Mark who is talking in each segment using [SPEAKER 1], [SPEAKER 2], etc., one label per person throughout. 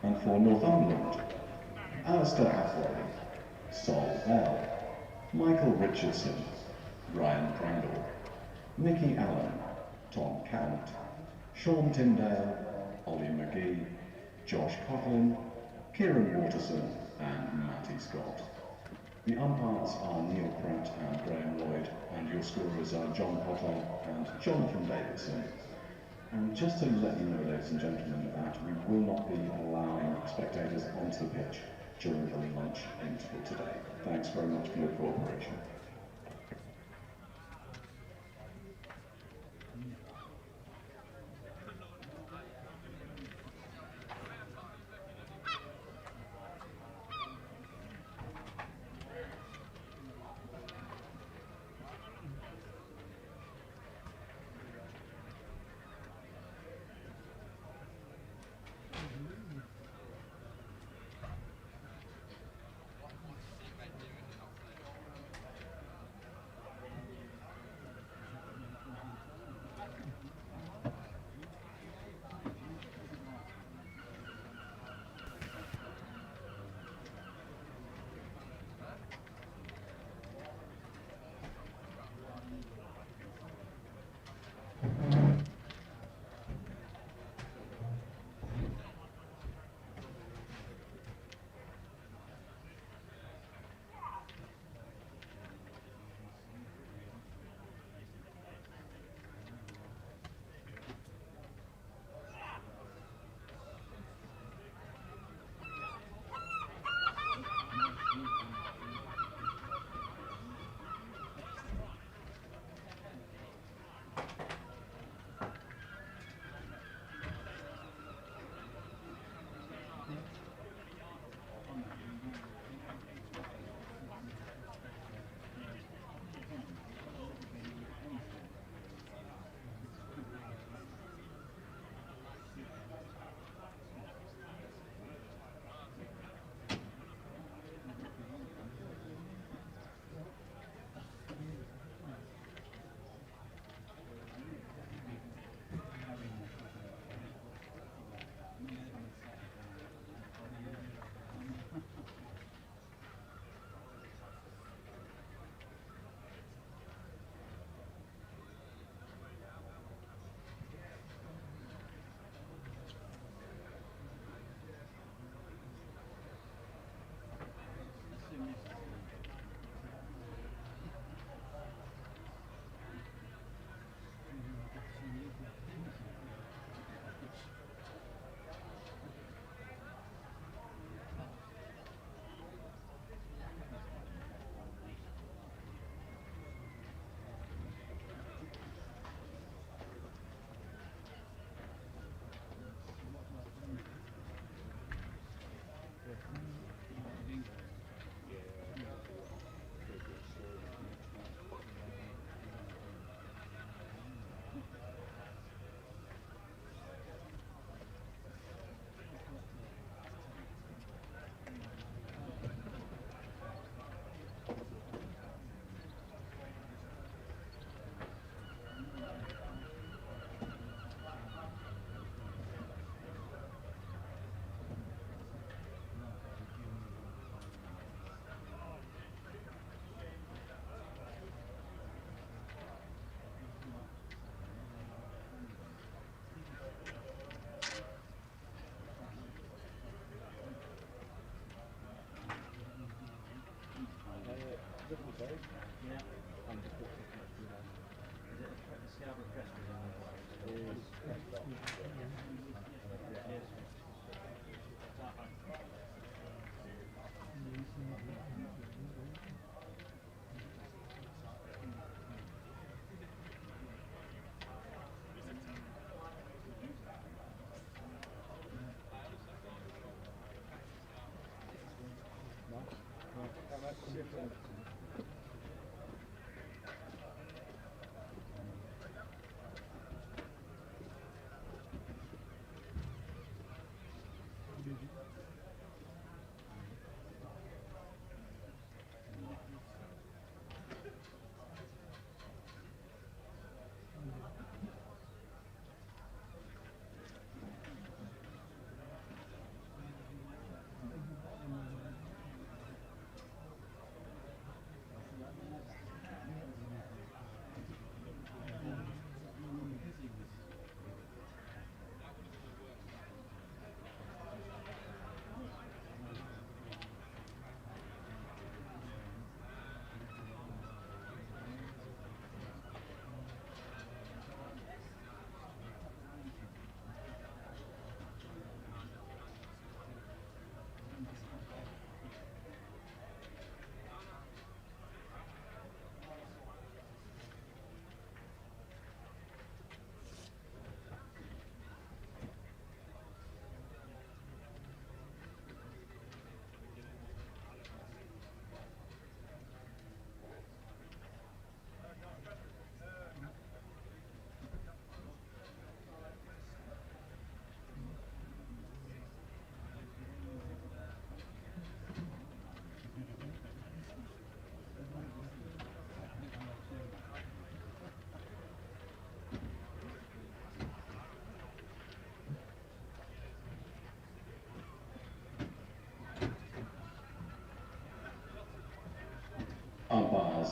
[SPEAKER 1] And for Northumberland, Alistair Athway, Sol Bell, Michael Richardson, Ryan Prangle, Nicky Allen, Tom Cant, Sean Tyndale, Ollie McGee, Josh Coughlin, Kieran Waterson and Matty Scott. The umpires are Neil Pratt and Graham Lloyd, and your scorers are John Potter and Jonathan Davidson. And just to let you know, ladies and gentlemen, that we will not be allowing spectators onto the pitch during the lunch interval today. Thanks very much for your cooperation.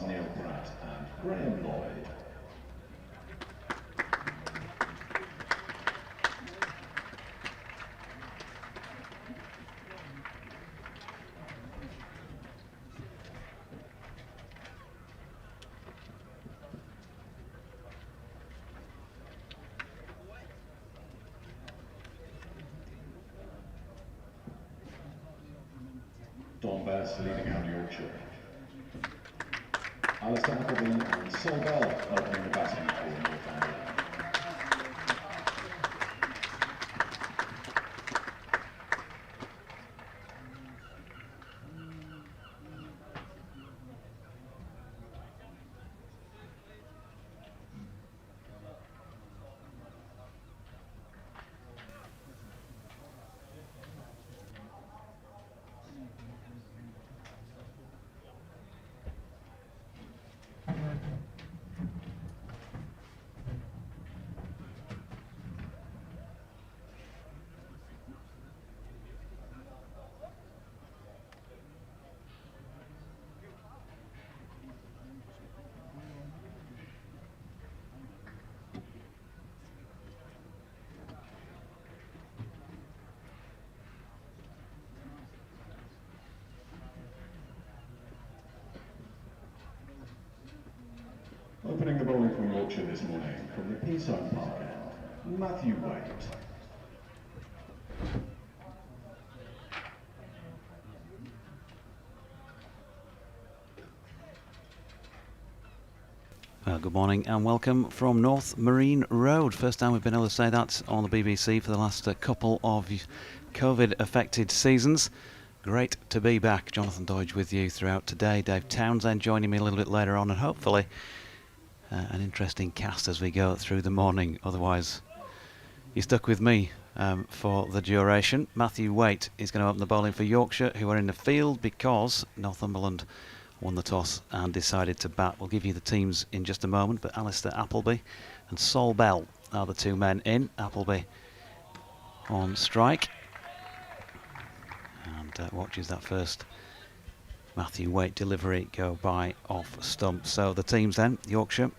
[SPEAKER 1] umpires Neil Pratt and Graham Lloyd. Don Bess leading out Yorkshire. Alistair Appleby and Sol Bell opening the batting for Northumberland. Opening the bowling for Yorkshire this morning from the Peasholm Park end, Matthew Waite.
[SPEAKER 2] Good morning and welcome from North Marine Road. First time we've been able to say that on the BBC for the last couple of COVID-affected seasons. Great to be back. Jonathan Dodge with you throughout today. Dave Townsend joining me a little bit later on, and hopefully an interesting cast as we go through the morning. Otherwise, you're stuck with me for the duration. Matthew Waite is going to open the bowling for Yorkshire, who are in the field because Northumberland won the toss and decided to bat. We'll give you the teams in just a moment, but Alistair Appleby and Sol Bell are the two men in. Appleby on strike and watches that first Matthew Waite delivery go by off stump. So the teams then, Yorkshire,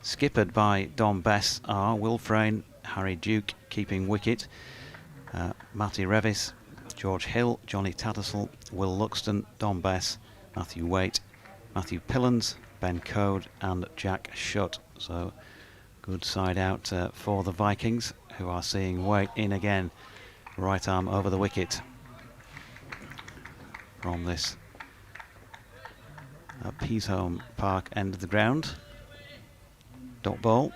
[SPEAKER 2] skippered by Don Bess, are Will Frayne, Harry Duke keeping wicket, Matty Revis, George Hill, Johnny Tattersall, Will Luxton, Don Bess, Matthew Waite, Matthew Pillans, Ben Code and Jack Shutt. So good side out for the Vikings, who are seeing Waite in again, right arm over the wicket from this Peasholm Park end of the ground. Dot ball.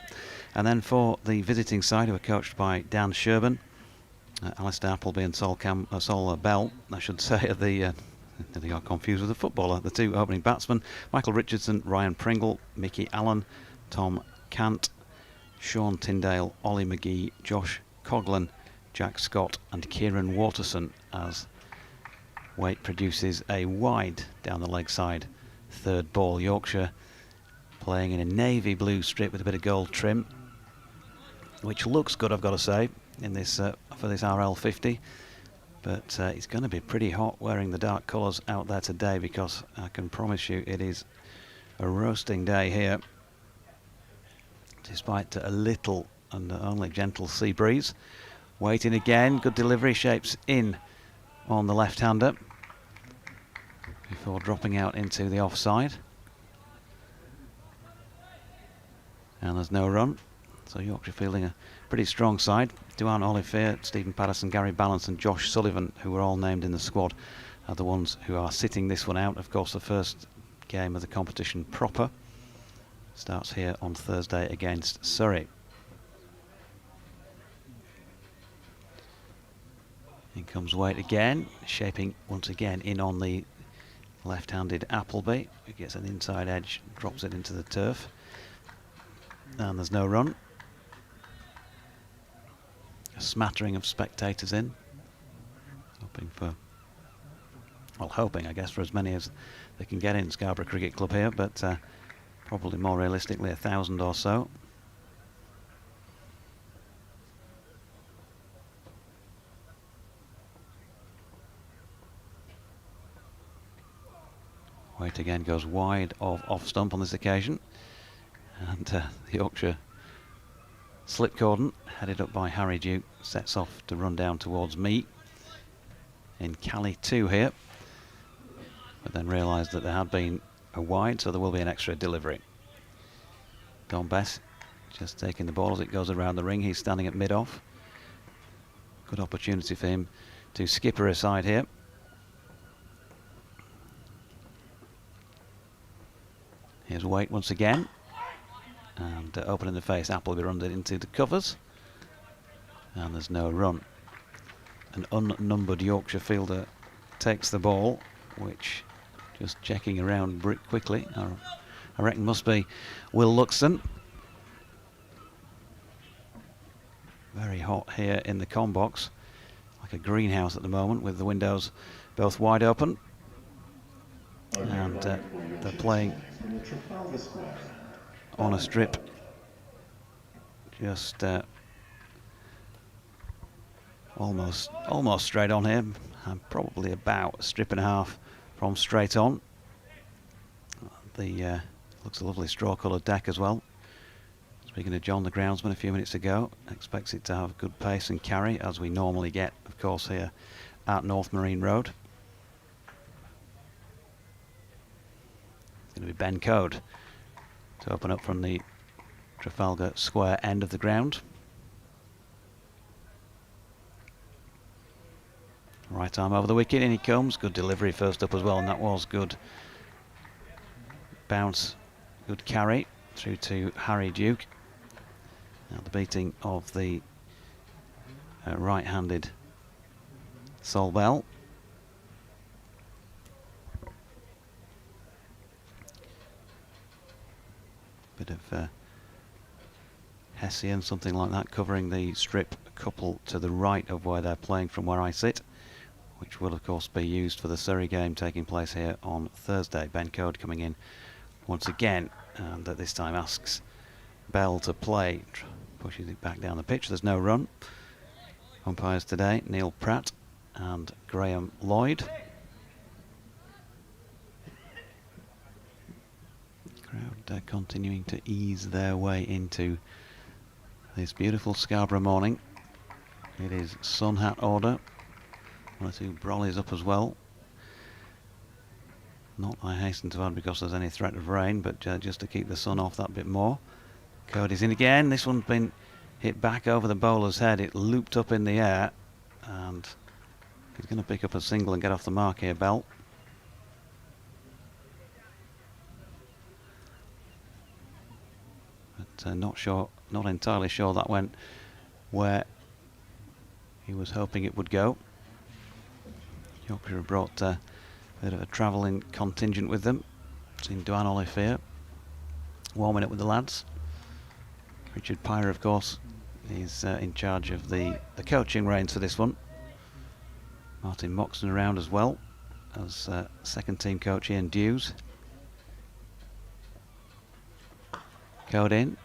[SPEAKER 2] And then for the visiting side, who are coached by Dan Sherburn, Alistair Appleby and Sol Bell, I should say, are they got confused with the footballer. The two opening batsmen, Michael Richardson, Ryan Pringle, Mickey Allen, Tom Cant, Sean Tyndale, Ollie McGee, Josh Coghlan, Jack Scott and Kieran Waterson, as Waite produces a wide down the leg side. Third ball. Yorkshire playing in a navy blue strip with a bit of gold trim, which looks good, I've got to say, in this for this RL50. But it's going to be pretty hot wearing the dark colours out there today, because I can promise you it is a roasting day here, despite a little and only gentle sea breeze. Waiting again, good delivery, shapes in on the left-hander before dropping out into the offside. And there's no run. So Yorkshire fielding a pretty strong side. Duane Olivier, Stephen Patterson, Gary Balance and Josh Sullivan, who were all named in the squad, are the ones who are sitting this one out. Of course, the first game of the competition proper starts here on Thursday against Surrey. In comes Waite again, shaping once again in on the left-handed Appleby, who gets an inside edge, drops it into the turf. And there's no run. A smattering of spectators in, hoping I guess for as many as they can get in Scarborough Cricket Club here, but probably more realistically 1,000 or so. Weight again goes wide of off stump on this occasion. And the Yorkshire slip cordon, headed up by Harry Duke, sets off to run down towards me in Cali 2 here. But then realised that there had been a wide, so there will be an extra delivery. Don Bess just taking the ball as it goes around the ring. He's standing at mid-off. Good opportunity for him to skipper aside here. Here's Waite once again. And opening the face, Appleby runs it into the covers. And there's no run. An unnumbered Yorkshire fielder takes the ball, which, just checking around quickly, I reckon must be Will Luxton. Very hot here in the com box, like a greenhouse at the moment, with the windows both wide open. And they're playing on a strip just almost straight on here. I'm probably about a strip and a half from straight on. The looks a lovely straw-coloured deck as well. Speaking to John, the groundsman, a few minutes ago, expects it to have good pace and carry, as we normally get, of course, here at North Marine Road. It's going to be Ben Code to open up from the Trafalgar Square end of the ground. Right arm over the wicket, in he comes. Good delivery first up as well, and that was good. Bounce, good carry through to Harry Duke. Now the beating of the right-handed Sol Bell. Bit of Hessian, something like that, covering the strip a couple to the right of where they're playing from where I sit, which will of course be used for the Surrey game taking place here on Thursday. Ben Code coming in once again, and at this time asks Bell to play, pushes it back down the pitch. There's no run. Umpires today, Neil Pratt and Graham Lloyd. Crowd continuing to ease their way into this beautiful Scarborough morning. It is sun hat order. One or two brollies up as well. Not, I hasten to add, because there's any threat of rain, but just to keep the sun off that bit more. Cody's in again. This one's been hit back over the bowler's head. It looped up in the air, and he's going to pick up a single and get off the mark here, Bell. But not entirely sure that went where he was hoping it would go. Yorkshire have brought a bit of a travelling contingent with them. Seen Duan Olivier warming up with the lads. Richard Pyre, of course, is in charge of the coaching reins for this one. Martin Moxon around as well as second team coach Ian Dews. Code in.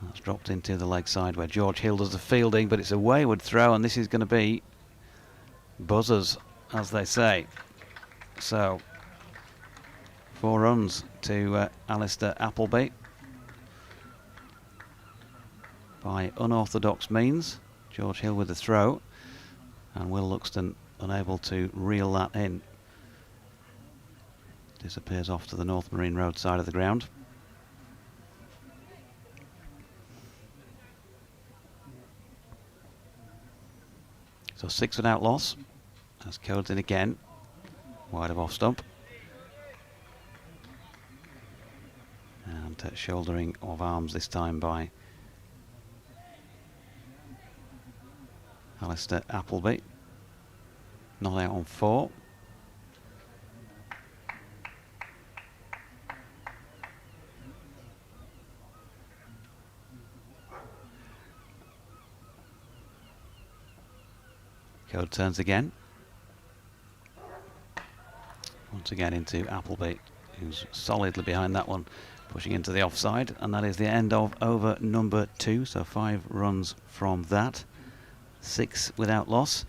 [SPEAKER 2] That's dropped into the leg side where George Hill does the fielding, but it's a wayward throw, and this is going to be buzzers, as they say. So 4 runs to Alistair Appleby by unorthodox means. George Hill with the throw, and Will Luxton unable to reel that in. Disappears off to the North Marine Road side of the ground. So 6 without loss, as Codes in again, wide of off stump. And shouldering of arms this time by Alistair Appleby. Not out on 4. Code turns again. Once again into Appleby, who's solidly behind that one, pushing into the offside, and that is the end of over number 2. So 5 runs from that, 6 without loss.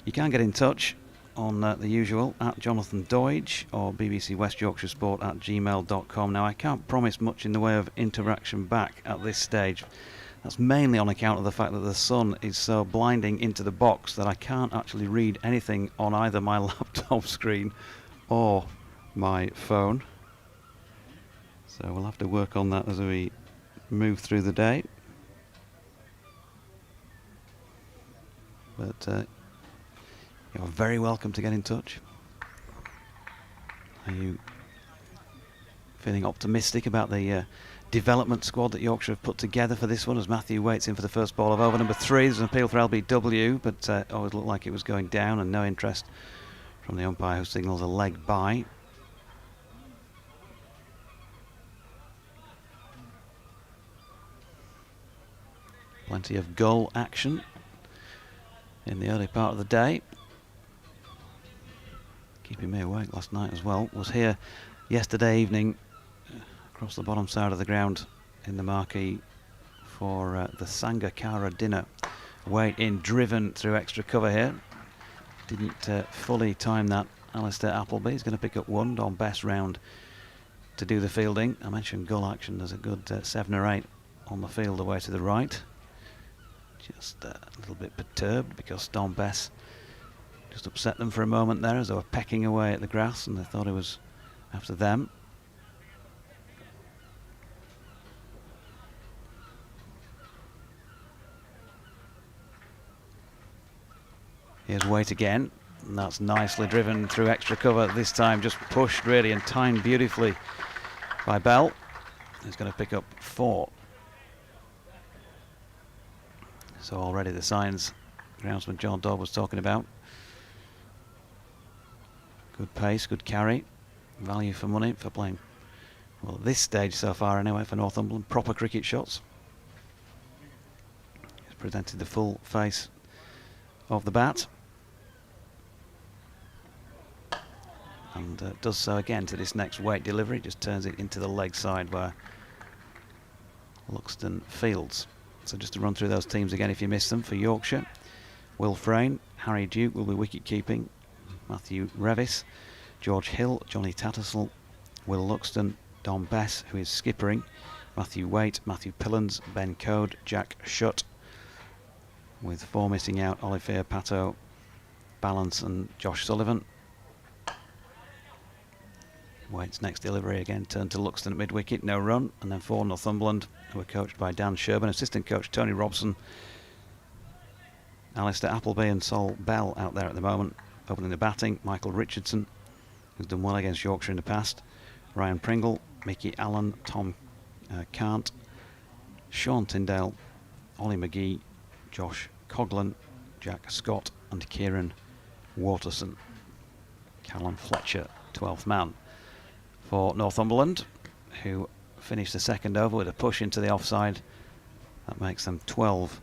[SPEAKER 2] You can get in touch on the usual, at Jonathan Doidge or BBC West Yorkshire Sport at gmail.com. Now, I can't promise much in the way of interaction back at this stage. That's mainly on account of the fact that the sun is so blinding into the box that I can't actually read anything on either my laptop screen or my phone. So we'll have to work on that as we move through the day. But you're very welcome to get in touch. Are you feeling optimistic about the development squad that Yorkshire have put together for this one, as Matthew waits in for the first ball of over number 3? There's an appeal for LBW, but always looked like it was going down, and no interest from the umpire, who signals a leg by. Plenty of goal action in the early part of the day. Keeping me awake last night as well. Was here yesterday evening across the bottom side of the ground in the marquee for the Sangakkara dinner. Weight in, driven through extra cover here. Didn't fully time that. Alistair Appleby is going to pick up one. Don Best round to do the fielding. I mentioned goal action. There's a good 7 or 8 on the field away to the right. Just a little bit perturbed because Don Bess just upset them for a moment there as they were pecking away at the grass, and they thought it was after them. Here's Waite again, and that's nicely driven through extra cover. This time just pushed really and timed beautifully by Bell. He's going to pick up 4. So already the signs groundsman John Dodd was talking about. Good pace, good carry, value for money for playing, well, at this stage so far anyway, for Northumberland. Proper cricket shots. He's presented the full face of the bat. And does so again to this next weight delivery. Just turns it into the leg side where Luxton fields. So just to run through those teams again if you missed them. For Yorkshire, Will Frayne, Harry Duke will be wicket keeping. Matthew Revis, George Hill, Johnny Tattersall, Will Luxton, Don Bess, who is skippering, Matthew Waite, Matthew Pillans, Ben Code, Jack Shutt, with 4 missing out: Olivier Pato, Balance and Josh Sullivan. Waite's next delivery again turned to Luxton at mid-wicket, no run. And then for Northumberland, who are coached by Dan Sherburn, assistant coach Tony Robson, Alistair Appleby and Sol Bell out there at the moment. Opening the batting, Michael Richardson, who's done well against Yorkshire in the past, Ryan Pringle, Mickey Allen, Tom Cant, Sean Tyndale, Ollie McGee, Josh Coghlan, Jack Scott and Kieran Waterson. Callum Fletcher, 12th man for Northumberland, who finished the second over with a push into the offside. That makes them 12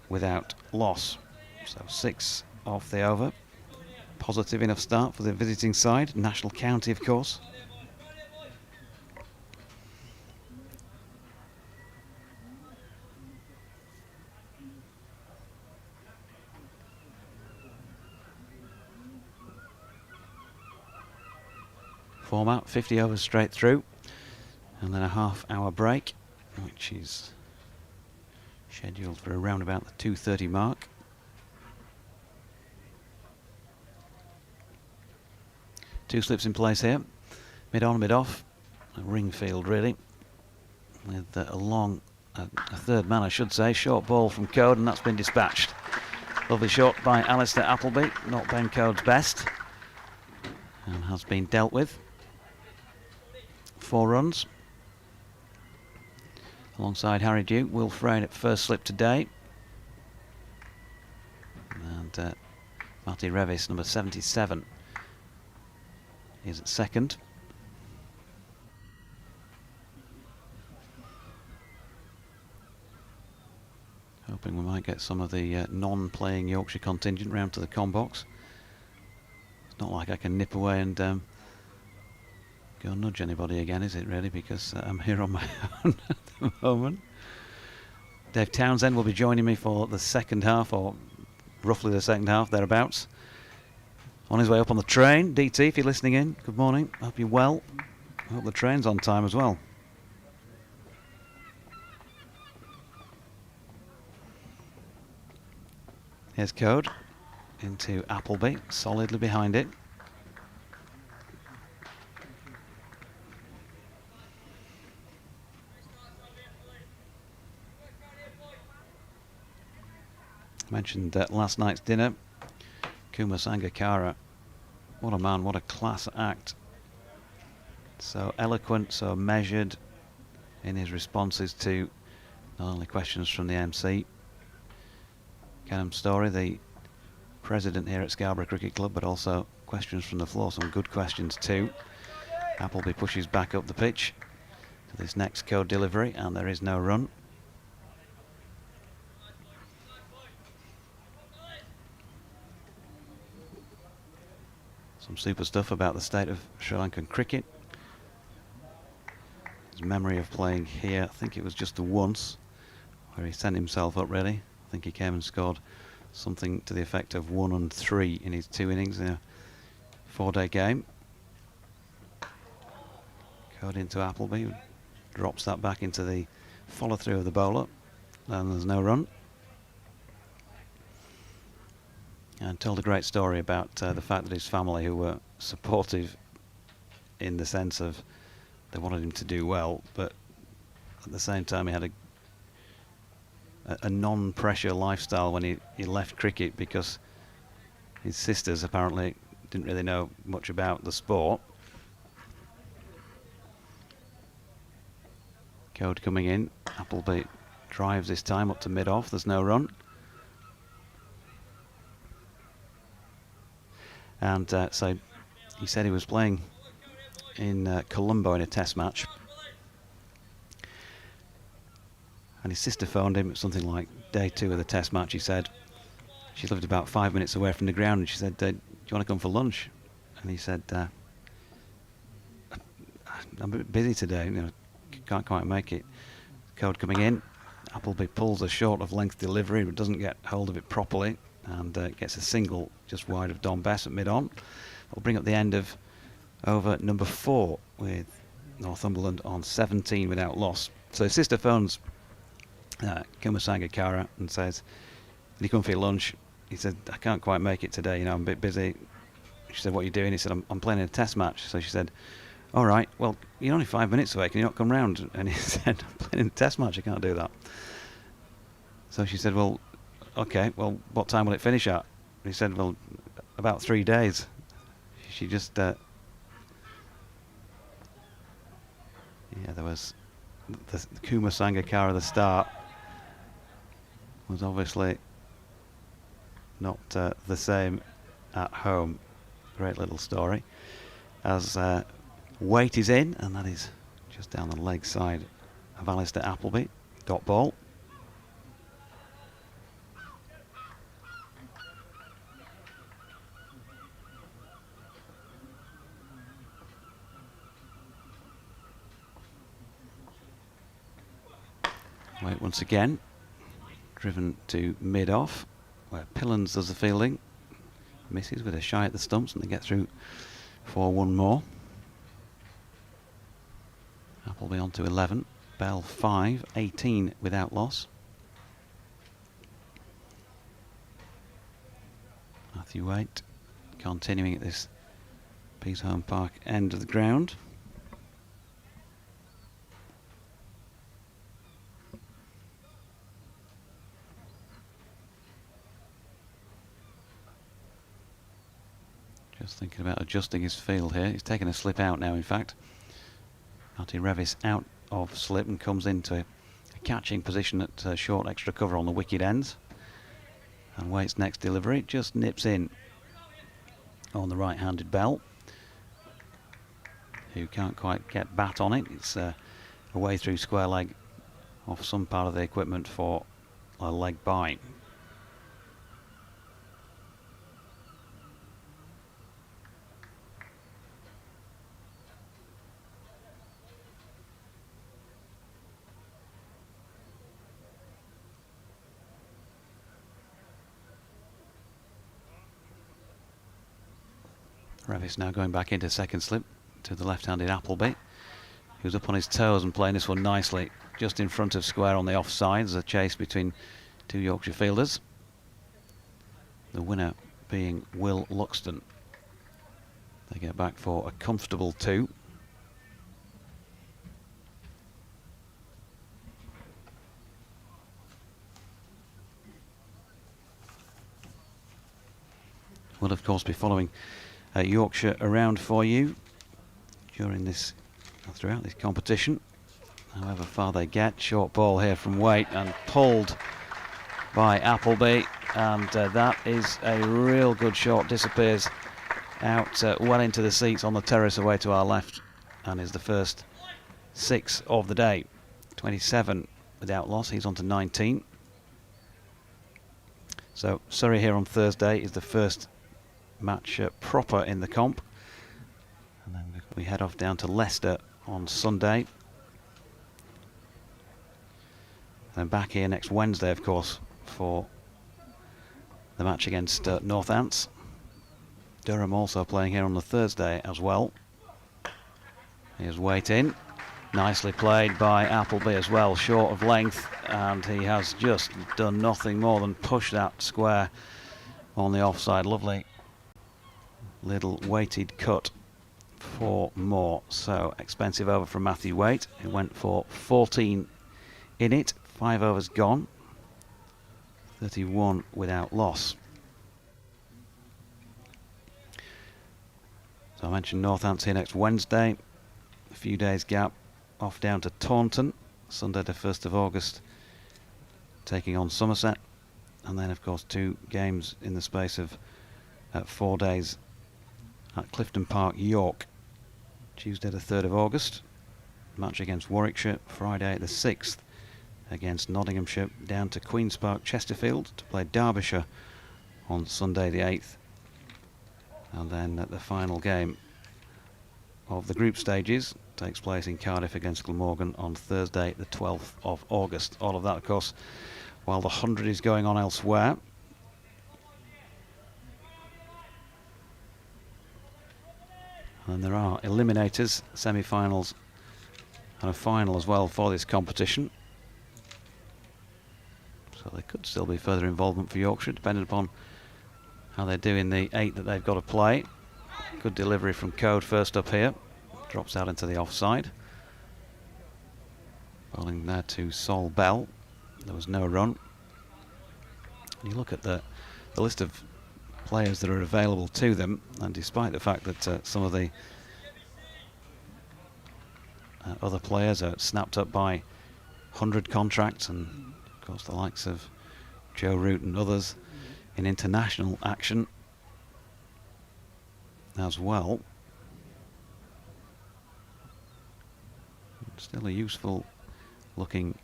[SPEAKER 2] without loss. So 6 off the over. Positive enough start for the visiting side. National County, of course. Format, 50 overs straight through, and then a half-hour break, which is scheduled for around about the 2:30 mark. Two slips in place here, mid-on, mid-off, a ring field really, with a third man I should say, short ball from Code, and that's been dispatched. Lovely shot by Alistair Appleby, not Ben Code's best, and has been dealt with. 4 runs. Alongside Harry Duke, Will Frayne at first slip today. And Matty Revis, number 77, is at second. Hoping we might get some of the non-playing Yorkshire contingent round to the com-box. It's not like I can nip away and go nudge anybody again, is it really? Because I'm here on my own at the moment. Dave Townsend will be joining me for the second half, or roughly the second half, thereabouts. On his way up on the train. DT, if you're listening in, good morning. Hope you're well. Hope the train's on time as well. Here's Code into Appleby, solidly behind it. Mentioned last night's dinner. Kuma Sangakkara, what a man, what a class act. So eloquent, so measured in his responses to not only questions from the MC, Kenham Story, the president here at Scarborough Cricket Club, but also questions from the floor, some good questions too. Appleby pushes back up the pitch to this next Code delivery, and there is no run. Some super stuff about the state of Sri Lankan cricket. His memory of playing here, I think it was just the once, where he sent himself up really. I think he came and scored something to the effect of 1 and 3 in his 2 innings in a 4-day game. Code into Appleby, drops that back into the follow through of the bowler, and there's no run. And told a great story about the fact that his family, who were supportive in the sense of they wanted him to do well, but at the same time he had a non-pressure lifestyle when he left cricket, because his sisters apparently didn't really know much about the sport. Code coming in. Appleby drives this time up to mid-off. There's no run. And so he said he was playing in Colombo in a test match. And his sister phoned him at something like day 2 of the test match. He said she lived about 5 minutes away from the ground, and she said, do you want to come for lunch? And he said, I'm a bit busy today, can't quite make it. Code coming in. Appleby pulls a short of length delivery, but doesn't get hold of it properly, and gets a single just wide of Don Bess at mid-on. That'll bring up the end of over number 4 with Northumberland on 17 without loss. So his sister phones Kuma Sangakkara and says, "Can you come for your lunch?" He said, "I can't quite make it today, I'm a bit busy." She said, "What are you doing?" He said, I'm playing in a test match." So she said, "All right, well, you're only 5 minutes away, can you not come round?" And he said, "I'm playing in a test match, I can't do that." So she said, "Well, okay, well, what time will it finish at?" And he said, "Well, about 3 days." She just there was the Kuma Sangakkara, the start was obviously not the same at home. Great little story. As weight is in, and that is just down the leg side of Alistair Appleby. Dot ball. Weight once again. Driven to mid-off, where Pillans does the fielding. Misses with a shy at the stumps, and they get through for one more. Appleby on to 11. Bell 5, 18 without loss. Matthew Waite continuing at this Petersham Park end of the ground. Just thinking about adjusting his field here. He's taken a slip out now, in fact. Marty Revis out of slip and comes into a catching position at short extra cover on the wicket ends. And Waite's next delivery just nips in on the right-handed Bell, who can't quite get bat on it. It's away through square leg off some part of the equipment for a leg bye. Revis now going back into second slip to the left-handed Appleby, who's up on his toes and playing this one nicely. Just in front of square on the offside. There's a chase between two Yorkshire fielders. The winner being Will Luxton. They get back for a comfortable 2. We'll of course be following Yorkshire around for you during this, throughout this competition. However far they get, short ball here from Waite and pulled by Appleby, and that is a real good shot. Disappears out well into the seats on the terrace away to our left, and is the first 6 of the day. 27 without loss. He's on to 19. So Surrey here on Thursday is the first match proper in the comp, and then we head off down to Leicester on Sunday, and then back here next Wednesday, of course, for the match against Northants. Durham also playing here on the Thursday as well. Here's Waite in, nicely played by Appleby as well, short of length, and he has just done nothing more than push that square on the offside. Lovely little weighted cut for more. So expensive over from Matthew Waite, who went for 14 in it, 5 overs gone, 31 without loss. So I mentioned Northants here next Wednesday, a few days gap off down to Taunton, Sunday the 1st of August, taking on Somerset, and then of course 2 games in the space of 4 days at Clifton Park, York, Tuesday the 3rd of August, match against Warwickshire, Friday the 6th against Nottinghamshire, down to Queen's Park, Chesterfield, to play Derbyshire on Sunday the 8th, and then the final game of the group stages takes place in Cardiff against Glamorgan on Thursday the 12th of August. All of that, of course, while the 100 is going on elsewhere. And there are eliminators, semi-finals and a final as well for this competition. So there could still be further involvement for Yorkshire, depending upon how they do in the 8 that they've got to play. Good delivery from Code first up here. Drops out into the offside. Bowling there to Sol Bell. There was no run. You look at the list of players that are available to them, and despite the fact that some of the other players are snapped up by 100 contracts, and of course the likes of Joe Root and others in international action as well, still a useful looking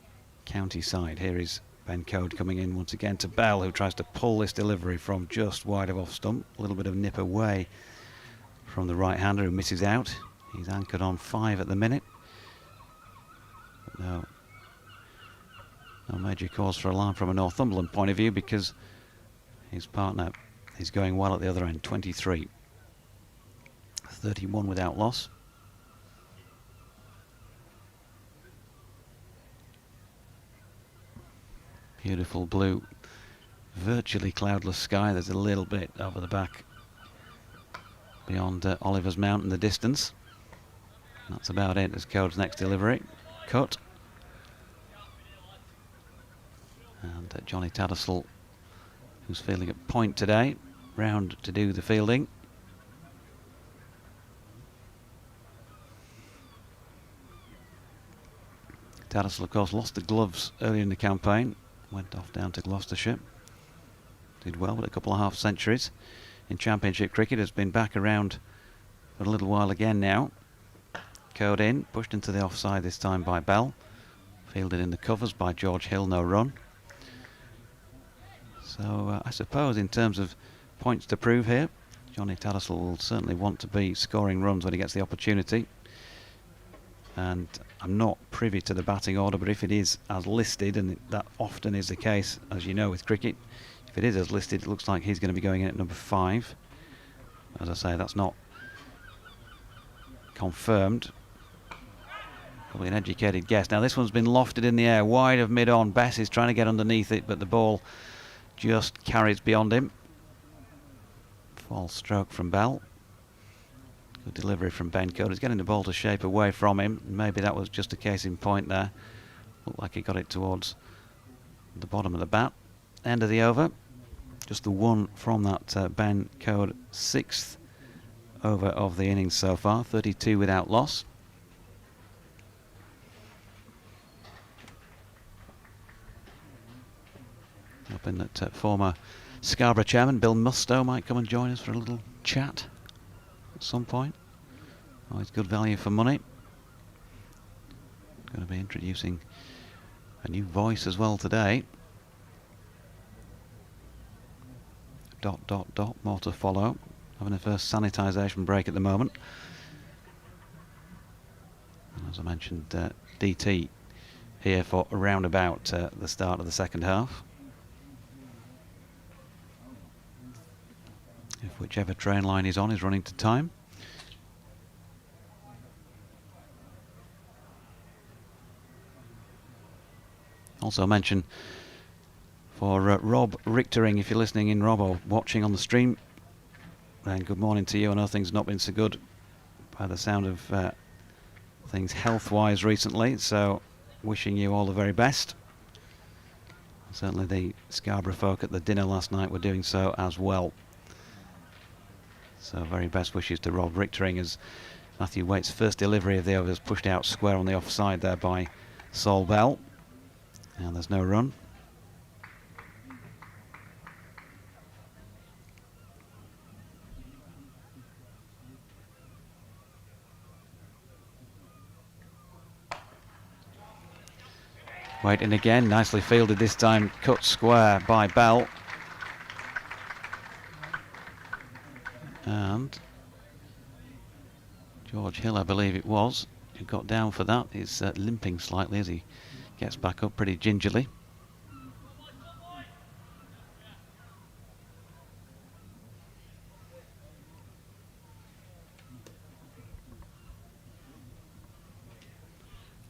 [SPEAKER 2] county side. Here is Ben Code coming in once again to Bell, who tries to pull this delivery from just wide of off stump. A little bit of nip away from the right-hander, who misses out. He's anchored on 5 at the minute. But no major cause for alarm from a Northumberland point of view, because his partner is going well at the other end. 23. 31 without loss. Beautiful blue, virtually cloudless sky. There's a little bit over the back beyond Oliver's Mount in the distance. That's about it as Code's next delivery. Cut. And Johnny Tattersall, who's fielding at point today, round to do the fielding. Tattersall, of course, lost the gloves early in the campaign. Went off down to Gloucestershire. Did well with a couple of half centuries in Championship cricket. Has been back around for a little while again now. Code in, pushed into the offside this time by Bell. Fielded in the covers by George Hill, no run. So I suppose in terms of points to prove here, Johnny Tattersall will certainly want to be scoring runs when he gets the opportunity. And I'm not privy to the batting order, but if it is as listed, and that often is the case, as you know, with cricket, if it is as listed, it looks like he's going to be going in at number 5. As I say, that's not confirmed. Probably an educated guess. Now this one's been lofted in the air, wide of mid-on. Bess is trying to get underneath it, but the ball just carries beyond him. False stroke from Bell. Good delivery from Ben Code. He's getting the ball to shape away from him. Maybe that was just a case in point there. Looked like he got it towards the bottom of the bat. End of the over. Just the one from that Ben Code, 6th over of the innings so far. 32 without loss. Hoping that former Scarborough chairman Bill Mustoe might come and join us for a little chat at some point. Always good value for money. Going to be introducing a new voice as well today. ... more to follow. Having a first sanitisation break at the moment. And as I mentioned, DT here for around about the start of the second half. If whichever train line he's on is running to time. Also mention for Rob Richtering, if you're listening in, Rob, or watching on the stream, then good morning to you. I know things have not been so good by the sound of things health-wise recently, so wishing you all the very best. Certainly the Scarborough folk at the dinner last night were doing so as well. So very best wishes to Rob Richtering as Matthew Waite's first delivery of the over is pushed out square on the offside there by Sol Bell. And there's no run. Waite in again, nicely fielded this time, cut square by Bell. And George Hill, I believe it was, who got down for that, is limping slightly as he gets back up pretty gingerly.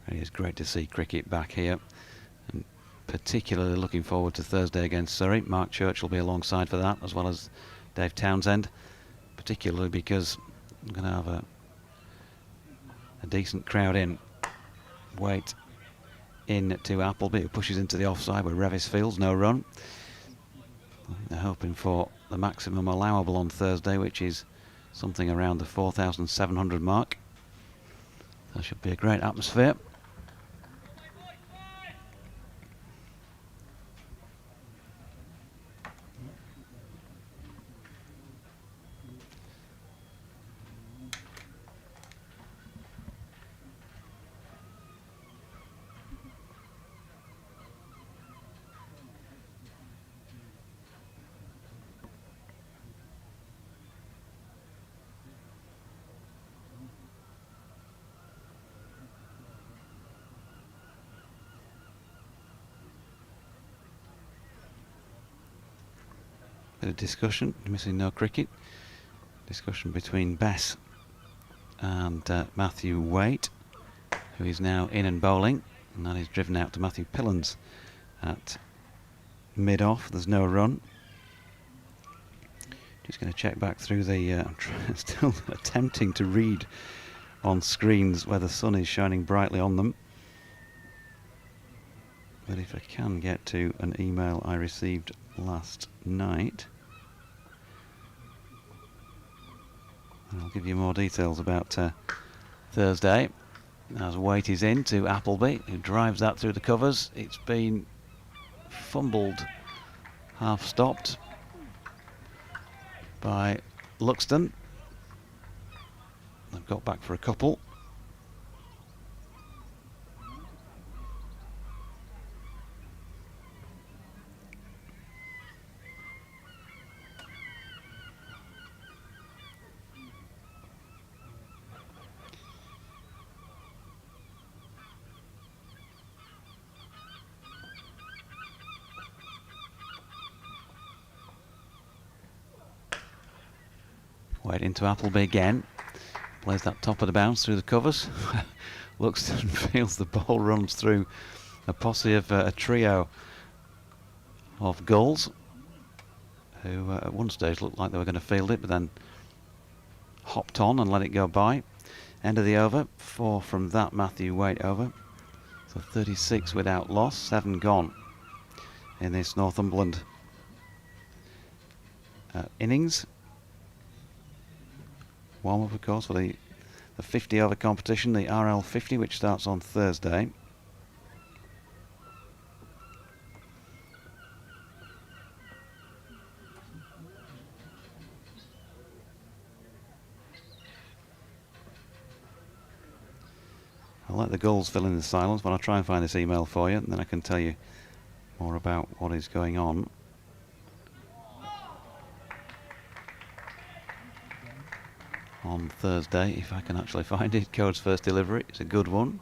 [SPEAKER 2] It is great to see cricket back here, and particularly looking forward to Thursday against Surrey. Mark Church will be alongside for that, as well as Dave Townsend, particularly because I'm going to have a decent crowd in. Waite in to Appleby, who pushes into the offside where Revis fields, no run. They're hoping for the maximum allowable on Thursday, which is something around the 4,700 mark. That should be a great atmosphere. Bit of discussion, missing no cricket. Discussion between Bess and Matthew Waite, who is now in and bowling, and that is driven out to Matthew Pillans at mid-off. There's no run. Just going to check back through the... I'm still attempting to read on screens where the sun is shining brightly on them. But if I can get to an email I received last night, I'll give you more details about Thursday. As Waite is in to Appleby, who drives that through the covers. It's been fumbled, half stopped by Luxton. They've got back for a couple. Waite into Appleby again. Plays that top of the bounce through the covers. Looks and feels the ball runs through a posse of a trio of gulls who at one stage looked like they were going to field it, but then hopped on and let it go by. End of the over. 4 from that Matthew Waite over. So 36 without loss. 7 gone in this Northumberland innings. Warm up, of course, for the 50 over competition, the RL 50, which starts on Thursday. I'll let the gulls fill in the silence, but I'll try and find this email for you, and then I can tell you more about what is going on. On Thursday, if I can actually find it. Code's first delivery, it's a good one,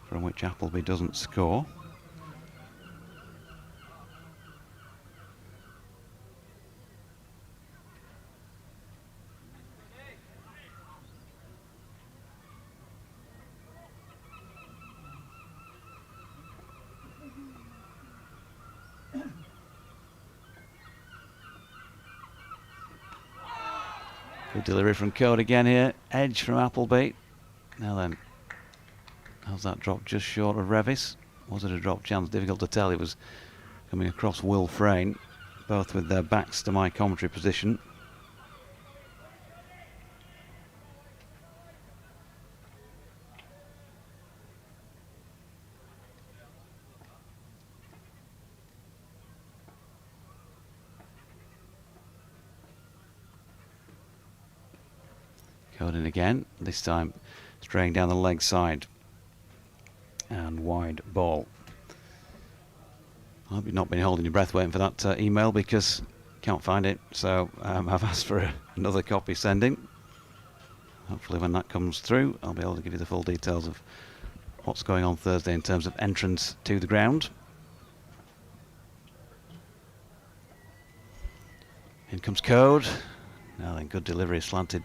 [SPEAKER 2] from which Appleby doesn't score. Good delivery from Code again here. Edge from Appleby. Now then, how's that drop? Just short of Revis. Was it a drop chance? Difficult to tell. It was coming across Will Frayne, both with their backs to my commentary position. Code in again, this time straying down the leg side and wide ball. I hope you've not been holding your breath waiting for that email, because can't find it, so I've asked for another copy sending. Hopefully when that comes through I'll be able to give you the full details of what's going on Thursday in terms of entrance to the ground. In comes Code. Now then, good delivery, slanted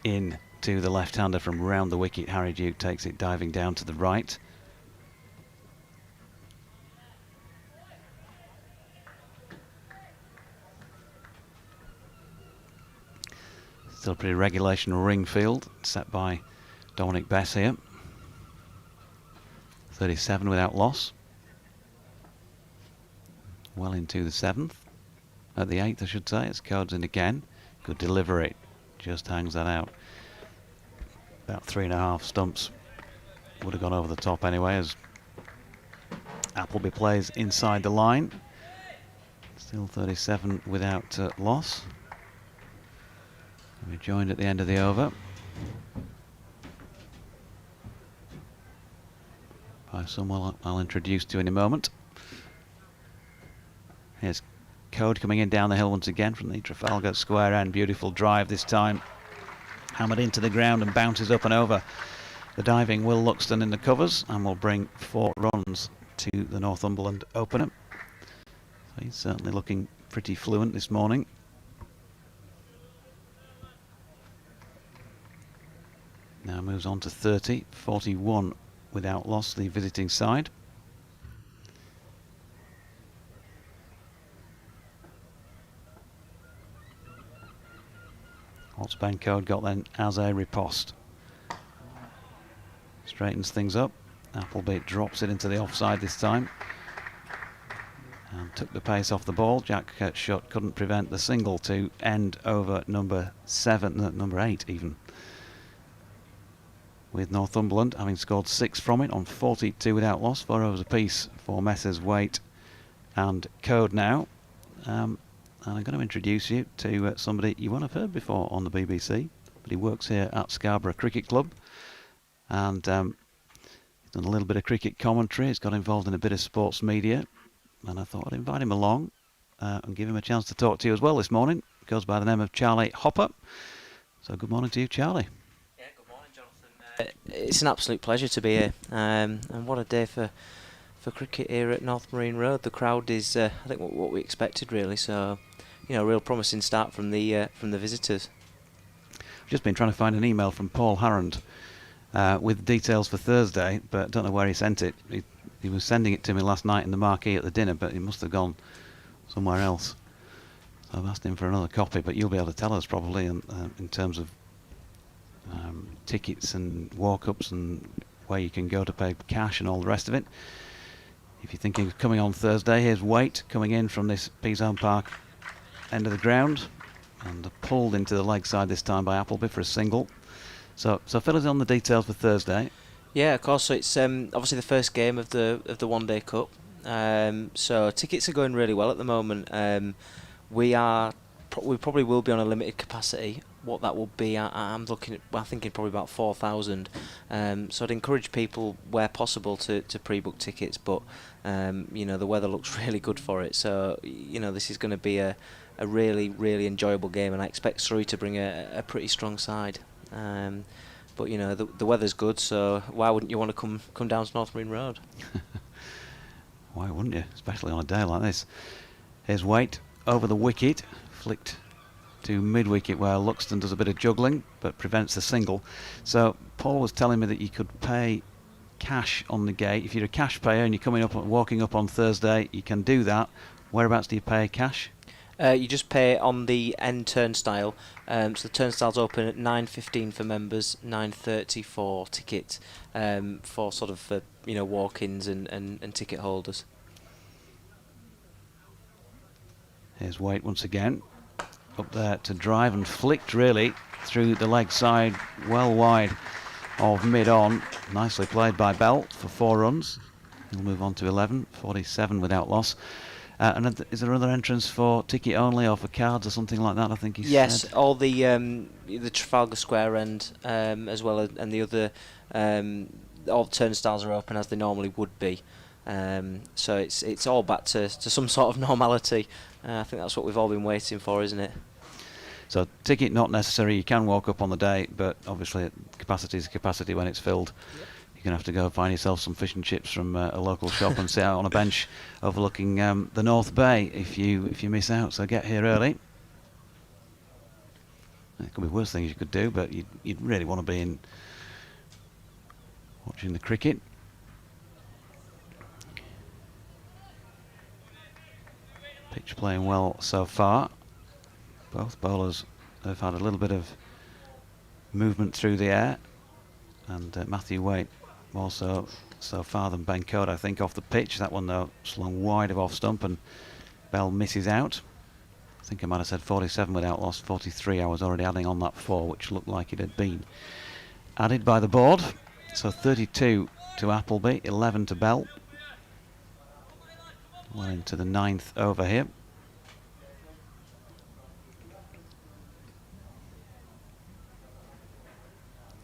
[SPEAKER 2] in to the left-hander from round the wicket. Harry Duke takes it diving down to the right. Still a pretty regulation ring field set by Dominic Bess here. 37 without loss. Well into the 7th. At the 8th, I should say. It's Codes in again. Good delivery. Just hangs that out. About 3.5 stumps. Would have gone over the top anyway, as Appleby plays inside the line. Still 37 without loss. We joined at the end of the over by someone I'll introduce to in a moment. Here's Code coming in down the hill once again from the Trafalgar Square end. Beautiful drive this time. Hammered into the ground and bounces up and over the diving Will Luxton in the covers, and will bring 4 runs to the Northumberland opener. So he's certainly looking pretty fluent this morning. Now moves on to 30, 41 without loss, the visiting side. What's Ben Code got then as a riposte? Straightens things up. Appleby drops it into the offside this time and took the pace off the ball. Jack Shutt couldn't prevent the single to end over number 8 even, with Northumberland having scored 6 from it on 42 without loss. 4 overs apiece for Messrs Waite and Code now. And I'm going to introduce you to somebody you won't have heard before on the BBC, but he works here at Scarborough Cricket Club, and he's done a little bit of cricket commentary. He's got involved in a bit of sports media, and I thought I'd invite him along and give him a chance to talk to you as well this morning. He goes by the name of Charlie Hopper. So good morning to you, Charlie.
[SPEAKER 3] Yeah, good morning, Jonathan. It's an absolute pleasure to be here, and what a day for cricket here at North Marine Road. The crowd is, I think, what we expected really. So real promising start from the visitors.
[SPEAKER 2] I've just been trying to find an email from Paul Harrand with details for Thursday, but don't know where he sent it. He was sending it to me last night in the marquee at the dinner, but he must have gone somewhere else. So I've asked him for another copy, but you'll be able to tell us probably in terms of tickets and walk-ups and where you can go to pay cash and all the rest of it. If you're thinking of coming on Thursday, here's Waite coming in from this Peasholm Park end of the ground, and pulled into the leg side this time by Appleby for a single. So fill us on the details for Thursday.
[SPEAKER 3] Yeah, of course. So it's obviously the first game of the One Day Cup. So tickets are going really well at the moment. We probably will be on a limited capacity. What that will be, I'm thinking probably about 4,000. So I'd encourage people where possible to pre-book tickets, but the weather looks really good for it. So this is going to be a really, really enjoyable game, and I expect Surrey to bring a pretty strong side. But the weather's good, so why wouldn't you want to come down to Northumberland Road?
[SPEAKER 2] Why wouldn't you, especially on a day like this? Here's Waite over the wicket, flicked to mid-wicket where Luxton does a bit of juggling but prevents the single. So Paul was telling me that you could pay cash on the gate. If you're a cash payer and you're walking up on Thursday, you can do that. Whereabouts do you pay cash?
[SPEAKER 3] You just pay on the end turnstile. So the turnstile's open at 9:15 for members, 9:30 for tickets, for sort of walk-ins and ticket holders.
[SPEAKER 2] Here's Waite once again, up there to drive and flicked really through the leg side, well wide of mid-on. Nicely played by Bell for 4 runs. He'll move on to 11, 47 without loss. And is there another entrance for ticket only or for cards or something like that? I think he said.
[SPEAKER 3] Yes, all the Trafalgar Square end as well as, and the other all the turnstiles are open as they normally would be. So it's all back to some sort of normality. I think that's what we've all been waiting for, isn't it?
[SPEAKER 2] So ticket not necessary. You can walk up on the day, but obviously capacity is capacity when it's filled. Yep. You're going to have to go find yourself some fish and chips from a local shop and sit out on a bench overlooking the North Bay if you miss out. So get here early. There could be worse things you could do, but you'd really want to be in watching the cricket. Pitch playing well so far. Both bowlers have had a little bit of movement through the air, and Matthew Waite more so far than Ben Code, I think, off the pitch. That one though slung wide of off stump, and Bell misses out. I think I might have said 47 without loss. 43 I was already adding on that 4, which looked like it had been added by the board. So 32 to Appleby, 11 to Bell. Well into the 9th over here.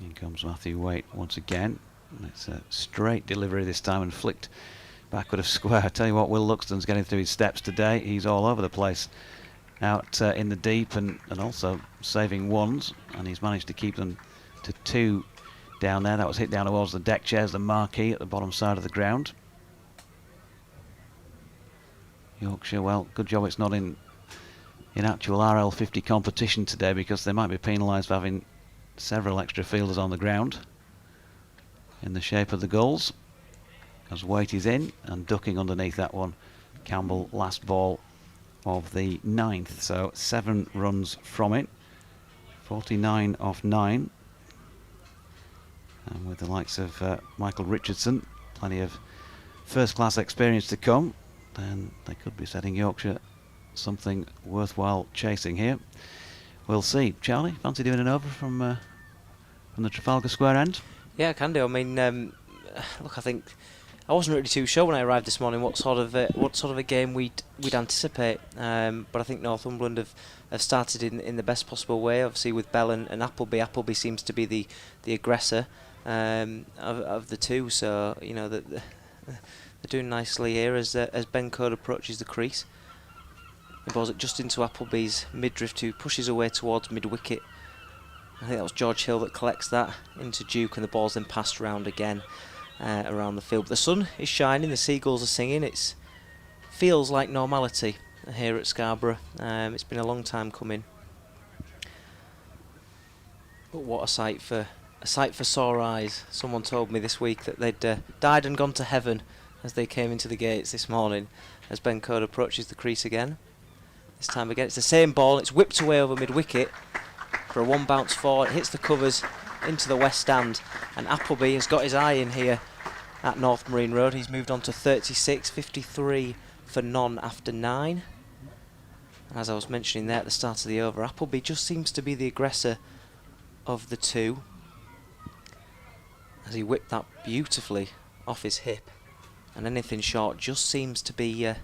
[SPEAKER 2] In comes Matthew Waite once again. It's a straight delivery this time and flicked backward of square. I tell you what, Will Luxton's getting through his steps today. He's all over the place out in the deep and also saving ones, and he's managed to keep them to 2 down there. That was hit down towards the deck chairs, the marquee at the bottom side of the ground. Yorkshire, well, good job it's not in actual RL50 competition today, because they might be penalised for having several extra fielders on the ground in the shape of the gulls, as Waite is in and ducking underneath that one. Campbell, last ball of the 9th, so 7 runs from it, 49 off 9, and with the likes of Michael Richardson, plenty of first class experience to come, then they could be setting Yorkshire something worthwhile chasing here. We'll see. Charlie, fancy doing an over from the Trafalgar Square end?
[SPEAKER 3] Yeah, I can do. I mean, look, I think I wasn't really too sure when I arrived this morning what sort of a game we'd anticipate. But I think Northumberland have started in the best possible way. Obviously, with Bell and Appleby. Appleby seems to be the aggressor of the two. So they're doing nicely here as Ben Code approaches the crease. He balls it just into Appleby's midriff, who pushes away towards mid-wicket. I think that was George Hill that collects that into Duke, and the ball's then passed around again around the field. But the sun is shining, the seagulls are singing. It feels like normality here at Scarborough. It's been a long time coming, but what a sight for sore eyes. Someone told me this week that they'd died and gone to heaven as they came into the gates this morning, as Ben Code approaches the crease again. This time again it's the same ball, it's whipped away over mid-wicket for a one bounce forward. It hits the covers into the west stand, and Appleby has got his eye in here at North Marine Road. He's moved on to 36, 53 for none after 9. And as I was mentioning there at the start of the over, Appleby just seems to be the aggressor of the two, as he whipped that beautifully off his hip, and anything short just seems to be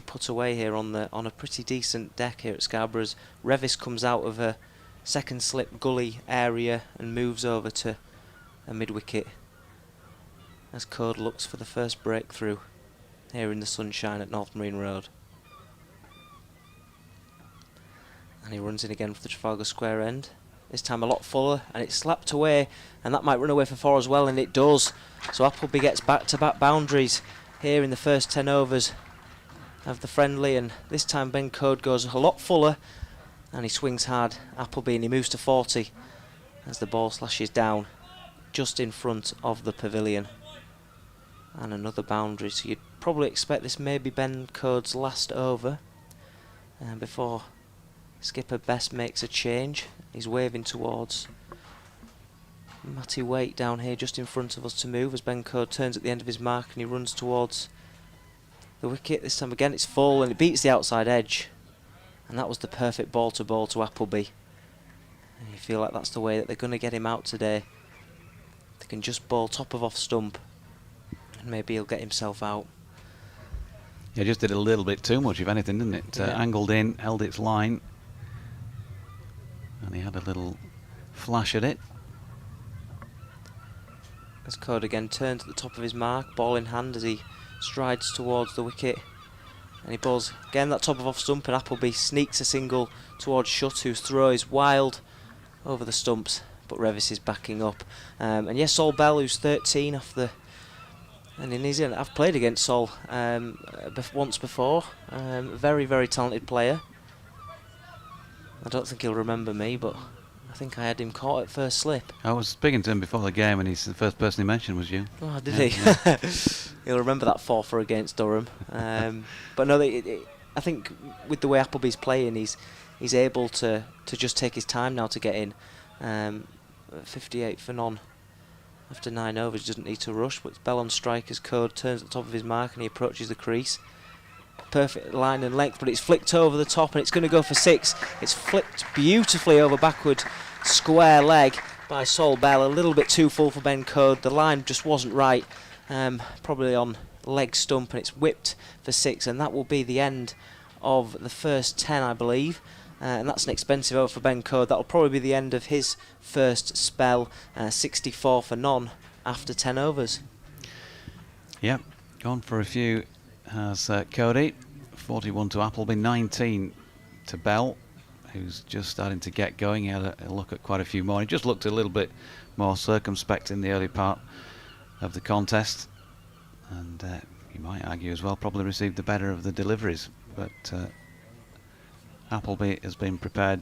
[SPEAKER 3] put away here on a pretty decent deck here at Scarborough's. Revis comes out of a second slip gully area and moves over to a mid-wicket as Code looks for the first breakthrough here in the sunshine at North Marine Road. And he runs in again for the Trafalgar Square end. This time a lot fuller, and it's slapped away, and that might run away for 4 as well, and it does. So Appleby gets back-to-back boundaries here in the first 10 overs of the friendly, and this time Ben Code goes a lot fuller, and he swings hard, Appleby, and he moves to 40 as the ball slashes down just in front of the pavilion. And another boundary, so you'd probably expect this may be Ben Code's last over before skipper Best makes a change. He's waving towards Matty Waite down here just in front of us to move as Ben Code turns at the end of his mark and he runs towards the wicket. This time again it's full and it beats the outside edge, and that was the perfect ball to Appleby. And you feel like that's the way that they're going to get him out today. They can just bowl top of off stump and maybe he'll get himself out.
[SPEAKER 2] Yeah, just did a little bit too much, if anything, didn't it?
[SPEAKER 3] Yeah.
[SPEAKER 2] Angled in, held its line, and he had a little flash at it.
[SPEAKER 3] As Code again turns at the top of his mark, ball in hand as he strides towards the wicket, and he bowls again that top of off stump, and Appleby sneaks a single towards Shutt, whose throw is wild over the stumps, but Revis is backing up. And yes, Sol Bell, who's 13 off the, and in his end, I've played against Sol once before. Very, very talented player. I don't think he'll remember me, but I think I had him caught at first slip.
[SPEAKER 2] I was speaking to him before the game, and the first person he mentioned was you.
[SPEAKER 3] Oh, did
[SPEAKER 2] Yeah,
[SPEAKER 3] he?
[SPEAKER 2] yeah.
[SPEAKER 3] He'll remember that 4-for against Durham. But no, I think with the way Appleby's playing, he's able to just take his time now to get in. 58 for none after 9 overs. He doesn't need to rush, but it's Bell on strike as Code turns at the top of his mark and he approaches the crease. Perfect line and length, but it's flicked over the top and it's going to go for 6. It's flicked beautifully over backward square leg by Sol Bell. A little bit too full for Ben Code. The line just wasn't right, probably on leg stump, and it's whipped for 6, and that will be the end of the first 10, I believe. And that's an expensive over for Ben Code. That'll probably be the end of his first spell. 64 for none after 10 overs.
[SPEAKER 2] Yep, gone for a few has Cody. 41 to Appleby, 19 to Bell, who's just starting to get going. He had a look at quite a few more. He just looked a little bit more circumspect in the early part of the contest, and you might argue as well probably received the better of the deliveries, but Appleby has been prepared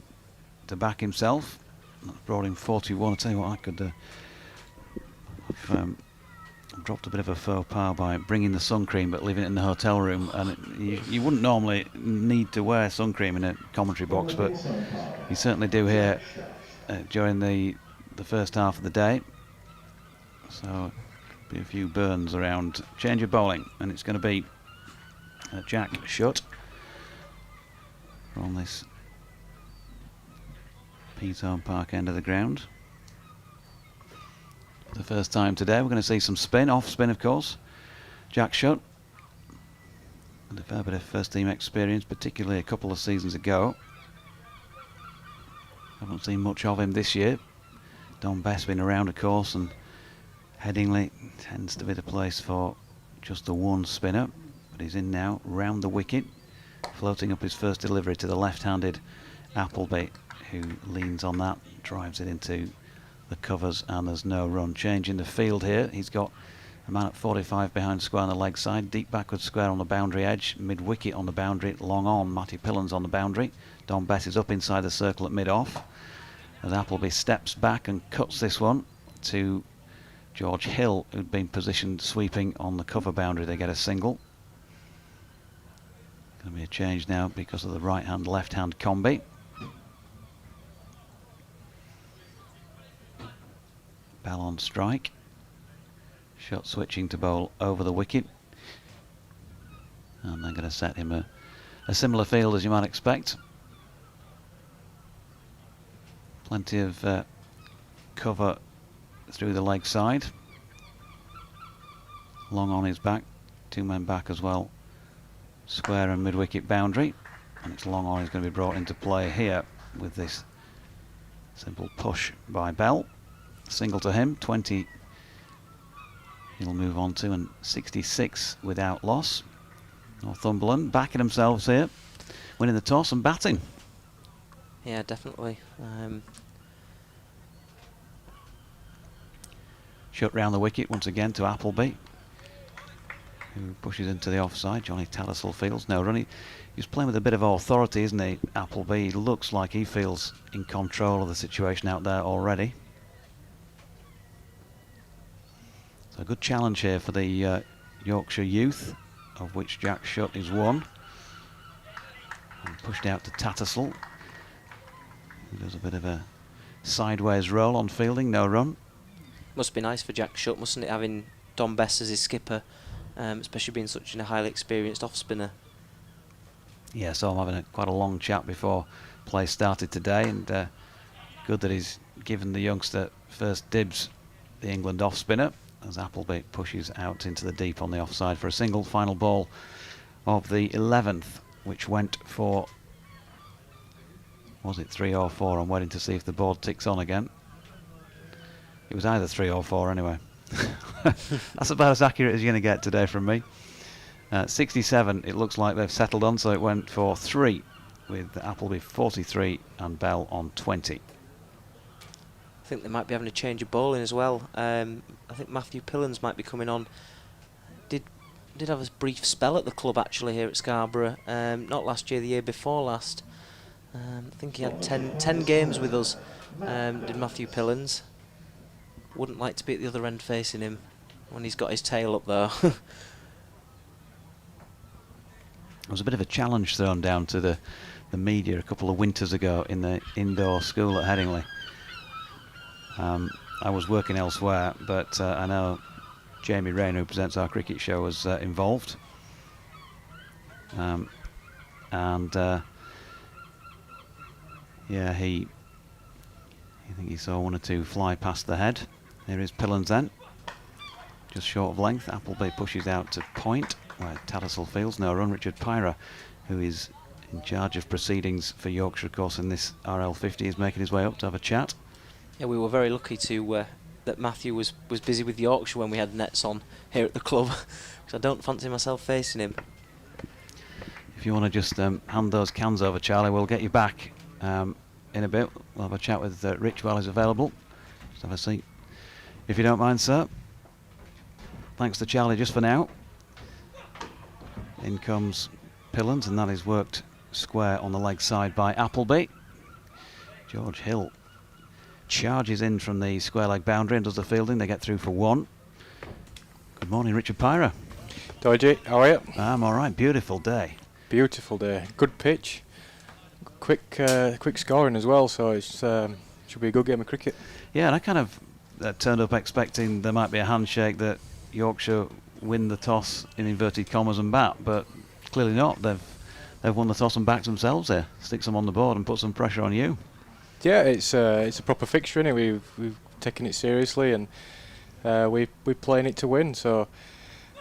[SPEAKER 2] to back himself. That's brought him 41. I'll tell you what, I could I've dropped a bit of a faux pas by bringing the sun cream but leaving it in the hotel room, and you wouldn't normally need to wear sun cream in a commentary box, but you certainly do here during the first half of the day. So be a few burns around. Change of bowling, and it's going to be Jack Shutt from this Peatone Park end of the ground. For the first time today, we're going to see some spin, off spin of course. Jack Shutt, and a fair bit of first team experience, particularly a couple of seasons ago. Haven't seen much of him this year. Don Best been around of course, and Headingley tends to be the place for just the one spinner, but he's in now, round the wicket, floating up his first delivery to the left-handed Appleby, who leans on that, drives it into the covers, and there's no run. Change in the field here. He's got A man at 45 behind square on the leg side, deep backward square on the boundary edge, mid-wicket on the boundary, long on, Matty Pillans on the boundary. Don Bess is up inside the circle at mid-off. As Appleby steps back and cuts this one to George Hill, who'd been positioned sweeping on the cover boundary. They get a single. Going to be a change now because of the right-hand, left-hand combi. Bell on strike. Shot switching to bowl over the wicket. And they're going to set him a similar field as you might expect. Plenty of cover through the leg side. Long on his back. 2 men back as well. Square and mid-wicket boundary. And it's long on is going to be brought into play here with this simple push by Bell. Single to him, 20 he'll move on to, and 66 without loss. Northumberland backing themselves here, winning the toss and batting.
[SPEAKER 3] Yeah, definitely.
[SPEAKER 2] Shut round the wicket once again to Appleby, who pushes into the offside. Johnny Tattersall feels no run. He's playing with a bit of authority, isn't he, Appleby? He looks like he feels in control of the situation out there already. So a good challenge here for the Yorkshire youth, of which Jack Shutt is one. And pushed out to Tattersall, who does a bit of a sideways roll on fielding, no run.
[SPEAKER 3] Must be nice for Jack Shutt, mustn't it, having Don Bess as his skipper, especially being such a highly experienced off-spinner.
[SPEAKER 2] Yeah, so I'm having quite a long chat before play started today, and good that he's given the youngster first dibs, the England off-spinner, as Appleby pushes out into the deep on the offside for a single. Final ball of the 11th, which went for, was it 3 or 4? I'm waiting to see if the board ticks on again. It was either 3 or 4 anyway. That's about as accurate as you're going to get today from me. 67 it looks like they've settled on, so it went for 3 with Appleby 43 and Bell on 20.
[SPEAKER 3] I think they might be having a change of bowling as well. I think Matthew Pillans might be coming on. Did have a brief spell at the club actually here at Scarborough. Not last year, the year before last. I think he had 10 games with us. Did Matthew Pillans. Wouldn't like to be at the other end facing him when he's got his tail up there. There
[SPEAKER 2] was a bit of a challenge thrown down to the media a couple of winters ago in the indoor school at Headingley. I was working elsewhere, but I know Jamie Rain, who presents our cricket show, was involved. Yeah, I think he saw 1 or 2 fly past the head. Here is Pillans then, just short of length. Appleby pushes out to point, where Tattersall fields no run. Richard Pyra, who is in charge of proceedings for Yorkshire, of course, in this RL50, is making his way up to have a chat.
[SPEAKER 3] Yeah, we were very lucky to that Matthew was busy with Yorkshire when we had nets on here at the club, because I don't fancy myself facing him.
[SPEAKER 2] If you want to just hand those cans over, Charlie, we'll get you back in a bit. We'll have a chat with Rich while he's available. Just have a seat, if you don't mind, sir. Thanks to Charlie just for now. In comes Pillans, and that is worked square on the leg side by Appleby. George Hill charges in from the square leg boundary and does the fielding. They get through for 1. Good morning, Richard Pyra.
[SPEAKER 4] Dodgy, how are you?
[SPEAKER 2] I'm all right. Beautiful day.
[SPEAKER 4] Beautiful day. Good pitch. Quick scoring as well, so it's should be a good game of cricket.
[SPEAKER 2] Yeah, and I kind of turned up expecting there might be a handshake that Yorkshire win the toss in inverted commas and bat, but clearly not. They've won the toss and backed themselves here. Sticks them on the board and put some pressure on you.
[SPEAKER 4] Yeah, it's a proper fixture, isn't it? We've taken it seriously, and we're playing it to win. So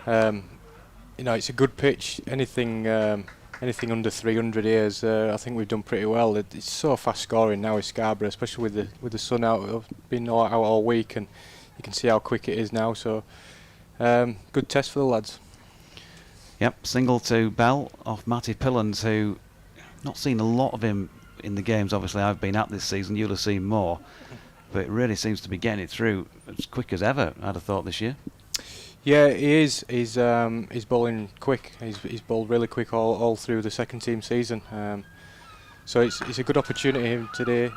[SPEAKER 4] it's a good pitch. Anything under 300 years, I think we've done pretty well. It's so fast scoring now in Scarborough, especially with the sun out. Been out all week, and you can see how quick it is now. So good test for the lads.
[SPEAKER 2] Yep, single to Bell off Matty Pillans, who not seen a lot of him in the games obviously I've been at this season. You'll have seen more, but it really seems to be getting it through as quick as ever, I'd have thought, this year.
[SPEAKER 4] Yeah, he is. He's bowling quick. He's bowled really quick all through the second team season. So it's a good opportunity for him today.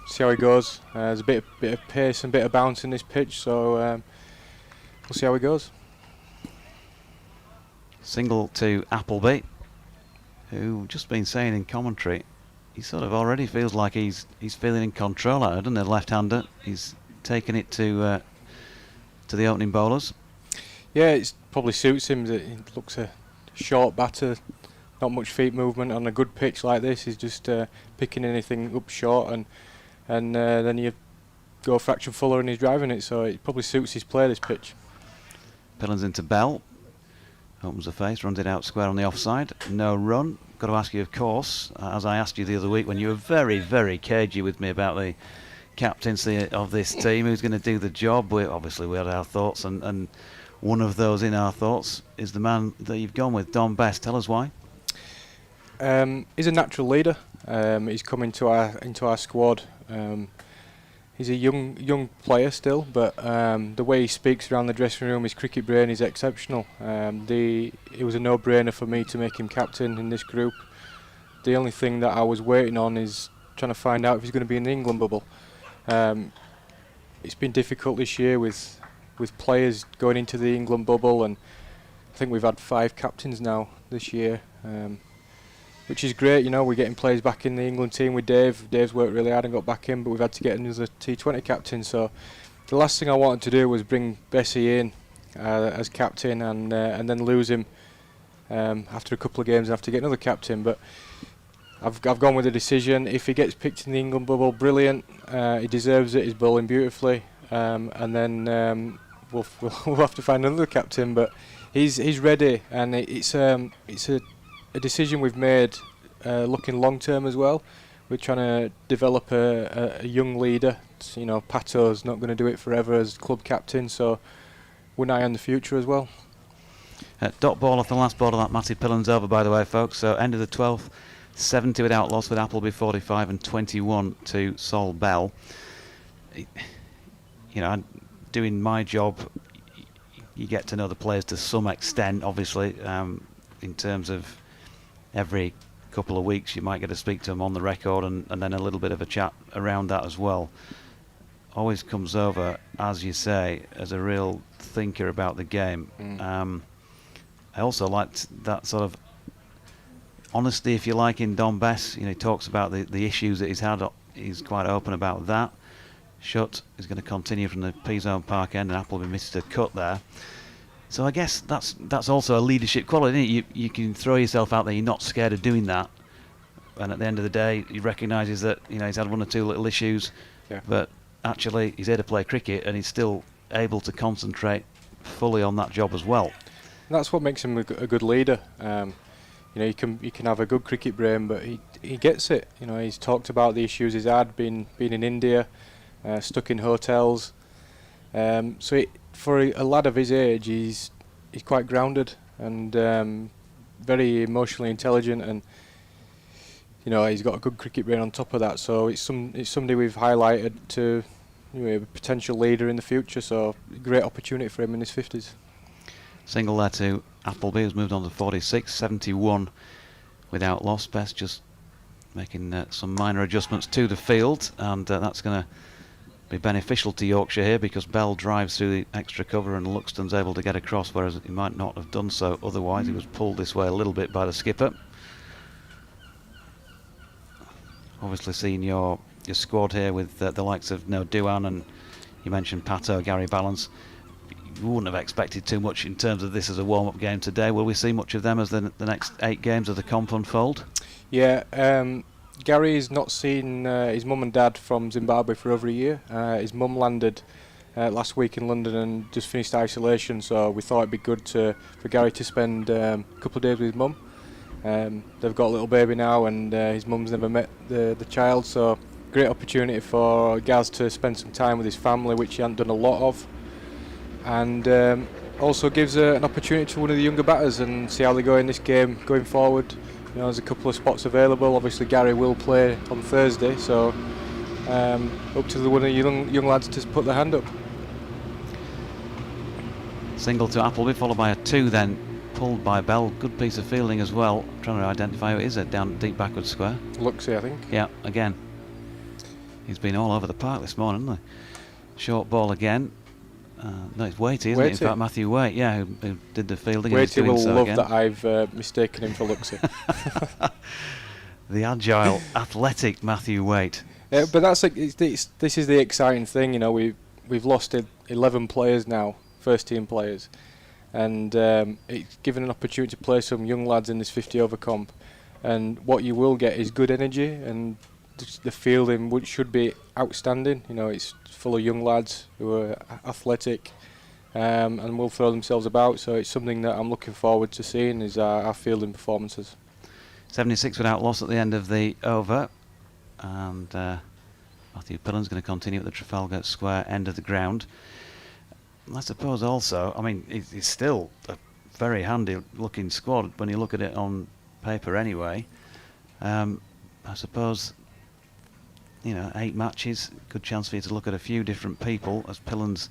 [SPEAKER 4] See how he goes. There's a bit of pace and bit of bounce in this pitch, so we'll see how he goes.
[SPEAKER 2] Single to Appleby, who just been saying in commentary, he sort of already feels like he's feeling in control out, doesn't he? Left-hander. He's taken it to the opening bowlers.
[SPEAKER 4] Yeah, it probably suits him. That he looks a short batter, not much feet movement on a good pitch like this. He's just picking anything up short, and then you go fraction fuller and he's driving it. So it probably suits his play, this pitch.
[SPEAKER 2] Pillins into Bell. Opens the face, runs it out square on the offside. No run. Got to ask you, of course, as I asked you the other week when you were very, very cagey with me about the captaincy of this team, who's going to do the job. Obviously we had our thoughts, and one of those in our thoughts is the man that you've gone with, Dom Best. Tell us why.
[SPEAKER 4] He's a natural leader. He's come into our squad. He's a young player still, but the way he speaks around the dressing room, his cricket brain is exceptional. It was a no-brainer for me to make him captain in this group. The only thing that I was waiting on is trying to find out if he's going to be in the England bubble. It's been difficult this year with players going into the England bubble, and I think we've had 5 captains now this year. Which is great, we're getting players back in the England team with Dave. Dave's worked really hard and got back in, but we've had to get another T20 captain. So the last thing I wanted to do was bring Bessie in as captain and then lose him after a couple of games and have to get another captain. But I've gone with a decision. If he gets picked in the England bubble, brilliant. He deserves it. He's bowling beautifully, and then we'll have to find another captain. But he's ready, and it's a decision we've made looking long term as well. We're trying to develop a young leader. Pato's not going to do it forever as club captain, so we're an eye on the future as well.
[SPEAKER 2] Dot ball off the last ball of that Matty Pillins over, by the way, folks. So end of the 12th, 70 without loss with Appleby 45 and 21 to Sol Bell. Doing my job, you get to know the players to some extent, obviously, in terms of every couple of weeks you might get to speak to them on the record, and then a little bit of a chat around that as well. Always comes over, as you say, as a real thinker about the game. I also liked that sort of honesty, if you like, in Dom Bess. He talks about the issues that he's had. He's quite open about that. Shutt is going to continue from the P-zone park end, and Appleby missed a cut there. So I guess that's also a leadership quality, isn't it? You can throw yourself out there. You're not scared of doing that. And at the end of the day, he recognises that he's had one or two little issues, but actually he's here to play cricket, and he's still able to concentrate fully on that job as well.
[SPEAKER 4] And that's what makes him a good leader. You can have a good cricket brain, but he gets it. He's talked about the issues he's had, been in India, stuck in hotels. For a lad of his age, he's quite grounded and very emotionally intelligent, and he's got a good cricket brain on top of that. So it's somebody we've highlighted to a potential leader in the future. So great opportunity for him in his 50s.
[SPEAKER 2] Single there to Appleby, who's moved on to 46, 71 without loss. Best just making some minor adjustments to the field, and that's going to be beneficial to Yorkshire here, because Bell drives through the extra cover and Luxton's able to get across, whereas he might not have done so otherwise. He was pulled this way a little bit by the skipper. Obviously seeing your squad here with the likes of Duan, and you mentioned Pato, Gary Balance. You wouldn't have expected too much in terms of this as a warm-up game today. Will we see much of them as the next 8 games of the comp unfold?
[SPEAKER 4] Yeah, Gary's not seen his mum and dad from Zimbabwe for over a year. His mum landed last week in London and just finished isolation, so we thought it'd be good for Gary to spend a couple of days with his mum. They've got a little baby now, and his mum's never met the child, so great opportunity for Gaz to spend some time with his family, which he hadn't done a lot of, and also gives an opportunity to one of the younger batters and see how they go in this game going forward. There's a couple of spots available. Obviously Gary will play on Thursday, so up to one of the young lads to put their hand up.
[SPEAKER 2] Single to Appleby, followed by a 2 then, pulled by Bell. Good piece of fielding as well. I'm trying to identify who it is down deep backward square.
[SPEAKER 4] Luxie, I think.
[SPEAKER 2] Yeah, again. He's been all over the park this morning, hasn't he? Short ball again. No, it's Waity, isn't it? In fact, Matthew Waite, yeah, who did the fielding.
[SPEAKER 4] Waity will
[SPEAKER 2] so
[SPEAKER 4] love
[SPEAKER 2] again.
[SPEAKER 4] that I've mistaken him for Luxie.
[SPEAKER 2] The agile, athletic Matthew Waite.
[SPEAKER 4] But that's this is the exciting thing, you know. We've lost 11 players now, first team players, and it's given an opportunity to play some young lads in this 50 over comp. And what you will get is good energy, and the fielding which should be outstanding. You know, it's full of young lads who are athletic, and will throw themselves about. So it's something that I'm looking forward to seeing is our fielding performances.
[SPEAKER 2] 76 without loss at the end of the over, and Matthew Pillen's going to continue at the Trafalgar Square end of the ground. I suppose also, I mean, it's still a very handy looking squad when you look at it on paper anyway. I suppose, you know, 8 matches, good chance for you to look at a few different people as Pillens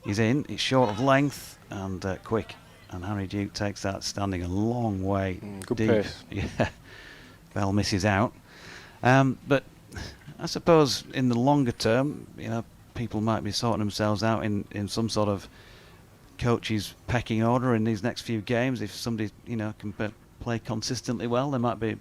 [SPEAKER 2] is in. It's short of length and quick, and Harry Duke takes that standing a long way
[SPEAKER 4] Good
[SPEAKER 2] deep.
[SPEAKER 4] pace.
[SPEAKER 2] Yeah, Bell misses out. But I suppose in the longer term, you know, people might be sorting themselves out in some sort of coach's pecking order in these next few games. If somebody, you know, can play consistently well, they might be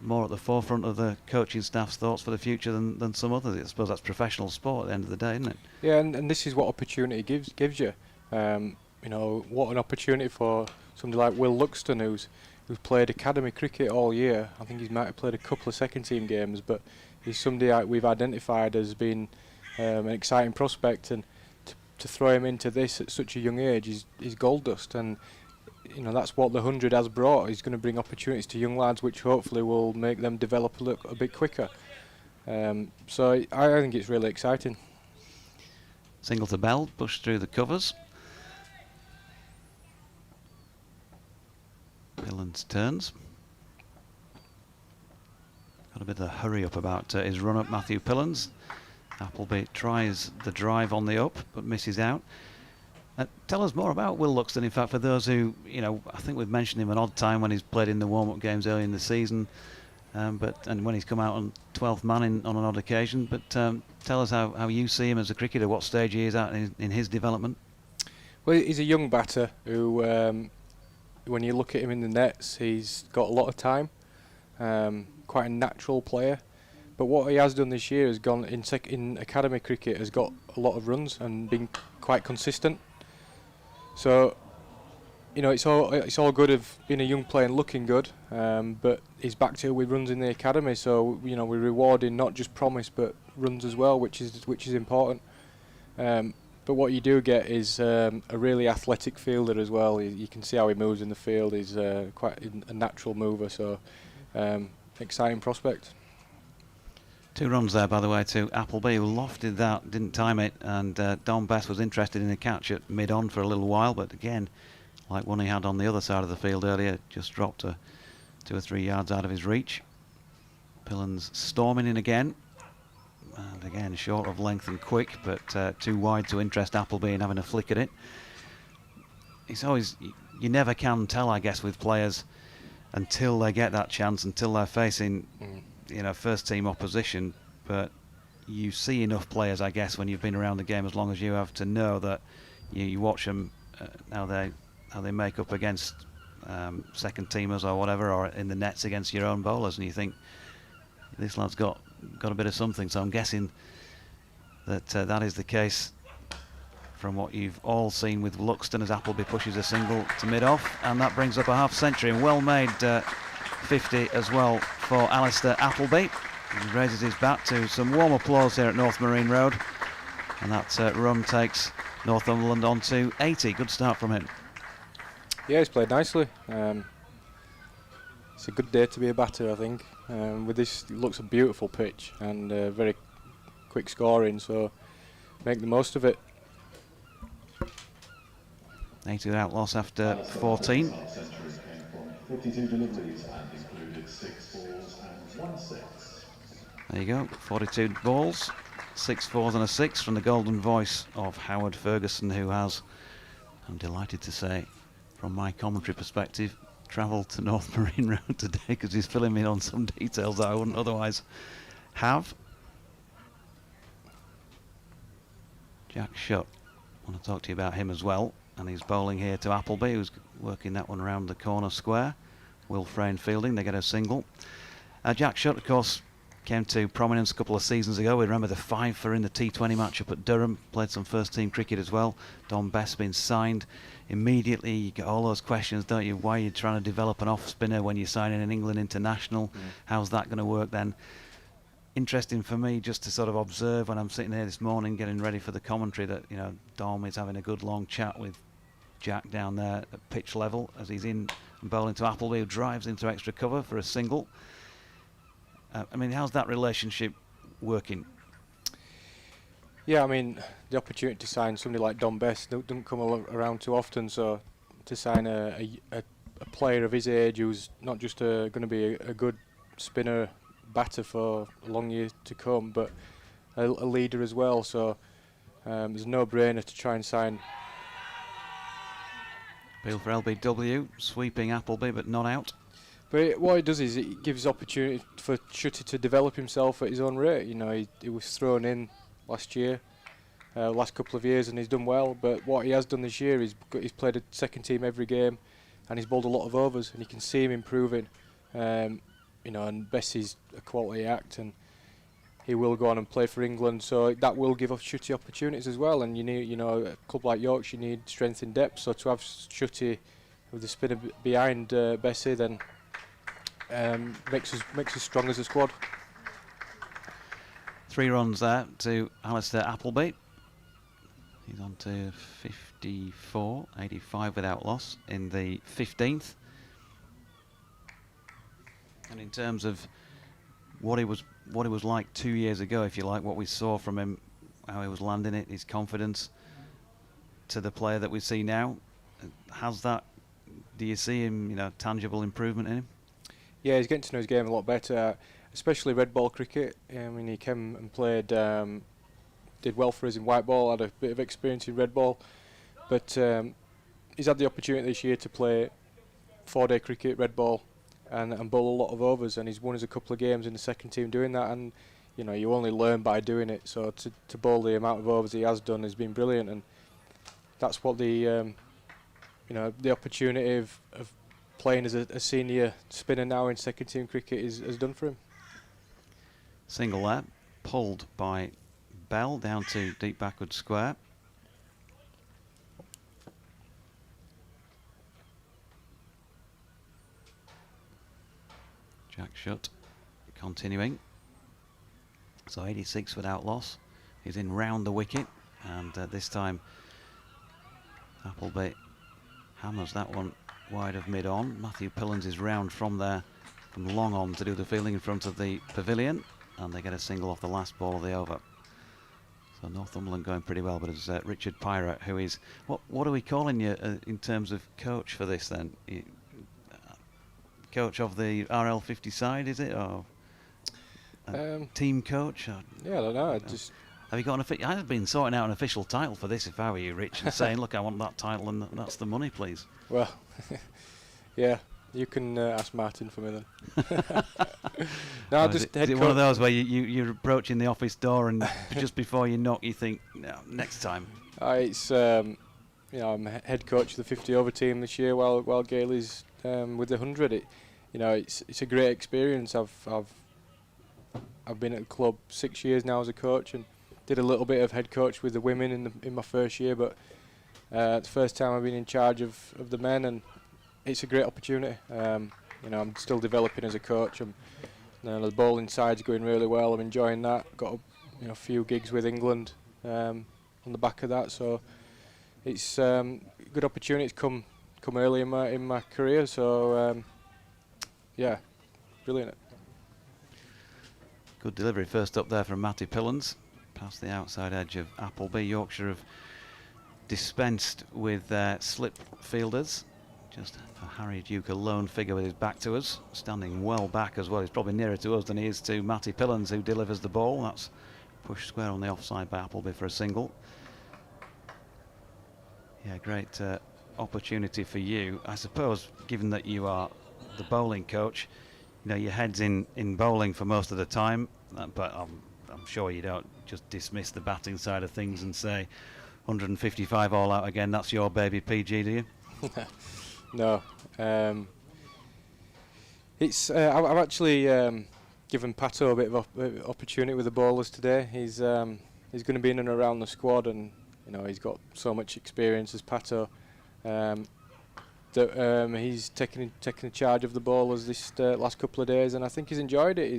[SPEAKER 2] more at the forefront of the coaching staff's thoughts for the future than some others. I suppose that's professional sport at the end of the day, isn't it?
[SPEAKER 4] Yeah, and this is what opportunity gives you. You know, what an opportunity for somebody like Will Luxton, who's played academy cricket all year. I think he might have played a couple of second team games, but he's somebody we've identified as being an exciting prospect, and to throw him into this at such a young age is gold dust. And you know, that's what the 100 has brought. He's going to bring opportunities to young lads, which hopefully will make them develop a bit quicker. So I think it's really exciting.
[SPEAKER 2] Single to Bell, pushed through the covers. Pillens turns. Got a bit of a hurry up about his run up, Matthew Pillens. Appleby tries the drive on the up, but misses out. Tell us more about Will Luxton, in fact, for those who, you know, I think we've mentioned him an odd time when he's played in the warm-up games early in the season, and when he's come out on 12th man on an odd occasion. But tell us how you see him as a cricketer, what stage he is at in his development.
[SPEAKER 4] Well, he's a young batter who, when you look at him in the nets, he's got a lot of time, quite a natural player. But what he has done this year has gone in academy cricket, has got a lot of runs and been quite consistent. So, you know, it's all good of being a young player and looking good, but he's back to with runs in the academy. So, you know, we're rewarding not just promise but runs as well, which is important. But what you do get is a really athletic fielder as well. You can see how he moves in the field. He's quite a natural mover. So, exciting prospect.
[SPEAKER 2] 2 runs there, by the way, to Appleby, who lofted that, didn't time it, and Don Best was interested in a catch at mid-on for a little while, but again, like one he had on the other side of the field earlier, just dropped 2 or 3 yards out of his reach. Pillens storming in again, and again short of length and quick, but too wide to interest Appleby in having a flick at it. It's always, you never can tell, I guess, with players until they get that chance, until they're facing you know, first team opposition. But you see enough players, I guess, when you've been around the game as long as you have, to know that you watch them how they make up against second teamers or whatever, or in the nets against your own bowlers, and you think this lad's got a bit of something. So I'm guessing that that is the case from what you've all seen with Luxton as Appleby pushes a single to mid-off, and that brings up a half century, and well made 50 as well for Alistair Appleby. He raises his bat to some warm applause here at North Marine Road, and that run takes Northumberland on to 80. Good start from him.
[SPEAKER 4] Yeah, he's played nicely. It's a good day to be a batter, I think. With this, it looks a beautiful pitch and very quick scoring, so make the most of it.
[SPEAKER 2] 80 without loss after 14.
[SPEAKER 1] 52 deliveries and included 6 balls and 1 6.
[SPEAKER 2] There you go, 42 balls, 6 4s and a 6 from the golden voice of Howard Ferguson, who has I'm delighted to say, from my commentary perspective, travelled to North Marine Road today because he's filling me in on some details that I wouldn't otherwise have. Jack Shutt, I want to talk to you about him as well, and he's bowling here to Appleby, who's working that one around the corner square. Will Frayne fielding, they get a single. Jack Shutt, of course, came to prominence a couple of seasons ago. We remember the 5 in the T20 match up at Durham, played some first team cricket as well. Don Best being signed. Immediately you get all those questions, don't you? Why are you trying to develop an off spinner when you're signing an England international? How's that going to work then? Interesting for me just to sort of observe when I'm sitting here this morning getting ready for the commentary that, you know, Dom is having a good long chat with Jack down there at pitch level as he's in and bowling to Appleby, who drives into extra cover for a single. I mean, how's that relationship working?
[SPEAKER 4] Yeah, I mean, the opportunity to sign somebody like Don Best doesn't come around too often, so to sign a player of his age who's not just going to be a good spinner batter for a long year to come, but a leader as well, so there's a no-brainer to try and sign.
[SPEAKER 2] Appeal for LBW, sweeping Appleby but not out.
[SPEAKER 4] But what it does is it gives opportunity for Shutty to develop himself at his own rate. You know, he was thrown in last year, last couple of years, and he's done well. But what he has done this year is he's played a second team every game, and he's bowled a lot of overs, and you can see him improving. You know, and Bessie's a quality act, and he will go on and play for England. So that will give Shutty opportunities as well. And you need, you know, a club like Yorkshire, you need strength in depth. So to have Shutty with the spinner behind Bessie, then makes us strong as a squad.
[SPEAKER 2] 3 runs there to Alistair Appleby. He's on to 54, 85 without loss in the 15th. And in terms of what he was like 2 years ago, if you like, what we saw from him, how he was landing it, his confidence, to the player that we see now, how's that? Do you see him, you know, tangible improvement in him?
[SPEAKER 4] Yeah, he's getting to know his game a lot better, especially red ball cricket. I mean, he came and played, did well for us in white ball, had a bit of experience in red ball, but he's had the opportunity this year to play 4-day cricket, red ball, and bowl a lot of overs, and he's won us a couple of games in the second team doing that. And you know, you only learn by doing it. So to bowl the amount of overs he has done has been brilliant, and that's what the you know, the opportunity of playing as a senior spinner now in second team cricket has done for him.
[SPEAKER 2] Single there, pulled by Bell down to deep backward square. Jack Shutt continuing. So 86 without loss. He's in round the wicket, and this time Appleby hammers that one wide of mid-on. Matthew Pillins is round from there, from long on, to do the fielding in front of the pavilion, and they get a single off the last ball of the over. So Northumberland going pretty well, but it's Richard Pirate, who is, what are we calling you in terms of coach for this then? Coach of the RL50 side, is it, or team coach? Or
[SPEAKER 4] yeah, I don't know.
[SPEAKER 2] Have you got an I've been sorting out an official title for this if I were you, Rich, and saying, look, I want that title and that's the money, please.
[SPEAKER 4] Well, yeah, you can ask Martin for me then. No, just
[SPEAKER 2] is it one of those where you're approaching the office door and just before you knock you think, no, next time?
[SPEAKER 4] It's you know, I'm head coach of the 50 over team this year while Gailey's with the 100. You know, it's a great experience. I've been at the club 6 years now as a coach, and did a little bit of head coach with the women in my first year, but it's the first time I've been in charge of the men, and it's a great opportunity. You know, I'm still developing as a coach. The bowling side's going really well. I'm enjoying that. Got a few gigs with England on the back of that, so it's a good opportunity. It's come early in my career, so yeah, brilliant.
[SPEAKER 2] Good delivery first up there from Matty Pillins, past the outside edge of Appleby. Yorkshire have dispensed with their slip fielders. Just for Harry Duke, a lone figure with his back to us, standing well back as well. He's probably nearer to us than he is to Matty Pillins, who delivers the ball. That's pushed square on the offside by Appleby for a single. Yeah, great opportunity for you. I suppose, given that you are the bowling coach, your head's in bowling for most of the time, but I'm sure you don't just dismiss the batting side of things and say 155 all out again, that's your baby PG, do you?
[SPEAKER 4] No. I've actually given Pato a bit of opportunity with the bowlers today. He's going to be in and around the squad, and he's got so much experience as Pato. That he's taken charge of the bowlers this last couple of days, and I think he's enjoyed it.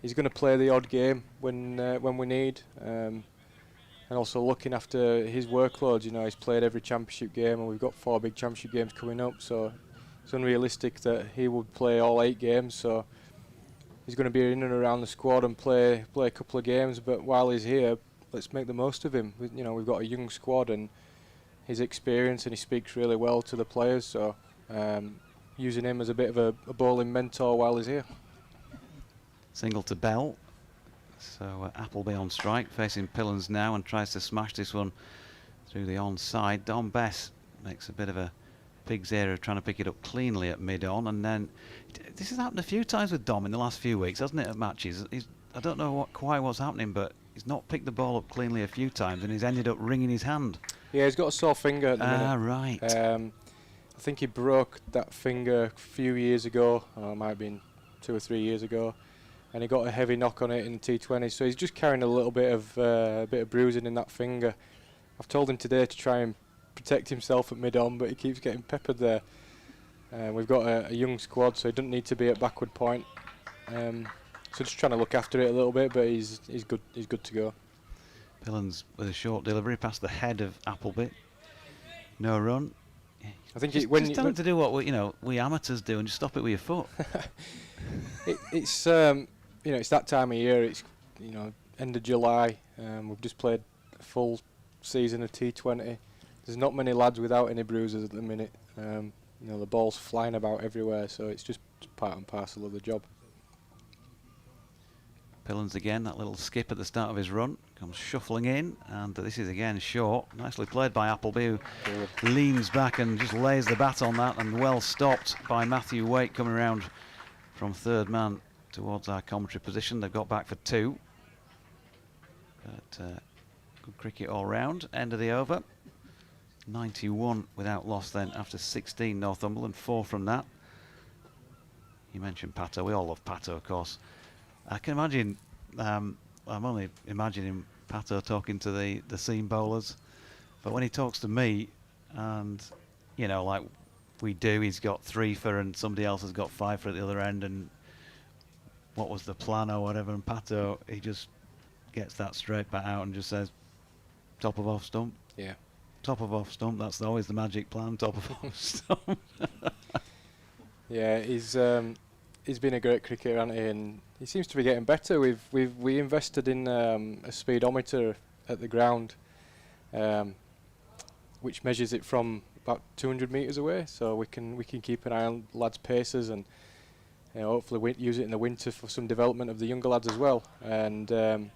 [SPEAKER 4] He's going to play the odd game when we need, and also looking after his workloads. He's played every championship game, and we've got 4 big championship games coming up, so it's unrealistic that he would play all 8 games. So he's going to be in and around the squad and play a couple of games. But while he's here, let's make the most of him. We've got a young squad, and his experience, and he speaks really well to the players, so using him as a bit of a bowling mentor while he's here.
[SPEAKER 2] Single to Bell, so Appleby on strike, facing Pillans now, and tries to smash this one through the onside. Dom Bess makes a bit of a pig's ear of trying to pick it up cleanly at mid-on, and then this has happened a few times with Dom in the last few weeks, hasn't it, at matches? I don't know quite what's happening, but he's not picked the ball up cleanly a few times, and he's ended up wringing his hand.
[SPEAKER 4] Yeah, he's got a sore finger at the minute.
[SPEAKER 2] Right.
[SPEAKER 4] I think he broke that finger a few years ago, or it might have been 2 or 3 years ago, and he got a heavy knock on it in T20. So he's just carrying a little bit of bruising in that finger. I've told him today to try and protect himself at mid-on, but he keeps getting peppered there. We've got a young squad, so he doesn't need to be at backward point. So just trying to look after it a little bit, but he's good. He's good to go.
[SPEAKER 2] Pillans with a short delivery past the head of Appleby. No run.
[SPEAKER 4] I think
[SPEAKER 2] just tell him to do what we amateurs do and just stop it with your foot.
[SPEAKER 4] It's it's that time of year. It's end of July. We've just played a full season of T20. There's not many lads without any bruises at the minute. The ball's flying about everywhere, so it's just part and parcel of the job.
[SPEAKER 2] Pillans again, that little skip at the start of his run, comes shuffling in, and this is again short. Nicely played by Appleby, who leans back and just lays the bat on that, and well stopped by Matthew Waite coming around from third man towards our commentary position. They've got back for 2. But good cricket all round. End of the over. 91 without loss then after 16 Northumberland, 4 from that. You mentioned Pato, we all love Pato of course. I can imagine, I'm only imagining Pato talking to the seam bowlers, but when he talks to me, and like we do, he's got 3 for and somebody else has got 5 for at the other end, and what was the plan or whatever, and Pato, he just gets that straight back out and just says, top of off stump.
[SPEAKER 4] Yeah.
[SPEAKER 2] Top of off stump, that's always the magic plan, top of off stump.
[SPEAKER 4] Yeah, he's been a great cricketer, hasn't he? And he seems to be getting better. We invested in a speedometer at the ground, which measures it from about 200 metres away, so we can keep an eye on lads' paces, and hopefully use it in the winter for some development of the younger lads as well. And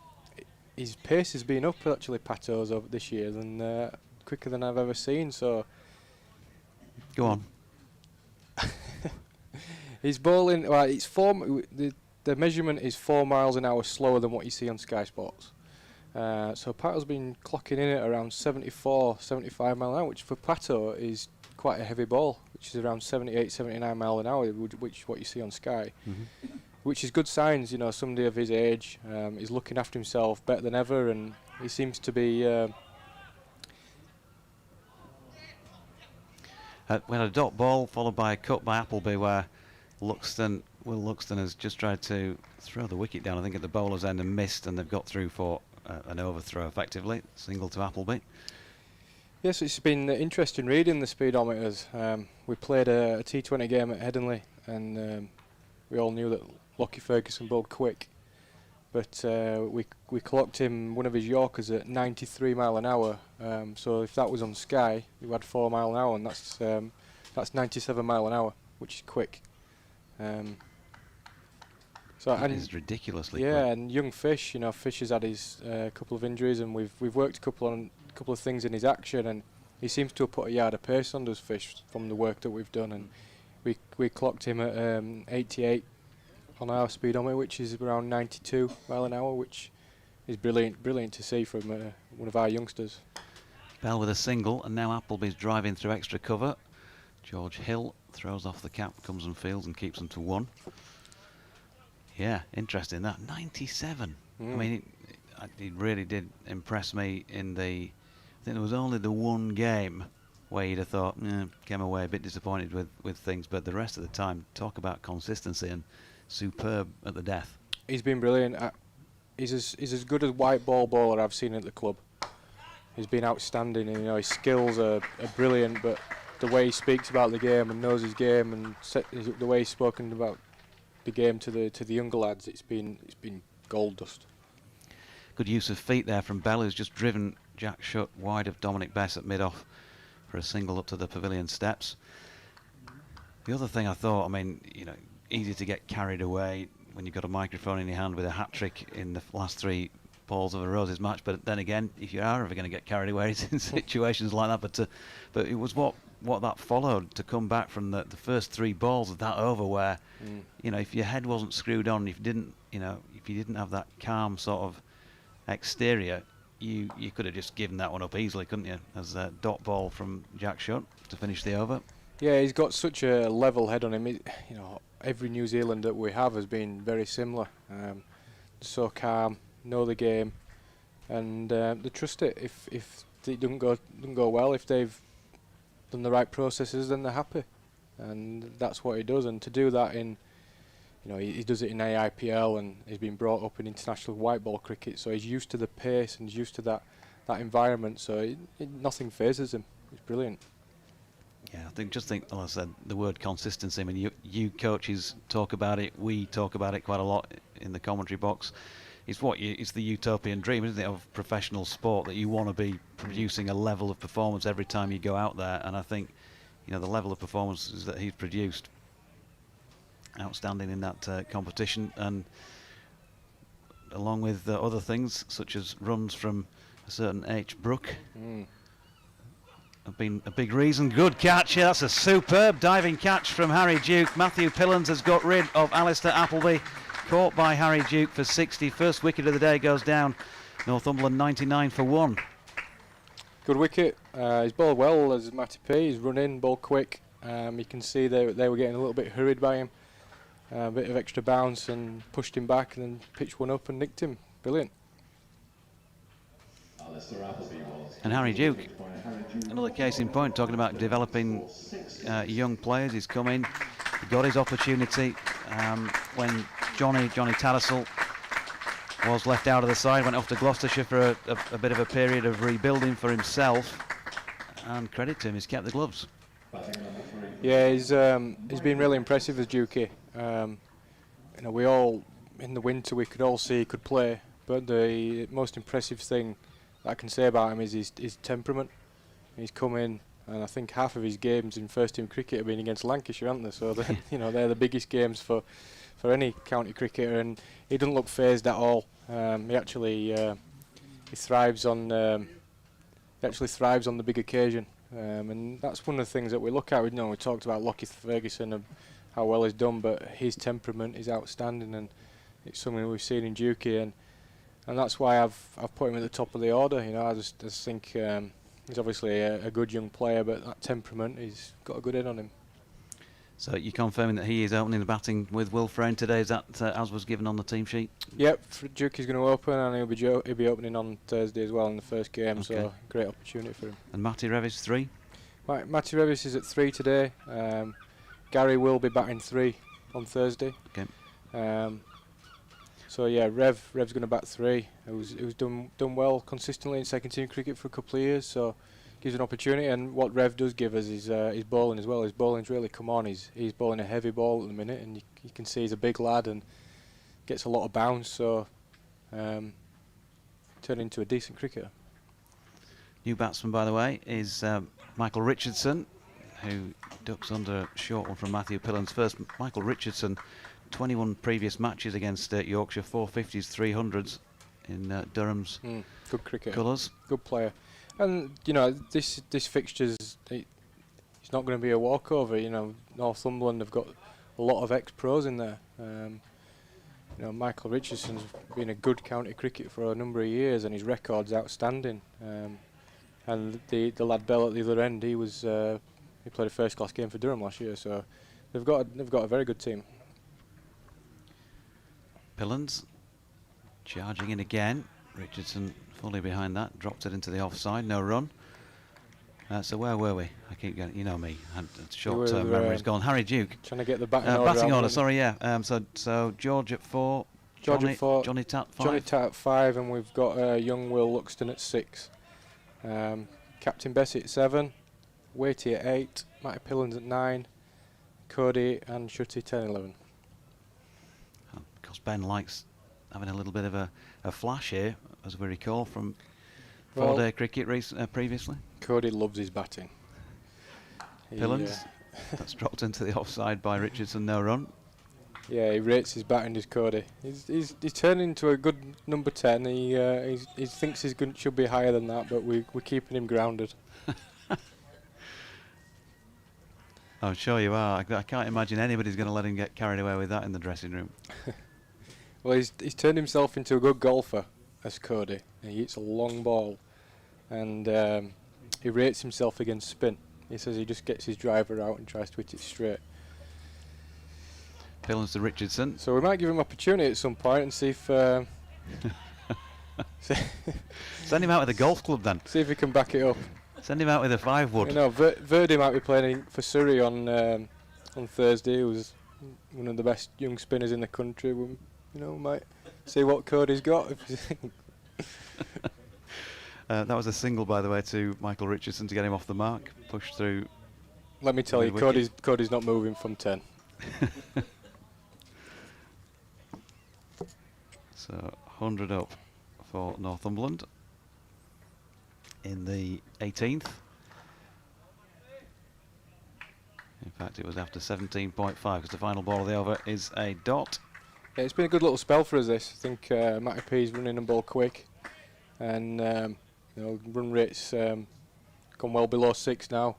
[SPEAKER 4] his pace has been up actually, Pato's, over this year, than quicker than I've ever seen. So
[SPEAKER 2] go on.
[SPEAKER 4] He's bowling. Well, it's the measurement is 4 miles an hour slower than what you see on Sky Sports. So Pato's been clocking in at around 74, 75 mile an hour, which for Pato is quite a heavy ball, which is around 78, 79 mile an hour, which what you see on Sky, which is good signs. Somebody of his age is looking after himself better than ever, and he seems to be.
[SPEAKER 2] We had a dot ball followed by a cut by Appleby, where Will Luxton has just tried to throw the wicket down, I think, at the bowler's end and missed, and they've got through for an overthrow effectively. Single to Appleby.
[SPEAKER 4] Yes, it's been interesting reading the speedometers. We played a T20 game at Headingley, and we all knew that Lockie Ferguson bowled quick, but we clocked him, one of his Yorkers, at 93 mile an hour. So if that was on Sky, you had 4 mile an hour, and that's 97 mile an hour, which is quick. So
[SPEAKER 2] that is ridiculously
[SPEAKER 4] quick.
[SPEAKER 2] Quick.
[SPEAKER 4] And young Fish, Fish has had his couple of injuries, and we've worked a couple of things in his action, and he seems to have put a yard of pace on those fish from the work that we've done, and we clocked him at 88 on our speedometer, which is around 92 mile an hour, which is brilliant to see from one of our youngsters.
[SPEAKER 2] Bell with a single, and now Appleby's driving through extra cover. George Hill throws off the cap, comes and fields and keeps them to 1. Yeah, interesting that. 97. I mean, it really did impress me in the... I think there was only the one game where you'd have thought, came away a bit disappointed with things, but the rest of the time, talk about consistency and superb at the death.
[SPEAKER 4] He's been brilliant. He's as good a white ball bowler I've seen at the club. He's been outstanding, and his skills are brilliant, but the way he speaks about the game and knows his game, and the way he's spoken about the game to the younger lads, it's been gold dust.
[SPEAKER 2] Good use of feet there from Bell, who's just driven Jack Shutt wide of Dominic Bess at mid-off for a single up to the pavilion steps. The other thing I thought, I mean, easy to get carried away when you've got a microphone in your hand with a hat-trick in the last 3 balls of a Roses match, but then again, if you are ever going to get carried away, it's in situations like that. But it was what that followed to come back from the first 3 balls of that over, where if your head wasn't screwed on, if you didn't have that calm sort of exterior, you could have just given that one up easily, couldn't you? As a dot ball from Jack Shutt to finish the over.
[SPEAKER 4] Yeah, he's got such a level head on him. Every New Zealand that we have has been very similar. So calm, know the game, and they trust it. If it doesn't go well, if they've done the right processes, then they're happy, and that's what he does. And to do that in, he does it in AIPL, and he's been brought up in international white ball cricket, so he's used to the pace and he's used to that environment. So nothing phases him. It's brilliant.
[SPEAKER 2] Yeah, I think, like I said, the word consistency. I mean, you coaches talk about it. We talk about it quite a lot in the commentary box. It's the utopian dream, isn't it, of professional sport, that you want to be producing a level of performance every time you go out there. And I think, the level of performances that he's produced, outstanding in that competition, and along with other things such as runs from a certain H. Brook. Have been a big reason. Good catch. Yeah, that's a superb diving catch from Harry Duke. Matthew Pillans has got rid of Alistair Appleby. Caught by Harry Duke for 60. First wicket of the day goes down. Northumberland 99 for 1.
[SPEAKER 4] Good wicket. He's bowled well as Matty P. He's run in, bowled quick. You can see they were getting a little bit hurried by him. A bit of extra bounce and pushed him back, and then pitched one up and nicked him. Brilliant.
[SPEAKER 2] And Harry Duke, another case in point, talking about developing young players. He's come in, he got his opportunity when Johnny Tattersall was left out of the side, went off to Gloucestershire for a bit of a period of rebuilding for himself, and credit to him, he's kept the gloves.
[SPEAKER 4] Yeah, he's been really impressive as Dukey. We all, in the winter, we could all see he could play, but the most impressive thing I can say about him is his temperament. He's come in, and I think half of his games in first team cricket have been against Lancashire, haven't they? So they're the biggest games for any county cricketer, and he doesn't look phased at all. He actually he thrives on the big occasion, and that's one of the things that we look at. We talked about Lockie Ferguson and how well he's done, but his temperament is outstanding, and it's something we've seen in Dukey, and that's why I've put him at the top of the order. I just think he's obviously a good young player, but that temperament, he's got a good head on him.
[SPEAKER 2] So you're confirming that he is opening the batting with Will Frayne today? Is that as was given on the team sheet?
[SPEAKER 4] Yep, Dukey's going to open, and he'll be opening on Thursday as well in the first game. Okay. So great opportunity for him.
[SPEAKER 2] And Matty Revis 3?
[SPEAKER 4] Right, Matty Revis is at 3 today. Gary will be batting 3 on Thursday.
[SPEAKER 2] Okay.
[SPEAKER 4] So yeah, Rev's going to bat 3. Who's done well consistently in second team cricket for a couple of years, so gives an opportunity. And what Rev does give us is his bowling as well. His bowling's really come on. He's bowling a heavy ball at the minute, and you can see he's a big lad and gets a lot of bounce. So turn into a decent cricketer.
[SPEAKER 2] New batsman, by the way, is Michael Richardson, who ducks under a short one from Matthew Pillans first. Michael Richardson, 21 previous matches against Yorkshire, 450s, 300s in Durham's
[SPEAKER 4] good cricket
[SPEAKER 2] colours.
[SPEAKER 4] Good player. And you know, this fixture's it's not going to be a walkover. You know, Northumberland have got a lot of ex-pros in there. You know, Michael Richardson's been a good county cricket for a number of years, and his record's outstanding. And the lad Bell at the other end, he played a first-class game for Durham last year. So they've got a very good team.
[SPEAKER 2] Pillans charging in again. Richardson fully behind that, dropped it into the offside, no run. So where were we? I keep getting, you know me, short-term memory's gone. Harry Duke.
[SPEAKER 4] Trying to get the batting order.
[SPEAKER 2] Batting order, sorry, yeah. So George at 4, Johnny Tatt 5.
[SPEAKER 4] Johnny Tatt at 5, and we've got young Will Luxton at 6. Captain Bessie at 7, Waity at 8, Matty Pillans at 9, Cody and Shutty 10-11.
[SPEAKER 2] Because Ben likes having a little bit of a flash here, as we recall from 4-day cricket previously.
[SPEAKER 4] Cody loves his batting.
[SPEAKER 2] Pillans, that's dropped into the offside by Richardson, no run.
[SPEAKER 4] Yeah, he rates his batting, does Cody. He's turning into a good number 10. He thinks should be higher than that, but we're keeping him grounded.
[SPEAKER 2] I'm sure you are. I can't imagine anybody's going to let him get carried away with that in the dressing room.
[SPEAKER 4] Well, he's turned himself into a good golfer, as Cody. He hits a long ball, and he rates himself against spin. He says he just gets his driver out and tries to hit it straight.
[SPEAKER 2] Pillans to Richardson.
[SPEAKER 4] So we might give him opportunity at some point and see if...
[SPEAKER 2] Send him out with a golf club then.
[SPEAKER 4] See if he can back it up.
[SPEAKER 2] Send him out with a 5-wood.
[SPEAKER 4] You know, Verdi might be playing for Surrey on Thursday. He was one of the best young spinners in the country. We might see what Cody's got.
[SPEAKER 2] That was a single, by the way, to Michael Richardson to get him off the mark. Pushed through.
[SPEAKER 4] Let me tell you, Cody's not moving from 10.
[SPEAKER 2] So 100 up for Northumberland in the 18th. In fact, it was after 17.5 because the final ball of the over is a dot.
[SPEAKER 4] Yeah, it's been a good little spell for us, this. I think Matty P's running the ball quick, and run rates gone well below 6 now,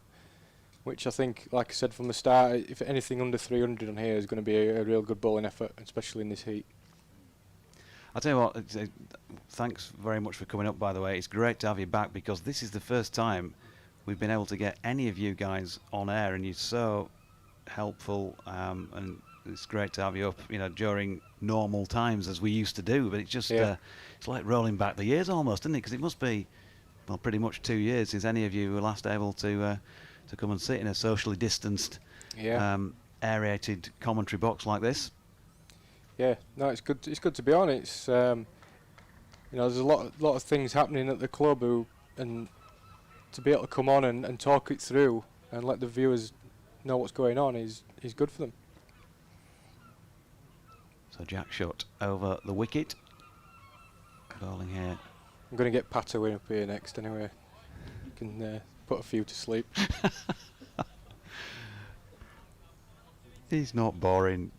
[SPEAKER 4] which I think, like I said from the start, if anything under 300 on here is going to be a real good bowling effort, especially in this heat.
[SPEAKER 2] I'll tell you what, thanks very much for coming up, by the way. It's great to have you back because this is the first time we've been able to get any of you guys on air, and you're so helpful, and it's great to have you up, during normal times as we used to do. But it's just it's like rolling back the years almost, isn't it? Because it must be, well, pretty much 2 years since any of you were last able to come and sit in a socially distanced, aerated commentary box like this. Yeah,
[SPEAKER 4] no, it's good. It's good to be on. It's there's a lot of things happening at the club, and to be able to come on and talk it through and let the viewers know what's going on is good for them.
[SPEAKER 2] So Jack Shutt over the wicket, bowling here.
[SPEAKER 4] I'm going to get Pato in up here next anyway. You can put a few to sleep.
[SPEAKER 2] He's not boring.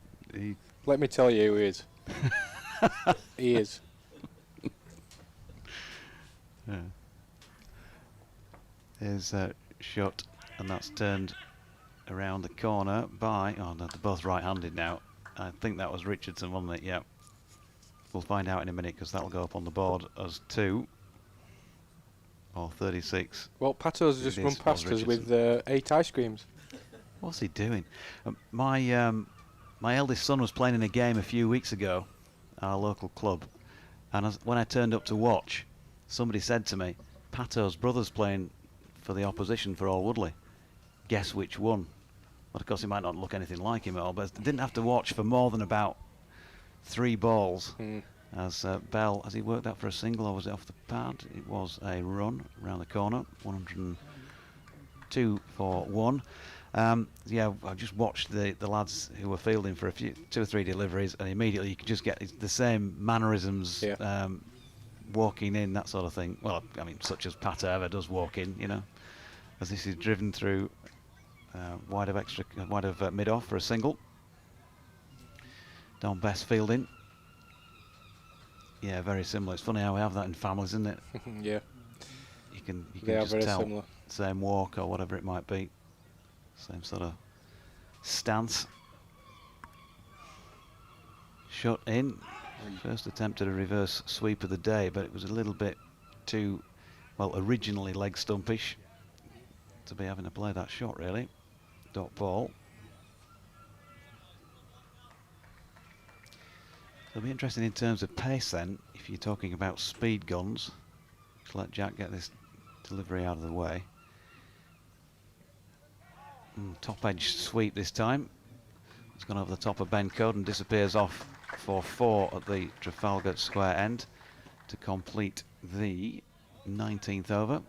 [SPEAKER 4] Let me tell you who he is. He is.
[SPEAKER 2] Yeah. Here's Shutt, and that's turned around the corner by... Oh, no, they're both right-handed now. I think that was Richardson, wasn't it? Yeah. We'll find out in a minute because that'll go up on the board as 2. Or 36.
[SPEAKER 4] Well, Pato's just run past us with 8 ice creams.
[SPEAKER 2] What's he doing? My eldest son was playing in a game a few weeks ago, our local club, and when I turned up to watch, somebody said to me, Pato's brother's playing for the opposition for All Woodley. Guess which one? Well, of course, he might not look anything like him at all, but I didn't have to watch for more than about 3 balls. As Bell, has he worked out for a single or was it off the pad? It was a run around the corner, 102 for 1. I just watched the lads who were fielding for 2 or 3 deliveries, and immediately you could just get the same mannerisms, walking in, that sort of thing. Well, I mean, such as Pato ever does walk in, as this is driven through wide of mid-off for a single. Don Best fielding. Yeah, very similar. It's funny how we have that in families, isn't it?
[SPEAKER 4] Yeah.
[SPEAKER 2] can
[SPEAKER 4] They are
[SPEAKER 2] just
[SPEAKER 4] very
[SPEAKER 2] tell.
[SPEAKER 4] similar.
[SPEAKER 2] Same walk or whatever it might be. Same sort of stance. Shot in. First attempt at a reverse sweep of the day, but it was a little bit too, well, originally leg stumpish to be having to play that shot, really. Dot ball. It'll be interesting in terms of pace then, if you're talking about speed guns. Just let Jack get this delivery out of the way. Top edge sweep this time. It's gone over the top of Ben Code and disappears off for 4 at the Trafalgar Square end to complete the 19th over.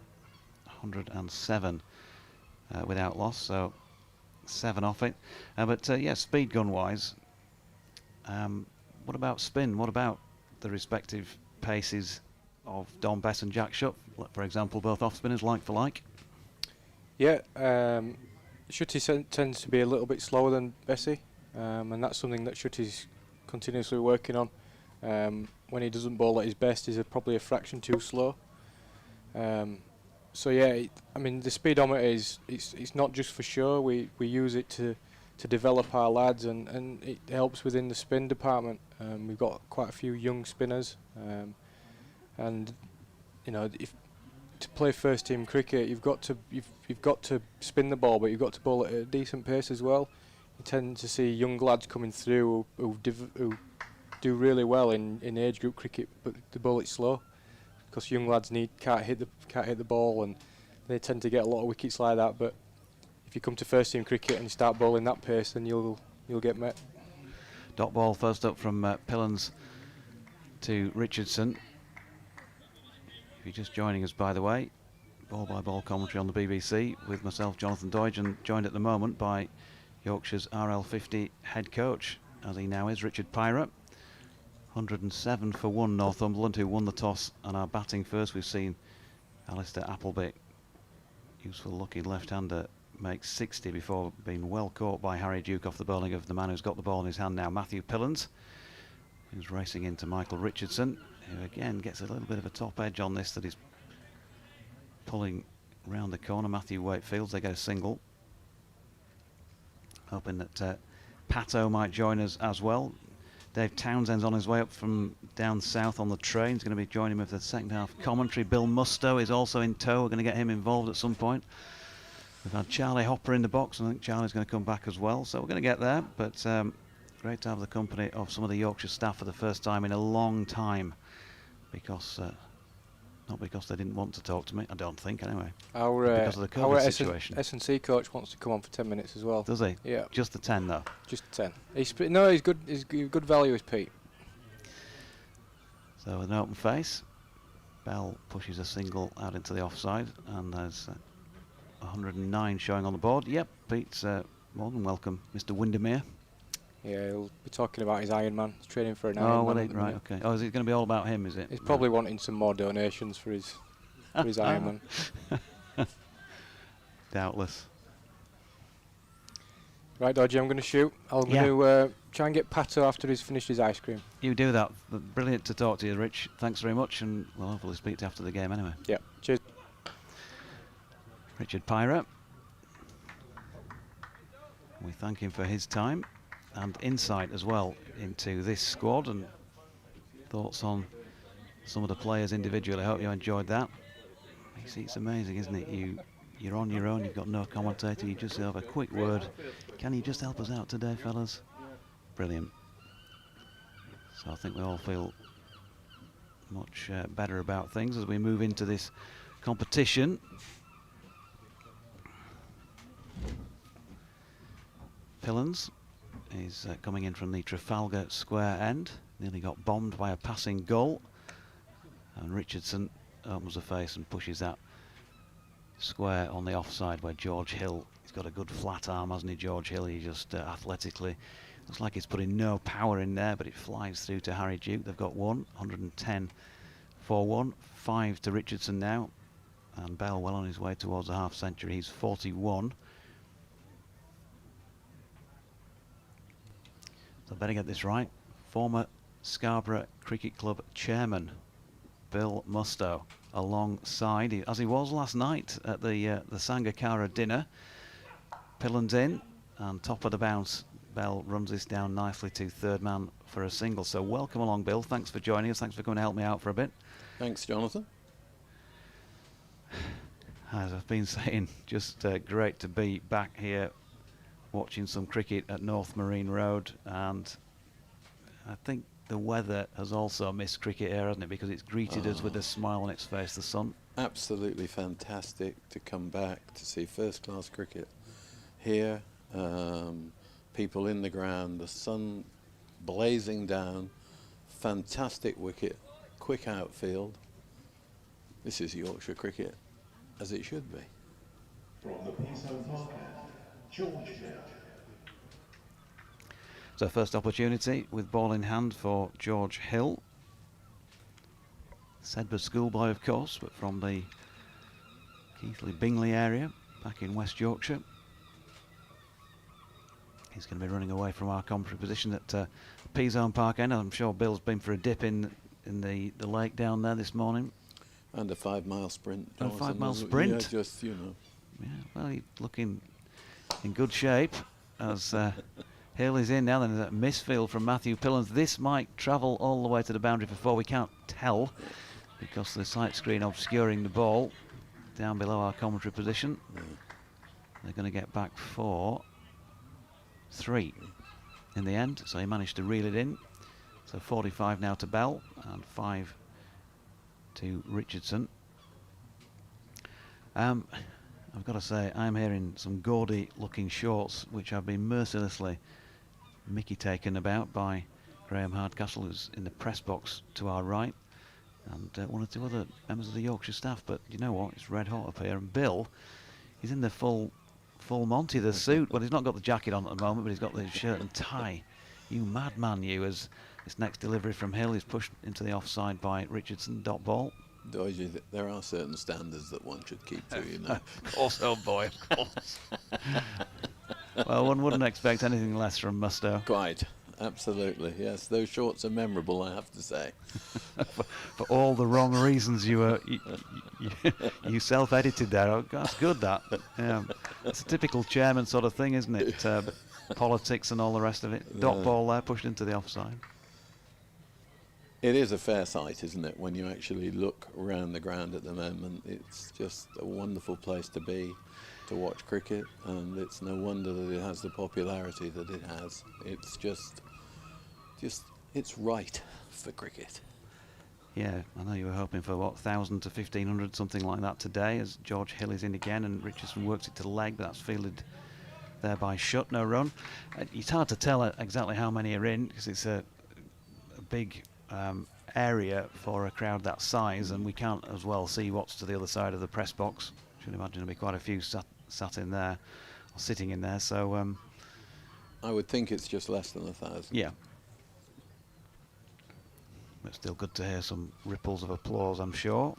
[SPEAKER 2] 107 without loss, so 7 off it. But yeah, speed gun wise, what about spin? What about the respective paces of Don Bess and Jack Shutt, for example, both off spinners like for like?
[SPEAKER 4] Yeah, Shutty tends to be a little bit slower than Bessie, and that's something that Shutty's continuously working on. When he doesn't bowl at his best, he's probably a fraction too slow. So yeah, I mean the speedometer it's not just for show. We use it to develop our lads, and it helps within the spin department. We've got quite a few young spinners, and you know, if to play first team cricket, you've got to spin the ball, but you've got to bowl at a decent pace as well. You tend to see young lads coming through who do really well in age group cricket, but the bowl it slow, because young lads can't hit the ball, and they tend to get a lot of wickets like that. But if you come to first team cricket and you start bowling that pace, then you'll get met.
[SPEAKER 2] Dot ball first up from Pillans to Richardson. If you're just joining us, by the way, ball by ball commentary on the BBC with myself, Jonathan Doidge, and joined at the moment by Yorkshire's RL50 head coach, as he now is, Richard Pyra. 107 for 1 Northumberland, who won the toss and are batting first. We've seen Alistair Appleby, useful lucky left-hander, make 60 before being well caught by Harry Duke off the bowling of the man who's got the ball in his hand now, Matthew Pillans, who's racing into Michael Richardson, who again gets a little bit of a top edge on this that he's pulling round the corner. Matthew Wakefields, they get a single. Hoping that Pato might join us as well. Dave Townsend's on his way up from down south on the train. He's going to be joining him for the second half commentary. Bill Musto is also in tow. We're going to get him involved at some point. We've had Charlie Hopper in the box, and I think Charlie's going to come back as well. So we're going to get there. But great to have the company of some of the Yorkshire staff for the first time in a long time. Because not because they didn't want to talk to me, I don't think anyway. Because of the COVID situation.
[SPEAKER 4] S&C coach wants to come on for 10 minutes as well.
[SPEAKER 2] Does he?
[SPEAKER 4] Yeah.
[SPEAKER 2] Just the 10 though.
[SPEAKER 4] Just 10. He's good. He's good value, is Pete.
[SPEAKER 2] So with an open face, Bell pushes a single out into the offside, and there's 109 showing on the board. Yep, Pete's more than welcome, Mr. Windermere.
[SPEAKER 4] Yeah, he'll be talking about his Ironman. He's training for an
[SPEAKER 2] Ironman.
[SPEAKER 4] Ironman.
[SPEAKER 2] Right, okay. Oh, is it going to be all about him, is it?
[SPEAKER 4] He's probably wanting some more donations for his Ironman.
[SPEAKER 2] Doubtless.
[SPEAKER 4] Right, Dodgy, I'm going to shoot. I'm going to try and get Pato after he's finished his ice cream.
[SPEAKER 2] You do that. Brilliant to talk to you, Rich. Thanks very much, and we'll hopefully speak to you after the game anyway.
[SPEAKER 4] Yeah, cheers.
[SPEAKER 2] Richard Pyra. We thank him for his time and insight as well into this squad and thoughts on some of the players individually. I hope you enjoyed that. You see, it's amazing, isn't it? You're on your own, you've got no commentator, you just have a quick word. Can you just help us out today, fellas? Brilliant. So I think we all feel much better about things as we move into this competition. Pillans is coming in from the Trafalgar Square end. Nearly got bombed by a passing goal. And Richardson opens the face and pushes that square on the offside where George Hill, he's got a good flat arm, hasn't he, George Hill? He just athletically, looks like he's putting no power in there, but it flies through to Harry Duke. They've got 110 for 1, 5 to Richardson now. And Bell well on his way towards a half century. He's 41. So I better get this right. Former Scarborough Cricket Club chairman, Bill Musto. alongside, as he was last night at the Sangakkara dinner. Pillen's in, and top of the bounce. Bell runs this down nicely to third man for a single. So welcome along, Bill. Thanks for joining us. Thanks for coming to help me out for a bit.
[SPEAKER 5] Thanks, Jonathan.
[SPEAKER 2] As I've been saying, just great to be back here watching some cricket at North Marine Road, and I think the weather has also missed cricket here, hasn't it, because it's greeted us with a smile on its face, the sun.
[SPEAKER 5] Absolutely fantastic to come back to see first-class cricket here. People in the ground, the sun blazing down, fantastic wicket, quick outfield. This is Yorkshire cricket as it should be.
[SPEAKER 1] From the Peaceover Park end, George Hill.
[SPEAKER 2] So first opportunity with ball in hand for George Hill. Sedbergh schoolboy, of course, but from the Keighley-Bingley area back in West Yorkshire. He's going to be running away from our commentary position at Peaceover Park end. I'm sure Bill's been for a dip in the lake down there this morning.
[SPEAKER 5] And a 5 mile sprint.
[SPEAKER 2] A 5 mile sprint?
[SPEAKER 5] Yeah, just, you know.
[SPEAKER 2] Yeah, well, he's looking in good shape as Hill is in now. Then a misfield from Matthew Pillens. This might travel all the way to the boundary for 4. We can't tell because the sight screen obscuring the ball down below our commentary position.
[SPEAKER 5] Yeah.
[SPEAKER 2] They're going to get back 4. 3 in the end, so he managed to reel it in. So 45 now to Bell and 5 to Richardson. I've got to say, I'm here in some gaudy looking shorts which have been mercilessly Mickey taken about by Graham Hardcastle, who's in the press box to our right, and 1 or 2 other members of the Yorkshire staff. But you know what, it's red hot up here, and Bill, he's in the full Monty, the suit. Well, he's not got the jacket on at the moment, but he's got the shirt and tie. You madman, you, as this next delivery from Hill is pushed into the offside by Richardson. Dot ball.
[SPEAKER 5] Doige, there are certain standards that one should keep to, you know.
[SPEAKER 2] Of course, old boy, of course. Well, one wouldn't expect anything less from Musto.
[SPEAKER 5] Quite, absolutely, yes. Those shorts are memorable, I have to say.
[SPEAKER 2] for all the wrong reasons you self-edited there. Oh, that's good, that. It's a typical chairman sort of thing, isn't it? Politics and all the rest of it. Dot ball there, pushed into the offside.
[SPEAKER 5] It is a fair sight, isn't it, when you actually look around the ground at the moment. It's just a wonderful place to be, to watch cricket, and it's no wonder that it has the popularity that it has. It's just it's right for cricket.
[SPEAKER 2] Yeah, I know you were hoping for, 1,000 to 1,500, something like that today, as George Hill is in again, and Richardson works it to the leg, but that's fielded there by Shutt, no run. It's hard to tell exactly how many are in, because it's a big area for a crowd that size, and we can't as well see what's to the other side of the press box. Should imagine there'll be quite a few sat in there, or sitting in there, so...
[SPEAKER 5] I would think it's just less than 1,000.
[SPEAKER 2] Yeah. But still good to hear some ripples of applause, I'm sure,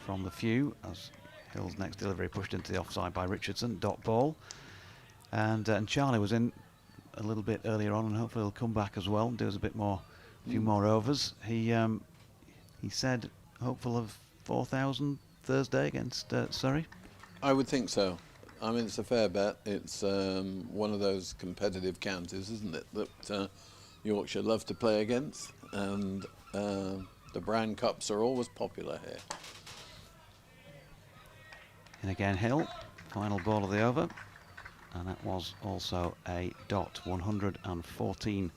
[SPEAKER 2] from the few, as Hill's next delivery pushed into the offside by Richardson. Dot ball. And Charlie was in a little bit earlier on, and hopefully he'll come back as well and do us a few more overs. He said hopeful of 4,000 Thursday against Surrey.
[SPEAKER 5] I would think so. I mean, it's a fair bet. It's one of those competitive counties, isn't it, that Yorkshire love to play against, and the Brown Cups are always popular here.
[SPEAKER 2] And again Hill, final ball of the over, and that was also a dot. 114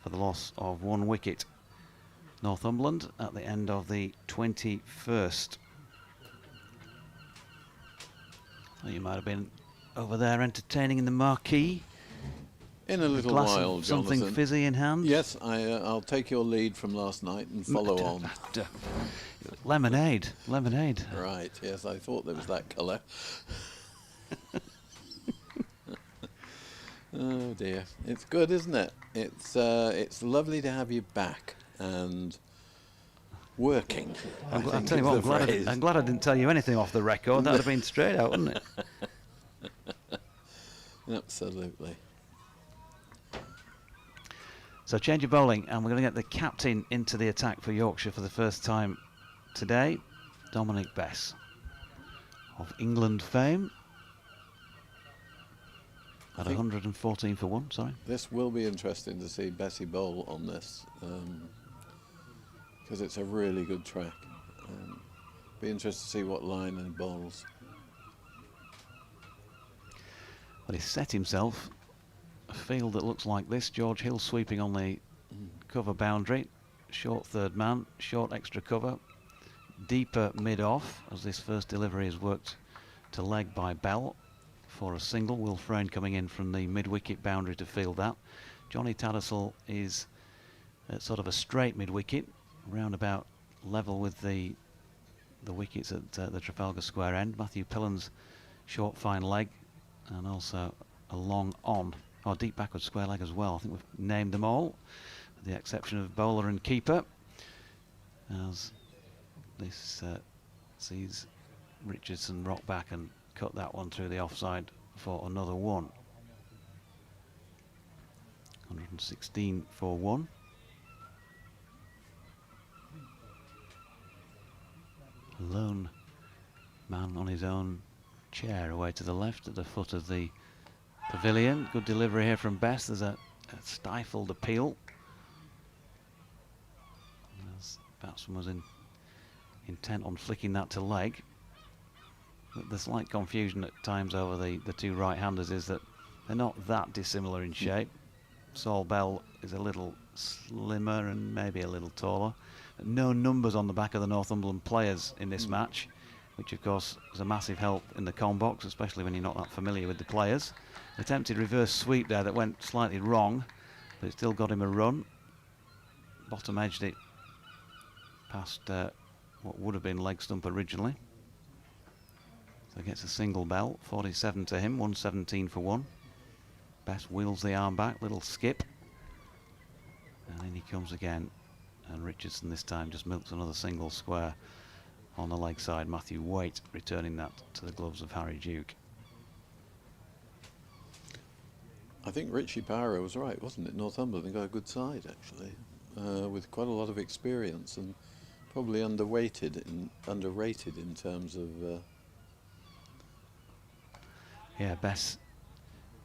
[SPEAKER 2] for the loss of 1 wicket. Northumberland at the end of the 21st. Well, you might have been over there entertaining in the marquee.
[SPEAKER 5] In a little
[SPEAKER 2] glass
[SPEAKER 5] while,
[SPEAKER 2] of something
[SPEAKER 5] Jonathan.
[SPEAKER 2] fizzy in hand.
[SPEAKER 5] Yes, I'll take your lead from last night and follow on.
[SPEAKER 2] Lemonade.
[SPEAKER 5] Right, yes, I thought there was that colour. Oh dear, it's good, isn't it? It's lovely to have you back and working.
[SPEAKER 2] I'll tell you what, I'm glad I didn't tell you anything off the record. That would have been straight out, wouldn't it?
[SPEAKER 5] Absolutely.
[SPEAKER 2] So change of bowling, and we're going to get the captain into the attack for Yorkshire for the first time today, Dominic Bess of England fame at 114 for 1, sorry.
[SPEAKER 5] This will be interesting to see Bessie bowl on this, because it's a really good track. Be interested to see what line he bowls.
[SPEAKER 2] But he's set himself a field that looks like this. George Hill sweeping on the cover boundary, short third man, short extra cover, deeper mid-off as this first delivery is worked to leg by Bell for a single. Will Frayne coming in from the mid-wicket boundary to field that. Johnny Tattersall is at sort of a straight mid-wicket, round about level with the wickets at the Trafalgar Square end. Matthew Pillen's short fine leg, and also a long on, or deep backward square leg as well. I think we've named them all, with the exception of bowler and keeper, as this sees Richardson rock back and cut that one through the offside for another one. 116 for 1. Lone man on his own chair away to the left at the foot of the pavilion. Good delivery here from Bess. There's a stifled appeal, as the batsman was intent on flicking that to leg. But the slight confusion at times over the two right-handers is that they're not that dissimilar in shape. Saul Bell is a little slimmer and maybe a little taller. No numbers on the back of the Northumberland players in this match, which of course is a massive help in the com box, especially when you're not that familiar with the players. Attempted reverse sweep there that went slightly wrong, but it still got him a run. Bottom edged it past what would have been leg stump originally. So he gets a single bell, 47 to him, 117 for 1. Best wheels the arm back, little skip. And then he comes again, and Richardson this time just milks another single square on the leg side. Matthew Waite returning that to the gloves of Harry Duke.
[SPEAKER 5] I think Richie Power was right, wasn't it? Northumberland got a good side, actually, with quite a lot of experience, and probably underrated in terms of...
[SPEAKER 2] Yeah, Bess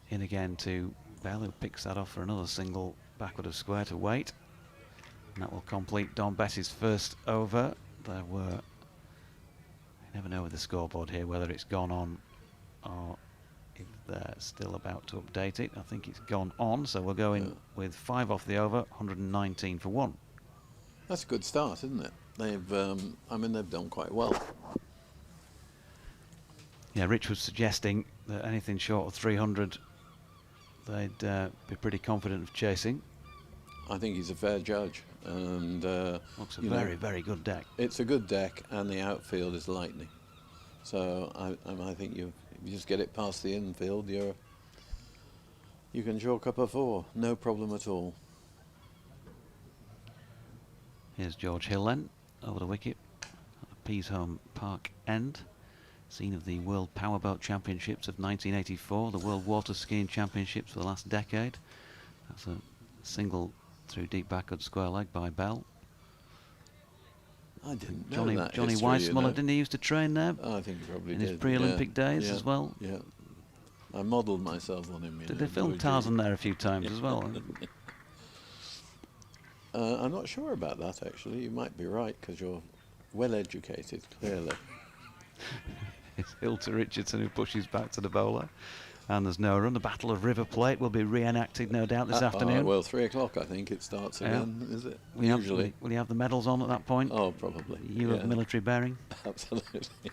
[SPEAKER 2] in again to Bell, who picks that off for another single backward of square to Waite. And that will complete Don Bess's first over. There were... You never know with the scoreboard here whether it's gone on or if they're still about to update it. I think it's gone on, so we'll go in with 5 off the over, 119 for 1.
[SPEAKER 5] That's a good start, isn't it? They've, I mean, they've done quite well.
[SPEAKER 2] Yeah, Rich was suggesting that anything short of 300, they'd be pretty confident of chasing.
[SPEAKER 5] I think he's a fair judge, and
[SPEAKER 2] looks a very, very good deck.
[SPEAKER 5] It's a good deck, and the outfield is lightning. So I think if you just get it past the infield, you can chalk up a 4, no problem at all.
[SPEAKER 2] Here's George Hill then, over the wicket at the Peasholm Park end. Scene of the World Powerboat Championships of 1984, the World Water Skiing Championships for the last decade. That's a single through deep backward square leg by Bell.
[SPEAKER 5] I didn't know that
[SPEAKER 2] Johnny
[SPEAKER 5] history,
[SPEAKER 2] Weissmuller, didn't he used to train there?
[SPEAKER 5] I think he probably
[SPEAKER 2] in
[SPEAKER 5] did.
[SPEAKER 2] his pre-Olympic days
[SPEAKER 5] Yeah.
[SPEAKER 2] as well.
[SPEAKER 5] Yeah, I modelled myself on him.
[SPEAKER 2] Did they film Tarzan there a few times as well?
[SPEAKER 5] I'm not sure about that, actually. You might be right, because you're well educated, clearly.
[SPEAKER 2] It's Hill to Richardson, who pushes back to the bowler. And there's no run. The Battle of River Plate will be reenacted, no doubt, this afternoon.
[SPEAKER 5] Well, 3 o'clock, I think it starts again, is it? Usually.
[SPEAKER 2] Will you have the medals on at that point?
[SPEAKER 5] Oh, probably.
[SPEAKER 2] You of military bearing?
[SPEAKER 5] Absolutely.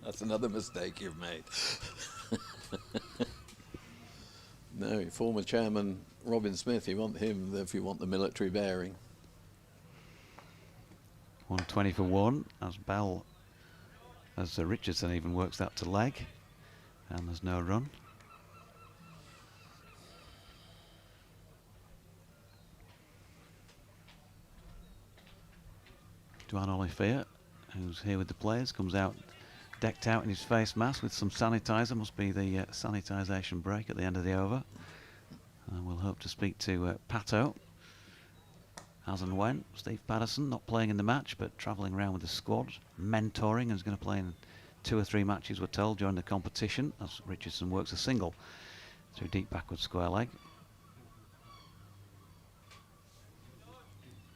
[SPEAKER 5] That's another mistake you've made. No, former chairman Robin Smith, you want him if you want the military bearing.
[SPEAKER 2] 120 for 1, as Richardson even works that to leg. And there's no run. Duan Olivier, who's here with the players, comes out decked out in his face mask with some sanitizer. Must be the sanitisation break at the end of the over. And we'll hope to speak to Pato, as and when. Steve Patterson not playing in the match, but travelling around with the squad, mentoring, and is going to play in 2 or 3 matches, we're told, during the competition, as Richardson works a single through deep backward square leg.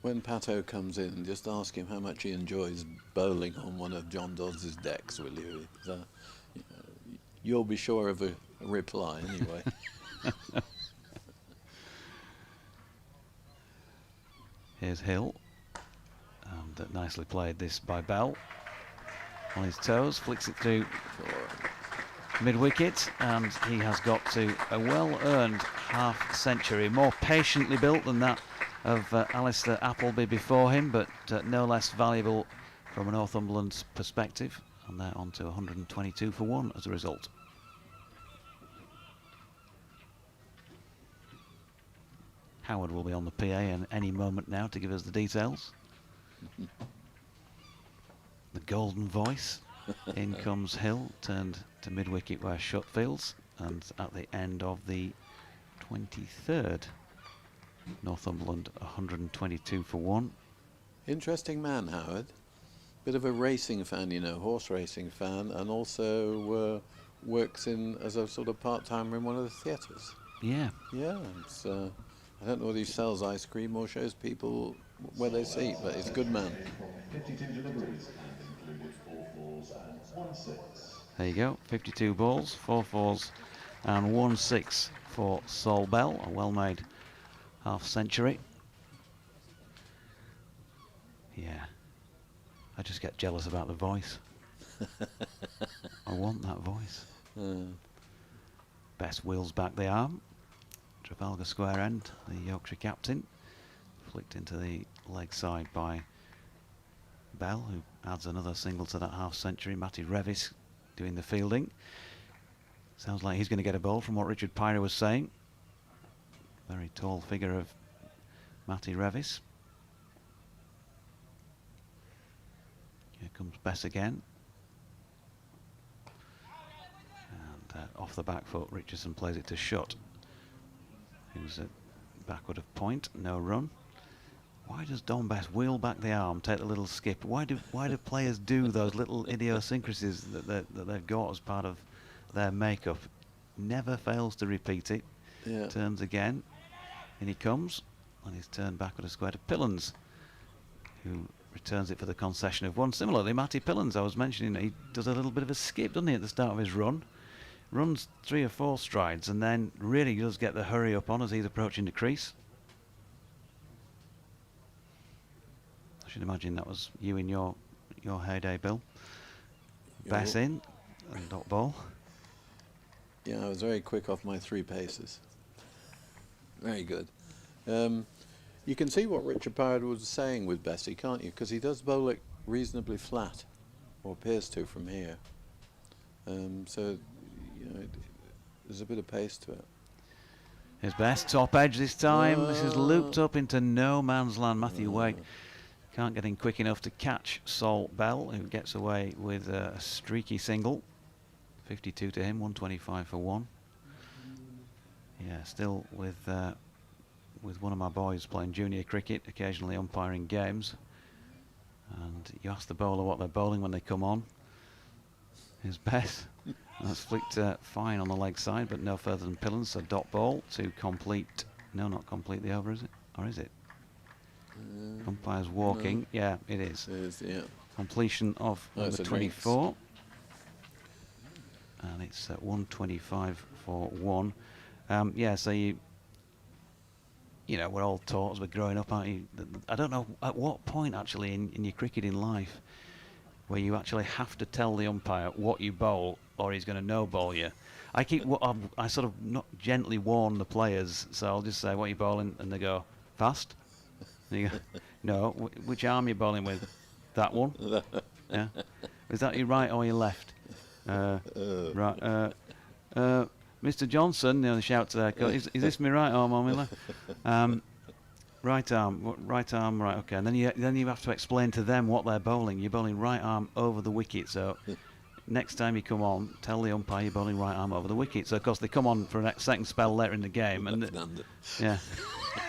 [SPEAKER 5] When Pato comes in, just ask him how much he enjoys bowling on one of John Dodds' decks, will you? You'll be sure of a reply anyway.
[SPEAKER 2] Here's Hill, and nicely played this by Bell. On his toes, flicks it through mid-wicket, and he has got to a well-earned half-century, more patiently built than that of Alistair Appleby before him, but no less valuable from a Northumberland's perspective, and they're on to 122 for 1 as a result. Howard will be on the PA in any moment now to give us the details. The golden voice. In comes Hill, turned to mid-wicket where Shutfield's, and at the end of the 23rd, Northumberland 122 for 1.
[SPEAKER 5] Interesting man, Howard. Bit of a racing fan, you know, horse racing fan, and also works in as a sort of part-timer in one of the theatres.
[SPEAKER 2] Yeah.
[SPEAKER 5] Yeah, it's, I don't know whether he sells ice cream or shows people where they seat, but he's a good man.
[SPEAKER 1] 52 deliveries and included 4 fours and 1 6.
[SPEAKER 2] There you go, 52 balls, 4 fours and 1 6 for Sol Bell, a well-made half-century. Yeah, I just get jealous about the voice. I want that voice. Best wheels back the arm. Trafalgar Square end, the Yorkshire captain, flicked into the leg side by Bell, who adds another single to that half-century. Matty Revis doing the fielding. Sounds like he's going to get a ball from what Richard Pyra was saying. Very tall figure of Matty Revis. Here comes Bess again. And off the back foot, Richardson plays it to Shutt, who's at backward of point, no run. Why does Don Bess wheel back the arm, take a little skip? Why do players do those little idiosyncrasies that they've got as part of their makeup? Never fails to repeat it.
[SPEAKER 5] Yeah.
[SPEAKER 2] Turns again, in he comes, and he's turned backward a square to Pillans, who returns it for the concession of 1. Similarly, Matty Pillans, I was mentioning, he does a little bit of a skip, doesn't he, at the start of his run? Runs 3 or 4 strides, and then really does get the hurry up on as he's approaching the crease. I should imagine that was you in your heyday, Bill. Bess in, and dot ball.
[SPEAKER 5] Yeah, I was very quick off my 3 paces. Very good. You can see what Richard Pyra was saying with Bessie, can't you? Because he does bowl it reasonably flat, or appears to from here. So, you know, there's a bit of pace to it.
[SPEAKER 2] His best top edge this time. This is looped up into no man's land. Matthew Wake can't get in quick enough to catch Sol Bell, who gets away with a streaky single. 52 to him, 125 for 1. Yeah, still with one of my boys playing junior cricket, occasionally umpiring games. And you ask the bowler what they're bowling when they come on. His best. That's flicked fine on the leg side, but no further than Pillans, so dot ball to complete. No, not complete the over, is it? Or is it? Umpire's walking. No. Yeah, it is.
[SPEAKER 5] It is, yeah.
[SPEAKER 2] Completion of number 24. And it's 125 for 1. Yeah, so you know, we're all taught as we're growing up, aren't you? I don't know at what point actually in your cricketing life where you actually have to tell the umpire what you bowl, or he's going to no-bowl you. I sort of not gently warn the players, so I'll just say, what are you bowling? And they go, fast? And you go, no, which arm are you bowling with? That one? Yeah. Is that your right or your left? Right. Mr. Johnson, you know, the shout to their coach, is this my right arm or my left? Right arm, right, okay. And then you have to explain to them what they're bowling. You're bowling right arm over the wicket, so next time you come on, tell the umpire you're bowling right arm over the wicket. So, of course, they come on for a second spell later in the game. And yeah.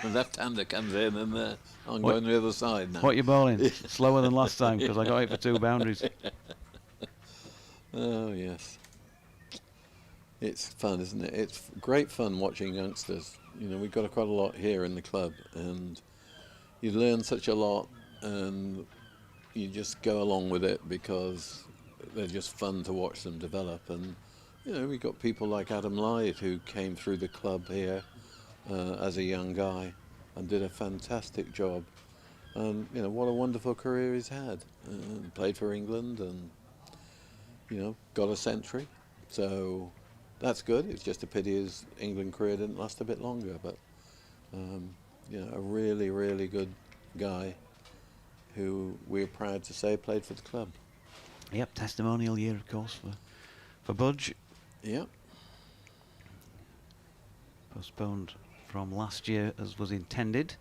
[SPEAKER 5] The left-hander comes in and I'm going the other side now.
[SPEAKER 2] What you bowling? Slower than last time because I got it for 2 boundaries.
[SPEAKER 5] Oh, yes. It's fun, isn't it? It's great fun watching youngsters. You know, we've got quite a lot here in the club, and you learn such a lot, and you just go along with it because they're just fun to watch them develop. And you know, we've got people like Adam Lyde who came through the club here as a young guy and did a fantastic job. And you know, what a wonderful career he's had. Played for England and, you know, got a century. So that's good. It's just a pity his England career didn't last a bit longer. But you know, a really, really good guy who we're proud to say played for the club.
[SPEAKER 2] Yep, testimonial year, of course, for Budge.
[SPEAKER 5] Yep.
[SPEAKER 2] Postponed from last year as was intended.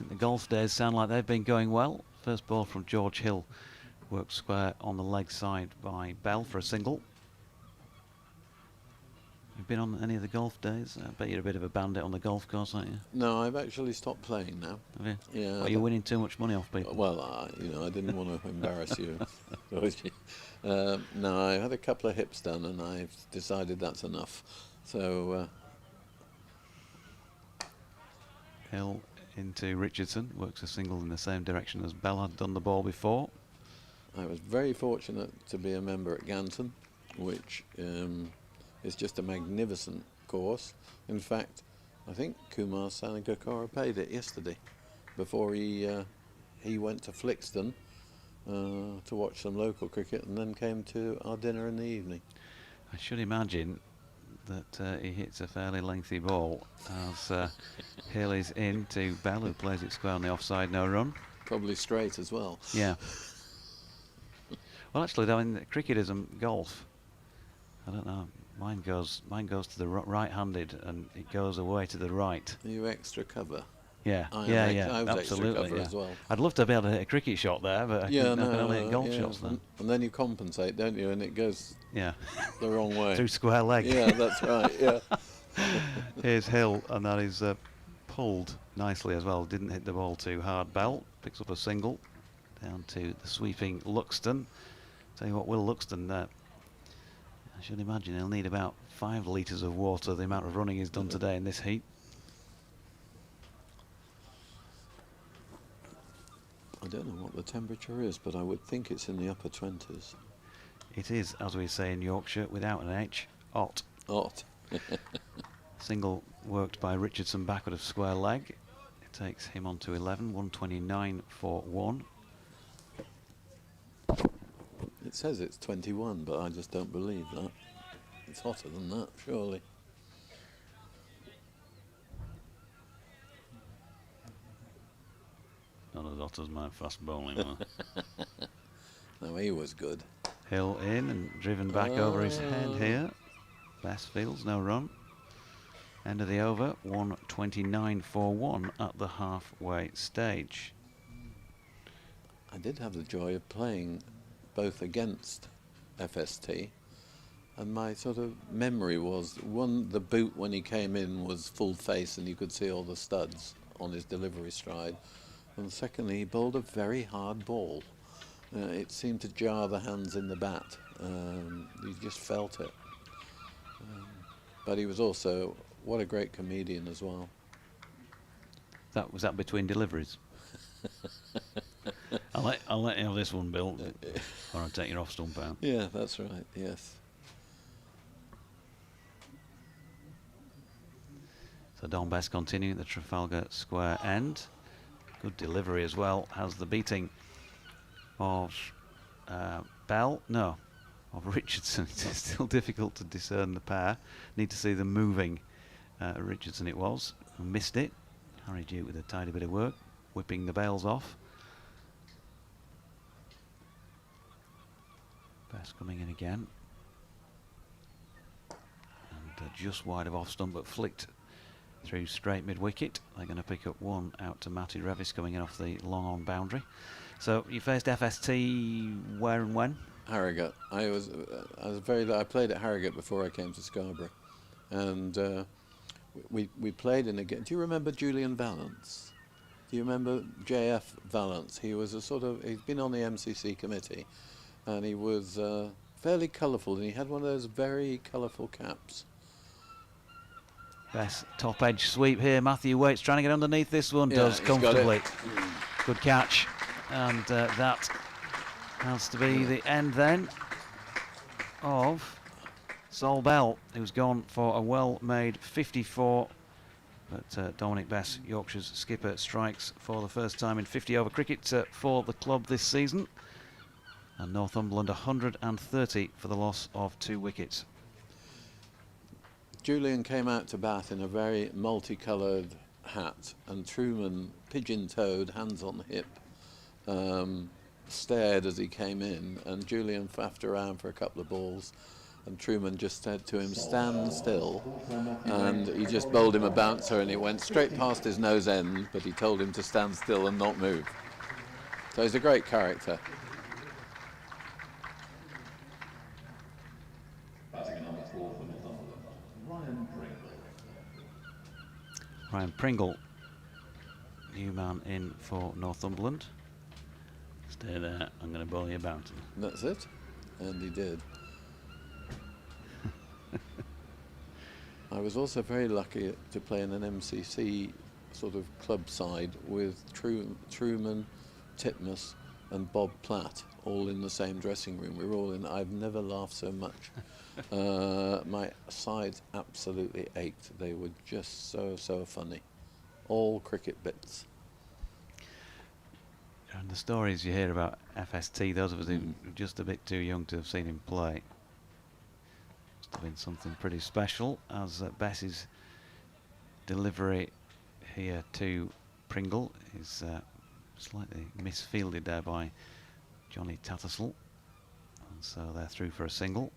[SPEAKER 2] The golf days sound like they've been going well. First ball from George Hill, worked square on the leg side by Bell for a single. You've been on any of the golf days? I bet you're a bit of a bandit on the golf course, aren't you?
[SPEAKER 5] No, I've actually stopped playing now.
[SPEAKER 2] Have you?
[SPEAKER 5] Yeah.
[SPEAKER 2] Are you winning too much money off people?
[SPEAKER 5] Well, you know, I didn't want to embarrass you. No, I had a couple of hips done, and I've decided that's enough. So.
[SPEAKER 2] Hill into Richardson, works a single in the same direction as Bell had done the ball before.
[SPEAKER 5] I was very fortunate to be a member at Ganton, which is just a magnificent course. In fact, I think Kumar Sangakkara paid it yesterday before he went to Flixton to watch some local cricket and then came to our dinner in the evening.
[SPEAKER 2] I should imagine that he hits a fairly lengthy ball as Hill is in to Bell, who plays it square on the offside, no run.
[SPEAKER 5] Probably straight as well.
[SPEAKER 2] Yeah. Well, actually, though, in cricketism, golf, I don't know. Mine goes to the right-handed, and it goes away to the right.
[SPEAKER 5] Are you extra cover?
[SPEAKER 2] Yeah,
[SPEAKER 5] I was
[SPEAKER 2] absolutely.
[SPEAKER 5] extra cover as well.
[SPEAKER 2] I'd love to be able to hit a cricket shot there, but I can only hit golf shots then.
[SPEAKER 5] And then you compensate, don't you? And it goes
[SPEAKER 2] the
[SPEAKER 5] wrong way.
[SPEAKER 2] through square leg.
[SPEAKER 5] Yeah, that's right. Yeah.
[SPEAKER 2] Here's Hill, and that is pulled nicely as well. Didn't hit the ball too hard. Bell picks up a single down to the sweeping Luxton. Tell you what, Will Luxton, I should imagine he'll need about 5 litres of water, the amount of running he's done today in this heat.
[SPEAKER 5] I don't know what the temperature is, but I would think it's in the upper 20s.
[SPEAKER 2] It is, as we say in Yorkshire, without an H, hot.
[SPEAKER 5] Hot.
[SPEAKER 2] Single worked by Richardson backward of square leg. It takes him on to 11, 129 for 1.
[SPEAKER 5] It says it's 21, but I just don't believe that. It's hotter than that, surely.
[SPEAKER 2] Not as hot as my fast bowling one.
[SPEAKER 5] No, he was good.
[SPEAKER 2] Hill in and driven back over his head here. Best fields, no run. End of the over, 129 for 1 at the halfway stage.
[SPEAKER 5] I did have the joy of playing both against FST, and my sort of memory was, one, the boot when he came in was full face and you could see all the studs on his delivery stride, and secondly, he bowled a very hard ball. It seemed to jar the hands in the bat. You just felt it. But he was also, what a great comedian as well.
[SPEAKER 2] Was that between deliveries? I'll let you have this one, Bill, or I'll take your off stump out.
[SPEAKER 5] Yeah, that's right, yes.
[SPEAKER 2] So Don Best continuing at the Trafalgar Square end. Good delivery as well. Has the beating of Bell? No, of Richardson. It's still difficult to discern the pair. Need to see them moving. Richardson it was. Missed it. Harry Duke with a tidy bit of work, whipping the bails off. Best coming in again. And just wide of off stump, but flicked through straight mid-wicket. They're going to pick up one out to Matty Revis coming in off the long-on boundary. So you faced FST where and when?
[SPEAKER 5] Harrogate. I played at Harrogate before I came to Scarborough, and we played in a game. Do you remember Julian Vallance? Do you remember J.F. Vallance? He was he'd been on the MCC committee, and he was fairly colourful, and he had one of those very colourful caps.
[SPEAKER 2] Best top edge sweep here. Matthew Waits trying to get underneath this one.
[SPEAKER 5] Yeah,
[SPEAKER 2] does
[SPEAKER 5] he's got
[SPEAKER 2] comfortably.
[SPEAKER 5] it.
[SPEAKER 2] Good catch. And that has to be the end then of Sol Bell, who's gone for a well-made 54. But Dominic Bess, Yorkshire's skipper, strikes for the first time in 50-over cricket for the club this season. And Northumberland 130 for the loss of 2 wickets.
[SPEAKER 5] Julian came out to bat in a very multicoloured hat, and Truman, pigeon-toed, hands on the hip, stared as he came in, and Julian faffed around for a couple of balls, and Truman just said to him, stand still, and he just bowled him a bouncer, and it went straight past his nose end, but he told him to stand still and not move. So he's a great character.
[SPEAKER 1] Batting at number 4 for Northumberland, Ryan Pringle.
[SPEAKER 2] Ryan Pringle, new man in for Northumberland. Stay there, I'm going to bowl you a bounty.
[SPEAKER 5] And that's it, and he did. I was also very lucky to play in an MCC sort of club side with Truman, Titmus and Bob Platt, all in the same dressing room. We were all in. I've never laughed so much. My sides absolutely ached. They were just so funny. All cricket bits.
[SPEAKER 2] And the stories you hear about FST, those of us who are just a bit too young to have seen him play, must have been something pretty special, as Bess's delivery here to Pringle is slightly misfielded there by Johnny Tattersall, and so they're through for a single.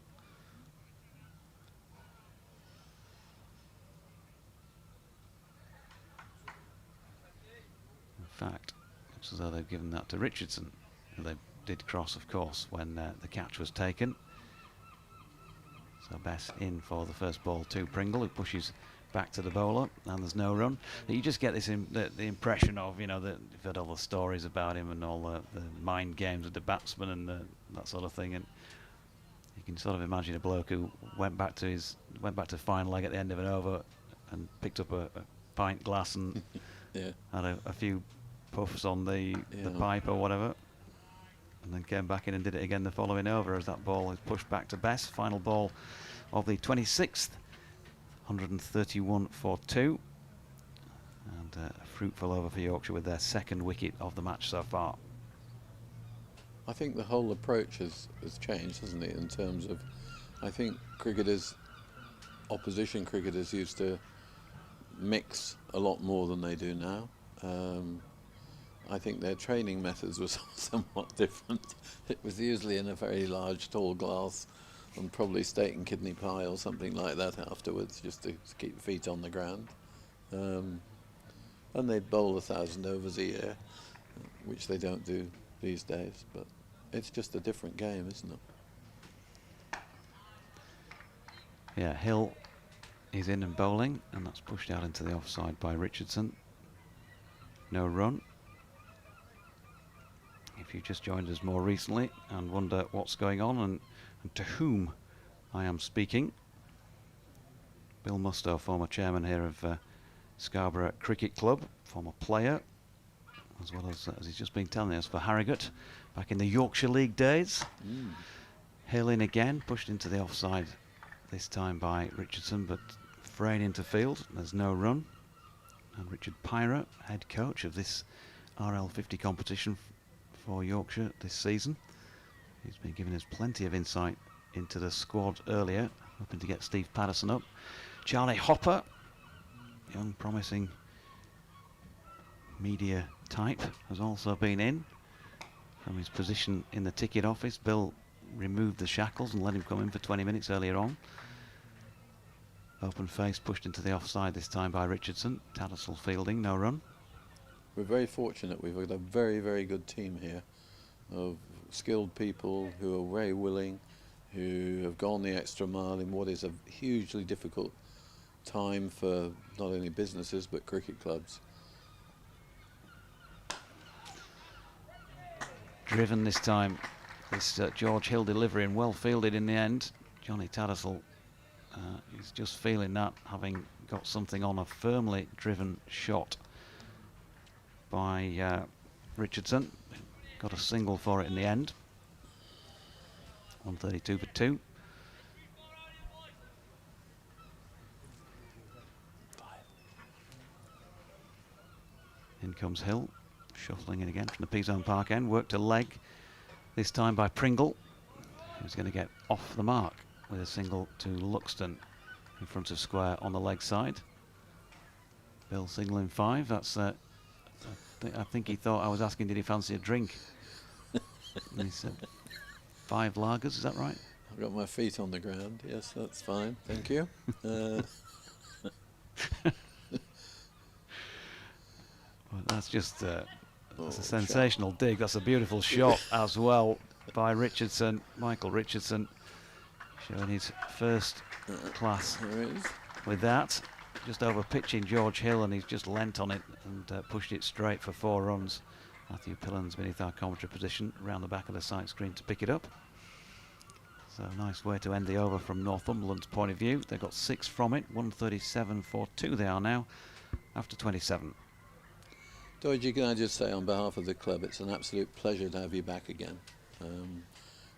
[SPEAKER 2] In fact, looks as though they've given that to Richardson, who they did cross, of course, when the catch was taken. So Bess in for the first ball to Pringle, who pushes back to the bowler, and there's no run. You just get this the impression of, you know, that you've heard all the stories about him and all the mind games with the batsman and that sort of thing, and you can sort of imagine a bloke who went back to fine leg at the end of an over and picked up a pint glass and
[SPEAKER 5] Yeah.
[SPEAKER 2] had a few puffs on the pipe or whatever, and then came back in and did it again the following over as that ball is pushed back to Bess. Final ball of the 26th, 131 for 2, and a fruitful over for Yorkshire with their second wicket of the match so far.
[SPEAKER 5] I think the whole approach has changed, hasn't it, in terms of, I think opposition cricketers used to mix a lot more than they do now. I think their training methods were somewhat different. It was usually in a very large, tall glass, and probably steak and kidney pie or something like that afterwards, just to keep feet on the ground. And they'd bowl 1,000 overs a year, which they don't do these days. But it's just a different game, isn't it?
[SPEAKER 2] Yeah, Hill is in and bowling, and that's pushed out into the offside by Richardson. No run. If you just joined us more recently and wonder what's going on and to whom I am speaking, Bill Mustoe, former chairman here of Scarborough Cricket Club, former player, as well as he's just been telling us, for Harrogate back in the Yorkshire League days. Hill in again, pushed into the offside this time by Richardson, but fraying into field. There's no run. And Richard Pyra, head coach of this RL50 competition for Yorkshire this season. He's been giving us plenty of insight into the squad earlier, hoping to get Steve Patterson up. Charlie Hopper, young promising media type, has also been in from his position in the ticket office. Bill removed the shackles and let him come in for 20 minutes earlier on. Open face, pushed into the offside this time by Richardson. Tattersall fielding, no run.
[SPEAKER 5] We're very fortunate. We've got a very good team here of skilled people who are very willing, who have gone the extra mile in what is a hugely difficult time for not only businesses but cricket clubs.
[SPEAKER 2] Driven this time. This George Hill delivery, and well fielded in the end. Johnny Tattersall is just feeling that, having got something on a firmly driven shot by Richardson. Got a single for it in the end. 132 for 2. In comes Hill, shuffling in again from the P-Zone Park end. Worked a leg, this time by Pringle, who's going to get off the mark with a single to Luxton in front of square on the leg side. Bill signaling 5. That's I think he thought I was asking did he fancy a drink. And he said 5 lagers, is that right?
[SPEAKER 5] I've got my feet on the ground. Yes, that's fine. Thank you.
[SPEAKER 2] Well, that's just that's a sensational dig. That's a beautiful shot as well by Richardson, Michael Richardson, showing his first class with that. Just over pitching George Hill, and he's just leant on it and pushed it straight for 4 runs. Matthew Pillen's beneath our commentary position, around the back of the sight screen to pick it up. So a nice way to end the over from Northumberland's point of view. They got 6 from it, 137 for 2 they are now, after 27.
[SPEAKER 5] Doidge, can I just say on behalf of the club, it's an absolute pleasure to have you back again.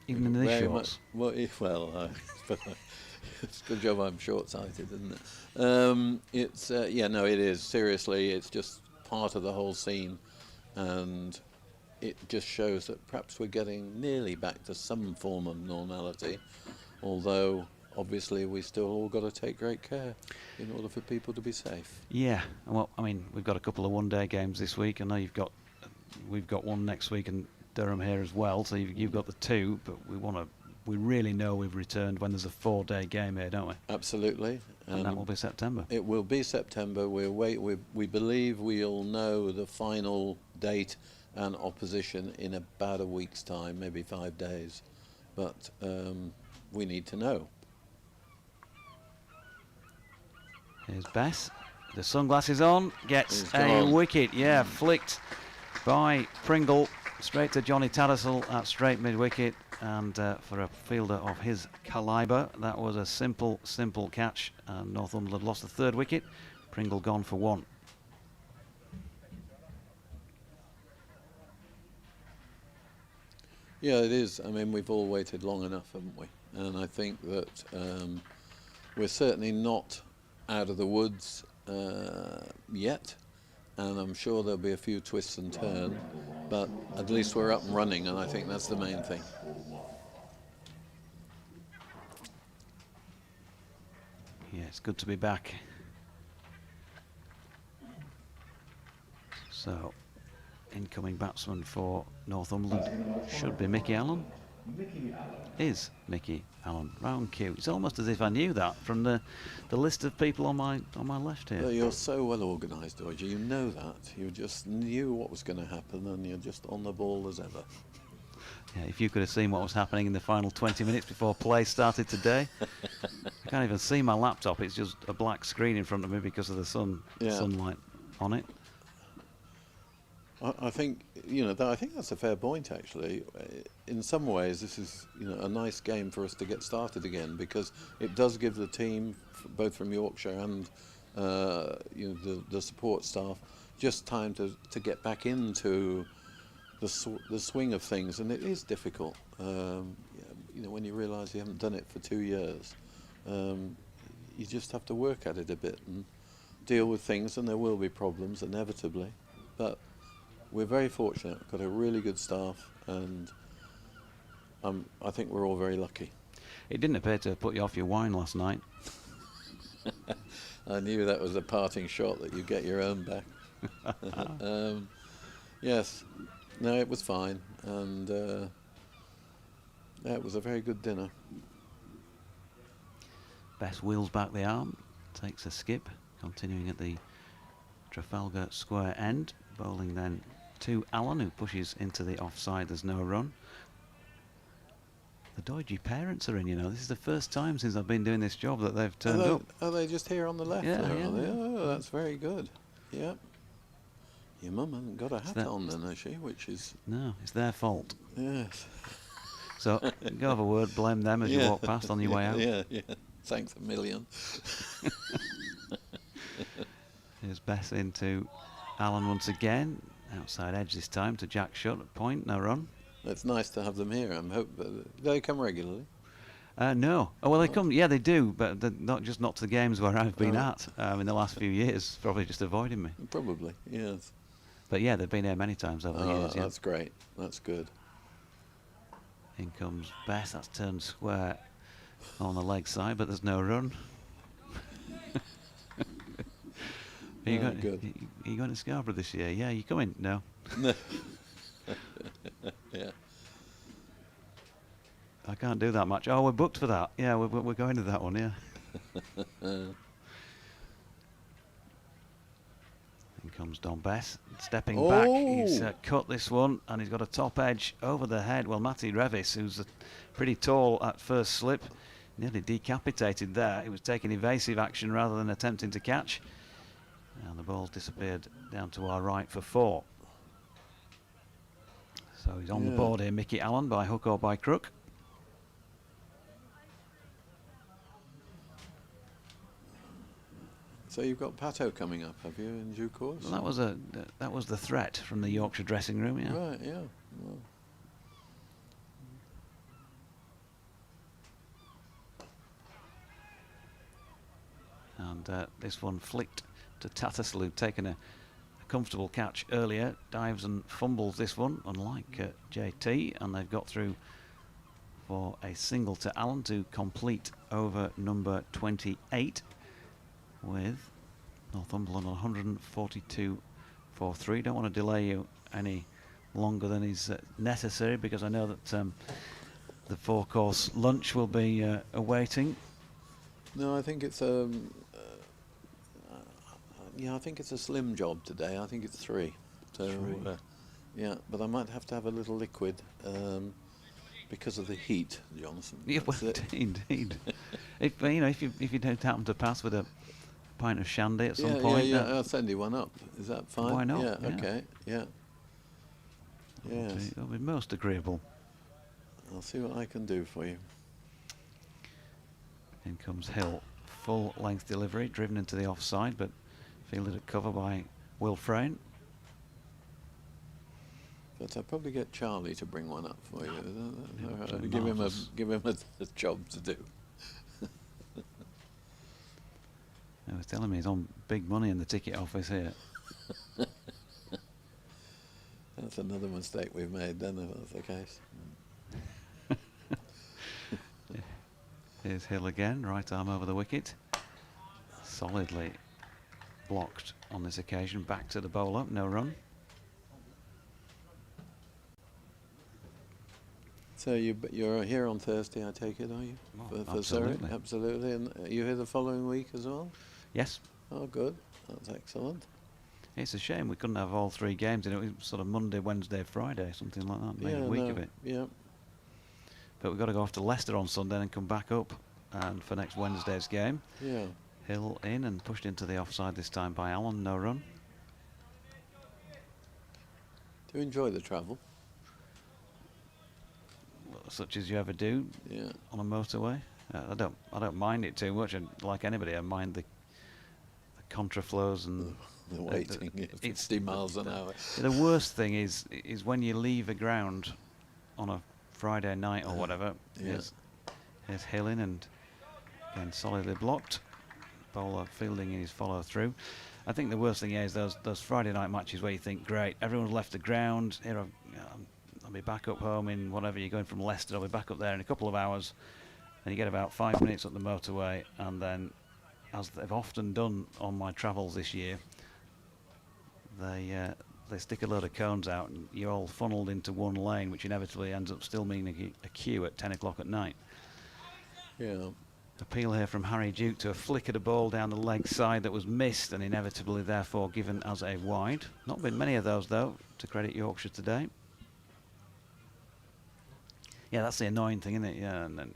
[SPEAKER 2] Even in these shorts?
[SPEAKER 5] Well, it's a good job I'm short-sighted, isn't it? It is. Seriously, it's just part of the whole scene, and it just shows that perhaps we're getting nearly back to some form of normality, although obviously we still all got to take great care in order for people to be safe. Yeah,
[SPEAKER 2] well, I mean, we've got a couple of one-day games this week. I know we've got one next week in Durham here as well, so you've got the 2, but we really know we've returned when there's a 4-day game here, don't we?
[SPEAKER 5] Absolutely.
[SPEAKER 2] And that will be September.
[SPEAKER 5] It will be September. We believe we'll know the final date and opposition in about a week's time, maybe 5 days, but we need to know.
[SPEAKER 2] Here's Bess, the sunglasses on, gets a wicket, flicked by Pringle, straight to Johnny Tattersall at straight mid-wicket, and for a fielder of his calibre, that was a simple catch, and Northumberland lost the 3rd wicket, Pringle gone for 1.
[SPEAKER 5] Yeah, it is. I mean, we've all waited long enough, haven't we? And I think that we're certainly not out of the woods yet, and I'm sure there'll be a few twists and turns, but at least we're up and running, and I think that's the main thing.
[SPEAKER 2] Yeah, it's good to be back. So, incoming batsman for Northumberland should be Mickey Allen. Is Mickey Allen. Round cue. It's almost as if I knew that from the list of people on my left here.
[SPEAKER 5] You're so well organised, Doidge. You know that. You just knew what was going to happen, and you're just on the ball as ever.
[SPEAKER 2] Yeah, if you could have seen what was happening in the final 20 minutes before play started today. I can't even see my laptop. It's just a black screen in front of me because of the sunlight on it.
[SPEAKER 5] I think I think that's a fair point, actually. In some ways, this is a nice game for us to get started again, because it does give the team, both from Yorkshire and the support staff, just time to get back into the swing of things, and it is difficult. When you realise you haven't done it for 2 years, you just have to work at it a bit and deal with things, and there will be problems inevitably, but we're very fortunate. We've got a really good staff, and I think we're all very lucky.
[SPEAKER 2] It didn't appear to put you off your wine last night.
[SPEAKER 5] I knew that was a parting shot, that you get your own back. Yes, no, it was fine, and it was a very good dinner.
[SPEAKER 2] Bess wheels back the arm, takes a skip, continuing at the Trafalgar Square end, bowling then to Allen, who pushes into the offside. There's no run. The the dodgy parents are in, you know. This is the first time since I've been doing this job that they've turned up.
[SPEAKER 5] Are they just here on the left
[SPEAKER 2] Yeah,
[SPEAKER 5] there,
[SPEAKER 2] yeah,
[SPEAKER 5] are they?
[SPEAKER 2] yeah.
[SPEAKER 5] Oh, that's very good. Yep. Your mum hasn't got a hat
[SPEAKER 2] that-
[SPEAKER 5] on then, has she? Which is,
[SPEAKER 2] No, it's their fault.
[SPEAKER 5] yes.
[SPEAKER 2] So go have a word, blame them as you walk past on your way out.
[SPEAKER 5] Yeah, yeah. Thanks a million.
[SPEAKER 2] Here's Bess into Alan once again. Outside edge this time to Jack Shutt at point, no run.
[SPEAKER 5] It's nice to have them here. I'm hope they come regularly.
[SPEAKER 2] No. Oh, well, they come. Yeah, they do, but they're not to the games where I've been at in the last few years. Probably just avoiding me.
[SPEAKER 5] Probably, yes.
[SPEAKER 2] But yeah, they've been here many times over the years. Yeah.
[SPEAKER 5] That's great. That's good.
[SPEAKER 2] In comes Bess. That's turned square on the leg side, but there's no run. Are you going to Scarborough this year? Yeah, you coming? No.
[SPEAKER 5] Yeah.
[SPEAKER 2] I can't do that much. Oh, we're booked for that. Yeah, we're going to that one, yeah. In comes Don Bess, stepping back. He's cut this one, and he's got a top edge over the head. Well, Matty Revis, who's pretty tall at first slip, nearly decapitated there. He was taking evasive action rather than attempting to catch. And the ball's disappeared down to our right for 4. So he's on the board here, Mickey Allen, by hook or by crook.
[SPEAKER 5] So you've got Pato coming up, have you, in due course?
[SPEAKER 2] Well, that was the threat from the Yorkshire dressing room, yeah.
[SPEAKER 5] Right, yeah. Well.
[SPEAKER 2] And this one flicked to Tattersall, who'd taken a comfortable catch earlier, dives and fumbles this one, unlike JT, and they've got through for a single to Allen to complete over number 28 with Northumberland on 142 for 3. Don't want to delay you any longer than is necessary, because I know that the 4-course lunch will be awaiting.
[SPEAKER 5] No, I think it's yeah, I think it's a slim job today. I think it's 3. So,
[SPEAKER 2] 3.
[SPEAKER 5] Yeah, but I might have to have a little liquid because of the heat, Jonathan.
[SPEAKER 2] Yeah, well, indeed. If you don't happen to pass with a pint of shandy at some point,
[SPEAKER 5] yeah, I'll send you one up. Is that fine?
[SPEAKER 2] Why not?
[SPEAKER 5] Yeah, okay, yeah. Yes.
[SPEAKER 2] It'll be most agreeable.
[SPEAKER 5] I'll see what I can do for you.
[SPEAKER 2] In comes Hill, full length delivery, driven into the offside, but fielded at cover by Will Frayne.
[SPEAKER 5] But I'll probably get Charlie to bring one up for you.
[SPEAKER 2] Yeah,
[SPEAKER 5] Give him a job to do.
[SPEAKER 2] He was telling me he's on big money in the ticket office here.
[SPEAKER 5] That's another mistake we've made then, if that's the case.
[SPEAKER 2] Here's Hill again, right arm over the wicket. Solidly blocked on this occasion. Back to the bowler, no run.
[SPEAKER 5] So you're here on Thursday, I take it, are you?
[SPEAKER 2] Oh,
[SPEAKER 5] for Surrey?
[SPEAKER 2] absolutely.
[SPEAKER 5] Absolutely. And are you here the following week as well?
[SPEAKER 2] Yes.
[SPEAKER 5] Oh, good. That's excellent.
[SPEAKER 2] It's a shame we couldn't have all 3 games in it. It was sort of Monday, Wednesday, Friday, something like that. Maybe a week of it.
[SPEAKER 5] Yeah.
[SPEAKER 2] But we've got to go off to Leicester on Sunday and come back up and for next Wednesday's game.
[SPEAKER 5] Yeah.
[SPEAKER 2] Hill in and pushed into the offside this time by Allen, no run.
[SPEAKER 5] Do you enjoy the travel?
[SPEAKER 2] Such as you ever do on a motorway. I don't mind it too much, and like anybody, I mind the contraflows and
[SPEAKER 5] the waiting. It's 50 miles an hour.
[SPEAKER 2] The worst thing is when you leave a ground on a Friday night or whatever. Here's Hill in and again solidly blocked. Bowler fielding his follow through. I think the worst thing is those Friday night matches where you think, great, everyone's left the ground. Here I'll be back up home in whatever, you're going from Leicester, I'll be back up there in a couple of hours, and you get about 5 minutes up the motorway, and then, as they've often done on my travels this year, they stick a load of cones out and you're all funneled into one lane, which inevitably ends up still meaning a queue at 10 o'clock at night.
[SPEAKER 5] Yeah.
[SPEAKER 2] Appeal here from Harry Duke to a flick at a ball down the leg side that was missed and inevitably therefore given as a wide. Not been many of those though, to credit Yorkshire today. Yeah, that's the annoying thing, isn't it? Yeah, and then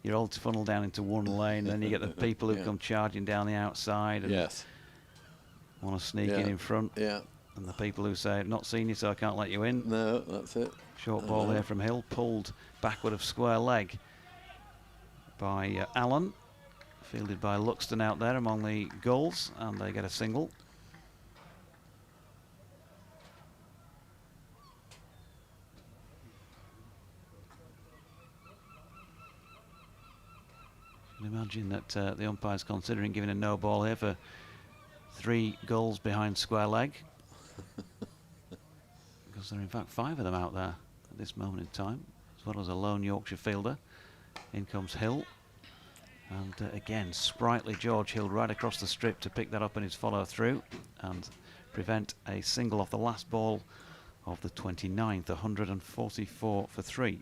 [SPEAKER 2] you're all funneled down into one lane, and then you get the people who
[SPEAKER 5] Yeah.
[SPEAKER 2] come charging down the outside and
[SPEAKER 5] Yes.
[SPEAKER 2] want to sneak
[SPEAKER 5] Yeah.
[SPEAKER 2] in front.
[SPEAKER 5] Yeah.
[SPEAKER 2] And the people who say, not seen you, so I can't let you in.
[SPEAKER 5] No, that's it.
[SPEAKER 2] Short ball here from Hill, pulled backward of square leg by Allen. Fielded by Luxton out there among the gulls, and they get a single. You can imagine that the umpire's considering giving a no ball here for 3 gulls behind square leg. Because there are in fact 5 of them out there at this moment in time, as well as a lone Yorkshire fielder. In comes Hill. And again, sprightly George Hill right across the strip to pick that up in his follow through and prevent a single off the last ball of the 29th, 144 for 3.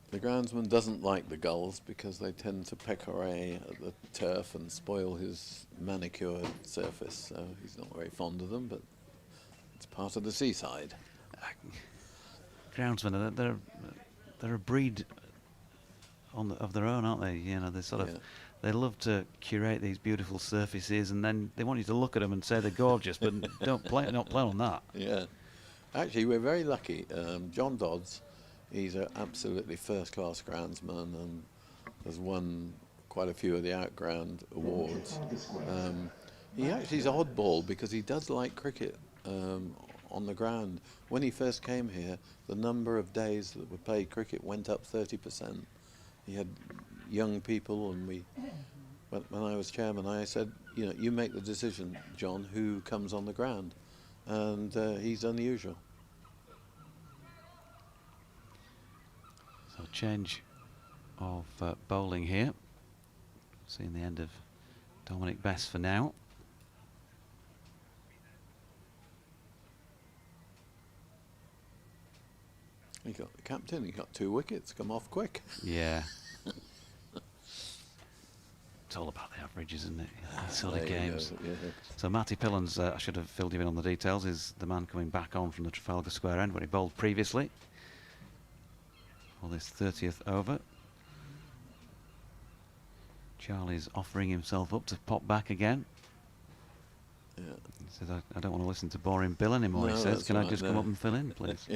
[SPEAKER 5] The groundsman doesn't like the gulls because they tend to peck away at the turf and spoil his manicured surface, so he's not very fond of them, but it's part of the seaside.
[SPEAKER 2] Groundsmen, they're a breed of their own, aren't they? You know, they sort of they love to curate these beautiful surfaces, and then they want you to look at them and say they're gorgeous, but not play on that.
[SPEAKER 5] Yeah, actually, we're very lucky. John Dodds, he's an absolutely first-class groundsman and has won quite a few of the outground awards. He actually is oddball because he does like cricket on the ground. When he first came here, the number of days that were played cricket went up 30%. He had young people, and when I was chairman, I said, you make the decision, John, who comes on the ground, and he's unusual.
[SPEAKER 2] So change of bowling here. Seeing the end of Dominic Bess for now.
[SPEAKER 5] He got the captain, he got 2 wickets, come off quick.
[SPEAKER 2] Yeah. It's all about the averages, isn't it? These sort of games.
[SPEAKER 5] Yeah.
[SPEAKER 2] So Marty Pillans, I should have filled you in on the details, is the man coming back on from the Trafalgar Square end where he bowled previously for this 30th over. Charlie's offering himself up to pop back again.
[SPEAKER 5] Yeah.
[SPEAKER 2] He says, I don't want to listen to boring Bill anymore,
[SPEAKER 5] No,
[SPEAKER 2] he says.
[SPEAKER 5] that's
[SPEAKER 2] Can I
[SPEAKER 5] right,
[SPEAKER 2] just
[SPEAKER 5] no.
[SPEAKER 2] come up and fill in, please?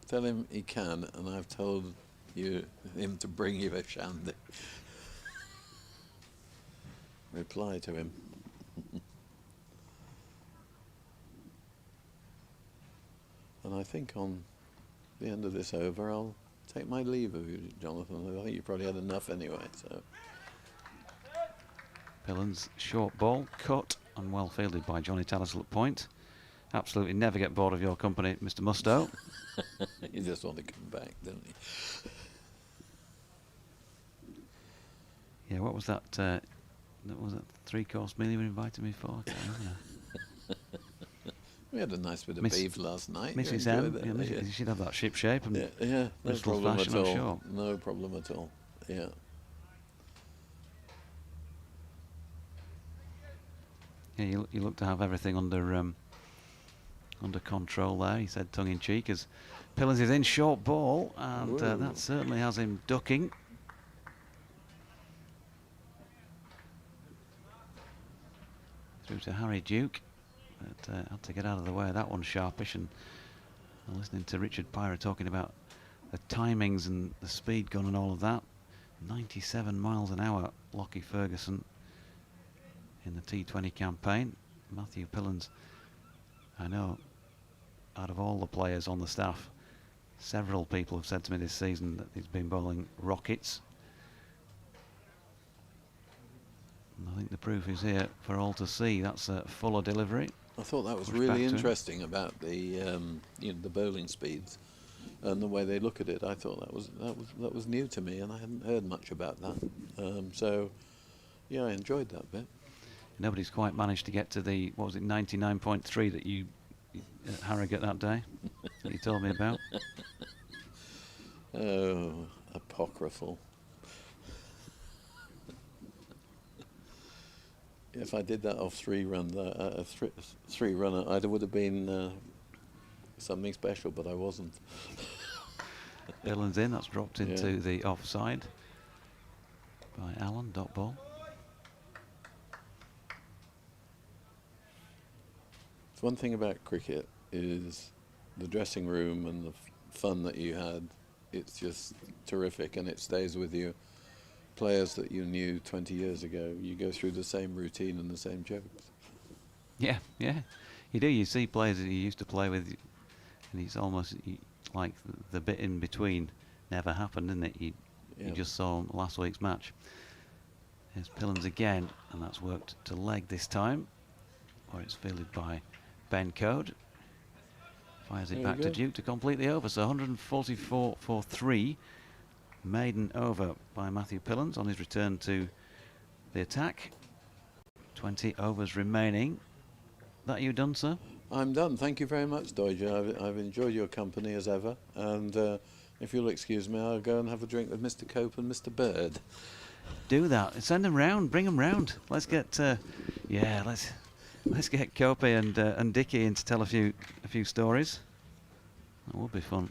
[SPEAKER 5] Tell him he can, and I've told him to bring you a shandy. Reply to him. And I think on the end of this over, I'll take my leave of you, Jonathan. I think you probably had enough anyway. So
[SPEAKER 2] Pillans, short ball, cut and well fielded by Johnny Tattersall at point. Absolutely never get bored of your company, Mr. Mustoe.
[SPEAKER 5] you just want to come back, don't you?
[SPEAKER 2] Yeah, what was that? Was that 3-course meal you were inviting me for? I can't remember.
[SPEAKER 5] We had a nice bit of beef last night. You
[SPEAKER 2] Mrs.
[SPEAKER 5] enjoyed
[SPEAKER 2] M,
[SPEAKER 5] that,
[SPEAKER 2] you should have that ship shape and
[SPEAKER 5] yeah, no
[SPEAKER 2] Bristol
[SPEAKER 5] problem
[SPEAKER 2] fashion,
[SPEAKER 5] at all.
[SPEAKER 2] I'm sure.
[SPEAKER 5] No problem at all. Yeah.
[SPEAKER 2] Yeah, you look to have everything under control there, he said tongue in cheek, as Pillans is in short ball, and that certainly has him ducking. Through to Harry Duke, but had to get out of the way of that one sharpish, and listening to Richard Pyra talking about the timings and the speed gun and all of that. 97 miles an hour, Lockie Ferguson in the T20 campaign. Matthew Pillans, I know, out of all the players on the staff, several people have said to me this season that he's been bowling rockets. And I think the proof is here for all to see. That's a fuller delivery.
[SPEAKER 5] I thought that was
[SPEAKER 2] Push
[SPEAKER 5] really
[SPEAKER 2] back to him.
[SPEAKER 5] interesting about the the bowling speeds and the way they look at it. I thought that was new to me, and I hadn't heard much about that. So yeah, I enjoyed that bit.
[SPEAKER 2] Nobody's quite managed to get to the, what was it, 99.3 that you Harrogate that day that you told me about.
[SPEAKER 5] Oh, apocryphal. If I did that off 3 run, three runner, I would have been something special, but I wasn't.
[SPEAKER 2] Pillon's in, that's dropped into
[SPEAKER 5] Yeah.
[SPEAKER 2] the offside by Allen, dot ball.
[SPEAKER 5] It's one thing about cricket is the dressing room and the fun that you had. It's just terrific, and it stays with you. Players that you knew 20 years ago, you go through the same routine and the same jokes.
[SPEAKER 2] Yeah, yeah. You do, you see players that you used to play with, and it's almost like the bit in between never happened, didn't it? You
[SPEAKER 5] Yeah.
[SPEAKER 2] just saw last week's match. Here's Pillons again, and that's worked to leg this time, where it's fielded by Ben Code. Fires it
[SPEAKER 5] There you
[SPEAKER 2] back to
[SPEAKER 5] go.
[SPEAKER 2] Duke to complete the over. So 144 for 3. Maiden over by Matthew Pillons on his return to the attack. 20 overs remaining. That you done, sir?
[SPEAKER 5] I'm done. Thank you very much, Doja. I've enjoyed your company as ever. And if you'll excuse me, I'll go and have a drink with Mr. Cope and Mr. Bird.
[SPEAKER 2] Do that. Send them round. Bring them round. Let's get let's get Cope and Dickie in to tell a few stories. That would be fun.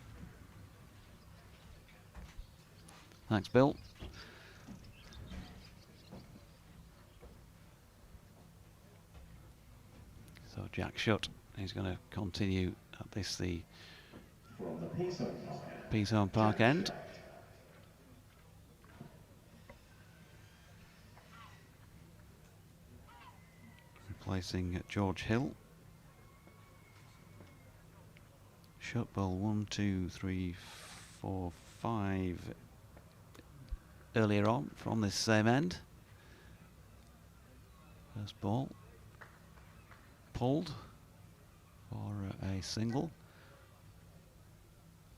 [SPEAKER 2] Thanks, Bill. So Jack Shutt, he's going to continue at the
[SPEAKER 1] From the
[SPEAKER 2] Peaceholm Park end. Replacing George Hill. Shot ball 1, 2, 3, 4, 5 earlier on from this same end. First ball pulled for a single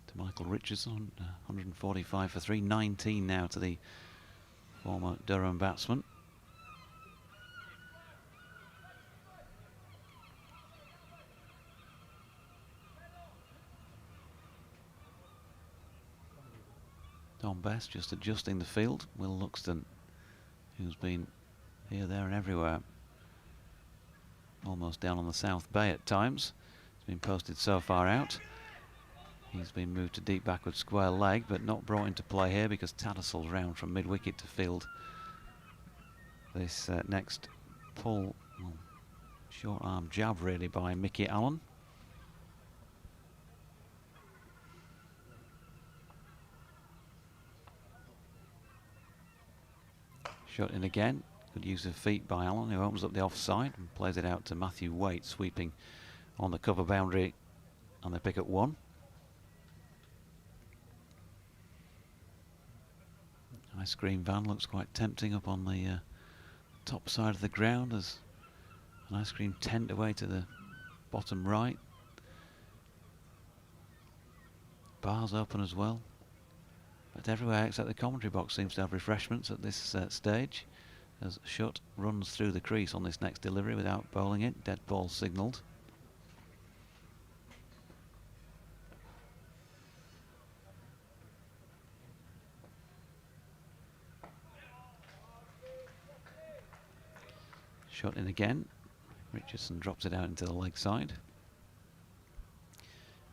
[SPEAKER 2] to Michael Richardson. 145 for 3, 19 now to the former Durham batsman. Don Best just adjusting the field. Will Luxton, who's been here, there and everywhere, almost down on the South Bay at times. He's been posted so far out. He's been moved to deep backward square leg, but not brought into play here because Tattersall's round from mid-wicket to field this next pull. Well, short arm jab really by Mickey Allen. Shot in again. Good use of feet by Allen, who opens up the offside and plays it out to Matthew Waite, sweeping on the cover boundary, and they pick up 1. Ice cream van looks quite tempting up on the top side of the ground. There's an ice cream tent away to the bottom right. Bars open as well. But everywhere except the commentary box seems to have refreshments at this stage, as Shutt runs through the crease on this next delivery without bowling it. Dead ball signalled. Shot in again. Richardson drops it out into the leg side.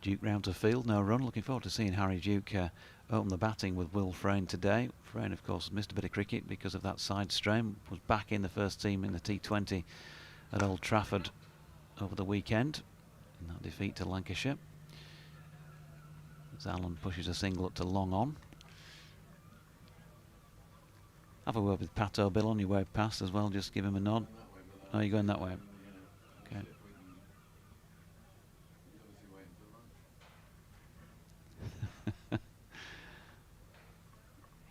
[SPEAKER 2] Duke round to field, no run. Looking forward to seeing Harry Duke open the batting with Will Frayne today. Frayne, of course, missed a bit of cricket because of that side strain. Was back in the first team in the T20 at Old Trafford over the weekend in that defeat to Lancashire. As Allen pushes a single up to long on. Have a word with Pato, Bill, on your way past as well. Just give him a nod. Oh, you're going that way. Okay.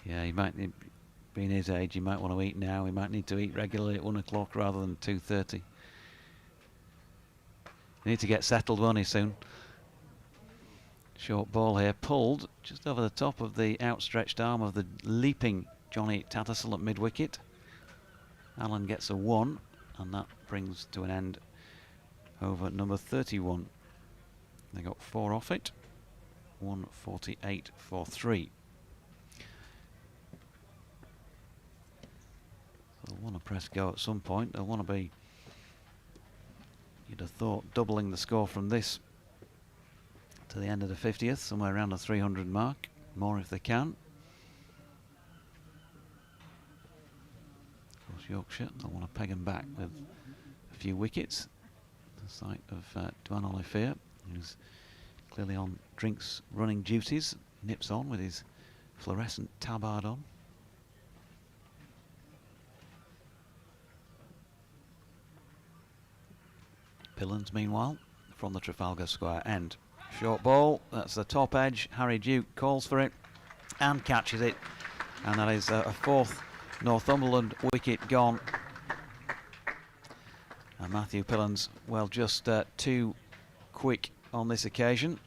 [SPEAKER 2] Yeah, he might, being his age, he might want to eat now. He might need to eat regularly at 1 o'clock rather than 2:30. You need to get settled, won't he, soon? Short ball here, pulled just over the top of the outstretched arm of the leaping Johnny Tattersall at mid-wicket. Allen gets a 1, and that brings to an end over number 31. They got 4 off it. 148 for 3. They'll want to press go at some point. They'll want to be, you'd have thought, doubling the score from this to the end of the 50th, somewhere around the 300 mark. more if they can. Of course, Yorkshire, they'll want to peg them back with a few wickets. The sight of Dwan Olivier, who's clearly on drinks running duties, nips on with his fluorescent tabard on. Pillans, meanwhile, from the Trafalgar Square end. Short ball, that's the top edge. Harry Duke calls for it and catches it. And that is a fourth Northumberland wicket gone. And Matthew Pillans, well, just too quick on this occasion.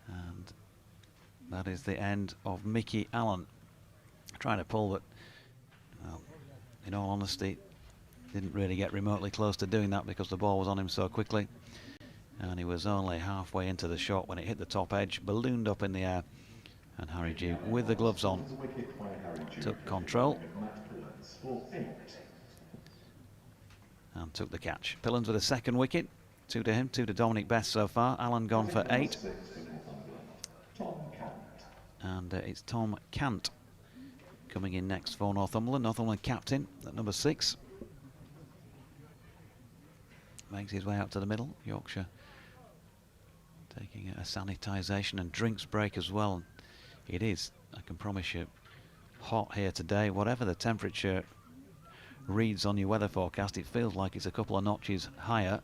[SPEAKER 2] And that is the end of Mickey Allen. Trying to pull, but, well, in all honesty, didn't really get remotely close to doing that because the ball was on him so quickly. And he was only halfway into the shot when it hit the top edge, ballooned up in the air. And Harry Duke, with the gloves on, took control and took the catch. Pillans with a second wicket. 2 to him, 2 to Dominic Best so far. Allen gone for 8. And it's Tom Cant coming in next for Northumberland. Northumberland captain at number 6. Makes his way out to the middle. Yorkshire taking a sanitisation and drinks break as well. It is, I can promise you, hot here today. Whatever the temperature reads on your weather forecast, it feels like it's a couple of notches higher.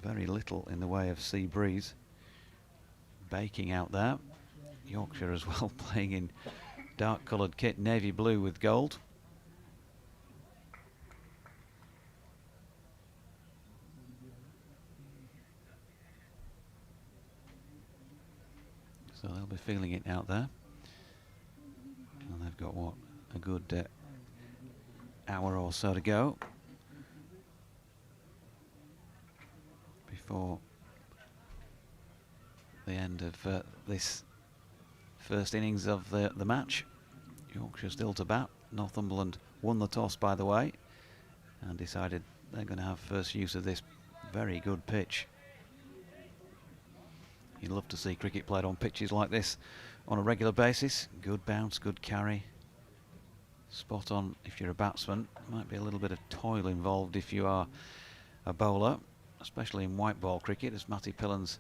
[SPEAKER 2] Very little in the way of sea breeze. Baking out there. Yorkshire as well, playing in dark coloured kit, navy blue with gold. So they'll be feeling it out there. And they've got, what, a good hour or so to go before the end of this first innings of the match. Yorkshire still to bat. Northumberland won the toss, by the way, and decided they're going to have first use of this very good pitch. You'd love to see cricket played on pitches like this on a regular basis. Good bounce, good carry. Spot on if you're a batsman. Might be a little bit of toil involved if you are a bowler, especially in white ball cricket, as Matty Pillans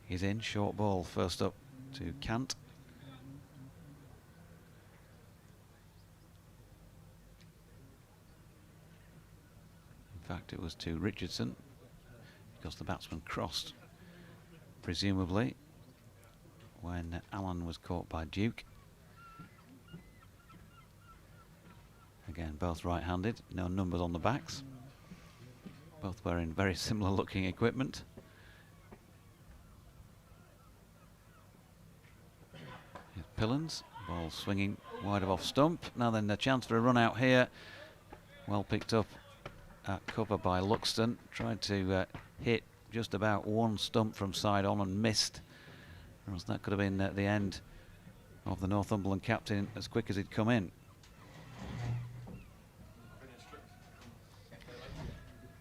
[SPEAKER 2] is in. Short ball first up to Cant. In fact, it was to Richardson because the batsman crossed, presumably, when Allen was caught by Duke. Again, both right-handed, no numbers on the backs. Both wearing very similar looking equipment. Here's Pillans, ball swinging wide of off stump. Now then, a chance for a run out here. Well picked up at cover by Luxton. Tried to hit just about one stump from side on and missed. Or else that could have been the end of the Northumberland captain as quick as he'd come in.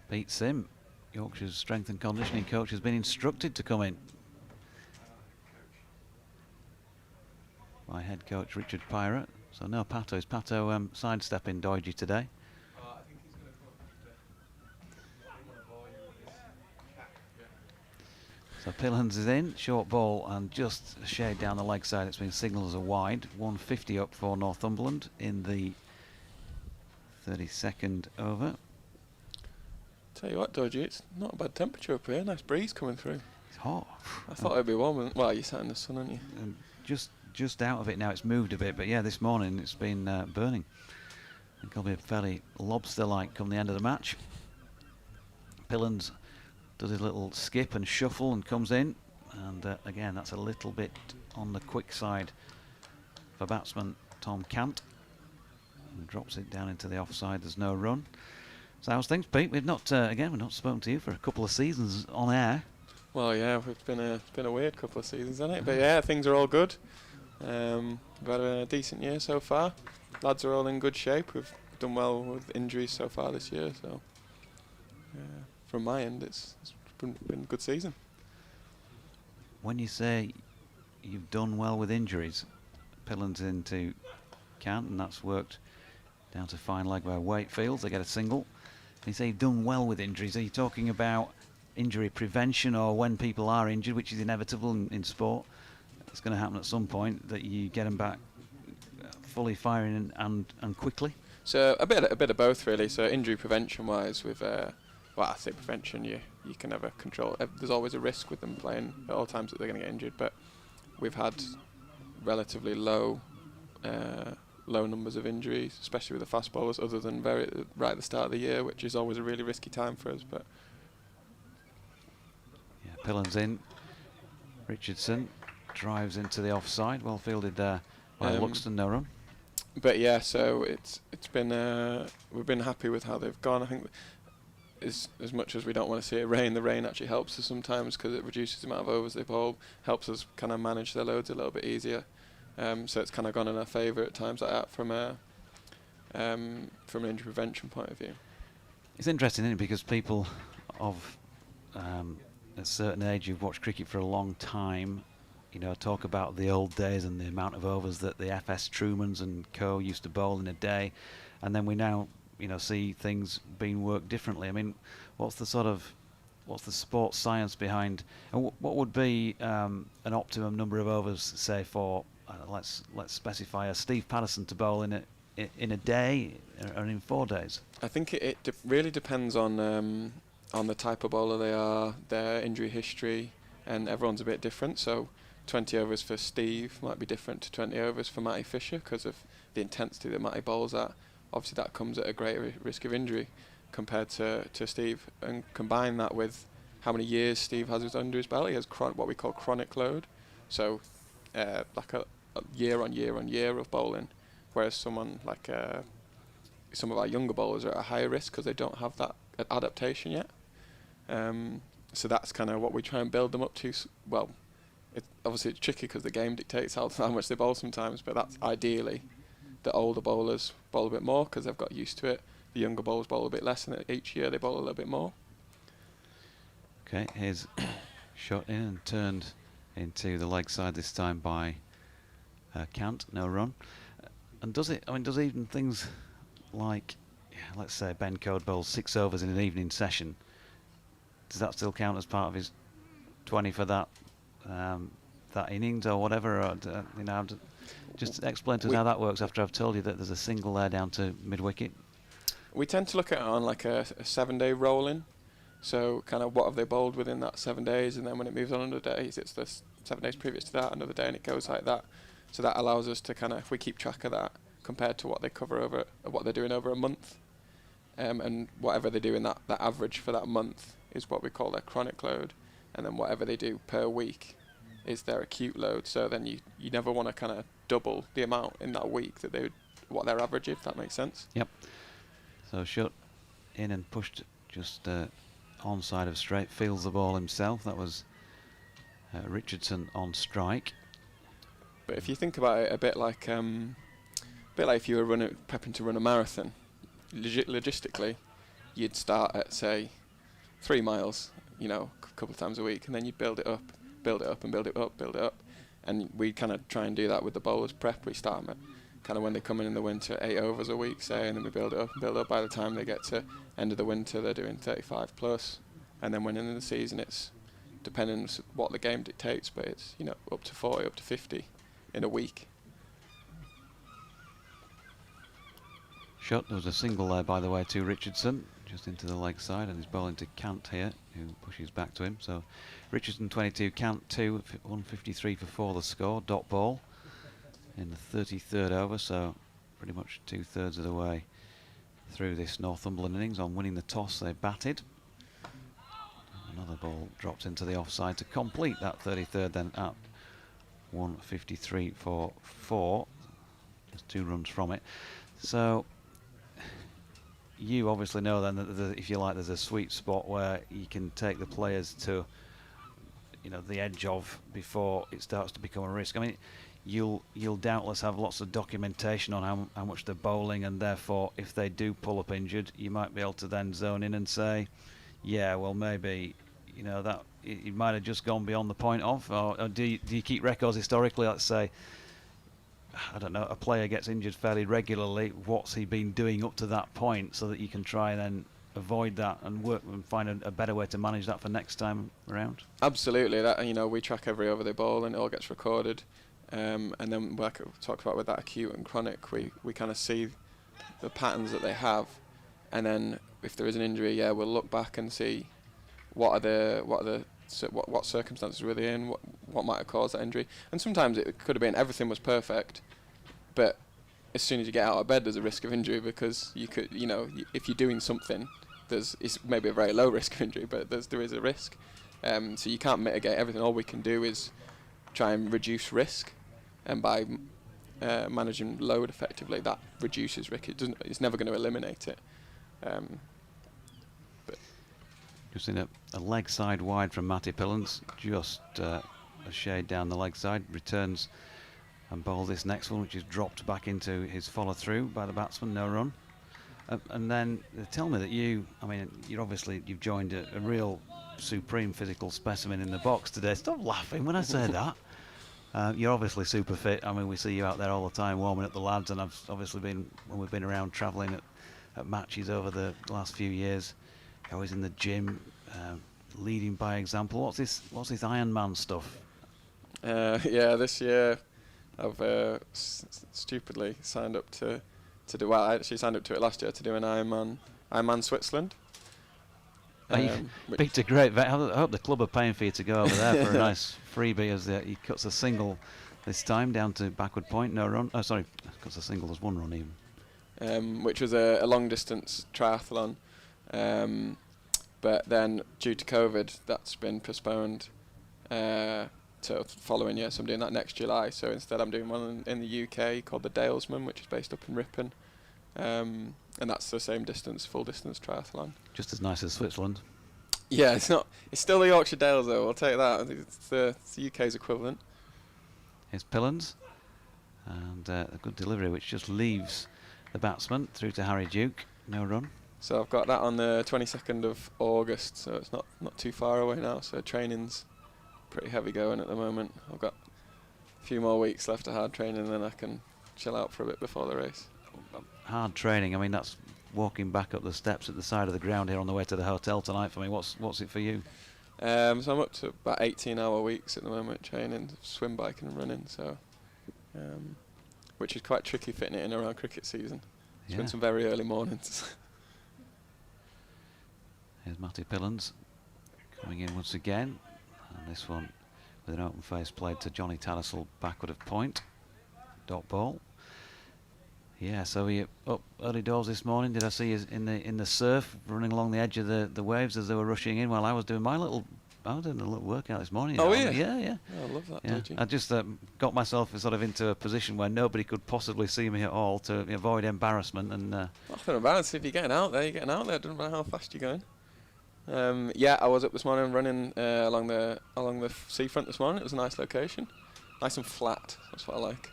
[SPEAKER 2] Pete Sim, Yorkshire's strength and conditioning coach, has been instructed to come in by head coach Richard Pirate. So no Pato. Is Pato sidestepping Doidgy today?
[SPEAKER 4] I think he's going to come today.
[SPEAKER 2] So Pillans is in, short ball and just a shade down the leg side. It's been signalled as a wide. 150 up for Northumberland in the 32nd over.
[SPEAKER 6] Tell you what, Dodgy, it's not a bad temperature up here. Nice breeze coming through.
[SPEAKER 2] It's hot.
[SPEAKER 6] I thought it'd be warm. Well, you sat in the sun, aren't you?
[SPEAKER 2] Just out of it now. It's moved a bit, but yeah, this morning it's been burning. I think it'll be fairly lobster-like come the end of the match. Pillans does his little skip and shuffle and comes in, and again that's a little bit on the quick side for batsman Tom Cant, and drops it down into the offside. There's no run. So how's things, Pete? We've not spoken to you for a couple of seasons on air.
[SPEAKER 6] Well, yeah, it's been a weird couple of seasons, hasn't it? But yeah, things are all good. We've had a decent year so far. Lads are all in good shape. We've done well with injuries so far this year. So from my end, it's been a good season.
[SPEAKER 2] when you say you've done well with injuries, Pillen's into Cant, and that's worked down to fine leg by Wakefield. They get a single. You say you've done well with injuries. Are you talking about injury prevention, or when people are injured, which is inevitable in sport? It's going to happen at some point, that you get them back fully firing and quickly.
[SPEAKER 6] So a bit of both really. So injury prevention wise, with well, I say prevention, you can never control. There's always a risk with them playing at all times that they're going to get injured, but we've had relatively low numbers of injuries, especially with the fast bowlers, other than right at the start of the year, which is always a really risky time for us. But
[SPEAKER 2] yeah, Pillen's in. Richardson drives into the offside, well fielded there by Luxton, no run.
[SPEAKER 6] But yeah, so it's been we've been happy with how they've gone. I think as much as we don't want to see it rain, the rain actually helps us sometimes, because it reduces the amount of overs they bowl, helps us kind of manage their loads a little bit easier. So it's kind of gone in our favour at times like that from an injury prevention point of view.
[SPEAKER 2] It's interesting, isn't it, because people of a certain age who've watched cricket for a long time, talk about the old days and the amount of overs that the FS Trumans and co used to bowl in a day, and then we now see things being worked differently. I mean, what's the sports science behind, and what would be an optimum number of overs, say, for let's specify a Steve Patterson to bowl in a day or in 4 days?
[SPEAKER 6] I think it really depends on the type of bowler they are, their injury history, and everyone's a bit different. So 20 overs for Steve might be different to 20 overs for Matty Fisher, because of the intensity that Matty bowls at. Obviously that comes at a greater risk of injury compared to Steve, and combine that with how many years Steve has under his belt. He has what we call chronic load, so like a year on year on year of bowling, whereas someone like some of our younger bowlers are at a higher risk because they don't have that adaptation yet. So that's kind of what we try and build them up to. Well, obviously it's tricky because the game dictates how much they bowl sometimes, but that's ideally the older bowlers bowl a bit more because they've got used to it. The younger bowlers bowl a bit less, and each year they bowl a little bit more.
[SPEAKER 2] Okay, here's shot in and turned into the leg side this time by Cant, no run. And does even things like, let's say Ben Code bowls 6 overs in an evening session, does that still count as part of his 20 for that innings or whatever? Or, just explain to us how that works after I've told you that there's a single there down to mid-wicket.
[SPEAKER 6] We tend to look at it on like a 7-day rolling. So kind of what have they bowled within that 7 days, and then when it moves on another days, it's the 7 days previous to that, another day, and it goes like that. So that allows us to kind of, if we keep track of that compared to what they cover over, what they're doing over a month, and whatever they do in that average for that month is what we call their chronic load, and then whatever they do per week is their acute load. So then you never want to kind of double the amount in that week that what their average is, if that makes sense.
[SPEAKER 2] Yep. So shot in and pushed just onside of straight, fields the ball himself. That was Richardson on strike.
[SPEAKER 6] But if you think about it, a bit like if you were prepping to run a marathon, logistically, you'd start at say 3 miles, a couple of times a week, and then you'd build it up, and build it up. And we kind of try and do that with the bowlers prep. We start them at kind of when they come in the winter, 8 overs a week, say, and then we build it up and build up. By the time they get to end of the winter, they're doing 35 plus, and then when in the season, it's depending on what the game dictates, but it's up to 40, up to 50 in a week.
[SPEAKER 2] Shot. There was a single there, by the way, to Richardson, just into the leg side, and he's bowling to Cant here, who pushes back to him. So Richardson 22, Cant 2, 153 for 4 the score, dot ball in the 33rd over, so pretty much 2/3 of the way through this Northumberland innings. On winning the toss, they batted. Another ball drops into the offside to complete that 33rd, then at 153 for 4. Just 2 runs from it. So you obviously know then that if you like, there's a sweet spot where you can take the players to the edge of before it starts to become a risk. I mean, you'll doubtless have lots of documentation on how much they're bowling, and therefore if they do pull up injured, you might be able to then zone in and say, yeah, well maybe that he might have just gone beyond the point of, or do you keep records historically? Let's say, I don't know, a player gets injured fairly regularly. What's he been doing up to that point, so that you can try and then avoid that and work and find a better way to manage that for next time around?
[SPEAKER 6] Absolutely. That, you know, we track every over the ball and it all gets recorded. And then, like I talked about with that acute and chronic, we kind of see the patterns that they have, and then if there is an injury, we'll look back and see what circumstances were they in, what might have caused that injury. And sometimes it could have been everything was perfect, but as soon as you get out of bed, there's a risk of injury, because you could, you know, if you're doing something, it's maybe a very low risk of injury, but there is a risk. So you can't mitigate everything. All we can do is try and reduce risk, and by managing load effectively, that reduces risk. It's never going to eliminate it. But
[SPEAKER 2] You've seen a leg side wide from Matty Pillans, just a shade down the leg side, returns and bowls this next one, which is dropped back into his follow through by the batsman, no run. And then they tell me that you've joined a real supreme physical specimen in the box today. Stop laughing when I say that. You're obviously super fit. I mean, we see you out there all the time warming up the lads, and I've obviously been, when we've been around travelling at matches over the last few years, always in the gym, leading by example. What's this Ironman stuff?
[SPEAKER 6] This year I've stupidly signed up to do, well, I actually signed up to it last year to do an Ironman Switzerland.
[SPEAKER 2] Big to great. I hope the club are paying for you to go over there for a nice freebie, as he cuts a single this time down to backward point, no run. Oh, sorry, cuts a single, there's one run even.
[SPEAKER 6] Which was a long distance triathlon, but then due to COVID, that's been postponed to following year. So I'm doing that next July. So instead, I'm doing one in the UK called the Dalesman, which is based up in Ripon. And that's the same distance, full distance triathlon.
[SPEAKER 2] Just as nice as Switzerland.
[SPEAKER 6] Yeah, it's not. It's still the Yorkshire Dales, though. I'll take that. It's the UK's equivalent.
[SPEAKER 2] Here's Pillans, and a good delivery, which just leaves the batsman through to Harry Duke. No run.
[SPEAKER 6] So I've got that on the 22nd of August. So it's not too far away now. So training's pretty heavy going at the moment. I've got a few more weeks left of hard training, and then I can chill out for a bit before the race.
[SPEAKER 2] Hard training. I mean, that's walking back up the steps at the side of the ground here on the way to the hotel tonight for me. What's it for you?
[SPEAKER 6] So I'm up to about 18-hour weeks at the moment, training, swim, biking and running. So, which is quite tricky fitting it in around cricket season. It's been some very early mornings.
[SPEAKER 2] Here's Matty Pillans coming in once again, and this one with an open face played to Johnny Tattersall backward of point. Dot ball. Yeah, so we up early doors this morning. Did I see you in the surf, running along the edge of the waves as they were rushing in? While I was doing a little workout this morning.
[SPEAKER 6] Oh yeah,
[SPEAKER 2] yeah.
[SPEAKER 6] Oh, I love that.
[SPEAKER 2] Yeah. I just got myself sort of into a position where nobody could possibly see me at all to avoid embarrassment. And
[SPEAKER 6] nothing embarrassing. If you're getting out there, you're getting out there. Doesn't matter how fast you're going. I was up this morning running along the seafront this morning. It was a nice location, nice and flat. That's what I like.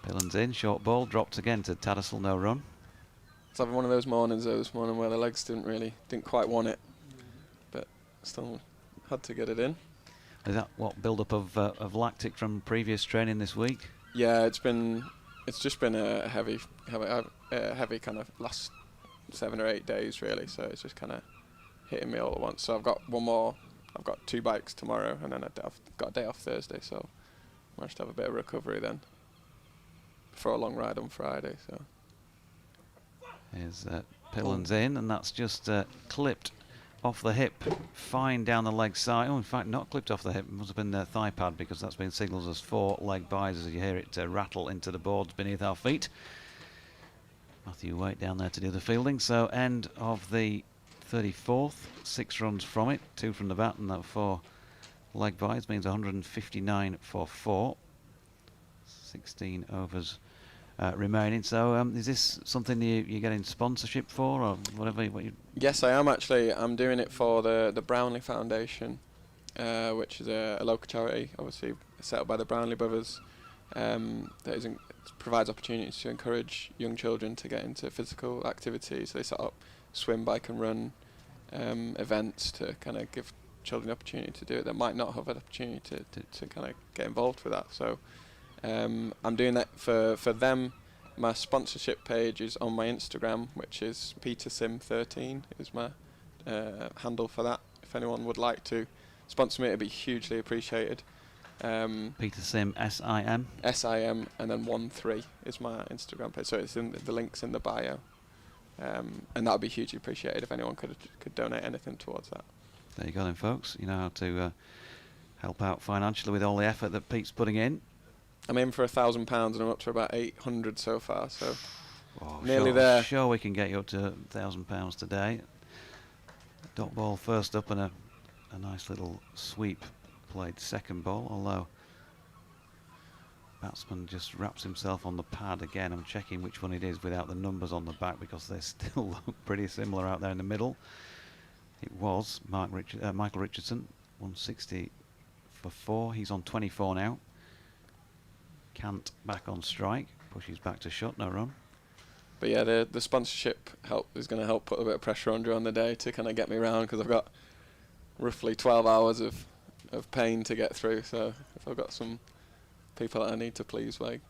[SPEAKER 2] Pillans in, short ball, dropped again to Tattersall, no run.
[SPEAKER 6] It's having one of those mornings this morning where the legs didn't quite want it, but still had to get it in.
[SPEAKER 2] Is that what build-up of lactic from previous training this week?
[SPEAKER 6] Yeah, it's just been a heavy kind of last 7 or 8 days really. So it's just kind of hitting me all at once. So I've got one more. I've got 2 bikes tomorrow, and then I've got a day off Thursday. So I managed to have a bit of recovery then for a long ride on Friday. So
[SPEAKER 2] here's Pillans in, and that's just clipped off the hip, fine down the leg side. Oh, in fact, not clipped off the hip. It must have been the thigh pad, because that's been signalled as 4 leg byes as you hear it rattle into the boards beneath our feet. Matthew Waite down there to do the fielding. So end of the 34th, 6 runs from it, 2 from the bat, and that 4 leg byes means 159 for 4. 16 overs remaining. So is this something you're getting sponsorship for, or whatever?
[SPEAKER 6] Yes, I am actually. I'm doing it for the Brownlee Foundation, which is a local charity, obviously set up by the Brownlee brothers. That provides opportunities to encourage young children to get into physical activity. So they set up swim, bike and run events to kind of give children the opportunity to do it that might not have an opportunity to kind of get involved with that. So I'm doing that for them. My sponsorship page is on my Instagram, which is PeterSim13 is my handle for that. If anyone would like to sponsor me, it'd be hugely appreciated.
[SPEAKER 2] Peter Sim, S-I-M.
[SPEAKER 6] S-I-M, and then 13 is my Instagram page. So it's in the links in the bio. And that would be hugely appreciated if anyone could donate anything towards that.
[SPEAKER 2] There you go then, folks. You know how to help out financially with all the effort that Pete's putting in.
[SPEAKER 6] I'm in for £1,000 and I'm up to about 800 so far, so nearly there.
[SPEAKER 2] Sure, we can get you up to £1,000 today. Dot ball first up and a nice little sweep played second ball, although batsman just wraps himself on the pad again. I'm checking which one it is without the numbers on the back because they still look pretty similar out there in the middle. It was Michael Richardson, 160 for 4. He's on 24 now. Cant back on strike, pushes back to shot, no run.
[SPEAKER 6] But yeah, the sponsorship is going to help put a bit of pressure on during the day to kind of get me around, because I've got roughly 12 hours of pain to get through. So if I've got some people that I need to please by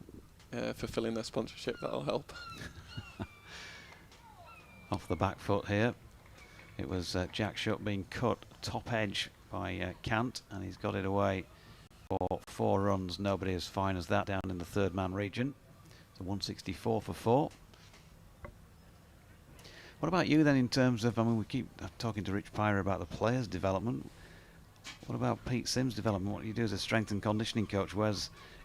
[SPEAKER 6] fulfilling their sponsorship, that'll help.
[SPEAKER 2] Off the back foot here. It was Jack Shutt being cut top edge by Cant, and he's got it away for 4 runs. Nobody as fine as that down in the third man region. So 164 for 4. What about you then in terms of, I mean, we keep talking to Rich Pyra about the players' development. What about Pete Sim's development? What do you do as a strength and conditioning coach?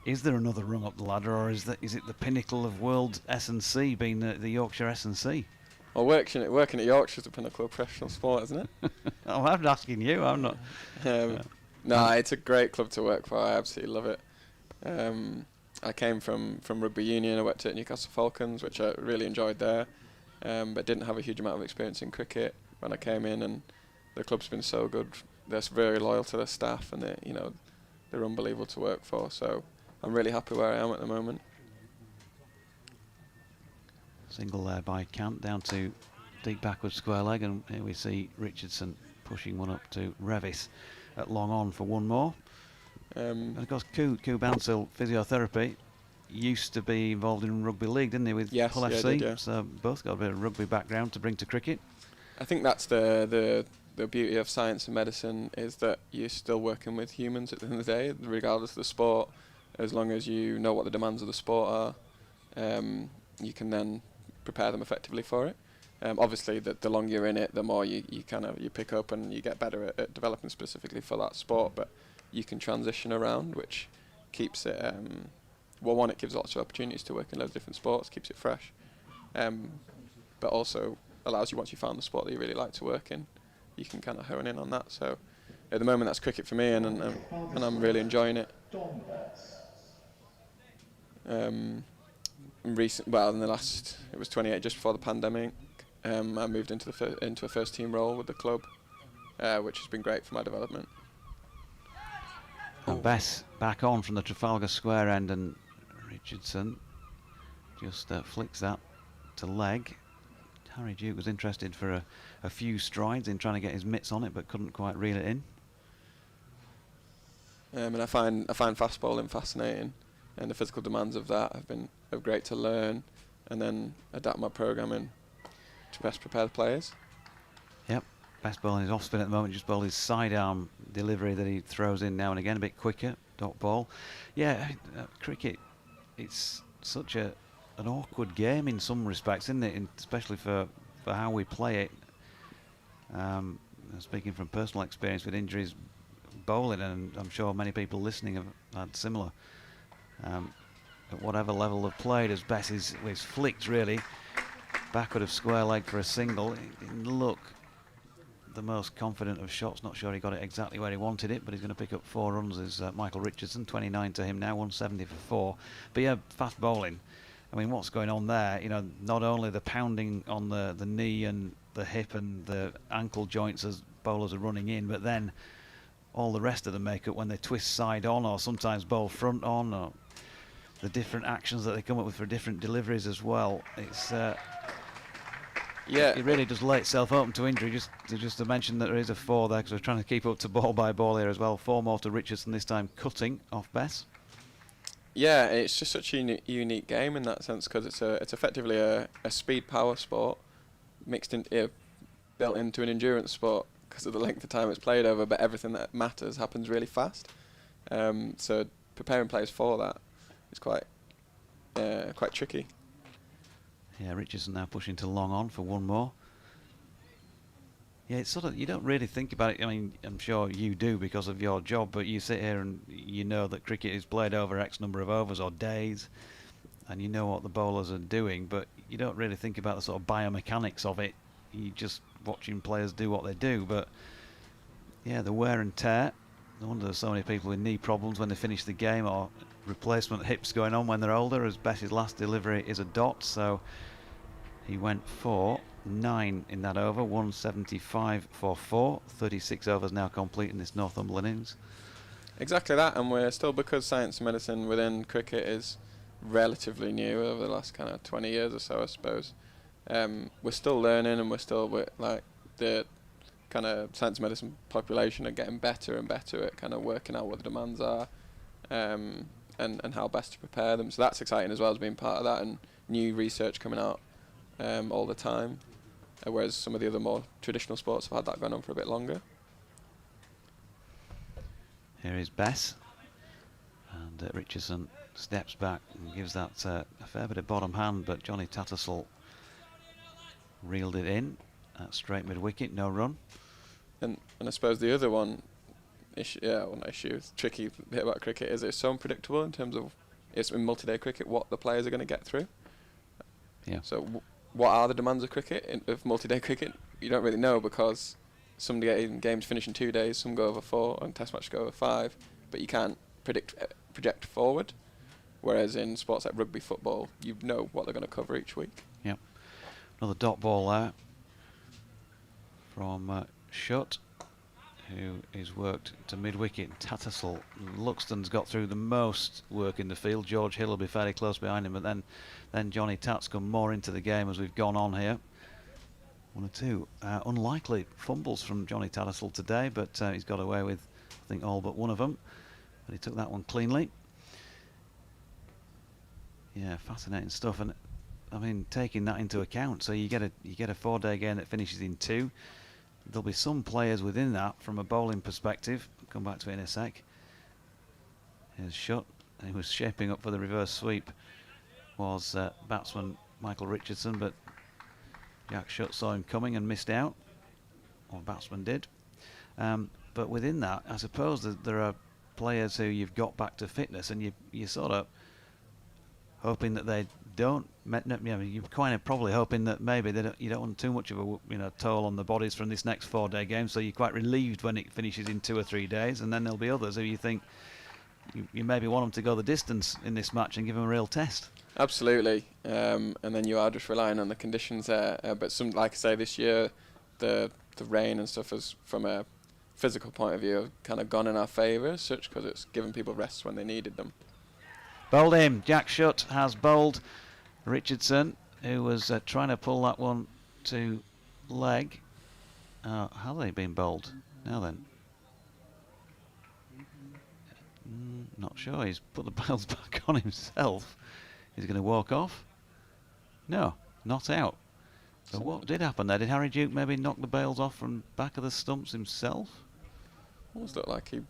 [SPEAKER 2] Is there another rung up the ladder, or is it the pinnacle of world S&C being the Yorkshire S&C?
[SPEAKER 6] Well, working at Yorkshire is the pinnacle of professional sport, isn't it?
[SPEAKER 2] Oh, I'm asking you, I'm not.
[SPEAKER 6] No, it's a great club to work for. I absolutely love it. I came from rugby union. I worked at Newcastle Falcons, which I really enjoyed there, but didn't have a huge amount of experience in cricket when I came in. And the club's been so good. They're very loyal to their staff, and they're unbelievable to work for. So I'm really happy where I am at the moment.
[SPEAKER 2] Single there by Cant down to deep backward square leg, and here we see Richardson pushing one up to Revis at long on for one more. And of course, Koo Bouncil Physiotherapy used to be involved in rugby league, didn't he, with Hull FC?
[SPEAKER 6] Did, yeah.
[SPEAKER 2] So both got a bit of rugby background to bring to cricket.
[SPEAKER 6] I think that's the beauty of science and medicine, is that you're still working with humans at the end of the day, regardless of the sport. As long as you know what the demands of the sport are, you can then prepare them effectively for it. Obviously, the longer you're in it, the more you pick up and you get better at developing specifically for that sport. But you can transition around, which keeps it. One, it gives lots of opportunities to work in loads of different sports, keeps it fresh, but also allows you, once you found the sport that you really like to work in, you can kind of hone in on that. So at the moment, that's cricket for me, and I'm really enjoying it. In the last, it was 28 just before the pandemic. I moved into a first team role with the club, which has been great for my development.
[SPEAKER 2] And Bess back on from the Trafalgar Square end, and Richardson just flicks that to leg. Harry Duke was interested for a few strides in trying to get his mitts on it, but couldn't quite reel it in.
[SPEAKER 6] And I find fast bowling fascinating, and the physical demands of that have been great to learn, and then adapt my programming to best prepare the players. Yep,
[SPEAKER 2] best bowling is off spin at the moment. Just bowled his sidearm delivery that he throws in now and again, a bit quicker. Dot ball. Yeah, cricket. It's such an awkward game in some respects, isn't it? Especially for how we play it. Speaking from personal experience with injuries, bowling, and I'm sure many people listening have had similar. At whatever level they've played, as Bess is flicked really backward of square leg for a single. He didn't look the most confident of shots. Not sure he got it exactly where he wanted it, but he's going to pick up 4 runs. Is Michael Richardson, 29 to him now, 170 for 4. But yeah, fast bowling. I mean, what's going on there? You know, not only the pounding on the knee and the hip and the ankle joints as bowlers are running in, but then all the rest of the makeup when they twist side on, or sometimes bowl front on, or the different actions that they come up with for different deliveries as well. It's
[SPEAKER 6] Yeah,
[SPEAKER 2] it really does lay itself open to injury. Just to mention that there is a 4 there, because we're trying to keep up to ball by ball here as well. 4 more to Richardson, this time cutting off Bess.
[SPEAKER 6] Yeah, it's just such a unique game in that sense, because it's effectively a speed power sport mixed in, built into an endurance sport because of the length of time it's played over. But everything that matters happens really fast. So preparing players for that is quite tricky.
[SPEAKER 2] Yeah, Richardson now pushing to long on for 1 more. Yeah, it's sort of, you don't really think about it. I mean, I'm sure you do because of your job, but you sit here and you know that cricket is played over X number of overs or days, and you know what the bowlers are doing, but you don't really think about the sort of biomechanics of it. You just watching players do what they do. But yeah, the wear and tear. No wonder there's so many people with knee problems when they finish the game, or replacement hips going on when they're older, as Bess's last delivery is a dot, so he went for 9 in that over, 175 for 4. 36 overs now complete in this Northumberland innings.
[SPEAKER 6] Exactly that, and we're still, because science and medicine within cricket is relatively new over the last kind of 20 years or so, I suppose. We're still learning, and like the kind of science and medicine population are getting better and better at kind of working out what the demands are, and how best to prepare them. So that's exciting as well, as being part of that, and new research coming out all the time. Whereas some of the other more traditional sports have had that going on for a bit longer.
[SPEAKER 2] Here is Bess, and Richardson steps back and gives that a fair bit of bottom hand, but Johnny Tattersall reeled it in at straight mid-wicket, no run.
[SPEAKER 6] And I suppose the other tricky bit about cricket is it's so unpredictable in terms of, it's in multi-day cricket, what the players are going to get through.
[SPEAKER 2] Yeah.
[SPEAKER 6] So what are the demands of cricket, of multi-day cricket? You don't really know, because some games finish in 2 days, some go over 4, and test matches go over 5, but you can't project forward. Whereas in sports like rugby, football, you know what they're going to cover each week.
[SPEAKER 2] Yep. Another dot ball there from Shutt, who is worked to mid-wicket. Tattersall, Luxton's got through the most work in the field. George Hill will be fairly close behind him, but then Johnny Tats come more into the game as we've gone on here. 1 or 2 unlikely fumbles from Johnny Tattersall today, but he's got away with, I think, all but one of them. But he took that one cleanly. Yeah, fascinating stuff. And I mean, taking that into account, so you get a 4-day game that finishes in 2. There'll be some players within that from a bowling perspective. I'll come back to it in a sec. Here's Shutt. He was shaping up for the reverse sweep, was batsman Michael Richardson, but Jack Shutt saw him coming and missed out, or batsman did. But within that, I suppose that there are players who you've got back to fitness, and you're sort of hoping that they don't. You're kind of probably hoping that maybe you don't want too much of a toll on the bodies from this next 4-day game. So you're quite relieved when it finishes in 2 or 3 days, and then there'll be others who you think you maybe want them to go the distance in this match and give them a real test.
[SPEAKER 6] Absolutely, and then you are just relying on the conditions there. But like I say, this year the rain and stuff has, from a physical point of view, have kind of gone in our favour as such, because it's given people rests when they needed them.
[SPEAKER 2] Bowled him. Jack Shutt has bowled Richardson, who was trying to pull that one to leg. How have they been bowled? Now then. Not sure. He's put the bails back on himself. He's going to walk off. No, not out. So what did happen there? Did Harry Duke maybe knock the bails off from back of the stumps himself?
[SPEAKER 6] Almost looked like he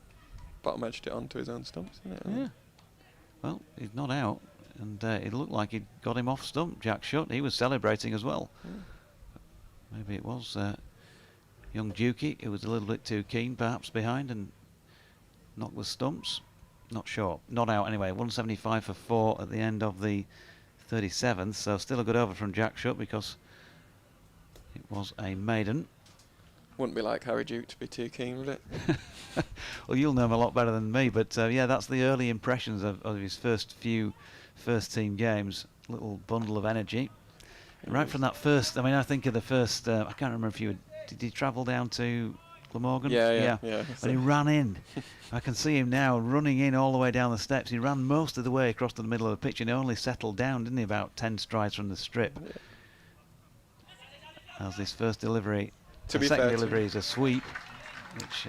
[SPEAKER 6] bottom edged it onto his own stumps, didn't it?
[SPEAKER 2] Yeah. Well, he's not out, and it looked like he'd got him off stump, Jack Shutt. He was celebrating as well. Yeah. Maybe it was young Dukey, who was a little bit too keen, perhaps, behind, and knocked the stumps. Not sure. Not out anyway. 175 for 4 at the end of the 37th, so still a good over from Jack Shutt, because it was a maiden.
[SPEAKER 6] Wouldn't be like Harry Duke to be too keen, would it?
[SPEAKER 2] Well, you'll know him a lot better than me, but yeah, that's the early impressions of his first few first-team games. Little bundle of energy. Right from that first, I think of the first, I can't remember if did he travel down to Glamorgan?
[SPEAKER 6] Yeah.
[SPEAKER 2] And he ran in. I can see him now running in all the way down the steps. He ran most of the way across to the middle of the pitch and only settled down, didn't he, about 10 strides from the strip. as this first delivery,
[SPEAKER 6] To
[SPEAKER 2] the
[SPEAKER 6] be
[SPEAKER 2] second
[SPEAKER 6] fair to
[SPEAKER 2] delivery
[SPEAKER 6] him,
[SPEAKER 2] is a sweep, which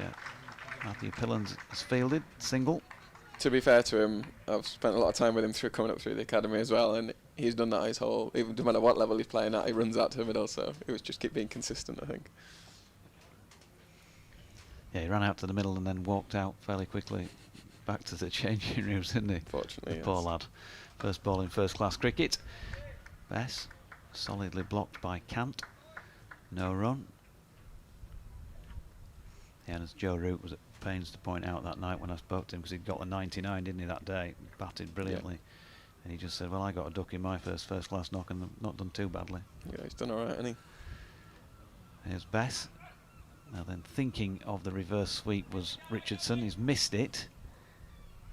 [SPEAKER 2] Matthew Pillans has fielded, single.
[SPEAKER 6] to be fair to him, I've spent a lot of time with him coming up through the academy as well, and he's done that his whole, even no matter what level he's playing at, he runs out to the middle, so it was just keep being consistent, I think.
[SPEAKER 2] Yeah, he ran out to the middle and then walked out fairly quickly back to the changing rooms, didn't he?
[SPEAKER 6] Fortunately,
[SPEAKER 2] The poor
[SPEAKER 6] yes.
[SPEAKER 2] lad. First ball in first class cricket. Bess, solidly blocked by Cant. No run. Yeah, and as Joe Root was at pains to point out that night when I spoke to him, because he'd got a 99, didn't he, that day, batted brilliantly. And he just said, well, I got a duck in my first class knock and not done too badly.
[SPEAKER 6] Yeah, he's done alright, hasn't he?
[SPEAKER 2] Here's Bess. Now then, thinking of the reverse sweep was Richardson. He's missed it.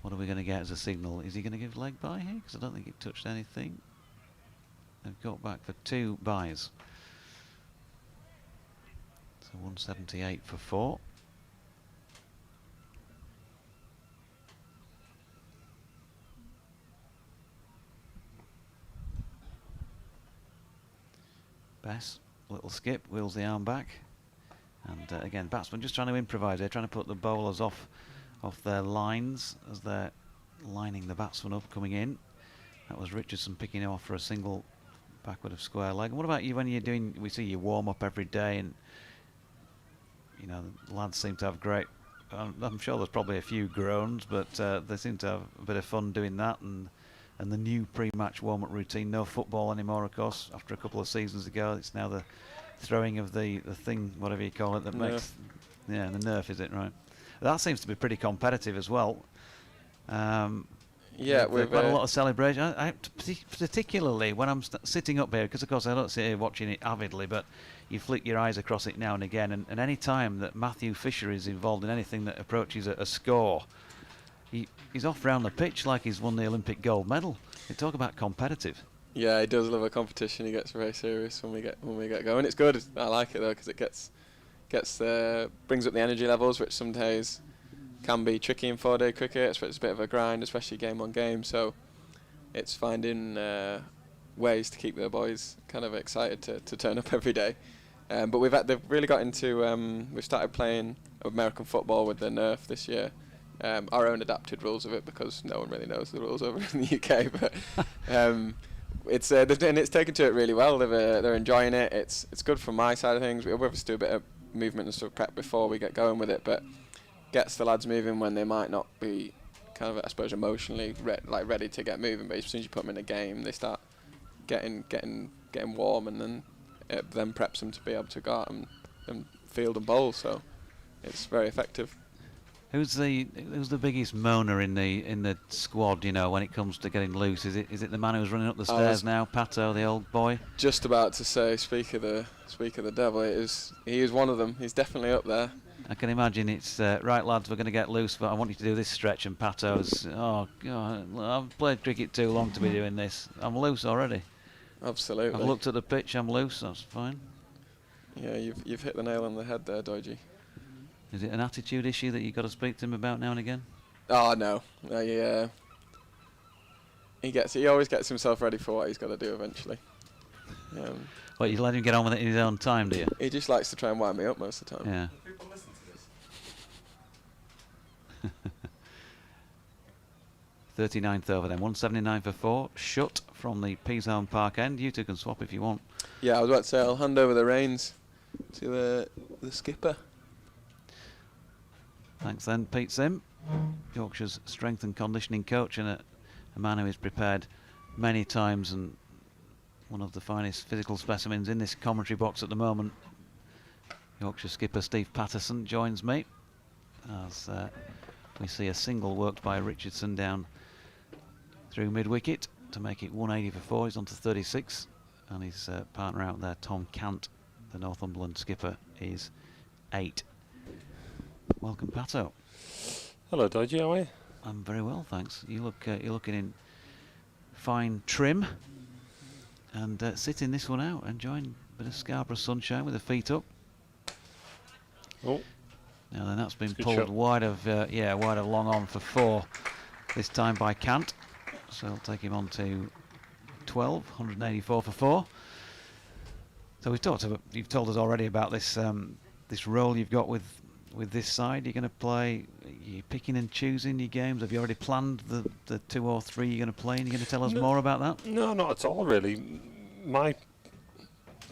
[SPEAKER 2] What are we going to get as a signal? Is he going to give leg by here? Because I don't think it touched anything. They've got back for 2 byes. So 178 for 4. Bess, little skip, wheels the arm back. And again, batsman just trying to improvise. They're trying to put the bowlers off their lines as they're lining the batsman up coming in. That was Richardson picking him off for a single backward of square leg. And what about you when you're doing, we see you warm up every day, and you know, the lads seem to have great, I'm sure there's probably a few groans, but they seem to have a bit of fun doing that, and the new pre-match warm-up routine. No football anymore, of course, after a couple of seasons ago. It's now the throwing of the thing, whatever you call it, that makes, yeah, the nerf, is it, right? That seems to be pretty competitive as well.
[SPEAKER 6] Yeah,
[SPEAKER 2] we've got a lot of celebration. Particularly when I'm sitting up here, because of course I don't sit here watching it avidly, but you flick your eyes across it now and again, and any time that Matthew Fisher is involved in anything that approaches a score, he's off round the pitch like he's won the Olympic gold medal. You talk about competitive.
[SPEAKER 6] Yeah, he does love a competition. He gets very serious when we get going. It's good. I like it though, because it brings up the energy levels, which some days can be tricky in 4-day cricket. It's a bit of a grind, especially game on game. So it's finding ways to keep the boys kind of excited to turn up every day. But they've really got into. We've started playing American football with the Nerf this year. Our own adapted rules of it, because no one really knows the rules over in the UK. But it's taken to it really well. They're enjoying it. It's good from my side of things. We obviously do a bit of movement and sort of prep before we get going with it, but gets the lads moving when they might not be kind of, I suppose, emotionally ready to get moving. But as soon as you put them in a game, they start getting warm, and then it then preps them to be able to go out and field and bowl. So it's very effective.
[SPEAKER 2] Who's the biggest moaner in the squad? You know, when it comes to getting loose, is it the man who's running up the stairs now, Pato, the old boy?
[SPEAKER 6] Just about to say, speak of the devil. He is one of them. He's definitely up there.
[SPEAKER 2] I can imagine it's right, lads. We're going to get loose, but I want you to do this stretch. And Pato's, oh God, I've played cricket too long to be doing this. I'm loose already.
[SPEAKER 6] Absolutely.
[SPEAKER 2] I've looked at the pitch. I'm loose. That's fine.
[SPEAKER 6] Yeah, you've hit the nail on the head there, Doji.
[SPEAKER 2] Is it an attitude issue that you've got to speak to him about now and again?
[SPEAKER 6] Oh no, he always gets himself ready for what he's got to do eventually.
[SPEAKER 2] Well, you let him get on with it in his own time, do you?
[SPEAKER 6] He just likes to try and wind me up most of the time.
[SPEAKER 2] Yeah.
[SPEAKER 7] People listen to this.
[SPEAKER 2] 39th over then, 179 for 4. Shut from the Peasholm Park end. You two can swap if you want.
[SPEAKER 6] Yeah, I was about to say I'll hand over the reins to the skipper.
[SPEAKER 2] Thanks then, Pete Sim, Yorkshire's strength and conditioning coach, and a man who is prepared many times and one of the finest physical specimens in this commentary box at the moment. Yorkshire skipper Steve Patterson joins me as we see a single worked by Richardson down through mid-wicket to make it 180 for 4. He's on to 36, and his partner out there, Tom Cant, the Northumberland skipper, is 8. Welcome, Pato.
[SPEAKER 7] Hello, Dodgy. How are you?
[SPEAKER 2] I'm very well, thanks. You're looking in fine trim, and sitting this one out, enjoying a bit of Scarborough sunshine with the feet up.
[SPEAKER 7] Oh,
[SPEAKER 2] now then, that's been
[SPEAKER 7] good
[SPEAKER 2] pulled
[SPEAKER 7] shot.
[SPEAKER 2] wide of long on for 4, this time by Cant. So I'll take him on to 12, 184 for 4. So you've told us already about this this role you've got with this side. You're going to play. You're picking and choosing your games. Have you already planned the 2 or 3 you're going to play? And you're going to tell us more about that?
[SPEAKER 7] No, not at all, really. My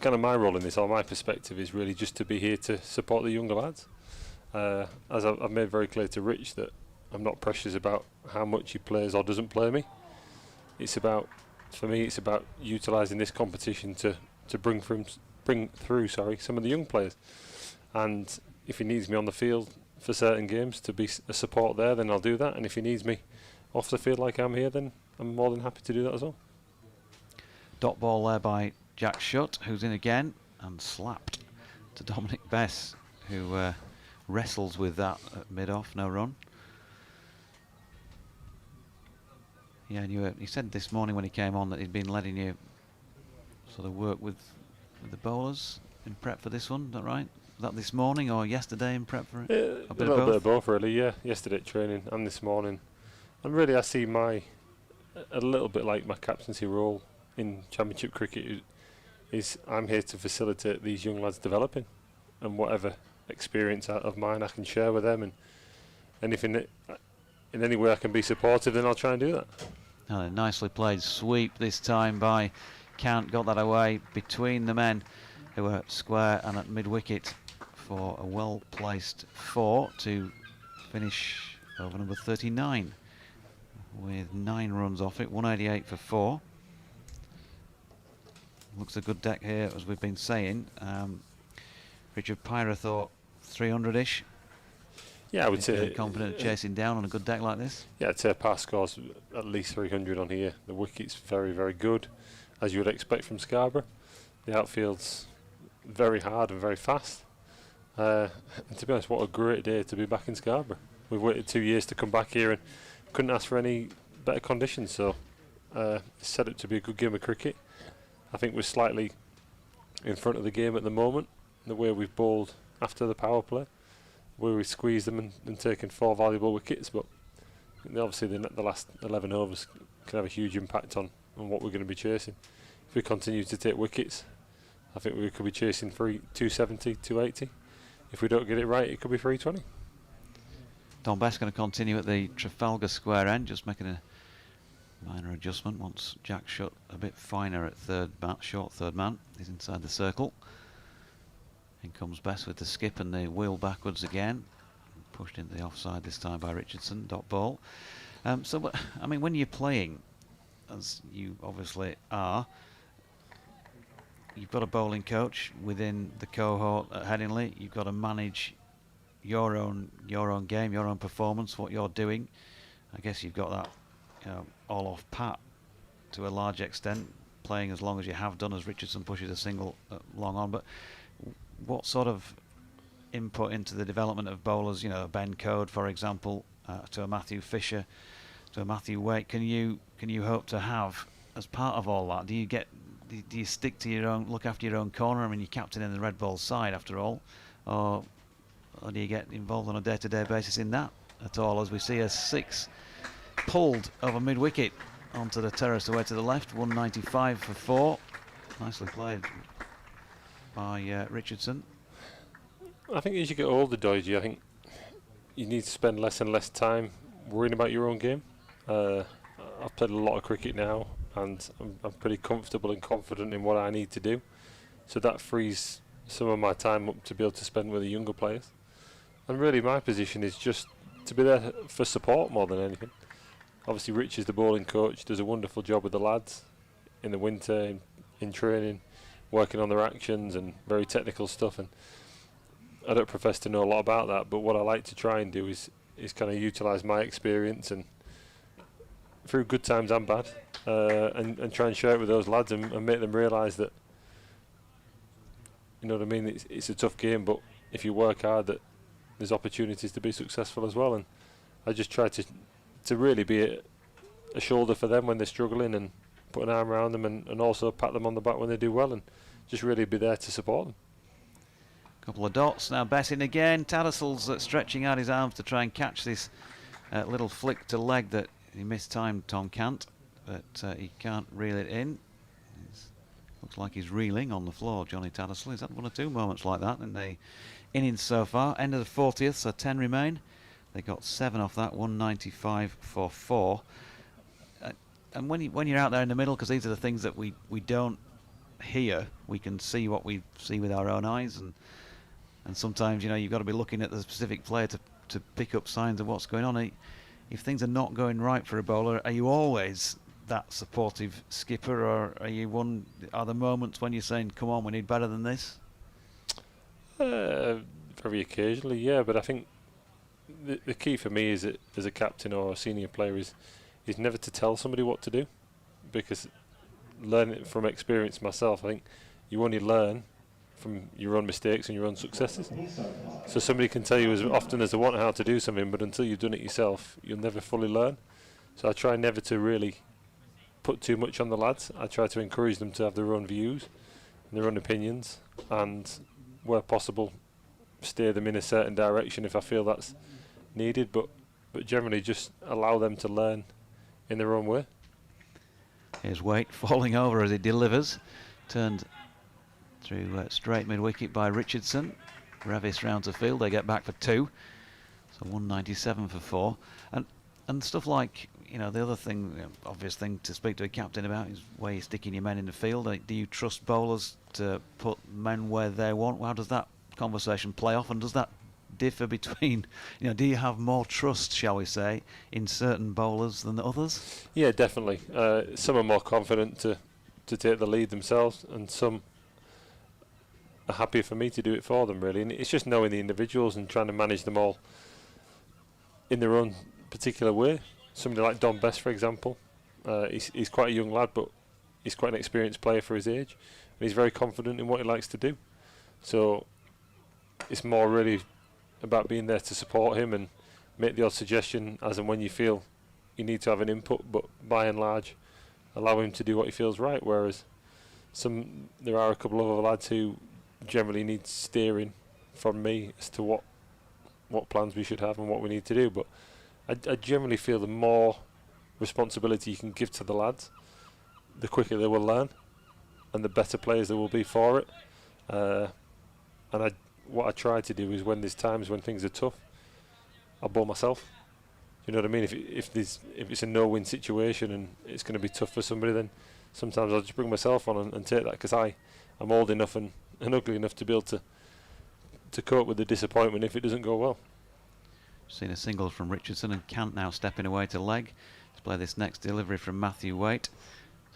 [SPEAKER 7] role in this, or my perspective, is really just to be here to support the younger lads. As I've made very clear to Rich, that I'm not precious about how much he plays or doesn't play me. For me, it's about utilising this competition to bring through some of the young players. And if he needs me on the field for certain games to be a support there, then I'll do that. And if he needs me off the field like I'm here, then I'm more than happy to do that as well.
[SPEAKER 2] Dot ball there by Jack Shutt, who's in again and slapped to Dominic Bess, who wrestles with that at mid-off, no run. Yeah, and he said this morning when he came on that he'd been letting you sort of work with the bowlers in prep for this one. Is that right? Was that this morning or yesterday in prep for it?
[SPEAKER 7] A little bit of both, really. Yeah, yesterday at training and this morning. And really, I see a little bit like my captaincy role in Championship cricket is I'm here to facilitate these young lads developing, and whatever experience of mine I can share with them, and if in any way I can be supportive, then I'll try and do that.
[SPEAKER 2] Oh, a nicely played sweep this time by Count, got that away between the men who were square and at mid-wicket for a well-placed 4 to finish over number 39 with 9 runs off it, 188 for 4. Looks a good deck here, as we've been saying. Richard Pyra thought 300-ish.
[SPEAKER 7] Yeah, I would say
[SPEAKER 2] confident of chasing down on a good deck like this.
[SPEAKER 7] Yeah, I'd say pass scores at least 300 on here. The wicket's very, very good, as you would expect from Scarborough. The outfield's very hard and very fast. And to be honest, what a great day to be back in Scarborough. We've waited 2 years to come back here and couldn't ask for any better conditions. So it's set up to be a good game of cricket. I think we're slightly in front of the game at the moment, the way we've bowled after the power play, where we squeezed them and taken 4 valuable wickets. But obviously the last 11 overs can have a huge impact on what we're going to be chasing. If we continue to take wickets, I think we could be chasing 270, 280. If we don't get it right, it could be 320.
[SPEAKER 2] Don Best going to continue at the Trafalgar Square end, just making a minor adjustment once Jack Shutt a bit finer at short third man. He's inside the circle. In comes Best with the skip and the wheel backwards again. Pushed into the offside this time by Richardson, dot ball. So, I mean, when you're playing, as you obviously are, you've got a bowling coach within the cohort at Headingley. You've got to manage your own game, your own performance, what you're doing. I guess you've got that all off pat to a large extent, playing as long as you have done, as Richardson pushes a single long on. But what sort of input into the development of bowlers, Ben Code, for example, to a Matthew Fisher, to a Matthew Wake, can you hope to have as part of all that? Do you stick to your own, look after your own corner? I mean, you're captain in the Red Ball side after all, or do you get involved on a day-to-day basis in that at all? As we see a 6 pulled over mid-wicket onto the terrace away to the left, 195 for 4. Nicely played by Richardson.
[SPEAKER 7] I think as you get older, Doidgy, I think you need to spend less and less time worrying about your own game. I've played a lot of cricket now, and I'm pretty comfortable and confident in what I need to do. So that frees some of my time up to be able to spend with the younger players. And really my position is just to be there for support more than anything. Obviously Rich is the bowling coach, does a wonderful job with the lads in the winter, in training, working on their actions and very technical stuff. And I don't profess to know a lot about that, but what I like to try and do is kind of utilise my experience, and through good times and bad, and try and share it with those lads and make them realise that, you know what I mean, it's a tough game, but if you work hard, that there's opportunities to be successful as well. And I just try to really be a shoulder for them when they're struggling, and put an arm around them, and also pat them on the back when they do well, and just really be there to support them.
[SPEAKER 2] Couple of dots now. Betting again. Tattersall's stretching out his arms to try and catch this little flick to leg that he mistimed Tom Cant, but he can't reel it in. He's Looks like he's reeling on the floor, Johnny Tattersall. He's had one or two moments like that in the innings so far. End of the 40th, so 10 remain. They got 7 off that, 195 for 4. And when you're out there in the middle, because these are the things that we don't hear, we can see what we see with our own eyes, and sometimes, you know, you've got to be looking at the specific player to pick up signs of what's going on. If things are not going right for a bowler, are you always that supportive skipper, or are there moments when you're saying, come on, we need better than this?
[SPEAKER 7] Very occasionally, yeah, but I think the key for me is that as a captain or a senior player is never to tell somebody what to do, because learning from experience myself, I think you only learn from your own mistakes and your own successes. So somebody can tell you as often as they want how to do something, but until you've done it yourself, you'll never fully learn. So I try never to really put too much on the lads. I try to encourage them to have their own views and their own opinions, and where possible steer them in a certain direction if I feel that's needed, but generally just allow them to learn in their own way.
[SPEAKER 2] Here's Waite falling over as he delivers, turned through straight mid-wicket by Richardson. Revis round to field, they get back for 2, so 197 for 4. And stuff like, you know, the other thing, obvious thing to speak to a captain about is where you're sticking your men in the field. Do you trust bowlers to put men where they want? How does that conversation play off, and does that differ between, you know, do you have more trust, shall we say, in certain bowlers than others? Yeah,
[SPEAKER 7] definitely. Some are more confident to take the lead themselves, and some are happier for me to do it for them, really. And it's just knowing the individuals and trying to manage them all in their own particular way. Somebody like Don Best, for example, he's quite a young lad, but he's quite an experienced player for his age, and he's very confident in what he likes to do. So it's more really about being there to support him and make the odd suggestion as and when you feel you need to have an input, but by and large allow him to do what he feels right, whereas there are a couple of other lads who generally need steering from me as to what plans we should have and what we need to do. But I generally feel the more responsibility you can give to the lads, the quicker they will learn and the better players there will be for it. And what I try to do is, when there's times when things are tough, I bowl myself. You know what I mean? If it's a no-win situation and it's going to be tough for somebody, then sometimes I'll just bring myself on and take that, because I'm old enough and ugly enough to be able to cope with the disappointment if it doesn't go well.
[SPEAKER 2] Seen a single from Richardson, and Cant now stepping away to leg to play this next delivery from Matthew Waite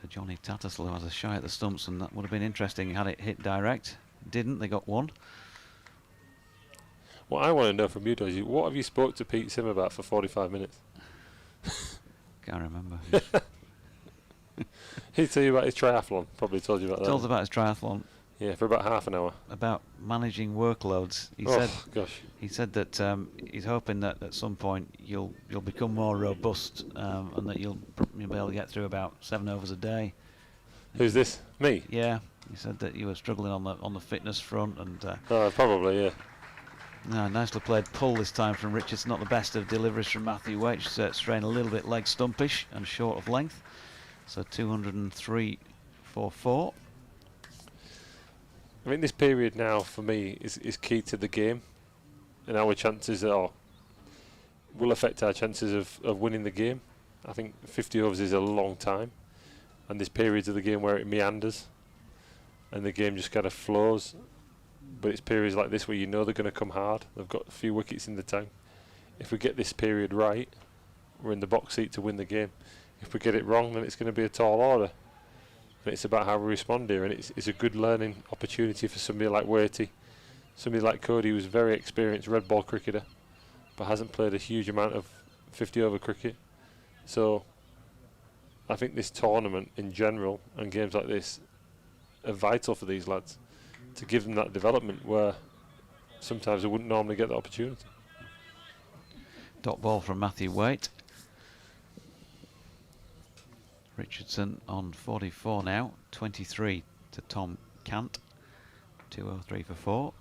[SPEAKER 2] to Johnny Tattersall, who has a shy at the stumps, and that would have been interesting had it hit direct. Didn't. They got 1.
[SPEAKER 7] What I want to know from you, Dodgy, what have you spoke to Pete Sim about for 45 minutes?
[SPEAKER 2] Can't remember.
[SPEAKER 7] He'd tell you about his triathlon. Probably told you about that.
[SPEAKER 2] Told us about his triathlon.
[SPEAKER 7] Yeah, for about half an hour.
[SPEAKER 2] About managing workloads. He said that he's hoping that at some point you'll become more robust, and that you'll be able to get through about 7 overs a day.
[SPEAKER 7] Who's this? Me?
[SPEAKER 2] Yeah. He said that you were struggling on the fitness front, and
[SPEAKER 7] probably, yeah.
[SPEAKER 2] No, nicely played pull this time from Richardson. Not the best of deliveries from Matthew Waite. Straying a little bit leg stumpish and short of length. So 203 for 4.
[SPEAKER 7] I think this period now for me is key to the game, and our chances will affect our chances of winning the game. I think 50 overs is a long time, and there's periods of the game where it meanders and the game just kind of flows. But it's periods like this where you know they're going to come hard. They've got a few wickets in the tank. If we get this period right, we're in the box seat to win the game. If we get it wrong, then it's going to be a tall order. And it's about how we respond here, and it's a good learning opportunity for somebody like Waitey. Somebody like Cody, who's a very experienced red ball cricketer, but hasn't played a huge amount of 50 over cricket. So I think this tournament in general and games like this are vital for these lads, to give them that development where sometimes they wouldn't normally get the opportunity.
[SPEAKER 2] Dot ball from Matthew Waite. Richardson on 44 now, 23 to Tom Cant. 203 for 4.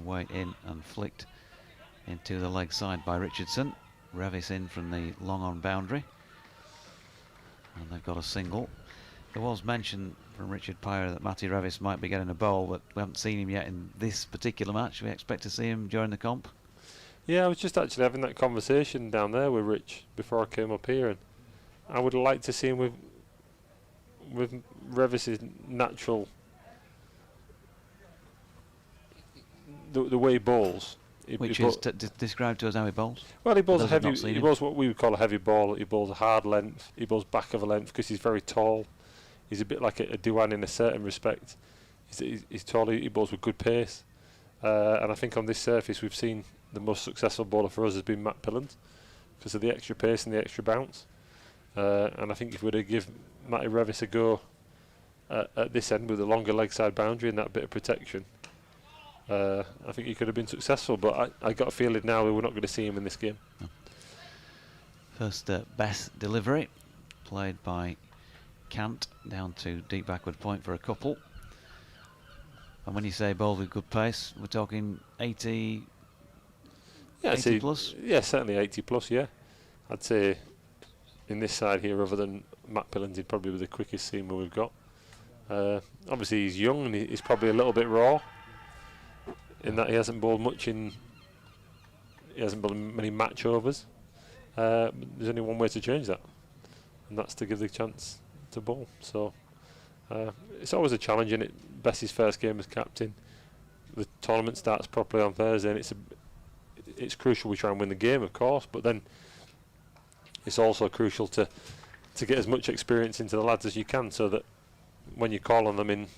[SPEAKER 2] Waite in and flicked into the leg side by Richardson. Revis in from the long on boundary. And they've got a single. There was mention from Richard Pyre that Matty Revis might be getting a bowl, but we haven't seen him yet in this particular match. We expect to see him during the comp.
[SPEAKER 7] Yeah, I was just actually having that conversation down there with Rich before I came up here, and I would like to see him with Revis's natural the way he bowls.
[SPEAKER 2] Which is described to us how he bowls.
[SPEAKER 7] Well, he bowls a
[SPEAKER 2] For those who've
[SPEAKER 7] heavy.
[SPEAKER 2] not seen
[SPEAKER 7] He
[SPEAKER 2] him.
[SPEAKER 7] bowls what we would call a heavy ball. He bowls a hard length. He bowls back of a length because he's very tall. He's a bit like a Dewan in a certain respect. He's tall. He bowls with good pace, and I think on this surface we've seen the most successful bowler for us has been Matt Pilland because of the extra pace and the extra bounce. And I think if we were to give Matty Revis a go at this end with a longer leg side boundary and that bit of protection, I think he could have been successful. But I got a feeling now we're not going to see him in this game.
[SPEAKER 2] No. First best delivery played by Cant down to deep backward point for a couple. And when you say bowls with good pace, we're talking 80,
[SPEAKER 7] Yeah,
[SPEAKER 2] 80 plus?
[SPEAKER 7] Yeah, certainly 80 plus, yeah. I'd say in this side here, other than Matt Pilland, he'd probably be the quickest seamer we've got. Obviously he's young and he's probably a little bit raw in that he hasn't bowled many match overs. But there's only one way to change that, and that's to give the chance to bowl. So it's always a challenge, and Bessie's first game as captain. The tournament starts properly on Thursday, and it's crucial we try and win the game, of course, but then it's also crucial to get as much experience into the lads as you can, so that when you call on them in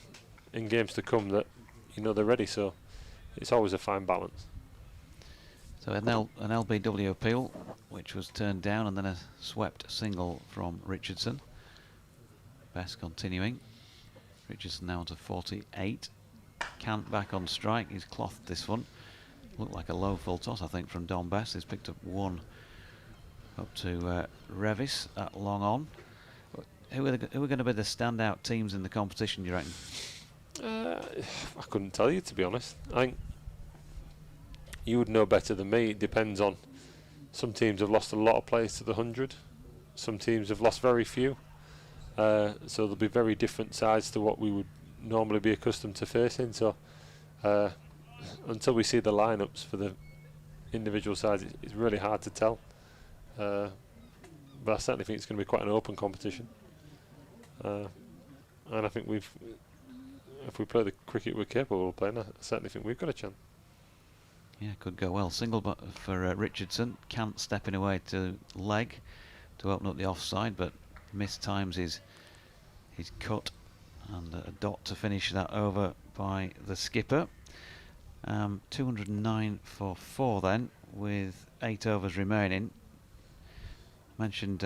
[SPEAKER 7] games to come, that you know they're ready. So it's always a fine balance.
[SPEAKER 2] So an LBW appeal, which was turned down, and then a swept single from Richardson. Best continuing. Richardson now to 48. Cant back on strike. He's clothed this one. Looked like a low full toss, I think, from Don Best. He's picked up one up to Revis at long on. Who are going to be the standout teams in the competition, do you reckon?
[SPEAKER 7] I couldn't tell you, to be honest. I think you would know better than me. It depends on. Some teams have lost a lot of players to the 100. Some teams have lost very few. So there'll be very different sides to what we would normally be accustomed to facing. So until we see the lineups for the individual sides, it's really hard to tell. But I certainly think it's going to be quite an open competition. And I think if we play the cricket we're capable of playing, I certainly think we've got a chance.
[SPEAKER 2] Yeah, could go well. Single for Richardson. Cant stepping away to leg to open up the offside, but mistimes his cut, and a dot to finish that over by the skipper. 209 for 4 then, with 8 overs remaining. Mentioned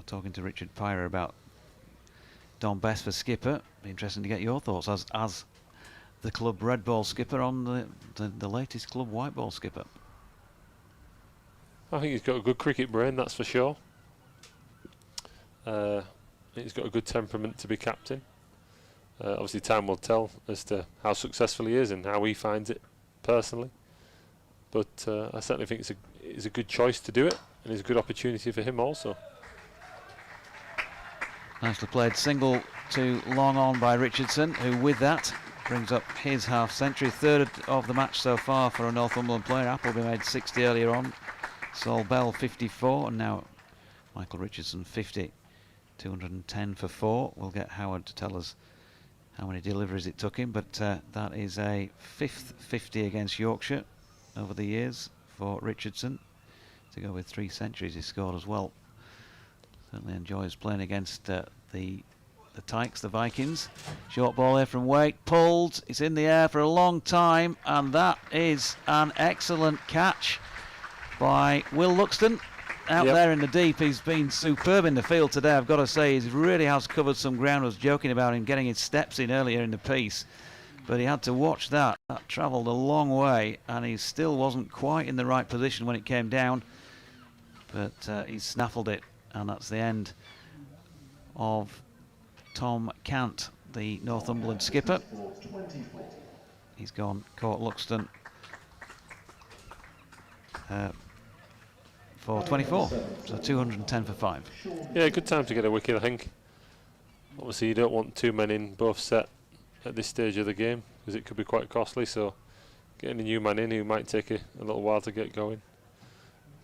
[SPEAKER 2] talking to Richard Pyre about Don Best for skipper. Be interesting to get your thoughts as the club red ball skipper on the latest club white ball skipper.
[SPEAKER 7] I think he's got a good cricket brain, that's for sure. He's got a good temperament to be captain. Obviously time will tell as to how successful he is and how he finds it personally. But I certainly think it's a good choice to do it, and it's a good opportunity for him also.
[SPEAKER 2] Nicely played single to long on by Richardson, who with that brings up his half century, third of the match so far for a Northumberland player. Appleby made 60 earlier on, Sol Bell 54, and now Michael Richardson 50. 210 for 4. We'll get Howard to tell us how many deliveries it took him, but that is a 5th 50 against Yorkshire over the years for Richardson, to go with 3 centuries he scored as well. Certainly enjoys playing against the Tykes, the Vikings. Short ball here from Wake, pulled, it's in the air for a long time, and that is an excellent catch by Will Luxton. Out there in the deep, he's been superb in the field today, I've got to say. He really has covered some ground. I was joking about him getting his steps in earlier in the piece, but he had to watch that. That travelled a long way, and he still wasn't quite in the right position when it came down, but he snaffled it, and that's the end of Tom Cant, the Northumberland skipper. He's gone, caught Luxton for 24, so 210 for 5.
[SPEAKER 7] Yeah, good time to get a wicket, I think. Obviously, you don't want 2 men in both set at this stage of the game because it could be quite costly. So, getting a new man in who might take a little while to get going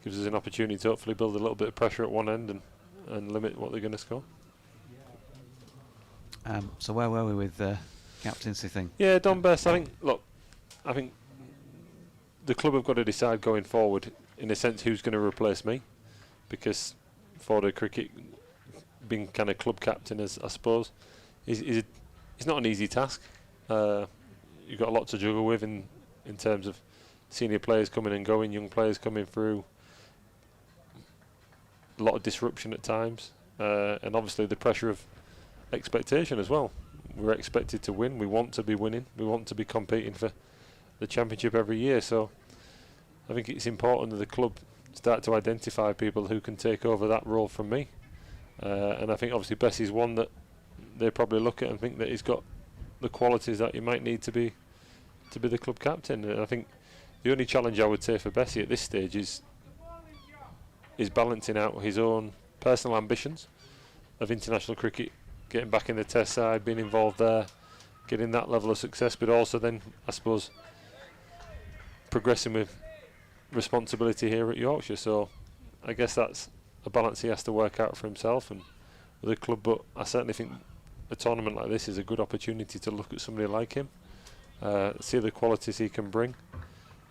[SPEAKER 7] gives us an opportunity to hopefully build a little bit of pressure at one end and limit what they're going to score.
[SPEAKER 2] So where were we with captaincy thing?
[SPEAKER 7] Yeah, Don Best. I think the club have got to decide going forward, in a sense, who's going to replace me, because for the cricket, being kind of club captain, as I suppose, is not an easy task. You've got a lot to juggle with in terms of senior players coming and going, young players coming through, a lot of disruption at times, and obviously the pressure of expectation as well. We're expected to win. We want to be winning. We want to be competing for the championship every year. So I think it's important that the club start to identify people who can take over that role from me. And I think obviously Bessie's one that they probably look at and think that he's got the qualities that he might need to be the club captain. And I think the only challenge I would say for Bessie at this stage is balancing out his own personal ambitions of international cricket, getting back in the test side, being involved there, getting that level of success, but also then, I suppose, progressing with responsibility here at Yorkshire. So I guess that's a balance he has to work out for himself and with the club, but I certainly think a tournament like this is a good opportunity to look at somebody like him, see the qualities he can bring,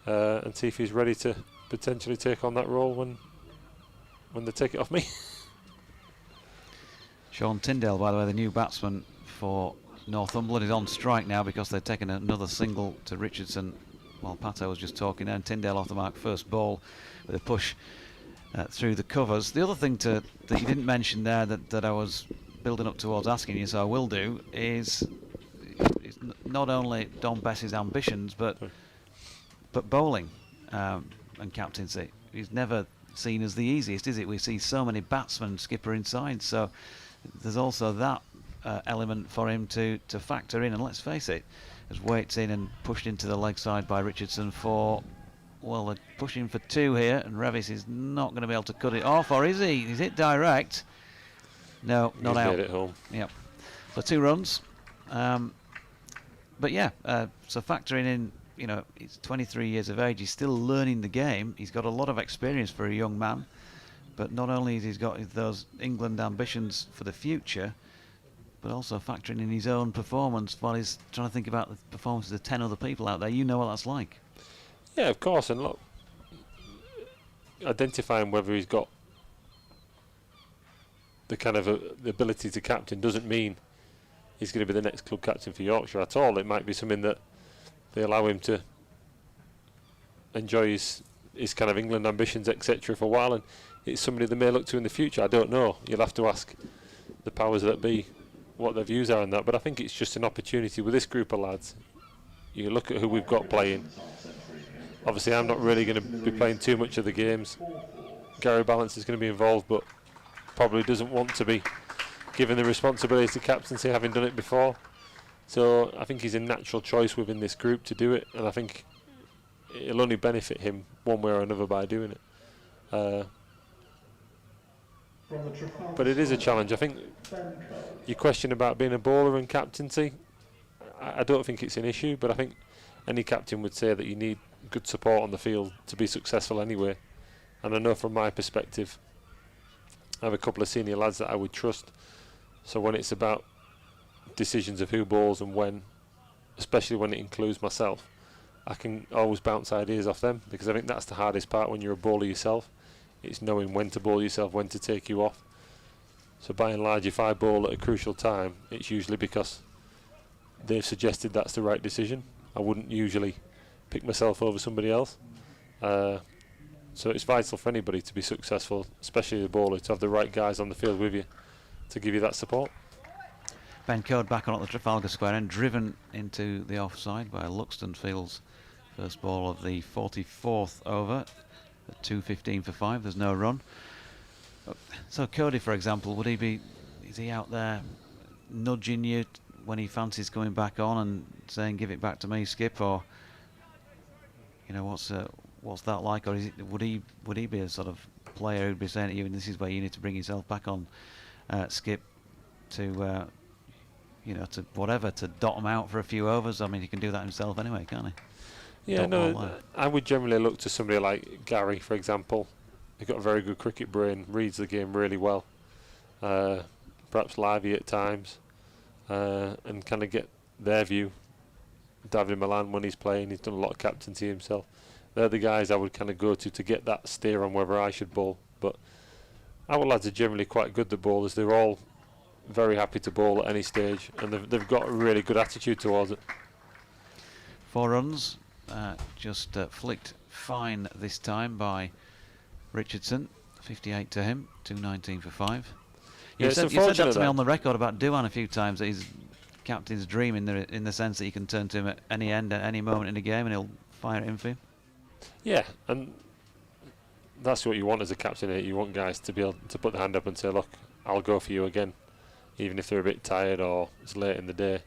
[SPEAKER 7] and see if he's ready to potentially take on that role when they take it off me.
[SPEAKER 2] Sean Tyndale, by the way, the new batsman for Northumberland, is on strike now because they've taken another single to Richardson while Pato was just talking, and Tyndale off the mark first ball with a push through the covers. The other thing that you didn't mention there that I was building up towards asking you, so I will do, is not only Don Bess's ambitions but bowling and captaincy. He's never seen as the easiest, is it? We see so many batsmen skipper inside, so there's also that element for him to factor in. And let's face it, as Waits in and pushed into the leg side by Richardson for, well, they're pushing for 2 here, and Revis is not going to be able to cut it off, or is he? Is it direct? No, not out.
[SPEAKER 7] Made it home.
[SPEAKER 2] Yep. So 2 runs. But yeah, so factoring in, you know, he's 23 years of age, he's still learning the game. He's got a lot of experience for a young man, but not only has he got those England ambitions for the future, but also factoring in his own performance while he's trying to think about the performances of 10 other people out there. You know what that's like.
[SPEAKER 7] Yeah, of course, and look, identifying whether he's got the kind of the ability to captain doesn't mean he's going to be the next club captain for Yorkshire at all. It might be something that they allow him to enjoy his kind of England ambitions, etc. for a while, and it's somebody they may look to in the future. I don't know. You'll have to ask the powers that be what their views are on that, but I think it's just an opportunity with this group of lads. You look at who we've got playing. Obviously I'm not really going to be playing too much of the games. Gary Balance is going to be involved, but probably doesn't want to be given the responsibility to captaincy, having done it before. So I think he's a natural choice within this group to do it, and I think it'll only benefit him one way or another by doing it. But it is a challenge. I think your question about being a bowler and captaincy, I don't think it's an issue, but I think any captain would say that you need good support on the field to be successful anyway. And I know from my perspective, I have a couple of senior lads that I would trust. So when it's about decisions of who bowls and when, especially when it includes myself, I can always bounce ideas off them, because I think that's the hardest part when you're a bowler yourself. It's knowing when to bowl yourself, when to take you off. So by and large, if I bowl at a crucial time, it's usually because they've suggested that's the right decision. I wouldn't usually pick myself over somebody else. So it's vital for anybody to be successful, especially the bowler, to have the right guys on the field with you to give you that support.
[SPEAKER 2] Ben Code back on at the Trafalgar Square end, driven into the offside by Luxton Fields. First ball of the 44th over at 2:15 for 5. There's no run. So Cody, for example, is he out there nudging you when he fancies coming back on and saying, "Give it back to me, Skip," or you know, what's that like? Or would he be a sort of player who'd be saying to you, "This is where you need to bring yourself back on, Skip, to you know, to whatever, to dot them out for a few overs. I mean, he can do that himself anyway, can't he?
[SPEAKER 7] Yeah,
[SPEAKER 2] Dot
[SPEAKER 7] no,
[SPEAKER 2] ball out.
[SPEAKER 7] I would generally look to somebody like Gary, for example. He's got a very good cricket brain, reads the game really well, perhaps lively at times, and kind of get their view. David Milan, when he's playing, he's done a lot of captaincy himself. They're the guys I would kind of go to get that steer on whether I should bowl. But our lads are generally quite good, the bowlers. They're all very happy to bowl at any stage, and they've got a really good attitude towards it.
[SPEAKER 2] 4 runs, just flicked fine this time by Richardson. 58 to him, 219 for 5.
[SPEAKER 7] Yeah,
[SPEAKER 2] You said that to me
[SPEAKER 7] that.
[SPEAKER 2] on the record about Duan a few times, that he's captain's dream in the sense that you can turn to him at any end, at any moment in the game, and he'll fire it in for you.
[SPEAKER 7] Yeah, and that's what you want as a captain. You want guys to be able to put their hand up and say, look, I'll go for you again, even if they're a bit tired or it's late in the day.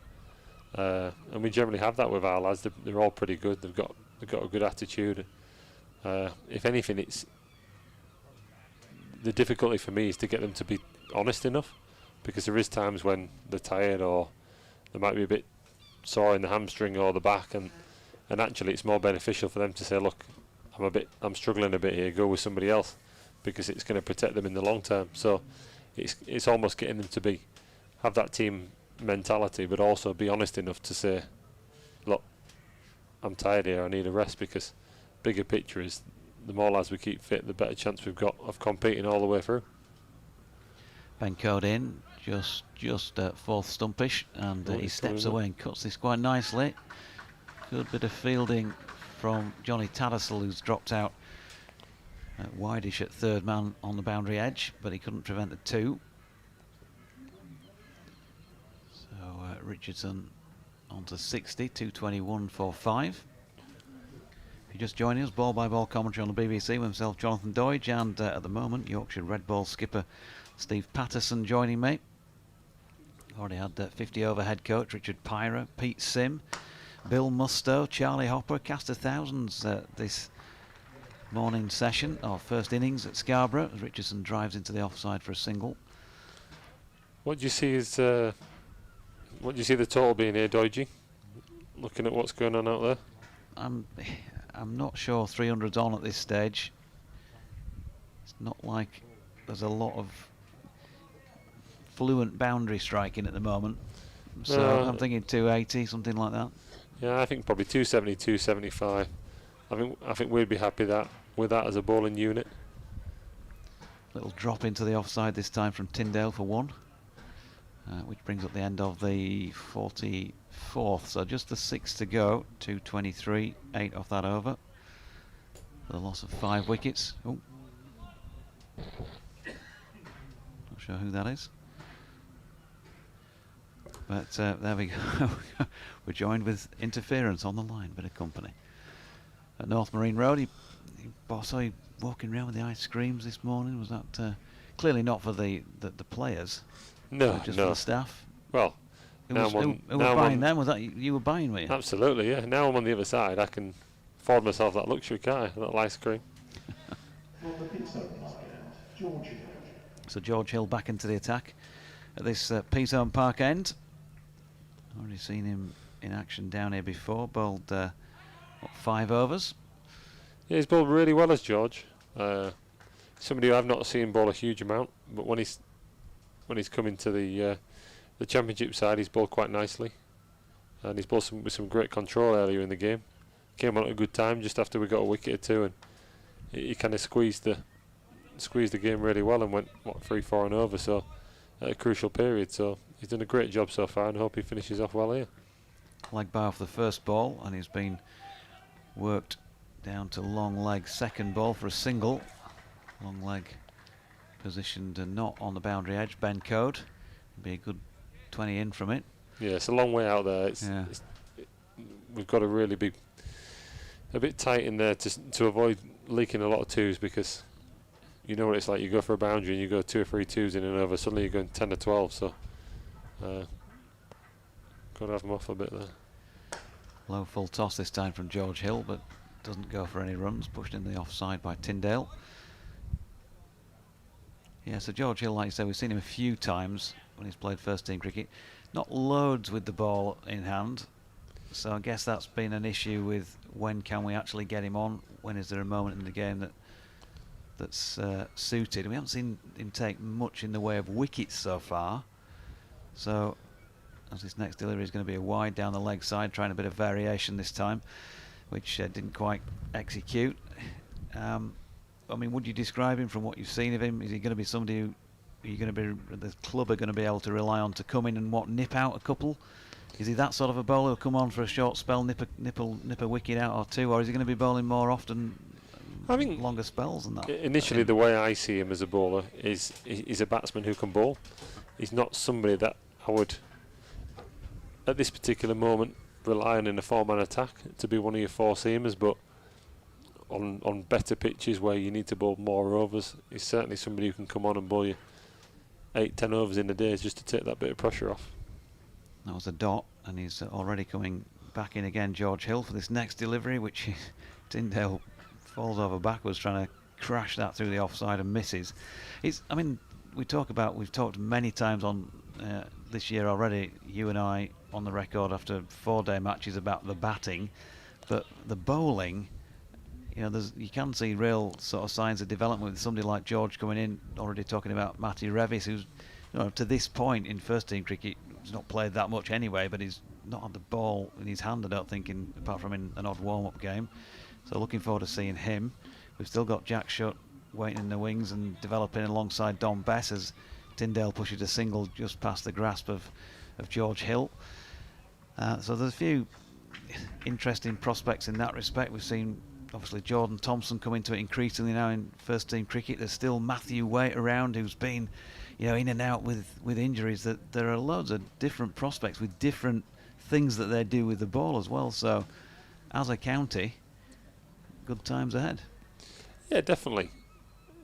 [SPEAKER 7] And we generally have that with our lads. They're all pretty good. They've got a good attitude. If anything, it's the difficulty for me is to get them to be honest enough, because there is times when they're tired or they might be a bit sore in the hamstring or the back, and actually it's more beneficial for them to say, look, I'm struggling a bit here, go with somebody else, because it's going to protect them in the long term. So it's almost getting them to have that team mentality, but also be honest enough to say, look, I'm tired here, I need a rest, because bigger picture is the more lads we keep fit, the better chance we've got of competing all the way through.
[SPEAKER 2] Ben Code in, just fourth stumpish, and he steps away and cuts this quite nicely. Good bit of fielding from Johnny Tattersall, who's dropped out wideish at third man on the boundary edge, but he couldn't prevent the 2. So Richardson on to 60, 221 for 5. If you're just joining us, ball by ball commentary on the BBC with himself, Jonathan Doidge, and at the moment Yorkshire Red Ball skipper Steve Patterson joining me. Already had 50 over head coach Richard Pyra, Pete Sim, Bill Mustoe, Charlie Hopper, cast of thousands this morning session, our first innings at Scarborough, as Richardson drives into the offside for a single.
[SPEAKER 7] What do you see is what do you see the total being here, Doidge? Looking at what's going on out there.
[SPEAKER 2] I'm not sure 300's on at this stage. It's not like there's a lot of fluent boundary striking at the moment. So I'm thinking 280, something like that.
[SPEAKER 7] Yeah, I think probably 270, 275. I think we'd be happy with that as a bowling unit.
[SPEAKER 2] Little drop into the offside this time from Tyndale for 1, which brings up the end of the 44th. So just the 6 to go. 223, 8 off that over. The loss of 5 wickets. Oh, not sure who that is. But there we go. We're joined with interference on the line, bit of company. At North Marine Road, I saw you walking around with the ice creams this morning. Was that clearly not for the players?
[SPEAKER 7] No,
[SPEAKER 2] just
[SPEAKER 7] no.
[SPEAKER 2] for the staff.
[SPEAKER 7] Well,
[SPEAKER 2] Who was buying them? Was that you were buying, were you?
[SPEAKER 7] Absolutely, yeah. Now I'm on the other side. I can afford myself that luxury, can't I? That ice cream.
[SPEAKER 2] So George Hill back into the attack at this Peace-Home Park end. Already seen him in action down here before. Bowled 5 overs.
[SPEAKER 7] Yeah, he's bowled really well as George. Somebody who I've not seen bowl a huge amount, but when he's come into the championship side, he's bowled quite nicely, and he's bowled with some great control earlier in the game. Came on at a good time just after we got a wicket or 2, and he kind of squeezed the game really well and went 3-4 and over. So at a crucial period. So he's done a great job so far, and I hope he finishes off well here.
[SPEAKER 2] Leg by off the first ball, and he's been worked down to long leg second ball for a single. Long leg positioned and not on the boundary edge. Ben Code be a good 20 in from it.
[SPEAKER 7] Yeah, it's a long way out there. We've got to really be a bit tight in there to avoid leaking a lot of 2s, because you know what it's like. You go for a boundary and you go 2 or 3 2s in and over. Suddenly you're going 10 or 12. So got to have them off a bit there.
[SPEAKER 2] Low full toss this time from George Hill, but doesn't go for any runs. Pushed in the offside by Tyndale. Yeah, so George Hill, like you say, we've seen him a few times when he's played first team cricket. not loads with the ball in hand. So I guess that's been an issue with when can we actually get him on? When is there a moment in the game that's suited? We haven't seen him take much in the way of wickets so far. So as this next delivery is going to be a wide down the leg side, trying a bit of variation this time, which didn't quite execute. I mean, would you describe him from what you've seen of him? Is he going to be somebody who the club are going to be able to rely on to come in and nip out a couple? Is he that sort of a bowler who'll come on for a short spell, nip a wicket out or two, or is he going to be bowling more often,
[SPEAKER 7] I think
[SPEAKER 2] longer spells than that?
[SPEAKER 7] Initially, the way I see him as a bowler is he's a batsman who can bowl. He's not somebody that I would, at this particular moment, rely on in a four-man attack to be one of your four seamers, but on better pitches where you need to bowl more overs, he's certainly somebody who can come on and bowl you 8-10 overs in a day just to take that bit of pressure off.
[SPEAKER 2] That was a dot, and he's already coming back in again, George Hill, for this next delivery, which Tyndale falls over backwards trying to crash that through the offside and misses. I mean, we've talked many times on this year already, you and I, on the record after 4-day matches, about the batting, but the bowling, you can see real sort of signs of development with somebody like George coming in, already talking about Matty Revis, who's to this point in first team cricket, he's not played that much anyway, but he's not had the ball in his hand, I don't think, apart from in an odd warm-up game. So looking forward to seeing him. We've still got Jack Shutt waiting in the wings and developing alongside Don Bess as Tyndale pushes a single just past the grasp of George Hill. So there's a few interesting prospects in that respect. We've seen obviously Jordan Thompson come into it increasingly now in first team cricket. There's still Matthew Waite around, who's been in and out with injuries. That there are loads of different prospects with different things that they do with the ball as well. So as a county, good times ahead.
[SPEAKER 7] Yeah, definitely.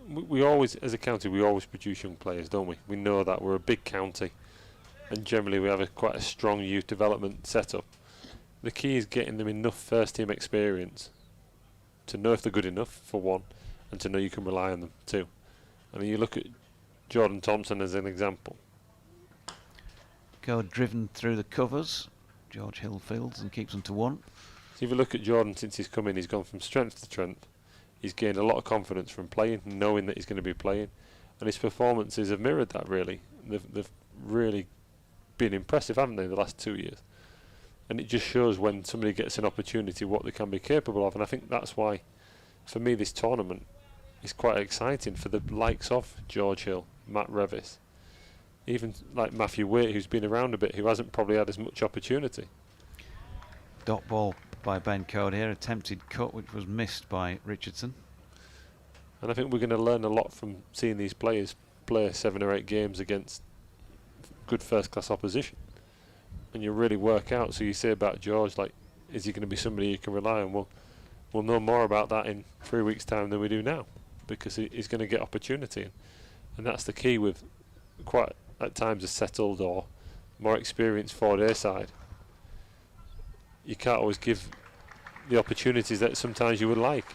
[SPEAKER 7] We always, as a county, we always produce young players, don't we? We know that we're a big county, and generally we have quite a strong youth development setup. The key is getting them enough first team experience to know if they're good enough, for one, and to know you can rely on them too. I mean, you look at Jordan Thompson as an example.
[SPEAKER 2] Go driven through the covers, George Hill fields and keeps them to 1.
[SPEAKER 7] So if you look at Jordan since he's come in, he's gone from strength to strength. He's gained a lot of confidence from playing, knowing that he's going to be playing, and his performances have mirrored that. Really, they've really been impressive, haven't they, the last 2 years? And it just shows when somebody gets an opportunity what they can be capable of. And I think that's why, for me, this tournament is quite exciting for the likes of George Hill, Matt Revis, even like Matthew Waite, who's been around a bit, who hasn't probably had as much opportunity.
[SPEAKER 2] Dot ball by Ben Code here, attempted cut which was missed by Richardson.
[SPEAKER 7] And I think we're going to learn a lot from seeing these players play 7 or 8 games against good first class opposition. And you really work out. So you say about George, like, is he going to be somebody you can rely on? Well, we'll know more about that in 3 weeks' time than we do now, because he's going to get opportunity, and that's the key with quite at times a settled or more experienced 4-day side. You can't always give the opportunities that sometimes you would like.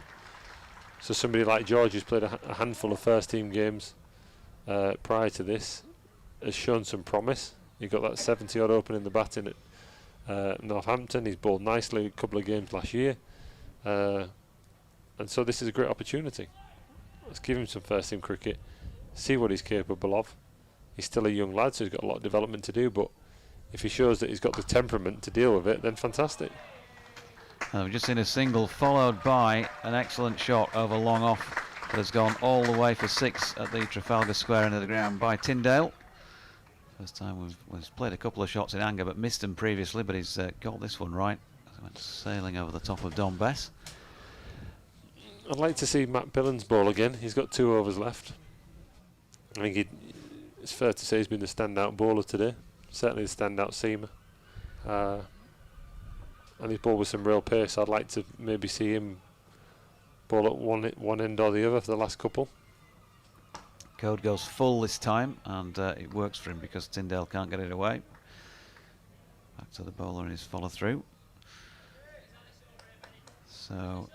[SPEAKER 7] So somebody like George, who's played a handful of first team games prior to this, has shown some promise. He got that 70 odd open in the batting at Northampton. He's bowled nicely a couple of games last year, and so this is a great opportunity. Let's give him some first team cricket, see what he's capable of. He's still a young lad, so he's got a lot of development to do, but if he shows that he's got the temperament to deal with it, then fantastic.
[SPEAKER 2] We've just seen a single followed by an excellent shot over long off that has gone all the way for 6 at the Trafalgar Square end of the ground by Tyndale. First time we've played a couple of shots in anger but missed them previously, but he's got this one right. He went sailing over the top of Don Bess.
[SPEAKER 7] I'd like to see Matt Billings bowl again. He's got 2 overs left. I think it's fair to say he's been the standout bowler today, certainly the standout seamer. And he's bowled with some real pace. I'd like to maybe see him bowl at one end or the other for the last couple.
[SPEAKER 2] Code goes full this time, and it works for him because Tyndale can't get it away. Back to the bowler and his follow through. So,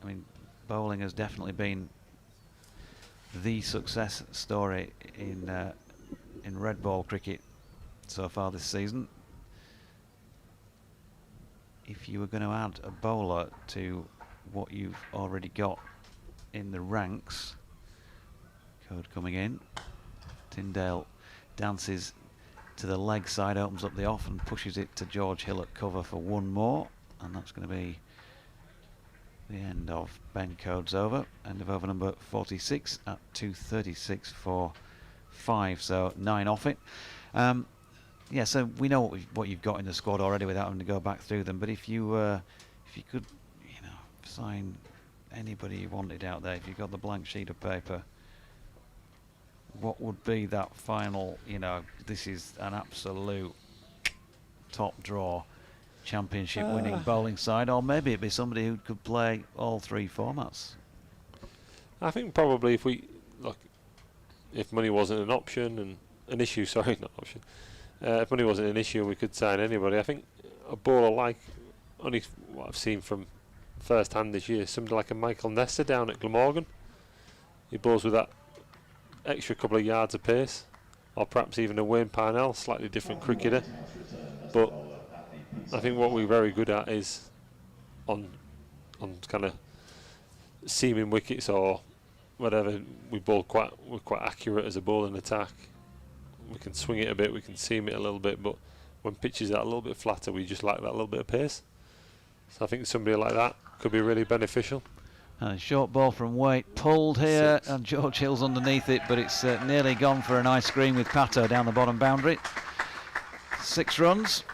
[SPEAKER 2] I mean, bowling has definitely been the success story in red ball cricket so far this season. If you were going to add a bowler to what you've already got in the ranks, Code coming in, Tyndale dances to the leg side, opens up the off and pushes it to George Hill at cover for one more, and that's going to be the end of Ben Code's over. End of over number 46 at 2:36 for 5, so 9 off it. Yeah, so we know what you've got in the squad already without having to go back through them. But if you could, sign anybody you wanted out there, if you got the blank sheet of paper, what would be that final? This is an absolute top draw, championship winning bowling side, or maybe it'd be somebody who could play all 3 formats.
[SPEAKER 7] I think probably if money wasn't an option and an issue, sorry, not option. If money wasn't an issue, we could sign anybody. I think a bowler like, only what I've seen from first hand this year, somebody like a Michael Nesta down at Glamorgan. He bowls with that extra couple of yards of pace, or perhaps even a Wayne Parnell, slightly different cricketer. But I think what we're very good at is on kind of seaming wickets or whatever. We're quite accurate as a bowling attack. We can swing it a bit, we can seam it a little bit, but when pitches are a little bit flatter, we just like that little bit of pace. So I think somebody like that could be really beneficial.
[SPEAKER 2] A short ball from Waite, pulled here,
[SPEAKER 7] 6.
[SPEAKER 2] and George Hill's underneath it, but it's nearly gone for a nice screen with Pato down the bottom boundary. 6 runs.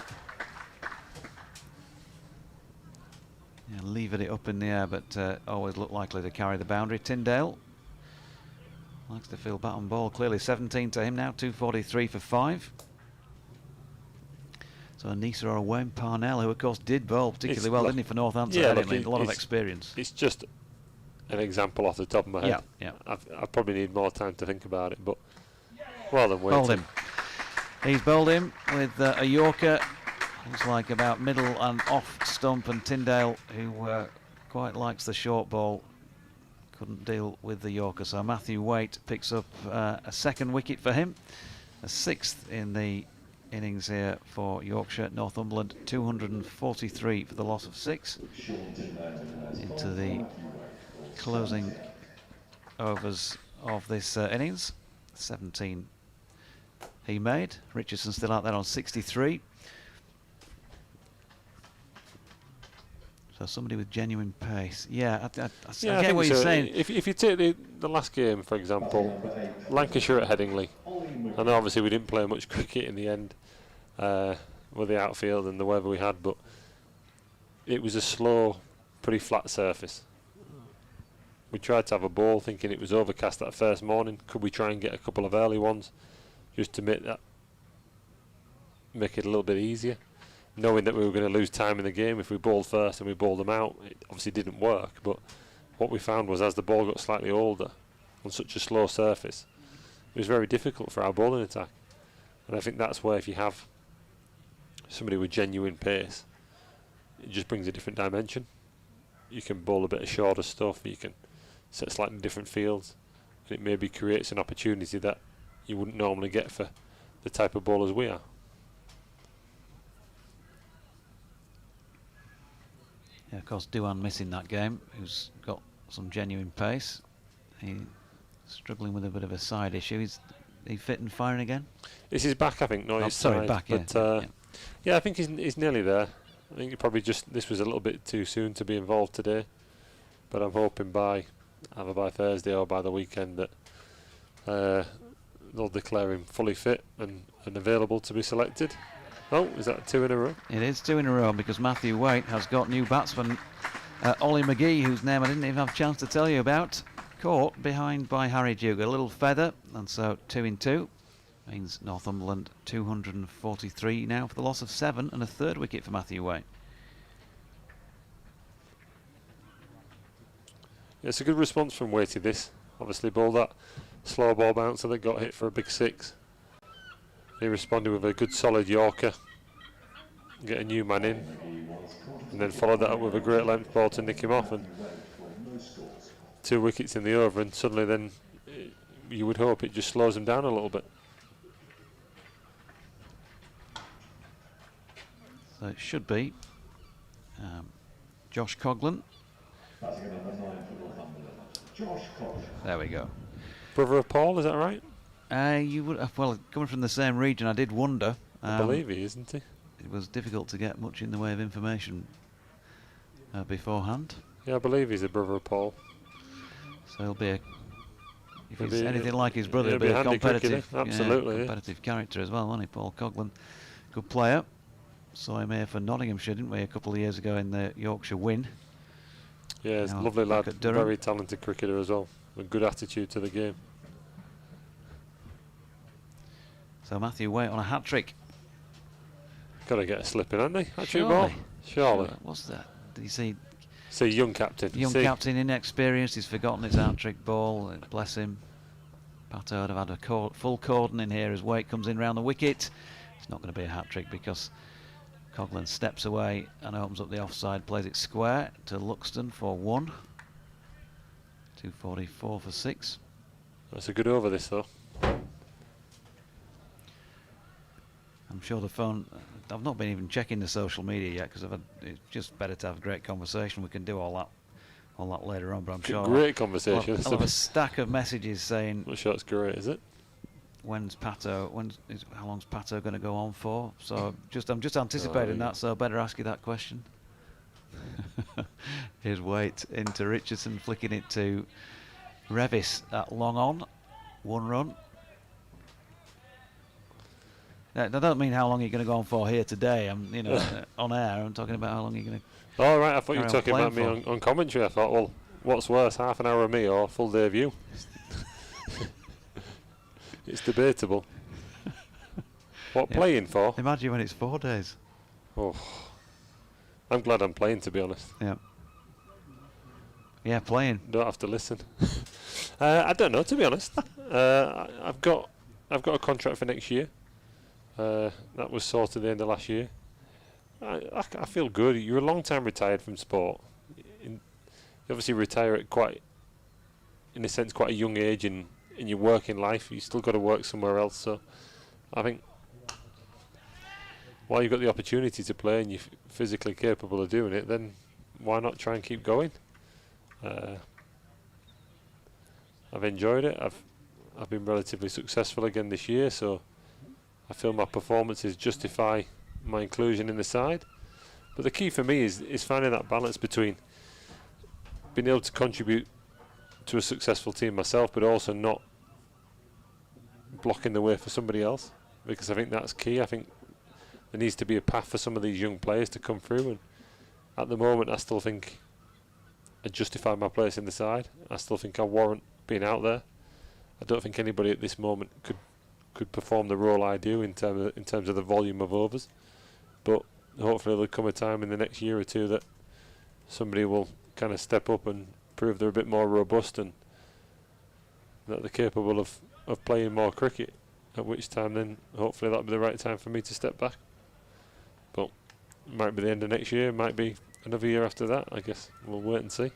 [SPEAKER 2] Yeah, levered it up in the air, but always looked likely to carry the boundary. Tyndale likes to feel bat on ball, clearly 17 to him now, 243 for 5. So Anissa or Wayne Parnell, who of course did bowl particularly well, didn't he, for Northampton?
[SPEAKER 7] Yeah,
[SPEAKER 2] a lot of experience.
[SPEAKER 7] It's just an example off the top of my head.
[SPEAKER 2] Yeah.
[SPEAKER 7] I probably need more time to think about it, but well done, Wayne.
[SPEAKER 2] Bowled him. He's bowled him with a Yorker. Looks like about middle and off stump, and Tyndale, who quite likes the short ball, couldn't deal with the Yorker. So Matthew Waite picks up a 2nd wicket for him, a 6th in the innings here for Yorkshire. Northumberland 243 for the loss of 6 into the closing overs of this innings. 17 he made. Richardson still out there on 63. So somebody with genuine pace. Yeah, I get what you're saying.
[SPEAKER 7] If you take the last game, for example, Lancashire at Headingley, I know obviously we didn't play much cricket in the end with the outfield and the weather we had, but it was a slow, pretty flat surface. We tried to have a ball thinking it was overcast that first morning. Could we try and get a couple of early ones just to make it a little bit easier? Knowing that we were going to lose time in the game if we bowled first and we bowled them out. It obviously didn't work, but what we found was as the ball got slightly older on such a slow surface, it was very difficult for our bowling attack. And I think that's where if you have somebody with genuine pace, it just brings a different dimension. You can bowl a bit of shorter stuff, you can set slightly different fields, and it maybe creates an opportunity that you wouldn't normally get for the type of bowlers we are.
[SPEAKER 2] Yeah, of course, Duan missing that game, who's got some genuine pace. He's struggling with a bit of a side issue. Is he fit and firing again?
[SPEAKER 7] This is back, I think, not his side.
[SPEAKER 2] Back, yeah.
[SPEAKER 7] But yeah, I think he's nearly there. I think this was a little bit too soon to be involved today. But I'm hoping either by Thursday or by the weekend that they'll declare him fully fit and available to be selected. Oh, is that 2 in a row?
[SPEAKER 2] It is 2 in a row because Matthew Waite has got new batsman Ollie McGee, whose name I didn't even have a chance to tell you about, caught behind by Harry Duke. A little feather, and so 2 in 2 means Northumberland 243 now for the loss of 7 and a 3rd wicket for Matthew Waite.
[SPEAKER 7] Yeah, it's a good response from Waitey. This obviously bowled that slow ball bouncer that got hit for a big 6. He responded with a good solid Yorker, get a new man in, and then followed that up with a great length ball to nick him off, and 2 wickets in the over, and suddenly then you would hope it just slows him down a little bit.
[SPEAKER 2] So it should be Josh Coghlan.
[SPEAKER 1] Batting at number 9 for Northumberland, Josh Coghlan.
[SPEAKER 2] There we go.
[SPEAKER 7] Brother of Paul, is that right?
[SPEAKER 2] You would well, coming from the same region, I did wonder.
[SPEAKER 7] I believe he, isn't he?
[SPEAKER 2] It was difficult to get much in the way of information beforehand.
[SPEAKER 7] Yeah, I believe he's a brother of Paul.
[SPEAKER 2] So he'll be a, if
[SPEAKER 7] He'll
[SPEAKER 2] he's
[SPEAKER 7] be-
[SPEAKER 2] anything like his brother,
[SPEAKER 7] he'll
[SPEAKER 2] he'll be
[SPEAKER 7] be a
[SPEAKER 2] a
[SPEAKER 7] handy
[SPEAKER 2] competitive,
[SPEAKER 7] cricketer, absolutely, yeah.
[SPEAKER 2] competitive character as well, won't he, Paul Coghlan? Good player. Saw him here for Nottinghamshire, didn't we, a couple of years ago in the Yorkshire win.
[SPEAKER 7] Yeah, he's a
[SPEAKER 2] Now
[SPEAKER 7] lovely
[SPEAKER 2] back
[SPEAKER 7] lad,
[SPEAKER 2] at Durham.
[SPEAKER 7] very talented cricketer as well. A good attitude to the game.
[SPEAKER 2] So Matthew Waite on a hat-trick.
[SPEAKER 7] Got to get a slip in, hasn't he? Hat-trick
[SPEAKER 2] Surely.
[SPEAKER 7] ball. Surely.
[SPEAKER 2] What's that? Did you see
[SPEAKER 7] See, young captain.
[SPEAKER 2] young
[SPEAKER 7] See,
[SPEAKER 2] captain, inexperienced, he's forgotten his hat-trick ball, bless him. Pato would have had a full cordon in here as Waite comes in round the wicket. It's not going to be a hat-trick because Coghlan steps away and opens up the offside, plays it square to Luxton for 1. 244 for 6.
[SPEAKER 7] That's a good over, this though.
[SPEAKER 2] I'm sure the phone. I've not been even checking the social media yet because it's just better to have a great conversation. We can do all that later on. But I'm sure
[SPEAKER 7] Great conversation.
[SPEAKER 2] I'll have a stack of messages saying
[SPEAKER 7] Not sure it's great, is it?
[SPEAKER 2] when's Pato? How long's Pato going to go on for? So I'm just anticipating that. So I better ask you that question. Here's Waite into Richardson, flicking it to Revis at long on, 1 run. I don't mean how long you're going to go on for here today. I'm, on air. I'm talking about how long you're going to.
[SPEAKER 7] All right, I thought you were
[SPEAKER 2] Carry on
[SPEAKER 7] talking about me
[SPEAKER 2] playing
[SPEAKER 7] on commentary. I thought, well, what's worse, half an hour of me or a full day of you? It's debatable. What
[SPEAKER 2] Yeah.
[SPEAKER 7] playing for?
[SPEAKER 2] Imagine when it's 4 days.
[SPEAKER 7] Oh, I'm glad I'm playing, to be honest.
[SPEAKER 2] Yeah. Yeah, playing.
[SPEAKER 7] Don't have to listen. I don't know, to be honest. I've got a contract for next year. That was sorted at the end of last year. I feel good. You're a long time retired from sport. You obviously retire at in a sense, quite a young age in your working life. You still got to work somewhere else. So I think while you've got the opportunity to play and you're physically capable of doing it, then why not try and keep going? I've enjoyed it. I've been relatively successful again this year, so I feel my performances justify my inclusion in the side. But the key for me is finding that balance between being able to contribute to a successful team myself, but also not blocking the way for somebody else, because I think that's key. I think there needs to be a path for some of these young players to come through, and at the moment I still think I justify my place in the side. I still think I warrant being out there. I don't think anybody at this moment could perform the role I do in terms of the volume of overs, but hopefully there'll come a time in the next year or two that somebody will kind of step up and prove they're a bit more robust and that they're capable of playing more cricket, at which time then hopefully that'll be the right time for me to step back. But it might be the end of next year, it might be another year after that. I guess we'll wait and see.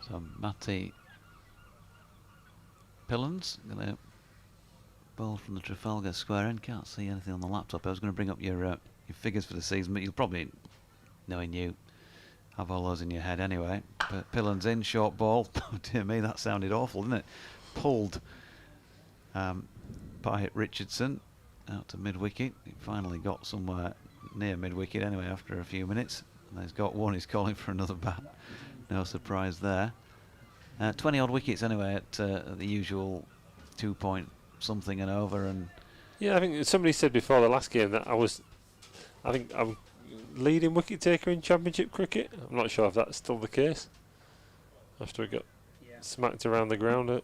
[SPEAKER 2] So Matty Pillans going to bowl from the Trafalgar Square end. Can't see anything on the laptop. I was going to bring up your figures for the season, but you'll probably, knowing you, have all those in your head anyway. But Pillans in, short ball. Oh, dear me, that sounded awful, didn't it? Pulled by Richardson out to mid-wicket. He finally got somewhere near mid-wicket anyway after a few minutes. And he's got one, he's calling for another bat. No surprise there. 20 odd wickets anyway at the usual 2 point something and over. And
[SPEAKER 7] yeah, I think somebody said before the last game that I think I'm leading wicket taker in Championship cricket. I'm not sure if that's still the case after it got smacked around the ground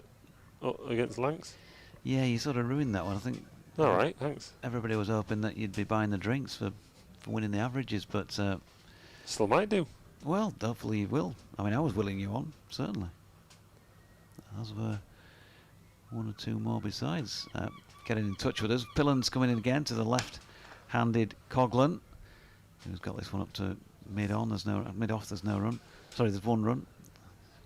[SPEAKER 7] against Lancs.
[SPEAKER 2] yeah, you sort of ruined that one. I think
[SPEAKER 7] All right, thanks.
[SPEAKER 2] everybody was hoping that you'd be buying the drinks for winning the averages, but
[SPEAKER 7] Still might do.
[SPEAKER 2] well, hopefully you will. I mean, I was willing you on, certainly. As were one or two more besides. Getting in touch with us. Pillans coming in again to the left-handed Coghlan, who's got this one up to mid-on. There's no mid-off. There's no run. Sorry, there's one run.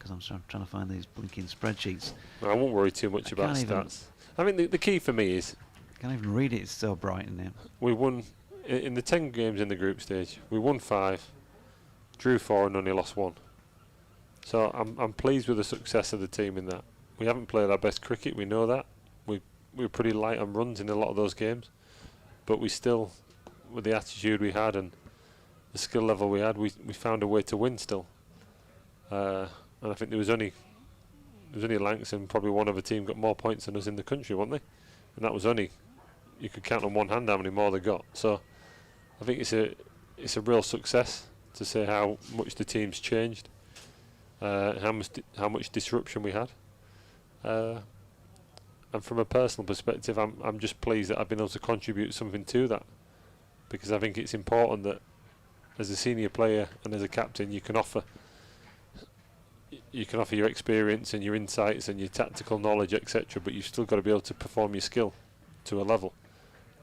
[SPEAKER 2] because I'm trying to find these blinking spreadsheets.
[SPEAKER 7] I won't worry too much about stats. I mean, the key for me is...
[SPEAKER 2] I can't even read it, it's so bright in there.
[SPEAKER 7] We won, in the 10 games in the group stage, we won 5, drew 4 and only lost 1. So I'm pleased with the success of the team in that. We haven't played our best cricket, we know that. We were pretty light on runs in a lot of those games. But we still, with the attitude we had and the skill level we had, we found a way to win still. And I think there was only Lancs and probably one other team got more points than us in the country, weren't they? And that was only, you could count on one hand how many more they got. So I think it's a real success to say how much the team's changed, how much disruption we had. And from a personal perspective, I'm just pleased that I've been able to contribute something to that, because I think it's important that as a senior player and as a captain you can offer your experience and your insights and your tactical knowledge, etc., but you've still got to be able to perform your skill to a level.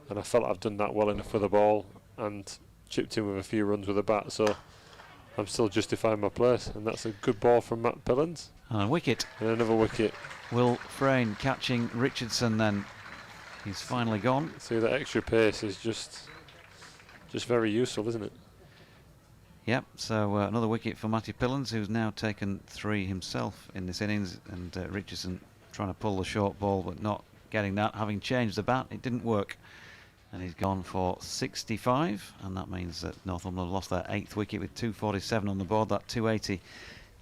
[SPEAKER 7] And I felt I've done that well enough with the ball and chipped in with a few runs with the bat, so I'm still justifying my place. And that's a good ball from Matt Pillans.
[SPEAKER 2] And a wicket.
[SPEAKER 7] And another wicket.
[SPEAKER 2] Will Frayne catching Richardson then. He's finally gone.
[SPEAKER 7] See, that extra pace is just very useful, isn't it?
[SPEAKER 2] Yep, so another wicket for Matty Pillans, who's now taken 3 himself in this innings, and Richardson trying to pull the short ball but not getting that. Having changed the bat, it didn't work, and he's gone for 65, and that means that Northumberland lost their 8th wicket with 247 on the board. That 280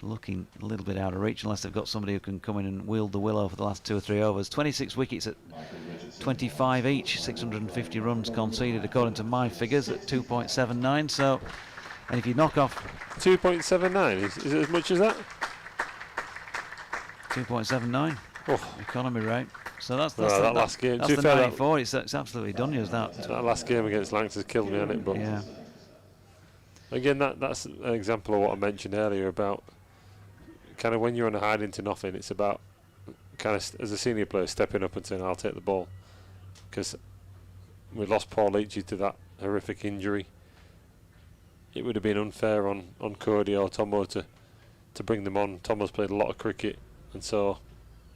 [SPEAKER 2] looking a little bit out of reach unless they've got somebody who can come in and wield the willow for the last 2 or 3 overs. 26 wickets at 25 each, 650 runs conceded according to my figures at 2.79. So, and if you knock off
[SPEAKER 7] 2.79, is it as much as that?
[SPEAKER 2] 2.79 economy rate. So that's
[SPEAKER 7] that last game.
[SPEAKER 2] That's the 94. It's absolutely done you as that.
[SPEAKER 7] That last game against Lancs has killed me on it, but
[SPEAKER 2] yeah.
[SPEAKER 7] Again, that's an example of what I mentioned earlier about kind of when you're on a hide into nothing. It's about kind of as a senior player stepping up and saying, "I'll take the ball," because we lost Paul Leachy to that horrific injury. It would have been unfair on Cody or Tomo to bring them on. Tomo's played a lot of cricket, and so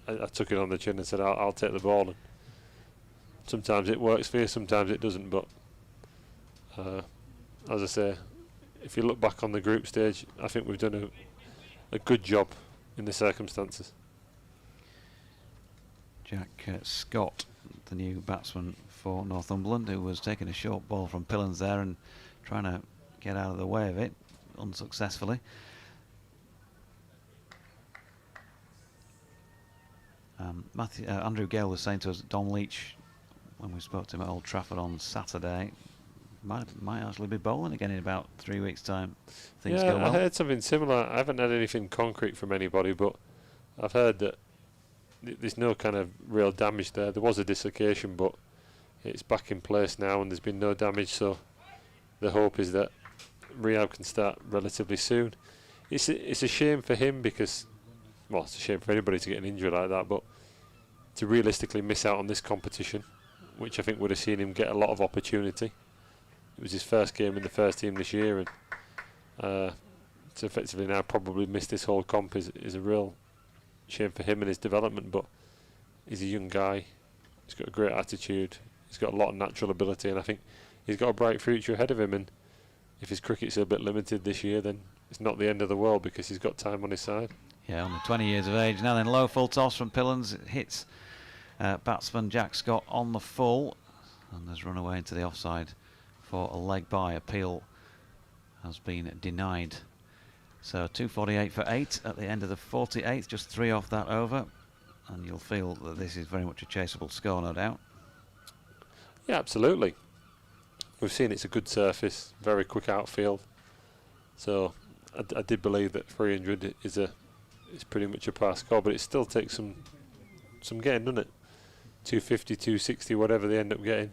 [SPEAKER 7] I took it on the chin and said, I'll take the ball. And sometimes it works for you, sometimes it doesn't, but as I say, if you look back on the group stage, I think we've done a good job in the circumstances.
[SPEAKER 2] Jack Scott, the new batsman for Northumberland, who was taking a short ball from Pillans there and trying to get out of the way of it unsuccessfully. Andrew Gale was saying to us that Dom Leach, when we spoke to him at Old Trafford on Saturday, might actually be bowling again in about 3 weeks' time. Things go well.
[SPEAKER 7] I heard something similar. I haven't had anything concrete from anybody, but I've heard that there's no kind of real damage there. There was a dislocation, but it's back in place now, and there's been no damage. So the hope is that rehab can start relatively soon. It's a shame for him because, well, it's a shame for anybody to get an injury like that, but to realistically miss out on this competition, which I think would have seen him get a lot of opportunity. It was his first game in the first team this year, and to effectively now probably miss this whole comp is a real shame for him and his development. But he's a young guy, he's got a great attitude, he's got a lot of natural ability, and I think he's got a bright future ahead of him. And if his cricket's a bit limited this year, then it's not the end of the world because he's got time on his side. Yeah,
[SPEAKER 2] only 20 years of age. Now then, low full toss from Pillans. It hits batsman Jack Scott on the full, and has run away into the offside for a leg by. Appeal has been denied. So 248 for 8 at the end of the 48th, just 3 off that over, and you'll feel that this is very much a chaseable score, no doubt.
[SPEAKER 7] Yeah, absolutely. We've seen it's a good surface, very quick outfield. So I did believe that 300 is pretty much a par score, but it still takes some getting, doesn't it? 250, 260, whatever they end up getting.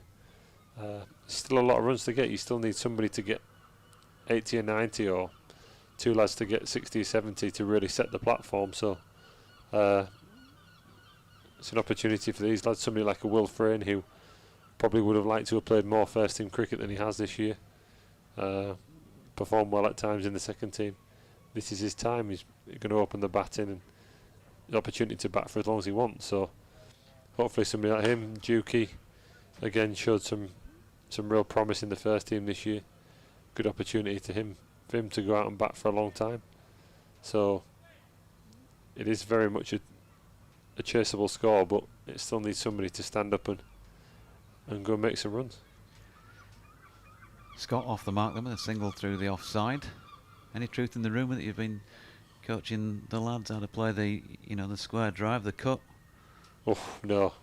[SPEAKER 7] Still a lot of runs to get. You still need somebody to get 80 or 90, or 2 lads to get 60 or 70 to really set the platform. So it's an opportunity for these lads. Somebody like a Will Frayne, who probably would have liked to have played more first team cricket than he has this year. Performed well at times in the second team. this is his time. He's going to open the batting and the opportunity to bat for as long as he wants. So hopefully somebody like him, Dukey, again showed some real promise in the first team this year. Good opportunity for him to go out and bat for a long time. So it is very much a chaseable score, but it still needs somebody to stand up and go and make some runs.
[SPEAKER 2] Scott off the mark then with a single through the offside. Any truth in the rumour that you've been coaching the lads how to play the square drive, the cut?
[SPEAKER 7] Oh no.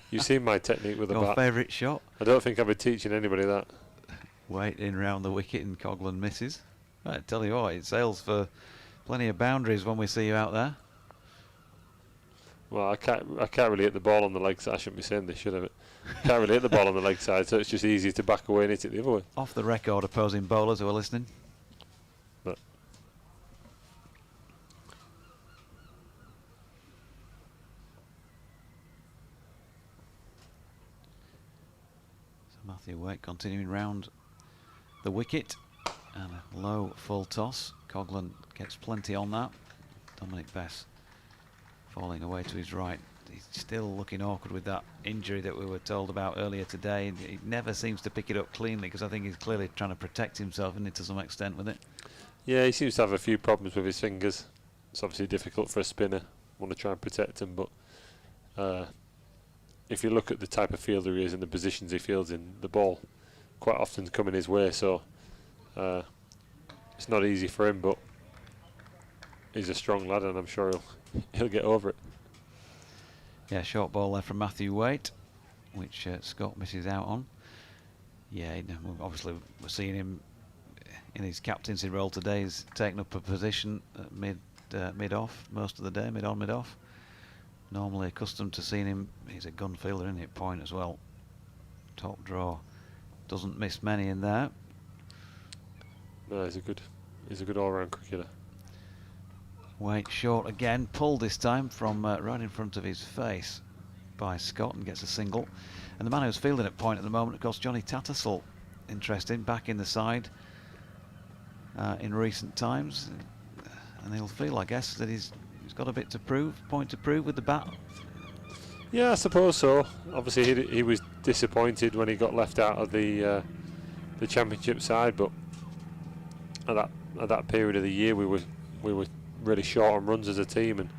[SPEAKER 7] You've seen my technique with the
[SPEAKER 2] Your
[SPEAKER 7] bat.
[SPEAKER 2] favourite shot?
[SPEAKER 7] I don't think I'll be teaching anybody that.
[SPEAKER 2] Waiting round the wicket and Coglan misses. I tell you what, it sails for plenty of boundaries when we see you out there.
[SPEAKER 7] Well, I can't really hit the ball on the leg side. I shouldn't be saying this, should I? Can't really hit the ball on the leg side, so it's just easy to back away and hit it the other way.
[SPEAKER 2] Off the record, opposing bowlers who are listening.
[SPEAKER 7] But
[SPEAKER 2] so Matthew Wake continuing round the wicket, and a low full toss. Coglan gets plenty on that. Dominic Bess falling away to his right. He's still looking awkward with that injury that we were told about earlier today. He never seems to pick it up cleanly, because I think he's clearly trying to protect himself, isn't he, to some extent with it?
[SPEAKER 7] yeah, he seems to have a few problems with his fingers. It's obviously difficult for a spinner. Want to try and protect him, but if you look at the type of fielder he is and the positions he fields in, the ball quite often coming his way. So it's not easy for him, but he's a strong lad, and I'm sure he'll get over it.
[SPEAKER 2] Yeah, short ball there from Matthew Waite, which Scott misses out on. Yeah, obviously we're seeing him in his captaincy role today. He's taken up a position at mid-off most of the day, mid-on, mid-off. Normally accustomed to seeing him, he's a gun fielder, isn't he, at point as well. Top draw, doesn't miss many in there.
[SPEAKER 7] No, he's a good all-round cricketer.
[SPEAKER 2] Waite short again, pulled this time from right in front of his face by Scott, and gets a single. And the man who's fielding at point at the moment, of course, Johnny Tattersall. Interesting, back in the side in recent times, and he'll feel, I guess, that he's got a bit to prove, point to prove with the bat.
[SPEAKER 7] Yeah, I suppose so. Obviously, he was disappointed when he got left out of the championship side, but at that period of the year, we were really short on runs as a team, and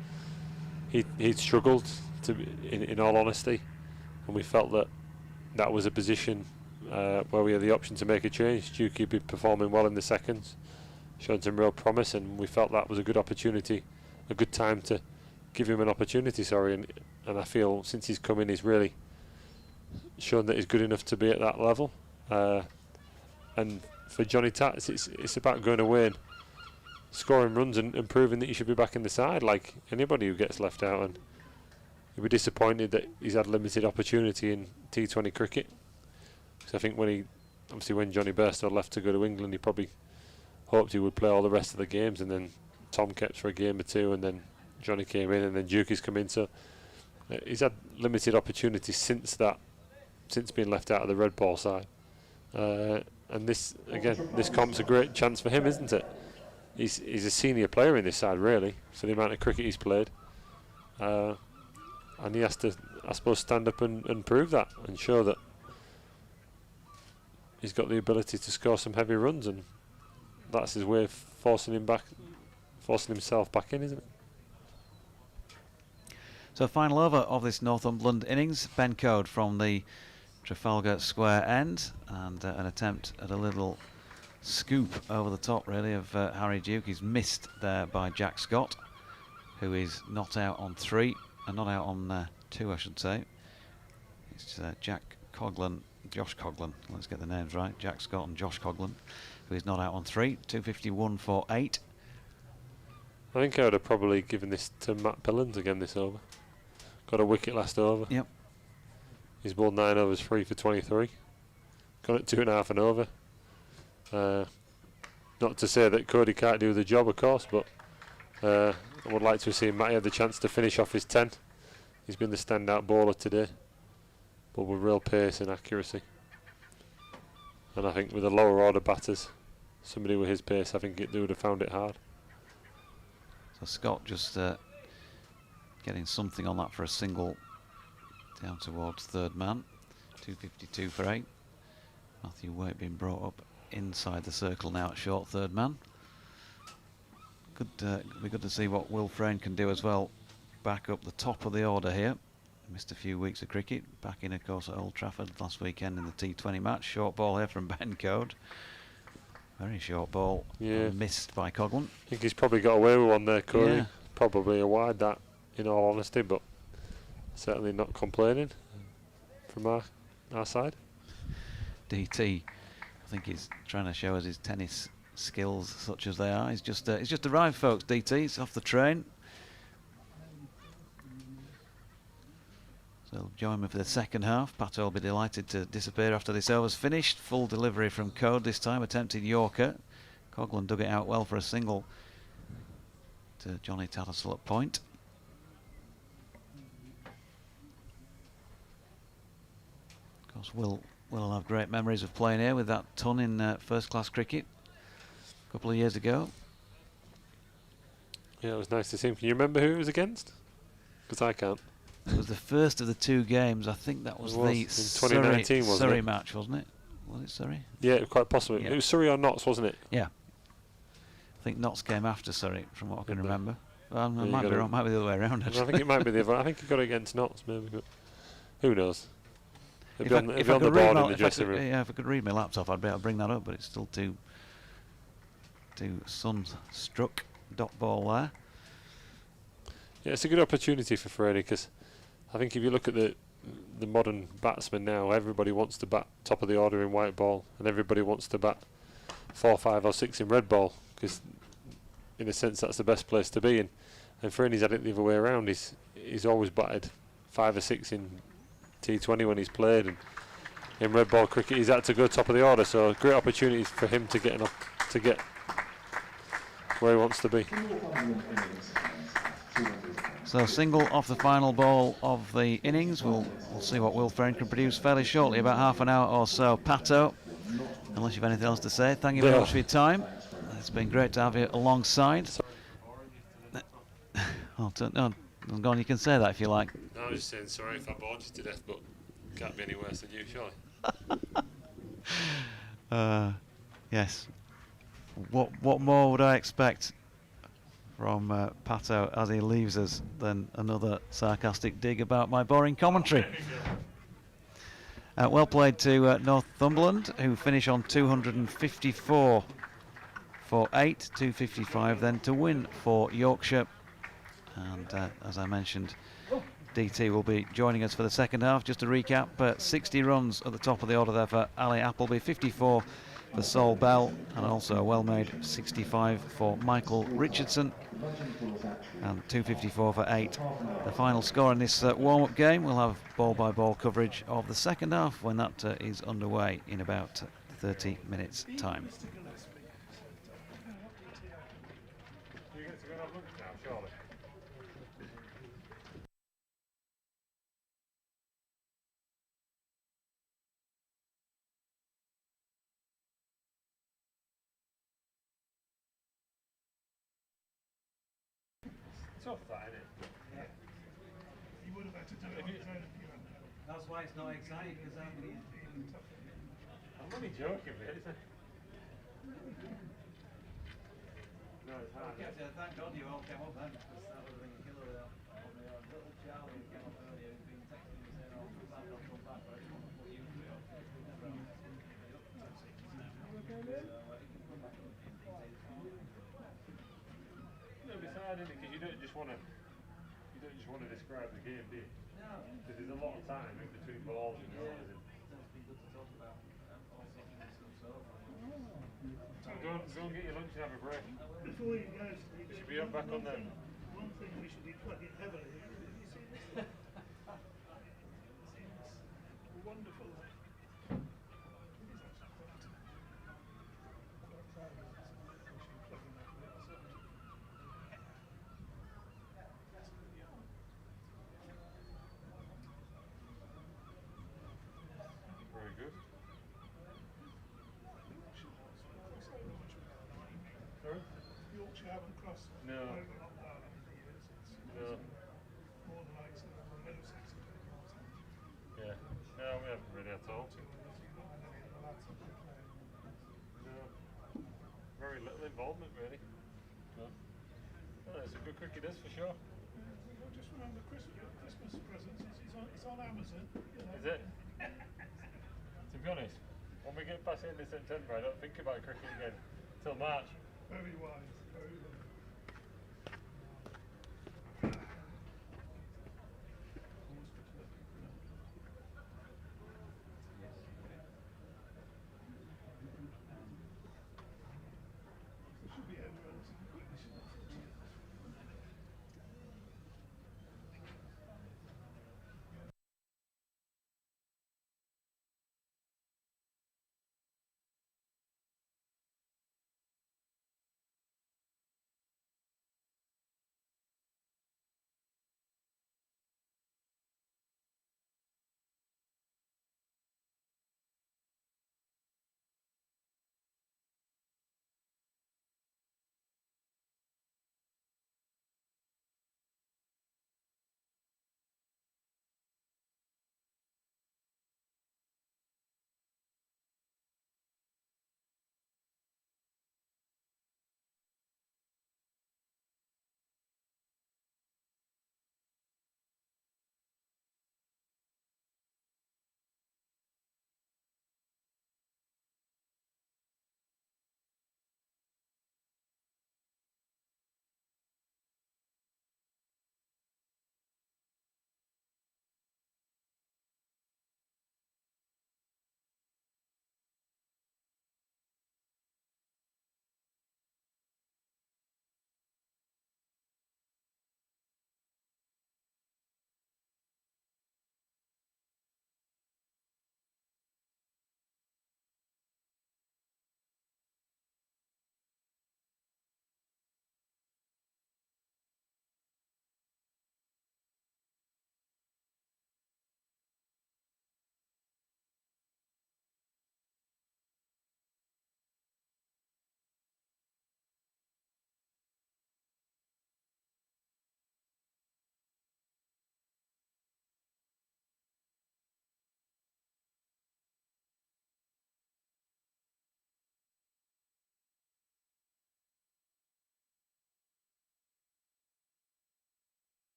[SPEAKER 7] he'd struggled in all honesty, and we felt that was a position where we had the option to make a change. Dukey had been performing well in the seconds, showing some real promise, and we felt that was a good opportunity, a good time to give him an opportunity. And I feel since he's come in, he's really shown that he's good enough to be at that level. And for Johnny Tats, it's about going away and scoring runs and proving that he should be back in the side, like anybody who gets left out. And he'll be disappointed that he's had limited opportunity in T20 cricket. Because I think when Johnny Bairstow left to go to England, he probably hoped he would play all the rest of the games, and then Tom kept for a game or two, and then Johnny came in, and then Dukey's come in. So he's had limited opportunities since being left out of the red ball side. And this comp's a great chance for him, isn't it? He's a senior player in this side, really, for the amount of cricket he's played. And he has to, I suppose, stand up and prove that, and show that he's got the ability to score some heavy runs, and that's his way of forcing himself back in, isn't it?
[SPEAKER 2] So final over of this Northumberland innings. Ben Code from the Trafalgar Square end, and an attempt at a little scoop over the top, really, of Harry Duke. He's missed there by Jack Scott, who is not out on 3, and not out on 2, I should say. It's Josh Coglan, let's get the names right, Jack Scott and Josh Coglan, who is not out on 3, 251 for 8.
[SPEAKER 7] I think I would have probably given this to Matt Pillans again this over. Got a wicket last over.
[SPEAKER 2] Yep.
[SPEAKER 7] He's bowled 9 overs, 3 for 23. Got it 2.5 and over. Not to say that Cody can't do the job, of course, but I would like to have seen Matty have the chance to finish off his 10. He's been the standout bowler today, but with real pace and accuracy. And I think with the lower order batters, somebody with his pace, I think they would have found it hard.
[SPEAKER 2] So Scott just getting something on that for a single down towards third man. 252 for 8. Matthew Waite being brought up inside the circle now at short third man. Be good to see what Will Frayne can do as well. Back up the top of the order here. Missed a few weeks of cricket. Back in, of course, at Old Trafford last weekend in the T20 match. Short ball here from Ben Code. Very short ball.
[SPEAKER 7] Yeah.
[SPEAKER 2] Missed by Coghlan.
[SPEAKER 7] I think he's probably got away with one there, Corey.
[SPEAKER 2] Yeah.
[SPEAKER 7] Probably a wide, that, in all honesty, but certainly not complaining from our side.
[SPEAKER 2] DT, I think he's trying to show us his tennis skills, such as they are. He's just arrived, folks. DT, he's off the train. So join me for the second half. Pato will be delighted to disappear after this over's finished. Full delivery from Code this time, attempted Yorker. Coghlan dug it out well for a single to Johnny Tattersall at point. Of course, Will have great memories of playing here with that ton in first class cricket a couple of years ago.
[SPEAKER 7] Yeah, it was nice to see him. Can you remember who he was against? Because I can't.
[SPEAKER 2] It was the first of the two games. I think that was the
[SPEAKER 7] in 2019, wasn't
[SPEAKER 2] Surrey
[SPEAKER 7] it?
[SPEAKER 2] match, wasn't it? Was it Surrey?
[SPEAKER 7] Yeah, quite possibly.
[SPEAKER 2] Yeah.
[SPEAKER 7] It was Surrey or Notts, wasn't it?
[SPEAKER 2] Yeah. I think Notts came after Surrey, from what I can
[SPEAKER 7] Did they?
[SPEAKER 2] remember. Well, I
[SPEAKER 7] you
[SPEAKER 2] might be
[SPEAKER 7] gotta-
[SPEAKER 2] wrong. Might be the other way around.
[SPEAKER 7] I
[SPEAKER 2] Actually.
[SPEAKER 7] think it might be the other. I think he got it against Notts, maybe. But who knows? It'd be on, it'd
[SPEAKER 2] if
[SPEAKER 7] be
[SPEAKER 2] I
[SPEAKER 7] on the
[SPEAKER 2] could read
[SPEAKER 7] board
[SPEAKER 2] my,
[SPEAKER 7] in the
[SPEAKER 2] if I
[SPEAKER 7] dressing
[SPEAKER 2] could-
[SPEAKER 7] room.
[SPEAKER 2] yeah, if I could read my laptop, I'd be able to bring that up. But it's still too sun-struck. Dot ball there.
[SPEAKER 7] Yeah, it's a good opportunity for Freddie, because I think if you look at the modern batsmen now, everybody wants to bat top of the order in white ball, and everybody wants to bat 4, 5 or 6 in red ball, because in a sense that's the best place to be in. And Freddie's had it the other way around. He's always batted 5 or 6 in T20 when he's played, and in red ball cricket he's had to go top of the order. So great opportunities for him to get where he wants to be.
[SPEAKER 2] So single off the final ball of the innings. We'll see what Will Frayne can produce fairly shortly, about half an hour or so. Pato, unless you've anything else to say, thank you very much for your time. It's been great to have you alongside. Oh, go on, you can say that if you like.
[SPEAKER 7] No, I was just saying sorry if I bored you to death, but can't be any worse than you, surely.
[SPEAKER 2] Yes. What more would I expect from Pato as he leaves us than another sarcastic dig about my boring commentary? Well played to Northumberland, who finish on 254 for 8, 255 then to win for Yorkshire. And as I mentioned, DT will be joining us for the second half. Just to recap, 60 runs at the top of the order there for Ali Appleby, 54 for Sol Bell, and also a well-made 65 for Michael Richardson, and 254 for 8. The final score in this warm-up game. We'll have ball-by-ball coverage of the second half when that is underway in about 30 minutes' time. That's why it's not exciting, because
[SPEAKER 7] I'm only joking, mate. No, it's hard.
[SPEAKER 2] Thank God you all came up then, because that would have been a killer on the little Charlie who came up earlier, who's been texting me saying, oh, come back, I'll come back, but I just want to put you through.
[SPEAKER 7] It'll be sad, isn't it? Because you don't just want to describe the game, do you?
[SPEAKER 2] No.
[SPEAKER 7] Because there's a lot of time in between balls, you know.
[SPEAKER 2] It's been good to talk about all sorts of stuff so far.
[SPEAKER 7] Go and get your lunch and have a break.
[SPEAKER 8] Before you go,
[SPEAKER 7] We should be up back on them.
[SPEAKER 8] one thing we should be plugging heavily. You see this? Wonderful.
[SPEAKER 7] Very good.
[SPEAKER 8] Yorkshire haven't crossed.
[SPEAKER 7] No.
[SPEAKER 8] Over, not that.
[SPEAKER 7] at all. No. Very little involvement, really. No. Well, it's a good cricket, is for sure.
[SPEAKER 8] Well, just remember Christmas presents. It's on Amazon. You know.
[SPEAKER 7] Is it? To be honest, when we get past the end of September, I don't think about cricket again till March.
[SPEAKER 8] Very wise. Very wise.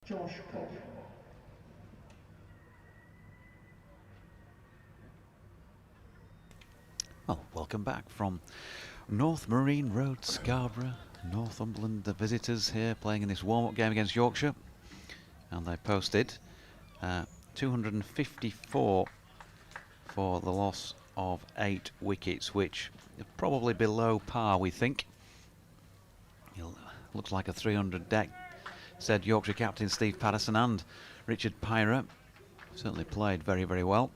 [SPEAKER 1] Josh Coughlin.
[SPEAKER 2] Well, welcome back from North Marine Road, Scarborough, Northumberland. The visitors here playing in this warm-up game against Yorkshire, and they posted 254 for the loss of 8 wickets, which is probably below par, we think. Looks like a 300 deck, said Yorkshire captain Steve Patterson, and Richard Pyra certainly played very, very well.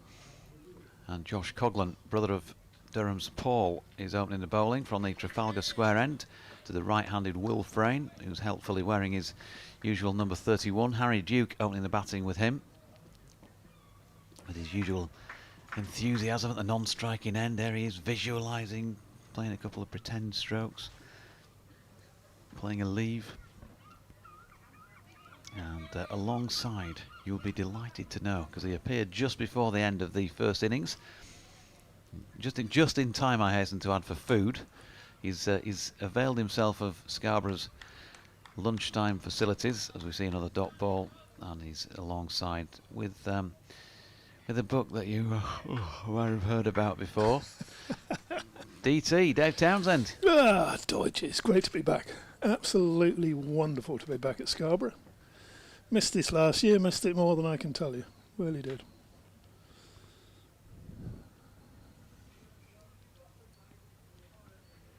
[SPEAKER 2] And Josh Coughlin, brother of Durham's Paul, is opening the bowling from the Trafalgar Square end to the right-handed Will Frayne, who's helpfully wearing his usual number 31. Harry Duke opening the batting with him, with his usual enthusiasm at the non-striking end. There he is, visualising, playing a couple of pretend strokes, playing a leave. And alongside, you'll be delighted to know, because he appeared just before the end of the first innings, just in time, I hasten to add, for food. He's availed himself of Scarborough's lunchtime facilities, as we see another dot ball, and he's alongside with a book that you might have heard about before. DT, Dave Townsend.
[SPEAKER 8] Deutsch, it's great to be back. Absolutely wonderful to be back at Scarborough. Missed this last year, missed it more than I can tell you. Really did.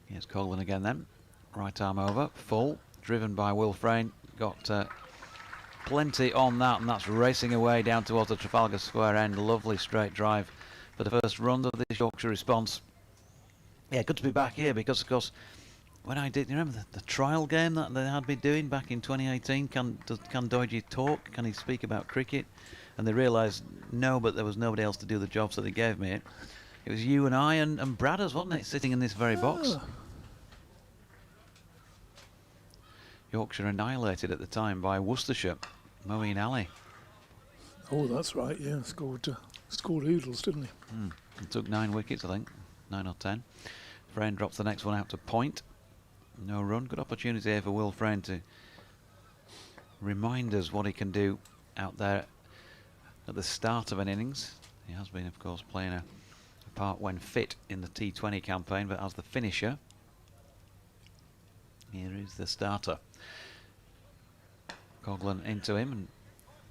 [SPEAKER 2] Here's Coughlin again then. Right arm over, full, driven by Will Frayne. Got plenty on that, and that's racing away down towards the Trafalgar Square end. Lovely straight drive for the first run of this Yorkshire response. Yeah, good to be back here, because of course when I did, you remember the trial game that they had me doing back in 2018? Can Doidge talk? Can he speak about cricket? And they realised no, but there was nobody else to do the job, so they gave me it. It was you and I and Bradders, wasn't it, sitting in this very box? Yorkshire annihilated at the time by Worcestershire, Moeen Ali.
[SPEAKER 8] Oh, that's right, yeah, scored oodles, didn't he?
[SPEAKER 2] He took 9 wickets, I think, 9 or 10. Frayne drops the next one out to point. No run. Good opportunity here for Will Frayne to remind us what he can do out there at the start of an innings. He has been, of course, playing a part when fit in the T20 campaign, but as the finisher, here is the starter. Coughlin into him, and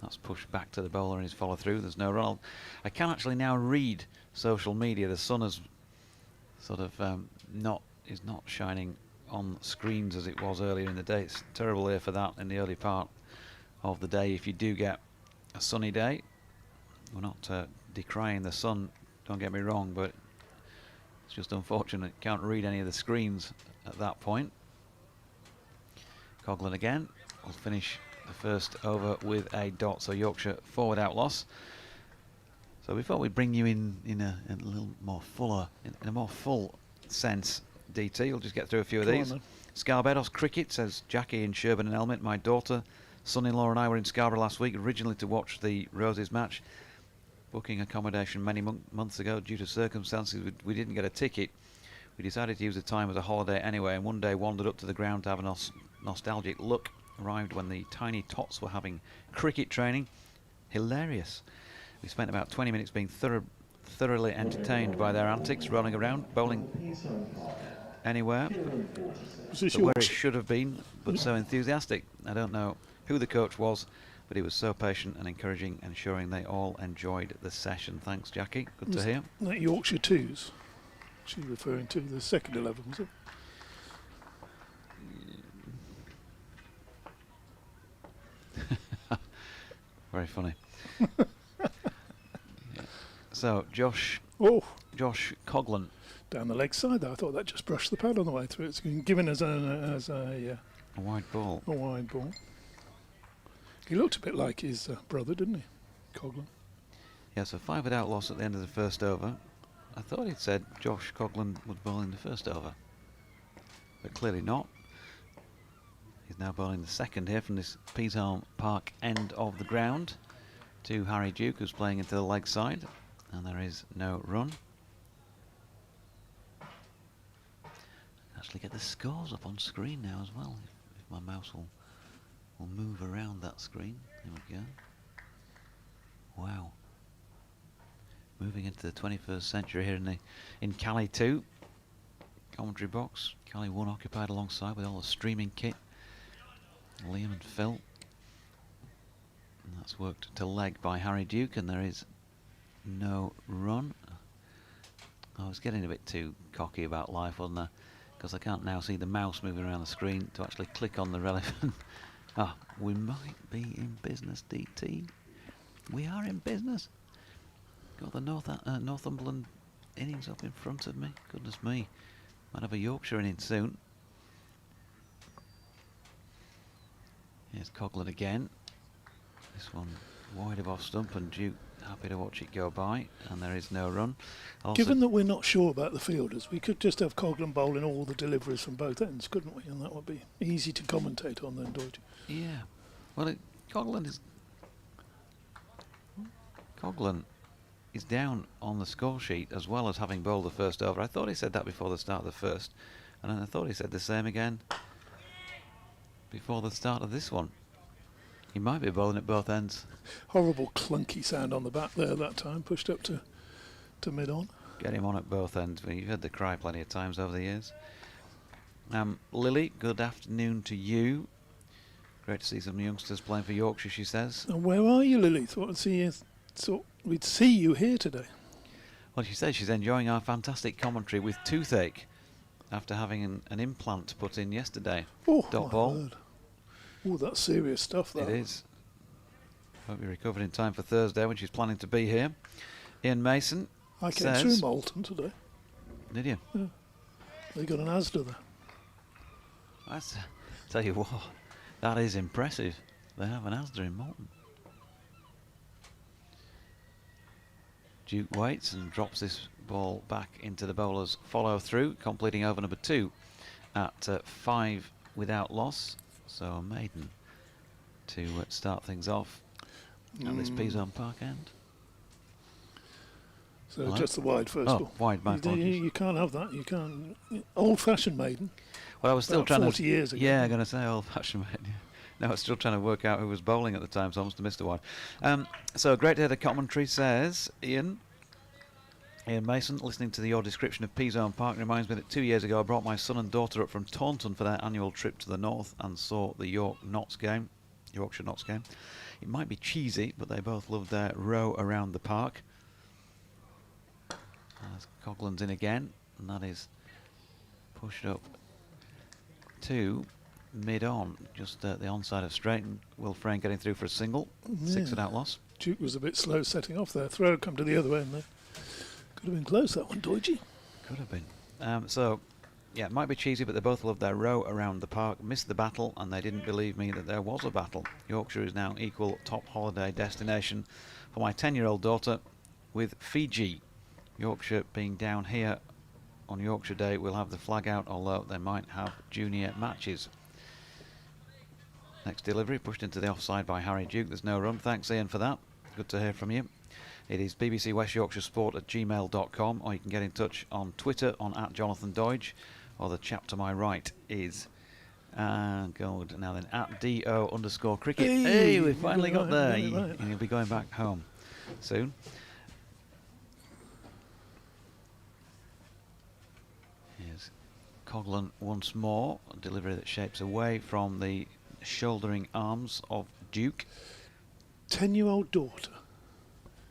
[SPEAKER 2] that's pushed back to the bowler in his follow through. There's no run. I can actually now read social media. The sun has sort of is not shining on screens as it was earlier in the day. It's terrible here for that in the early part of the day. If you do get a sunny day, we're not decrying the sun, don't get me wrong, but it's just unfortunate. Can't read any of the screens at that point. Coughlin again will finish the first over with a dot, so Yorkshire forward out loss. So we thought we'd bring you in a little more fuller, in a more full sense. DT, we'll just get through a few of these. Scarbados cricket, says Jackie in Sherburn and Elmet. My daughter, son-in-law and I were in Scarborough last week, originally to watch the Roses match. Booking accommodation many months ago. Due to circumstances, we didn't get a ticket. We decided to use the time as a holiday anyway, and one day wandered up to the ground to have a nostalgic look. Arrived when the tiny tots were having cricket training. Hilarious. We spent about 20 minutes being thoroughly entertained by their antics, rolling around, bowling anywhere, but where it should have been, but so enthusiastic. I don't know who the coach was, but he was so patient and encouraging, ensuring they all enjoyed the session. Thanks, Jackie. Good to hear.
[SPEAKER 8] That Yorkshire Twos she's referring to, the second 11, was it?
[SPEAKER 2] Very funny. So, Josh Coughlin.
[SPEAKER 8] Down the leg side there. I thought that just brushed the pad on the way through. It's been given as a
[SPEAKER 2] wide ball.
[SPEAKER 8] A wide ball. He looked a bit like his brother, didn't he? Coughlin.
[SPEAKER 2] Yeah, so 5 without loss at the end of the first over. I thought he'd said Josh Coughlin would bowl in the first over, but clearly not. He's now bowling the second here from this Peasholm Park end of the ground to Harry Duke, who's playing into the leg side, and there is no run. Actually get the scores up on screen now as well, if my mouse will We'll move around that screen. There we go. Wow. Moving into the 21st century here in Cali 2. Commentary box. Cali 1 occupied alongside with all the streaming kit. Liam and Phil. And that's worked to leg by Harry Duke, and there is no run. I was getting a bit too cocky about life, wasn't I? Because I can't now see the mouse moving around the screen to actually click on the relevant. Ah, we might be in business, DT. We are in business. Got the Northumberland innings up in front of me. Goodness me. Might have a Yorkshire inning soon. Here's Coghlan again. This one wide of off stump, and Duke happy to watch it go by, and there is no run. Also,
[SPEAKER 8] Given that we're not sure about the fielders, we could just have Coghlan bowling all the deliveries from both ends, couldn't we? And that would be easy to commentate on then, Deutsch.
[SPEAKER 2] yeah. Well, Coghlan is down on the score sheet as well as having bowled the first over. I thought he said that before the start of the first, and then I thought he said the same again before the start of this one. He might be bowling at both ends.
[SPEAKER 8] Horrible clunky sound on the back there that time, pushed up to mid-on.
[SPEAKER 2] Get him on at both ends. You've heard the cry plenty of times over the years. Lily, good afternoon to you. Great to see some youngsters playing for Yorkshire, she says.
[SPEAKER 8] And where are you, Lily? Thought we'd see you here today.
[SPEAKER 2] Well, she says she's enjoying our fantastic commentary with toothache after having an implant put in yesterday.
[SPEAKER 8] Oh,
[SPEAKER 2] Dot ball.
[SPEAKER 8] word. Oh, that's serious stuff, that.
[SPEAKER 2] It is. Hope you recovered in time for Thursday when she's planning to be here. Ian Mason
[SPEAKER 8] I came
[SPEAKER 2] says,
[SPEAKER 8] through Moulton today.
[SPEAKER 2] Did you?
[SPEAKER 8] Yeah. They got an Asda there.
[SPEAKER 2] Tell you what, that is impressive. They have an Asda in Moulton. Duke waits and drops this ball back into the bowler's follow through, completing over number 2 at 5 without loss. So a maiden to start things off at this P-Zone Park end.
[SPEAKER 8] So
[SPEAKER 2] Hello?
[SPEAKER 8] just the wide first ball.
[SPEAKER 2] Wide, my apologies.
[SPEAKER 8] You can't have that. You can't. Old-fashioned maiden.
[SPEAKER 2] Well, I was still
[SPEAKER 8] About
[SPEAKER 2] trying
[SPEAKER 8] 40 years ago.
[SPEAKER 2] Yeah, I'm going to say old-fashioned maiden. Yeah. No, I was still trying to work out who was bowling at the time, so I must have missed a wide. So great to hear the commentary, says Ian. Ian Mason, listening to your description of P-Zone Park reminds me that 2 years ago I brought my son and daughter up from Taunton for their annual trip to the north and saw the Yorkshire Notts game. It might be cheesy, but they both loved their row around the park. As Coghlan's in again, and that is pushed up to mid-on, just the onside of straight, and Will Frayne getting through for a single, 6 without loss.
[SPEAKER 8] Duke was a bit slow setting off there. Throw come to the other end there. Could have been close, that one, Deutsche.
[SPEAKER 2] Could have been. So, yeah, it might be cheesy, but they both loved their row around the park, missed the battle, and they didn't believe me that there was a battle. Yorkshire is now equal top holiday destination for my 10-year-old daughter with Fiji. Yorkshire being down here on Yorkshire Day will have the flag out, although they might have junior matches. Next delivery pushed into the offside by Harry Duke. There's no run. Thanks, Ian, for that. Good to hear from you. It is BBC West Yorkshire Sport at gmail.com, or you can get in touch on Twitter on @JonathanDodge, or the chap to my right is good. Now then, @DO_cricket. Hey, we finally got there.
[SPEAKER 8] Right.
[SPEAKER 2] He'll be going back home soon. Here's Coghlan once more. A delivery that shapes away from the shouldering arms of Duke.
[SPEAKER 8] 10-year-old daughter.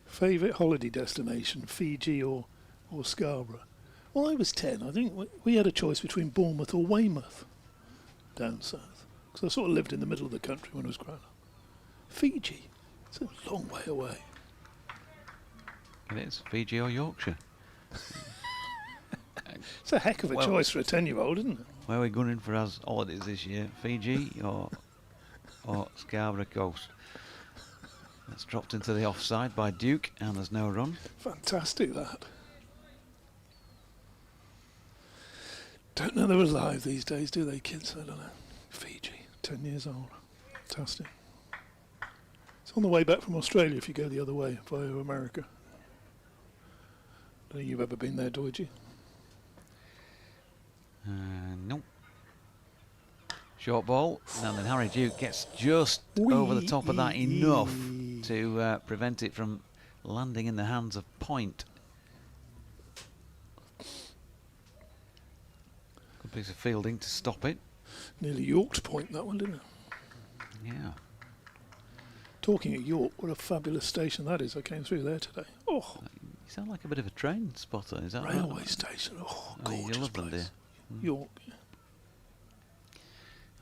[SPEAKER 8] Favourite holiday destination, Fiji or Scarborough? Well, I was 10. I think we had a choice between Bournemouth or Weymouth down south. Because I sort of lived in the middle of the country when I was growing up. Fiji? It's a long way away.
[SPEAKER 2] It is. Fiji or Yorkshire.
[SPEAKER 8] It's a heck of a choice for a 10-year-old, isn't it?
[SPEAKER 2] Where are we going for as holidays this year? Fiji or Scarborough Coast? That's dropped into the offside by Duke, and there's no run.
[SPEAKER 8] Fantastic, that. Don't know they're alive these days, do they, kids? I don't know. Fiji, 10 years old. Fantastic. It's on the way back from Australia if you go the other way, via America. I don't know if you've ever been there, Deutsche?
[SPEAKER 2] Nope. Short ball, and then Harry Duke gets just over the top of that enough to prevent it from landing in the hands of Point. Good piece of fielding to stop it.
[SPEAKER 8] Nearly York's Point, that one, didn't it?
[SPEAKER 2] Yeah.
[SPEAKER 8] Talking of York, what a fabulous station that is. I came through there today. Oh,
[SPEAKER 2] You sound like a bit of a train spotter, is that
[SPEAKER 8] railway
[SPEAKER 2] right?
[SPEAKER 8] station. Oh,
[SPEAKER 2] Oh, you
[SPEAKER 8] gorgeous
[SPEAKER 2] love them,
[SPEAKER 8] place.
[SPEAKER 2] dear.
[SPEAKER 8] York. Yeah.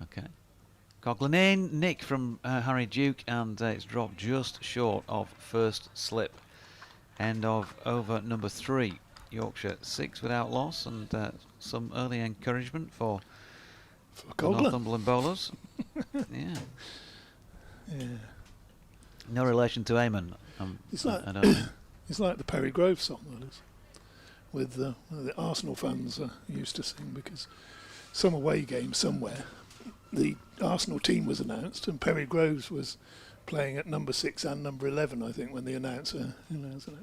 [SPEAKER 2] Okay. Coghlan in, nick from Harry Duke, and it's dropped just short of first slip. End of over number 3. Yorkshire 6 without loss, and some early encouragement for the
[SPEAKER 8] Coghlan.
[SPEAKER 2] Northumberland bowlers. Yeah.
[SPEAKER 8] Yeah.
[SPEAKER 2] No relation to Eamon.
[SPEAKER 8] It's like
[SPEAKER 2] I don't think.
[SPEAKER 8] It's like the Perry Grove song, that is, with the Arsenal fans used to sing, because some away game somewhere, the Arsenal team was announced, and Perry Groves was playing at number 6 and number 11, I think, when the announcer announced it.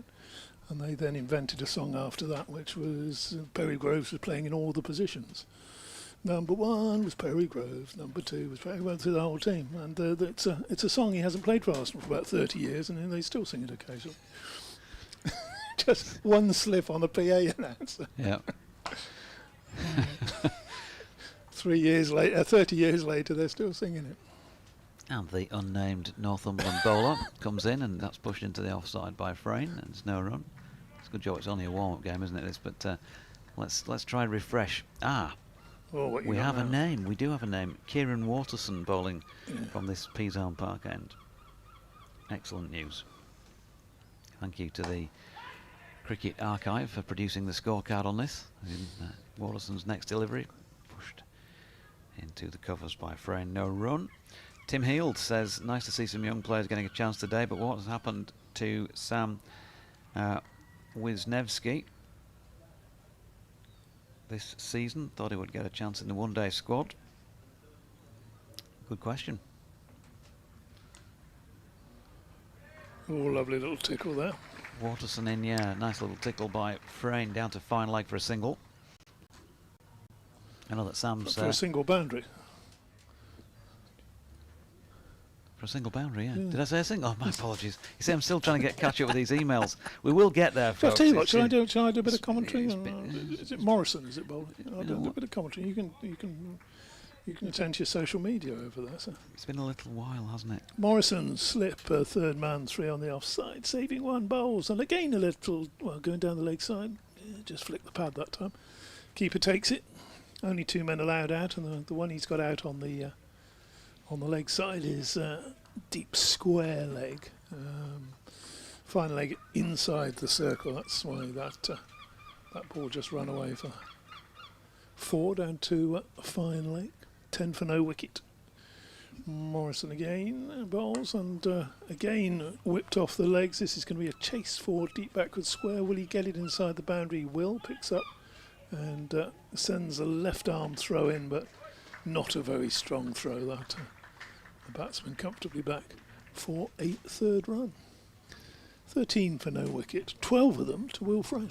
[SPEAKER 8] And they then invented a song after that, which was Perry Groves was playing in all the positions. Number 1 was Perry Groves, number 2 was Perry Groves, through the whole team. And it's a song he hasn't played for Arsenal for about 30 years, and they still sing it occasionally. Just one slip on the PA announcer.
[SPEAKER 2] Yeah.
[SPEAKER 8] 3 years later, 30 years later, they're still singing it.
[SPEAKER 2] And the unnamed Northumberland bowler comes in, and that's pushed into the offside by Frayne, and it's no run. It's a good job it's only a warm-up game, isn't it? This, but let's try and refresh. We have a name. We do have a name. Kieran Waterson bowling from this Peasarn Park end. Excellent news. Thank you to the Cricket Archive for producing the scorecard on this. Waterson's next delivery pushed into the covers by Frayne. No run. Tim Heald says, nice to see some young players getting a chance today, but what has happened to Sam Wisniewski this season? Thought he would get a chance in the one-day squad. Good question.
[SPEAKER 8] Oh, lovely little tickle there.
[SPEAKER 2] Waterson in, yeah. Nice little tickle by Frayne down to fine leg for a single. I know that Sam's...
[SPEAKER 8] For a single boundary.
[SPEAKER 2] For a single boundary, yeah. Did I say a single? Oh, my apologies. You see, I'm still trying to catch up with these emails. We will get there, folks.
[SPEAKER 8] I'll tell you what, shall I do a bit of commentary? Is it Morrison, is it bowling? I'll do a bit of commentary. You can attend to your social media over there. So.
[SPEAKER 2] It's been a little while, hasn't it?
[SPEAKER 8] Morrison slip, third man, 3 on the offside, saving 1 bowls, and again a little, going down the leg side. Just flick the pad that time. Keeper takes it. Only 2 men allowed out, and the one he's got out on the leg side is deep square leg. Fine leg inside the circle. That's why that ball just ran away for 4 down to fine leg. 10 for no wicket. Morrison again bowls, and again whipped off the legs. This is going to be a chase for deep backward square. Will he get it inside the boundary? He will. Picks up and sends a left arm throw in, but not a very strong throw. That the batsman comfortably back for a third run. 13 for no wicket, 12 of them to Will Frayne.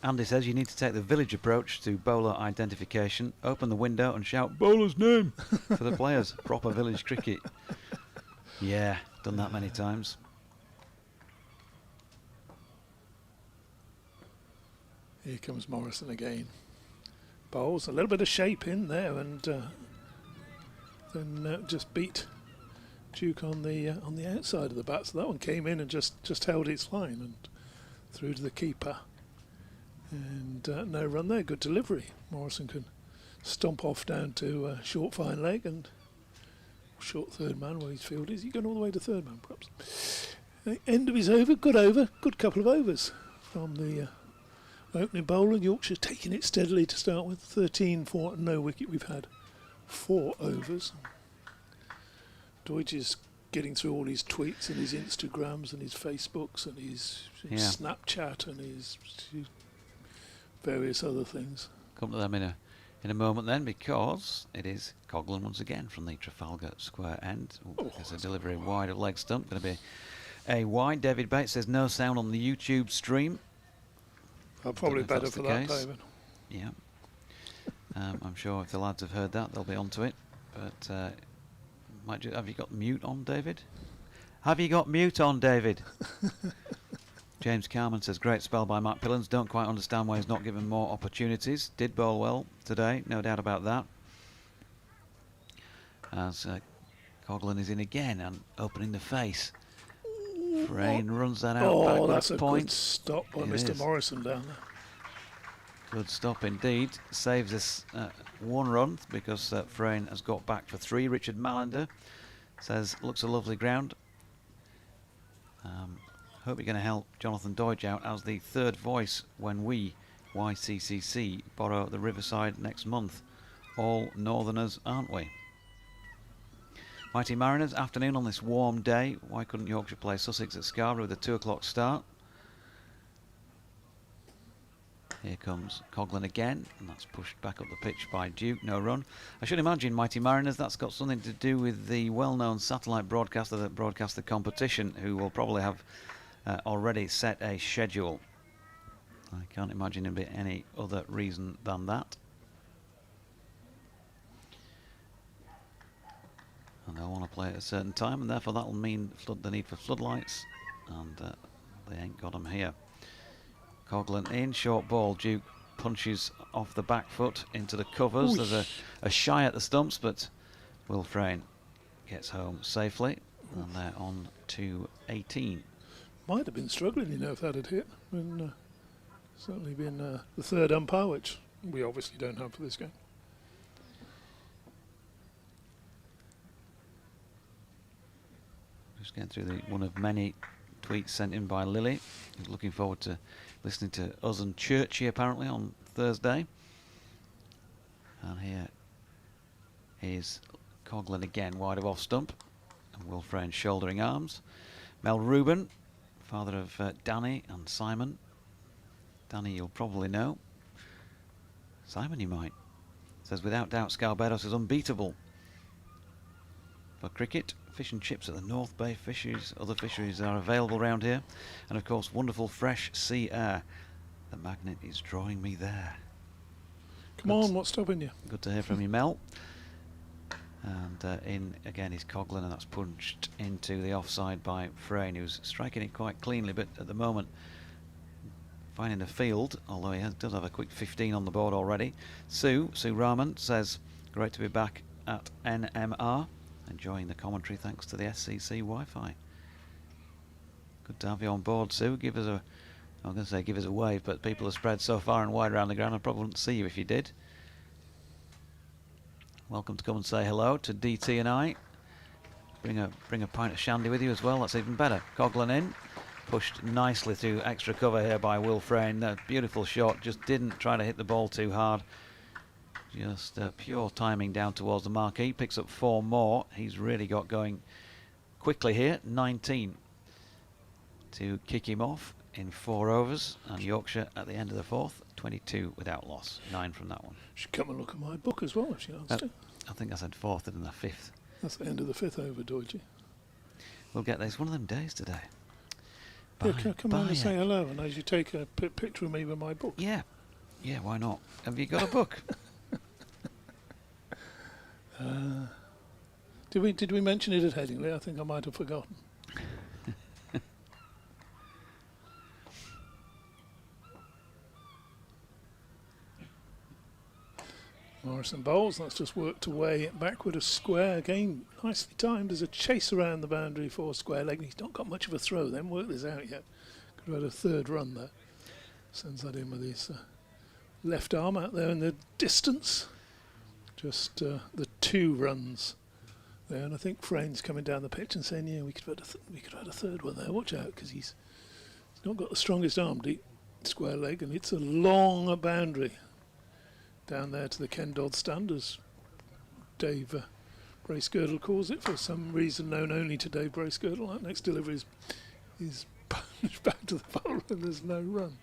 [SPEAKER 2] Andy says you need to take the village approach to bowler identification. Open the window and shout bowler's name for the players. Proper village cricket. Yeah, done that many times.
[SPEAKER 8] Here comes Morrison again. Bowls a little bit of shape in there, and then just beat Duke on the outside of the bat. So that one came in and just held its line and through to the keeper. And no run there, good delivery. Morrison can stomp off down to short fine leg and short third man where his field is. He's going all the way to third man perhaps. End of his over, good couple of overs from the opening bowler. Yorkshire taking it steadily to start with. 13 for no wicket. We've had 4 overs. Deutsch is getting through all his tweets and his Instagrams and his Facebooks and his Snapchat and his various other things.
[SPEAKER 2] Come to them in a moment then, because it is Coghlan once again from the Trafalgar Square end. There's a delivery wide of leg stump. Going to be a wide. David Bates says no sound on the YouTube stream.
[SPEAKER 8] Probably better for that, David.
[SPEAKER 2] Yeah. I'm sure if the lads have heard that, they'll be onto it. but have you got mute on, David? Have you got mute on, David? James Carman says, great spell by Matt Pillans. Don't quite understand why he's not given more opportunities. Did bowl well today, no doubt about that. As Coghlan is in again and opening the face. Frayne runs that out back with
[SPEAKER 8] that's
[SPEAKER 2] a
[SPEAKER 8] a
[SPEAKER 2] point.
[SPEAKER 8] good stop by
[SPEAKER 2] It
[SPEAKER 8] Mr.
[SPEAKER 2] is.
[SPEAKER 8] Morrison down there.
[SPEAKER 2] Good stop indeed. Saves us 1 run because Frayne has got back for 3. Richard Mallander says, looks a lovely ground. Hope you're going to help Jonathan Dodge out as the third voice when we, YCCC, borrow the Riverside next month. All Northerners, aren't we? Mighty Mariners, afternoon on this warm day. Why couldn't Yorkshire play Sussex at Scarborough with a 2 o'clock start? Here comes Coghlan again, and that's pushed back up the pitch by Duke, no run. I should imagine, Mighty Mariners, that's got something to do with the well-known satellite broadcaster that broadcasts the competition, who will probably have already set a schedule. I can't imagine there be any other reason than that. And they'll want to play at a certain time, and therefore that'll mean the need for floodlights, and they ain't got them here. Coghlan in, short ball. Duke punches off the back foot into the covers.
[SPEAKER 8] Oosh.
[SPEAKER 2] There's a shy at the stumps, but Will Frayne gets home safely, and they're on to 18.
[SPEAKER 8] Might have been struggling, if that had hit. Certainly been the third umpire, which we obviously don't have for this game.
[SPEAKER 2] Just getting through one of many tweets sent in by Lily. He's looking forward to listening to us and Churchy apparently on Thursday. And here is Coghlan again, wide of off stump, and Will Frayne shouldering arms. Mel Rubin, father of Danny and Simon. Danny you'll probably know. Simon you might. Says, without doubt Scarbados is unbeatable. For cricket, fish and chips at the North Bay fisheries. Other fisheries are available around here. And of course, wonderful fresh sea air. The magnet is drawing me there.
[SPEAKER 8] Come on, what's stopping you?
[SPEAKER 2] Good to hear from you, Mel. And in again is Coghlan, and that's punched into the offside by Frayne, who's striking it quite cleanly, but at the moment finding the field, although he does have a quick 15 on the board already. Sue Rahman says, great to be back at NMR. Enjoying the commentary thanks to the SCC Wi-Fi. Good to have you on board, Sue. Give us I'm going to say give us a wave, but people are spread so far and wide around the ground I probably wouldn't see you if you did. Welcome to come and say hello to DT and I. Bring a pint of shandy with you as well, that's even better. Coghlan in, pushed nicely through extra cover here by Will Frayne. A beautiful shot, just didn't try to hit the ball too hard. Just pure timing down towards the marquee. Picks up 4 more. He's really got going quickly here. 19 to kick him off in 4 overs. And Yorkshire at the end of the 4th, 22 without loss. 9 from that one.
[SPEAKER 8] Should come and look at my book as well if she wants to.
[SPEAKER 2] I think I said 4th and the 5th.
[SPEAKER 8] That's the end of the 5th over, Dodgy.
[SPEAKER 2] We'll get there. It's one of them days today.
[SPEAKER 8] Yeah, come on and say hello, and as you take a picture of me with my book.
[SPEAKER 2] Yeah, why not? Have you got a book?
[SPEAKER 8] Did we mention it at Headingley? I think I might have forgotten. Morrison bowls, that's just worked away backward a square. Again, nicely timed. There's a chase around the boundary for square leg. He's not got much of a throw. They haven't worked this out yet. Could have had a third run there. Sends that in with his left arm out there in the distance. Just the 2 runs there, and I think Frayne's coming down the pitch and saying, "Yeah, we could have had a third one there. Watch out, because he's not got the strongest arm, deep square leg, and it's a long boundary down there to the Ken Dodd stand, as Dave Bracegirdle calls it, for some reason known only to Dave Bracegirdle. That next delivery is punched back to the bowler, and there's no run,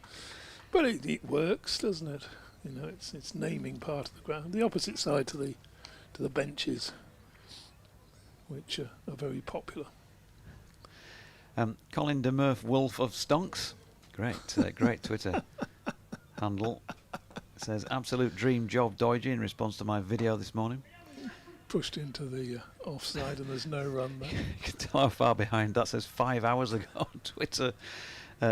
[SPEAKER 8] but it works, doesn't it? It's naming part of the ground. The opposite side to the benches, which are very popular.
[SPEAKER 2] Colin de Murph Wolf of Stonks, great Twitter handle, says absolute dream job, Doige, in response to my video this morning.
[SPEAKER 8] pushed into the offside, and there's no run there.
[SPEAKER 2] You can tell how far behind that says 5 hours ago on Twitter.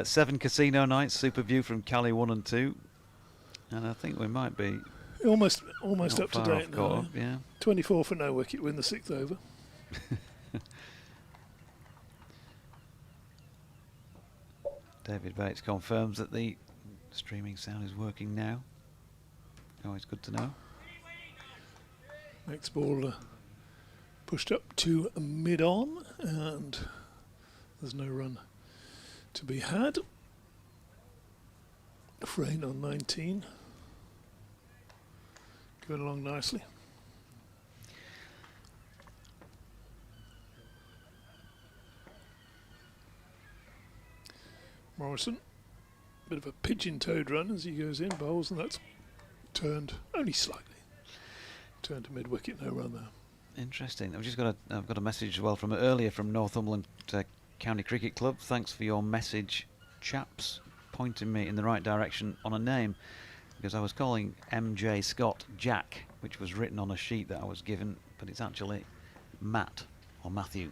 [SPEAKER 2] 7 casino nights, super view from Cali 1 and 2. And I think we might be
[SPEAKER 8] Almost
[SPEAKER 2] not
[SPEAKER 8] up to
[SPEAKER 2] far
[SPEAKER 8] date
[SPEAKER 2] off caught
[SPEAKER 8] now.
[SPEAKER 2] up, yeah.
[SPEAKER 8] 24 for no wicket, win the 6th over.
[SPEAKER 2] David Bates confirms that the streaming sound is working now. Always good to know.
[SPEAKER 8] Next ball pushed up to mid-on, and there's no run to be had. Frayne on 19. Going along nicely. Morrison, bit of a pigeon-toed run as he goes in, bowls, and that's turned only slightly. Turned to mid-wicket, no run there.
[SPEAKER 2] Interesting. I've got a message as well from earlier from Northumberland County Cricket Club. Thanks for your message, chaps, pointing me in the right direction on a name, because I was calling MJ Scott Jack, which was written on a sheet that I was given, but it's actually Matt or Matthew.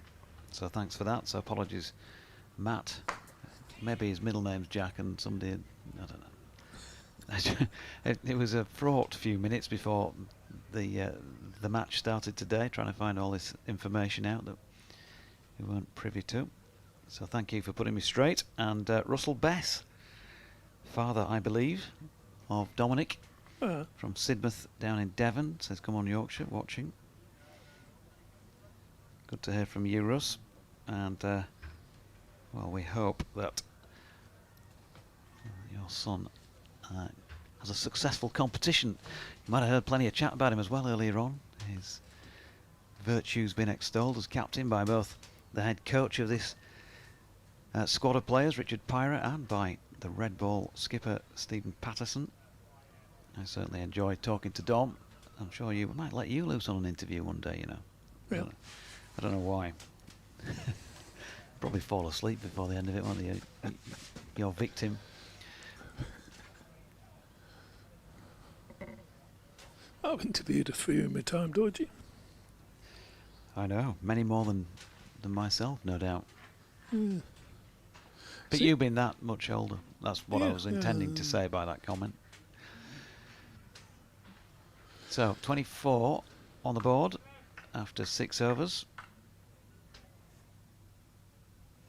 [SPEAKER 2] So thanks for that. So apologies, Matt. Maybe his middle name's Jack, and somebody, I don't know. It was a fraught few minutes before the match started today, trying to find all this information out that we weren't privy to. So thank you for putting me straight. And Russell Bess, father, I believe, of Dominic, from Sidmouth down in Devon, says, come on Yorkshire, watching. Good to hear from you, Russ. And, well, we hope that your son has a successful competition. You might have heard plenty of chat about him as well earlier on. His virtue's been extolled as captain by both the head coach of this squad of players, Richard Pyra, and by the red ball skipper, Stephen Patterson. I certainly enjoyed talking to Dom. I'm sure you might let you loose on an interview one day, you know.
[SPEAKER 8] Yeah.
[SPEAKER 2] I don't know why. Probably fall asleep before the end of it, won't you? Your victim.
[SPEAKER 8] I've interviewed a few in my time, Dodgy.
[SPEAKER 2] I know, many more than myself, no doubt.
[SPEAKER 8] Yeah.
[SPEAKER 2] But you've been that much older. That's what I was
[SPEAKER 8] Yeah,
[SPEAKER 2] intending to say by that comment. So, 24 on the board after 6 overs.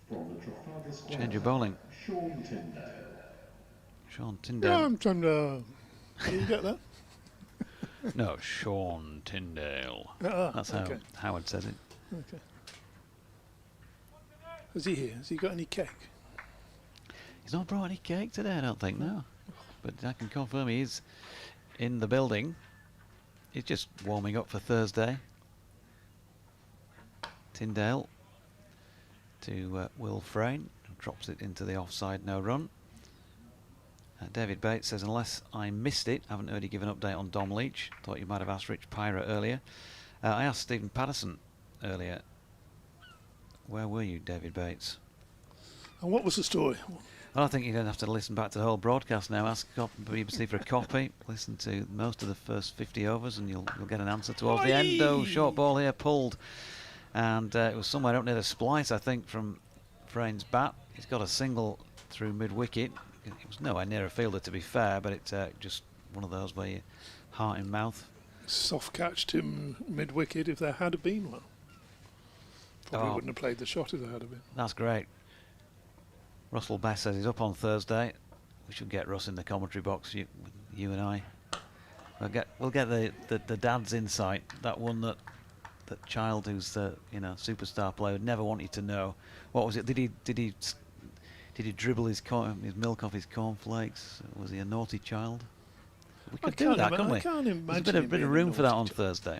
[SPEAKER 1] From the Trafalgar Square,
[SPEAKER 2] Change of bowling.
[SPEAKER 1] Sean Tyndale.
[SPEAKER 2] Sean Tyndale.
[SPEAKER 8] Yeah, I'm trying to... Did you get that?
[SPEAKER 2] No, Sean Tyndale. That's how
[SPEAKER 8] okay.
[SPEAKER 2] Howard said it.
[SPEAKER 8] Okay. Is he here? Has he got any cake?
[SPEAKER 2] He's not brought any cake today, I don't think, no. But I can confirm he's in the building. He's just warming up for Thursday. Tyndale to Will Frayne, drops it into the offside, no run. David Bates says, unless I missed it, haven't heard you give an update on Dom Leach. Thought you might have asked Rich Pyra earlier. I asked Stephen Patterson earlier, where were you, David Bates?
[SPEAKER 8] And what was the story?
[SPEAKER 2] Well, I think you're going to have to listen back to the whole broadcast now. Ask BBC for a copy. Listen to most of the first 50 overs and you'll get an answer towards the end. Oh, short ball here pulled. And it was somewhere up near the splice, I think, from Frayne's bat. He's got a single through mid-wicket. It was nowhere near a fielder, to be fair, but it's just one of those where you heart in mouth.
[SPEAKER 8] Soft catched him mid-wicket if there had been one. Probably wouldn't have played the shot if there had been.
[SPEAKER 2] That's great. Russell Bess says he's up on Thursday. We should get Russ in the commentary box, you and I. We'll get the dad's insight. That one that child who's the superstar player would never want you to know. What was it? Did he dribble his milk off his cornflakes? Was he a naughty child? We could do that, couldn't we?
[SPEAKER 8] I can't imagine.
[SPEAKER 2] There's a bit of room for that on Thursday.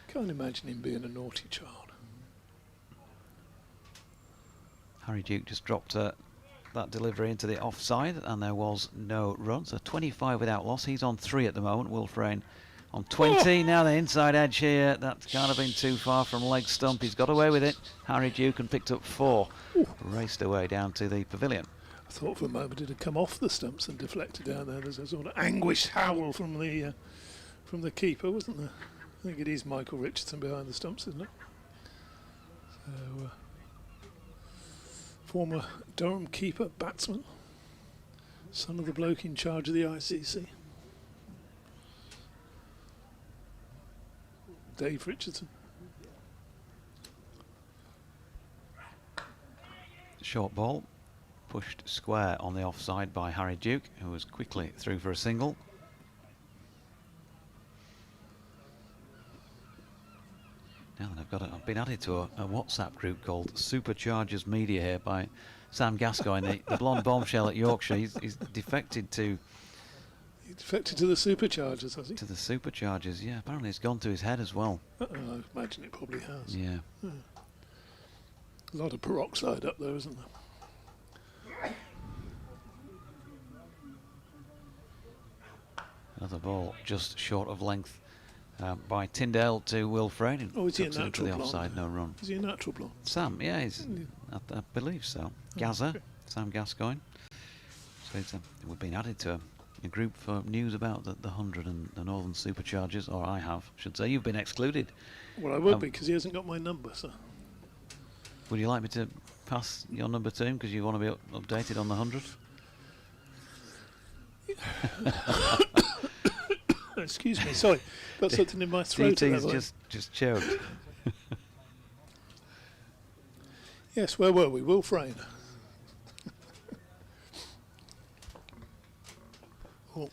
[SPEAKER 8] Can't imagine him being a naughty child.
[SPEAKER 2] Harry Duke just dropped that delivery into the offside, and there was no run. So 25 without loss. He's on 3 at the moment. Will Frayne on 20. Now the inside edge here. That's kind of been too far from leg stump. He's got away with it. Harry Duke and picked up 4. Raced away down to the pavilion.
[SPEAKER 8] I thought for a moment it had come off the stumps and deflected down there. There's a sort of anguished howl from the keeper, wasn't there? I think it is Michael Richardson behind the stumps, isn't it? So, former Durham keeper, batsman, son of the bloke in charge of the ICC. Dave Richardson.
[SPEAKER 2] Short ball, pushed square on the offside by Harry Duke, who was quickly through for a single. Now that I've been added to a WhatsApp group called Superchargers Media here by Sam Gascoigne, the blonde bombshell at Yorkshire. He's defected to...
[SPEAKER 8] He defected to the Superchargers, has he?
[SPEAKER 2] To the Superchargers, yeah. Apparently it's gone to his head as well.
[SPEAKER 8] I imagine it probably has.
[SPEAKER 2] Yeah.
[SPEAKER 8] A lot of peroxide up there, isn't there?
[SPEAKER 2] Another ball just short of length by Tyndale to Will Frayne.
[SPEAKER 8] Oh, is he a
[SPEAKER 2] Cuts it into
[SPEAKER 8] natural
[SPEAKER 2] the
[SPEAKER 8] blonde?
[SPEAKER 2] offside, no run.
[SPEAKER 8] Is he a natural blonde?
[SPEAKER 2] Sam, yeah, I believe so. Gaza,
[SPEAKER 8] okay.
[SPEAKER 2] Sam Gascoigne. So we've been added to a group for news about the 100 and the Northern Superchargers, or I have, should say. You've been excluded.
[SPEAKER 8] Well, I would be, because he hasn't got my number, so...
[SPEAKER 2] Would you like me to pass your number to him because you want to be updated on the 100?
[SPEAKER 8] Excuse me, sorry. Got something in my throat.
[SPEAKER 2] DT's just choked.
[SPEAKER 8] Yes, where were we? Will Frayne. Oh.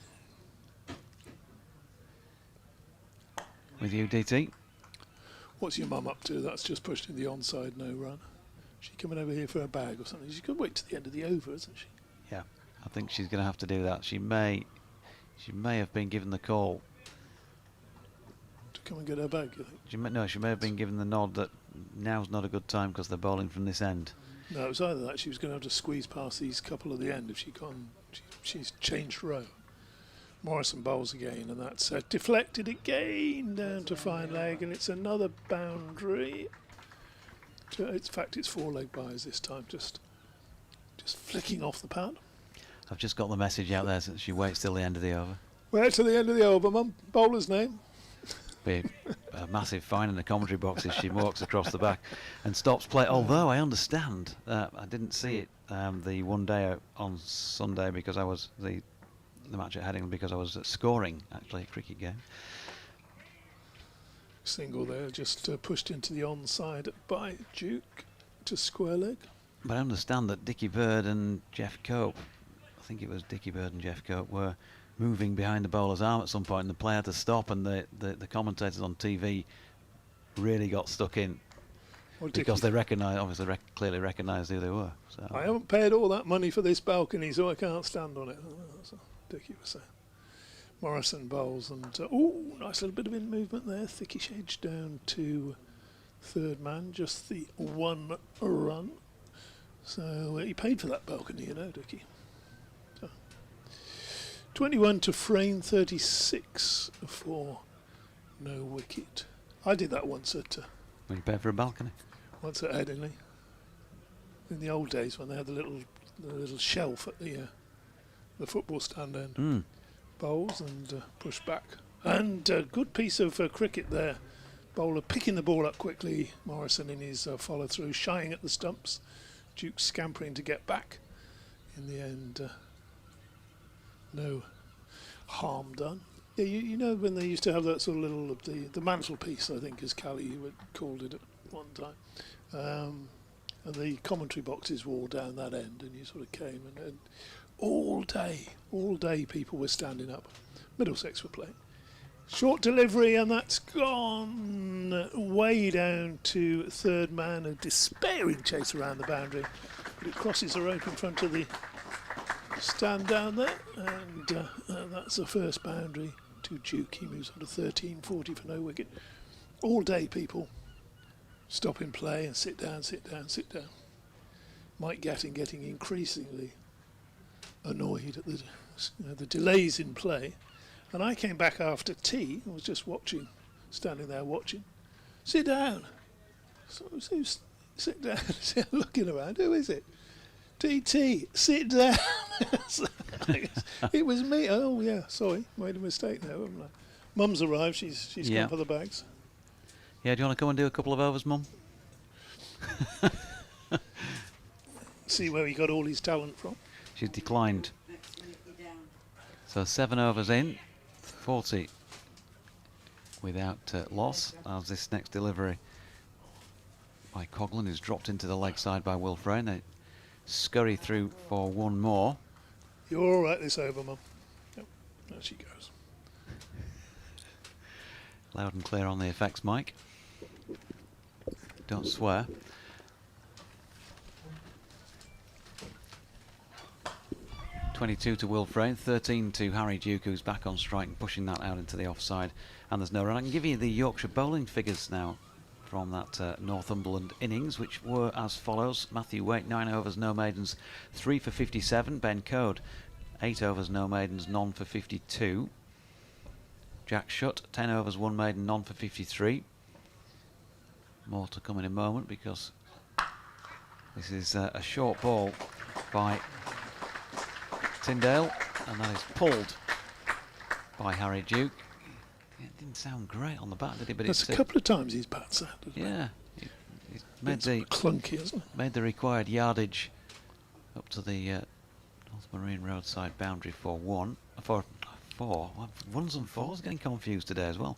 [SPEAKER 2] With you, DT.
[SPEAKER 8] What's your mum up to? That's just pushed in the onside, no run. She coming over here for a bag or something? She's got to wait to the end of the over, isn't she?
[SPEAKER 2] Yeah, I think she's going to have to do that. She may have been given the call
[SPEAKER 8] to come and get her bag, you think?
[SPEAKER 2] She may have been given the nod that now's not a good time because they're bowling from this end.
[SPEAKER 8] No, it was either that she was going to have to squeeze past these couple at the end if she's changed row. Morrison bowls again, and that's deflected again down to fine leg, and it's another boundary. In fact, it's 4 leg byes this time, just flicking off the pad.
[SPEAKER 2] I've just got the message out there since she waits till the end of the over.
[SPEAKER 8] Wait till the end of the over, Mum. Bowler's name.
[SPEAKER 2] Be a massive fine in the commentary box as she walks across the back and stops play. Although I understand, I didn't see it the one day on Sunday because I was the match at Headingley because I was scoring actually a cricket game.
[SPEAKER 8] Single there, just pushed into the onside by Duke to square leg.
[SPEAKER 2] But I understand that Dickie Bird and Jeff Cope, I think it was Dickie Bird and Jeff Cope, were moving behind the bowler's arm at some point, and the player had to stop, and the commentators on TV really got stuck in because they clearly recognised who they were. So
[SPEAKER 8] I haven't paid all that money for this balcony, so I can't stand on it. That's what Dickie was saying. Morrison bowls, and nice little bit of in movement there. Thickish edge down to third man, just the 1 run. So he paid for that balcony, Dickie. 21 to Frayne, 36 for no wicket. I did that once at...
[SPEAKER 2] when you paid for a balcony?
[SPEAKER 8] Once at Headingley. In the old days when they had the little shelf at the football stand end. Bowls and push back. And a good piece of cricket there. Bowler picking the ball up quickly. Morrison in his follow through, shying at the stumps. Duke scampering to get back. In the end, no harm done. Yeah, you know when they used to have that sort of little the mantelpiece, I think, as Callie called it at one time. And the commentary boxes were all down that end, and you sort of came and all day people were standing up. Middlesex were playing. Short delivery, and that's gone way down to third man. A despairing chase around the boundary, but it crosses the rope in front of the stand down there, and that's the first boundary to Duke. He moves on to 13-40 for no wicket. All day people stop in play and sit down. Mike Gatting getting increasingly annoyed at the delays in play. And I came back after tea and was just standing there watching. Sit down. So sit down, looking around. Who is it? DT, sit down. It was me. Oh yeah, sorry, made a mistake there, haven't I? Mum's arrived. She's
[SPEAKER 2] Yeah.
[SPEAKER 8] gone for the bags.
[SPEAKER 2] Yeah, do you want to come and do a couple of overs, Mum?
[SPEAKER 8] See where he got all his talent from.
[SPEAKER 2] She's declined. So 7 overs in, 40 without loss. As this next delivery by Coghlan is dropped into the leg side by Will Frayne. They scurry through for one more.
[SPEAKER 8] You're all right this over, Mum. Yep, there she goes.
[SPEAKER 2] Loud and clear on the effects mic. Don't swear. .22 to Will Frayne, 13 to Harry Duke, who's back on strike and pushing that out into the offside. And there's no run. I can give you the Yorkshire bowling figures now from that Northumberland innings, which were as follows. Matthew Waite, 9 overs, no maidens, 3 for 57. Ben Code, 8 overs, no maidens, none for 52. Jack Shutt, 10 overs, 1 maiden, none for 53. More to come in a moment because this is a short ball by Tyndale, and that is pulled by Harry Duke. It didn't sound great on the bat, did it? But
[SPEAKER 8] That's
[SPEAKER 2] it's
[SPEAKER 8] a couple of times he's bat sounded.
[SPEAKER 2] yeah, he's made the
[SPEAKER 8] clunky, isn't it?
[SPEAKER 2] made the required yardage up to the North Marine roadside boundary for four. Well, ones and fours, getting confused today as well.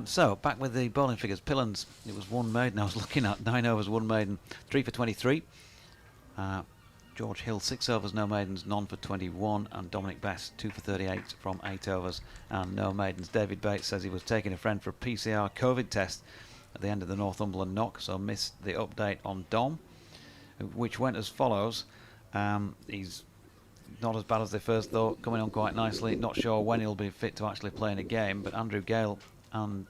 [SPEAKER 2] So back with the bowling figures. Pillans, it was 1 maiden I was looking at. 9 overs, 1 maiden, 3 for 23. George Hill, 6 overs, no maidens, none for 21. And Dominic Best, 2 for 38 from 8 overs and no maidens. David Bates says he was taking a friend for a PCR COVID test at the end of the Northumberland knock, so missed the update on Dom, which went as follows. He's not as bad as they first thought, coming on quite nicely. Not sure when he'll be fit to actually play in a game, but Andrew Gale on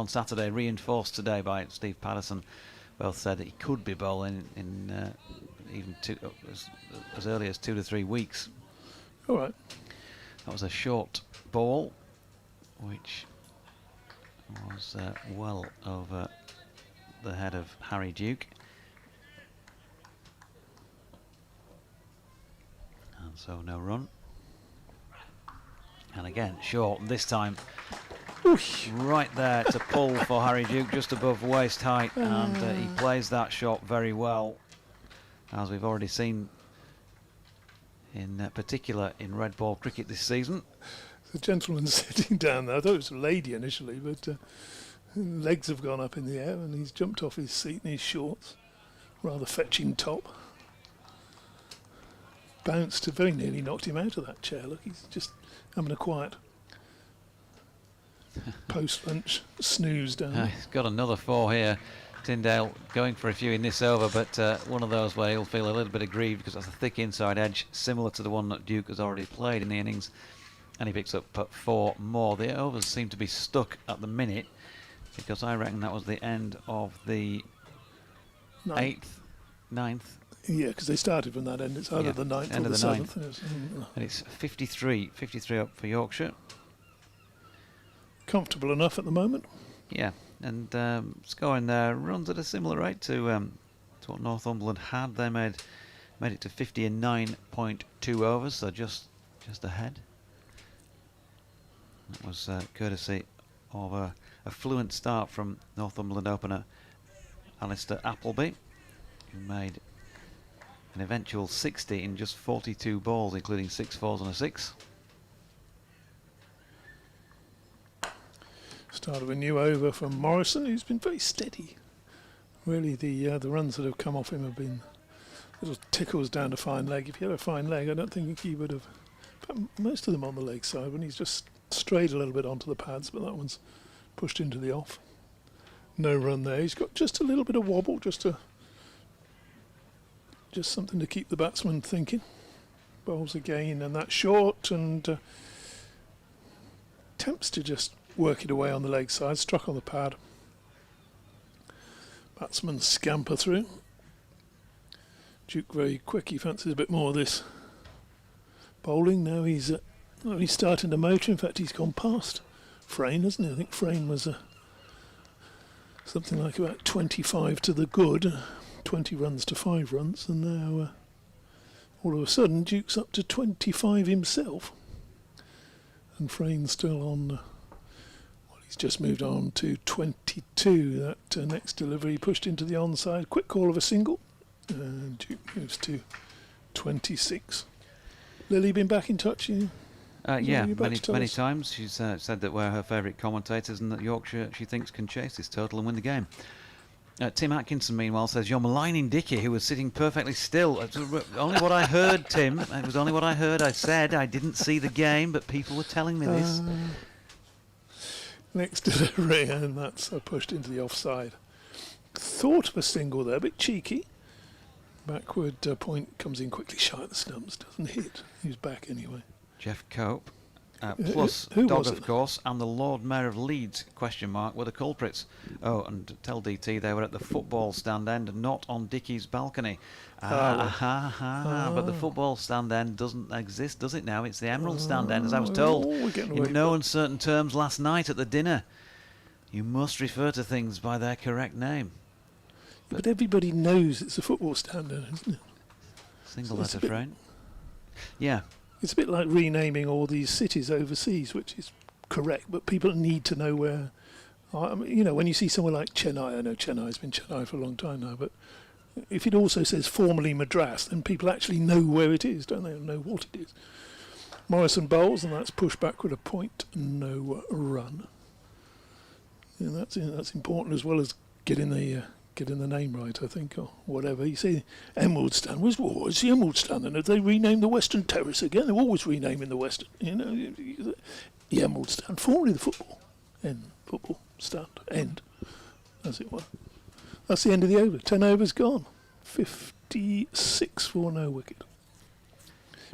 [SPEAKER 2] Saturday, reinforced today by Steve Patterson, both said that he could be bowling in even as early as 2 to 3 weeks.
[SPEAKER 8] All right.
[SPEAKER 2] That was a short ball, which was well over the head of Harry Duke. And so no run. And again, short, this time right there to pull for Harry Duke, just above waist height, and he plays that shot very well, as we've already seen in particular in red ball cricket this season.
[SPEAKER 8] The gentleman sitting down there, I thought it was a lady initially, but legs have gone up in the air and he's jumped off his seat in his shorts, rather fetching top. Bounced, very nearly knocked him out of that chair. Look, he's just having a quiet post-lunch snooze down.
[SPEAKER 2] He's got another 4 here. Tyndale going for a few in this over, but one of those where he'll feel a little bit aggrieved because that's a thick inside edge, similar to the one that Duke has already played in the innings, and he picks up 4 more. The overs seem to be stuck at the minute because I reckon that was the end of the 9th.
[SPEAKER 8] Yeah, because they started from that end. It's either the 9th
[SPEAKER 2] end
[SPEAKER 8] or
[SPEAKER 2] of
[SPEAKER 8] the
[SPEAKER 2] the
[SPEAKER 8] 7th.
[SPEAKER 2] And it's 53 up for Yorkshire.
[SPEAKER 8] Comfortable enough at the moment.
[SPEAKER 2] Yeah, and scoring there runs at a similar rate to what Northumberland had. They made it to 50 in 9.2 overs, so just ahead. That was courtesy of a fluent start from Northumberland opener Alistair Appleby, who made an eventual 60 in just 42 balls, including 6 fours and a 6.
[SPEAKER 8] Start of a new over from Morrison, who's been very steady. Really, the runs that have come off him have been little tickles down to fine leg. If he had a fine leg, I don't think he would have. Most of them on the leg side, when he's just strayed a little bit onto the pads, but that one's pushed into the off. No run there. He's got just a little bit of wobble, just something to keep the batsman thinking. Bowls again, and that's short, and attempts to just work it away on the leg side, struck on the pad. Batsman scamper through. Duke very quick, he fancies a bit more of this bowling. Now he's starting to motor. In fact, he's gone past Frayne, hasn't he? I think Frayne was something like about 25 to the good, 20 runs to 5 runs, and now all of a sudden Duke's up to 25 himself. And Frane's still on. Well, he's just moved on to 22. That next delivery pushed into the onside. Quick call of a single. And Duke moves to 26. Lily been back in touch?
[SPEAKER 2] Yeah, many times. She's said that we're her favourite commentators and that Yorkshire, she thinks, can chase this total and win the game. Tim Atkinson, meanwhile, says, you're maligning Dickie, who was sitting perfectly still. It was only what I heard, Tim. It was only what I heard. I said I didn't see the game, but people were telling me this.
[SPEAKER 8] Next delivery, and that's pushed into the offside. Thought of a single there, a bit cheeky. Backward point comes in quickly, shy at the stumps, doesn't hit. He's back anyway.
[SPEAKER 2] Jeff Cope, plus
[SPEAKER 8] who
[SPEAKER 2] Dog,
[SPEAKER 8] was
[SPEAKER 2] of
[SPEAKER 8] it?
[SPEAKER 2] course, and the Lord Mayor of Leeds, were the culprits. Oh, and tell DT they were at the football stand end, not on Dickie's balcony. But the football stand end doesn't exist, does it now? It's the Emerald stand end, as I was told in no uncertain terms last night at the dinner. You must refer to things by their correct name.
[SPEAKER 8] But everybody knows it's a football stand, isn't it?
[SPEAKER 2] Single letter frame. Yeah.
[SPEAKER 8] It's a bit like renaming all these cities overseas, which is correct, but people need to know where. When you see somewhere like Chennai, I know Chennai's been Chennai for a long time now, but if it also says formerly Madras, then people actually know where it is, don't they? Know what it is. Morrison bowls, and that's pushed backward a point, no run. And that's important as well as getting the name right, I think, or whatever. You see, Emerald Stand was it's the Emerald Stand, and if they rename the Western Terrace again, they're always renaming the Western. The Emerald Stand, formerly the football stand, end, as it were. That's the end of the over. 10 overs gone. 56 for no wicket.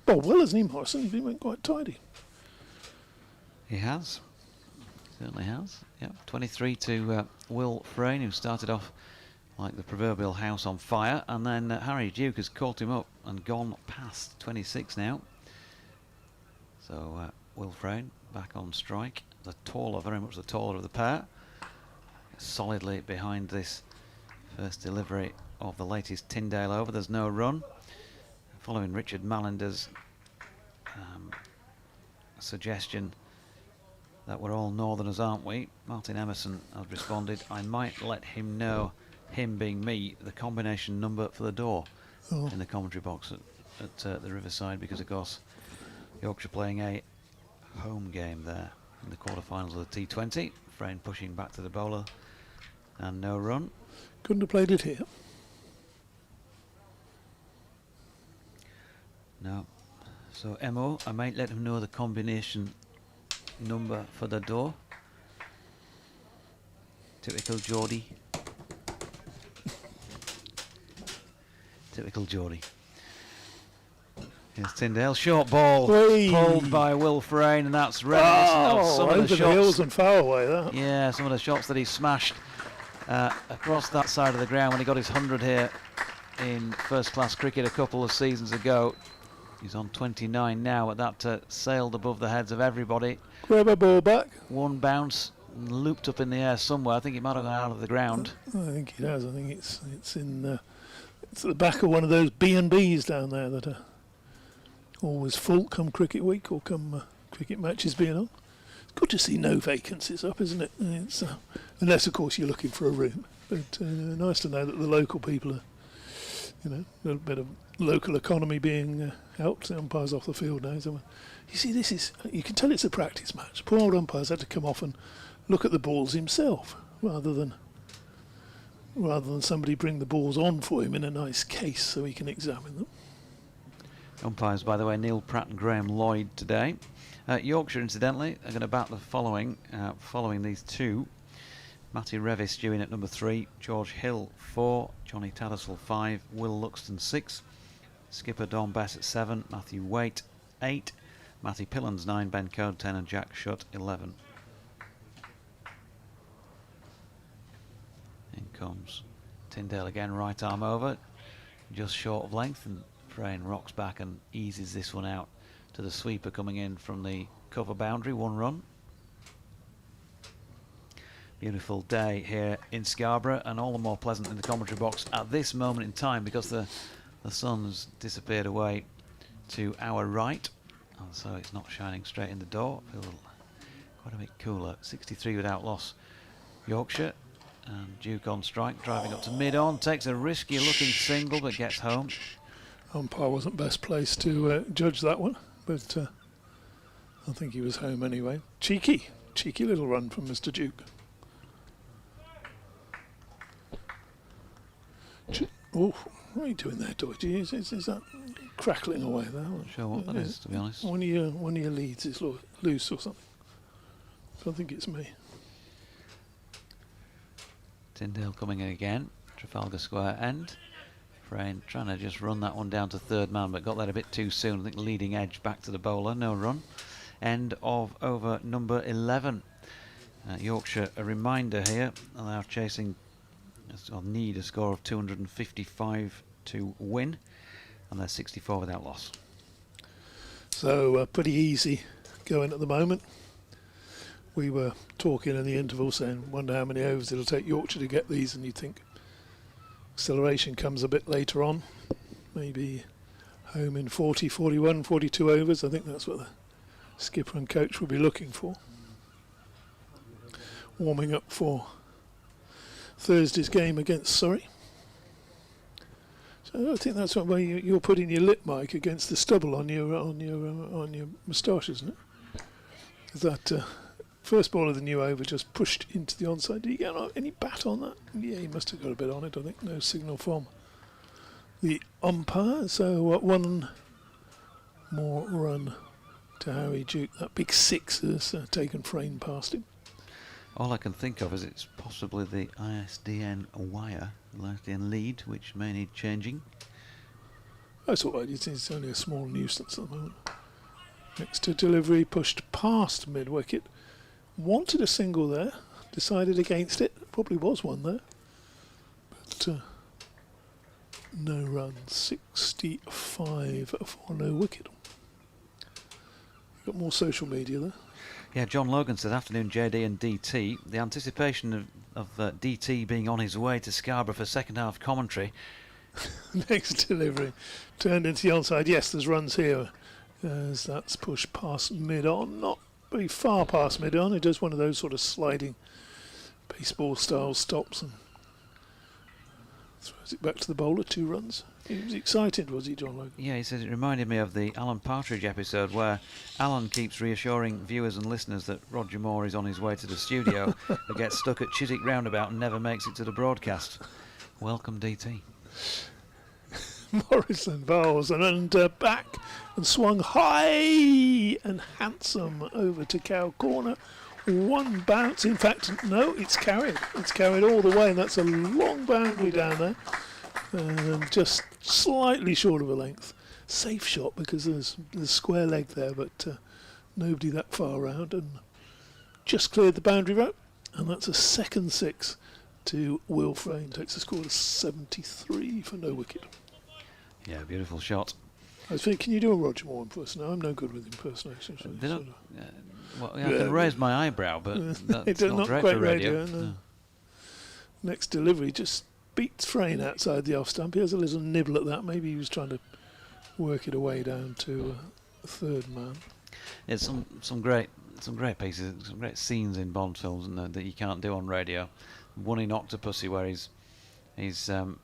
[SPEAKER 8] Bowled well, hasn't he, Morrison? He's been quite tidy.
[SPEAKER 2] He has. Certainly has. Yep. 23 to Will Frayne, who started off like the proverbial house on fire, and then Harry Duke has caught him up and gone past 26 now. So Will Frayne back on strike, very much the taller of the pair, solidly behind this first delivery of the latest Tyndale over. There's no run. Following Richard Mallinder's suggestion that we're all northerners, aren't we? Martin Emerson has responded, I might let him know, him being me, the combination number for the door in the commentary box at the Riverside, because of course Yorkshire playing a home game there in the quarterfinals of the T20. Frayne pushing back to the bowler and no run.
[SPEAKER 8] Couldn't have played it here.
[SPEAKER 2] No. So MO, I might let him know the combination number for the door. Typical Geordie. Typical Geordie. Here's Tyndale, short ball, pulled by Will Frayne, and that's reminiscent of some of the
[SPEAKER 8] over
[SPEAKER 2] shots.
[SPEAKER 8] the hills and far away, that.
[SPEAKER 2] Yeah, some of the shots that he smashed across that side of the ground when he got his 100 here in first-class cricket a couple of seasons ago. He's on 29 now, but that sailed above the heads of everybody.
[SPEAKER 8] Grab a ball back.
[SPEAKER 2] One bounce, and looped up in the air somewhere. I think it might have gone out of the ground.
[SPEAKER 8] I think it has. I think it's at the back of one of those B&Bs down there that are always full come cricket week or come cricket matches being on. It's good to see no vacancies up, isn't it? It's, unless, of course, you're looking for a room. But nice to know that the local people are, a little bit of local economy being helped. The umpires off the field now. So, you see, you can tell it's a practice match. Poor old umpires had to come off and look at the balls himself rather than somebody bring the balls on for him in a nice case so he can examine them.
[SPEAKER 2] Umpires, by the way, Neil Pratt and Graham Lloyd today. Yorkshire, incidentally, are going to bat the following these two. Matty Revis due in at number 3, George Hill 4, Johnny Tattersall 5, Will Luxton 6, skipper Don Bess at 7, Matthew Waite 8, Matty Pillans 9, Ben Code 10 and Jack Shutt 11. In comes Tyndale again, right arm over, just short of length, and Frayne rocks back and eases this one out to the sweeper coming in from the cover boundary, 1 run. Beautiful day here in Scarborough, and all the more pleasant in the commentary box at this moment in time because the sun's disappeared away to our right and so it's not shining straight in the door. Feel quite a bit cooler. 63 without loss. Yorkshire, and Duke on strike, driving up to mid-on, takes a risky looking single but gets home.
[SPEAKER 8] Umpire wasn't best placed to judge that one, but I think he was home anyway. Cheeky little run from Mr. Duke. Oh, what are you doing there, Doherty? Is that crackling away there?
[SPEAKER 2] Not sure what that is, to be honest.
[SPEAKER 8] One of your leads is loose or something. I don't think it's me.
[SPEAKER 2] Tyndale coming in again, Trafalgar Square end. Frayne trying to just run that one down to third man, but got that a bit too soon. I think leading edge back to the bowler, no run. End of over number 11. Yorkshire, a reminder here, and they are chasing, or need a score of 255 to win, and they're 64 without loss.
[SPEAKER 8] So pretty easy going at the moment. We were talking in the interval saying, wonder how many overs it'll take Yorkshire to get these, and you think acceleration comes a bit later on, maybe home in 40, 41, 42 overs. I think that's what the skipper and coach will be looking for. Warming up for Thursday's game against Surrey. So I think that's what way you're putting your lip mic against the stubble on your moustache, isn't it? Is that first ball of the new over just pushed into the onside? Did you get any bat on that? Yeah, he must have got a bit on it, I think. No signal from the umpire. So one more run to Harry Duke. That big six has taken Frayne past him.
[SPEAKER 2] All I can think of is it's possibly the ISDN wire, the ISDN lead, which may need changing.
[SPEAKER 8] That's all right. It's only a small nuisance at the moment. Next to delivery, pushed past mid-wicket. Wanted a single there, decided against it. Probably was one there, but no run. 65 for no wicket. Got more social media there.
[SPEAKER 2] Yeah, John Logan says, afternoon JD and DT. The anticipation of DT being on his way to Scarborough for second half commentary.
[SPEAKER 8] Next delivery, turned into the onside. Yes, there's runs here as that's pushed past mid-on. Not very far past mid-on. It does one of those sort of sliding baseball style stops and throws it back to the bowler. 2 runs. He was excited, was he, John Logan?
[SPEAKER 2] Yeah, he says it reminded me of the Alan Partridge episode where Alan keeps reassuring viewers and listeners that Roger Moore is on his way to the studio but gets stuck at Chiswick Roundabout and never makes it to the broadcast. Welcome, DT.
[SPEAKER 8] Morrison bowls and back and swung high and handsome over to cow corner. One bounce, in fact, no, it's carried. It's carried all the way, and that's a long boundary down there. Just slightly short of a length. Safe shot because there's square leg there, but nobody that far round, and just cleared the boundary rope, and that's a second 6 to Will Frayne. Takes a score of 73 for no wicket.
[SPEAKER 2] Yeah, beautiful shot.
[SPEAKER 8] I was thinking, can you do a Roger Moore impersonation? I'm no good with impersonations.
[SPEAKER 2] Well, yeah, I can raise my eyebrow, but that's not great
[SPEAKER 8] quite
[SPEAKER 2] for radio.
[SPEAKER 8] No. Next delivery just beats Frayne outside the off stump. He has a little nibble at that. Maybe he was trying to work it away down to a third man.
[SPEAKER 2] It's some great pieces, some great scenes in Bond films that you can't do on radio. One in Octopussy where he's
[SPEAKER 8] the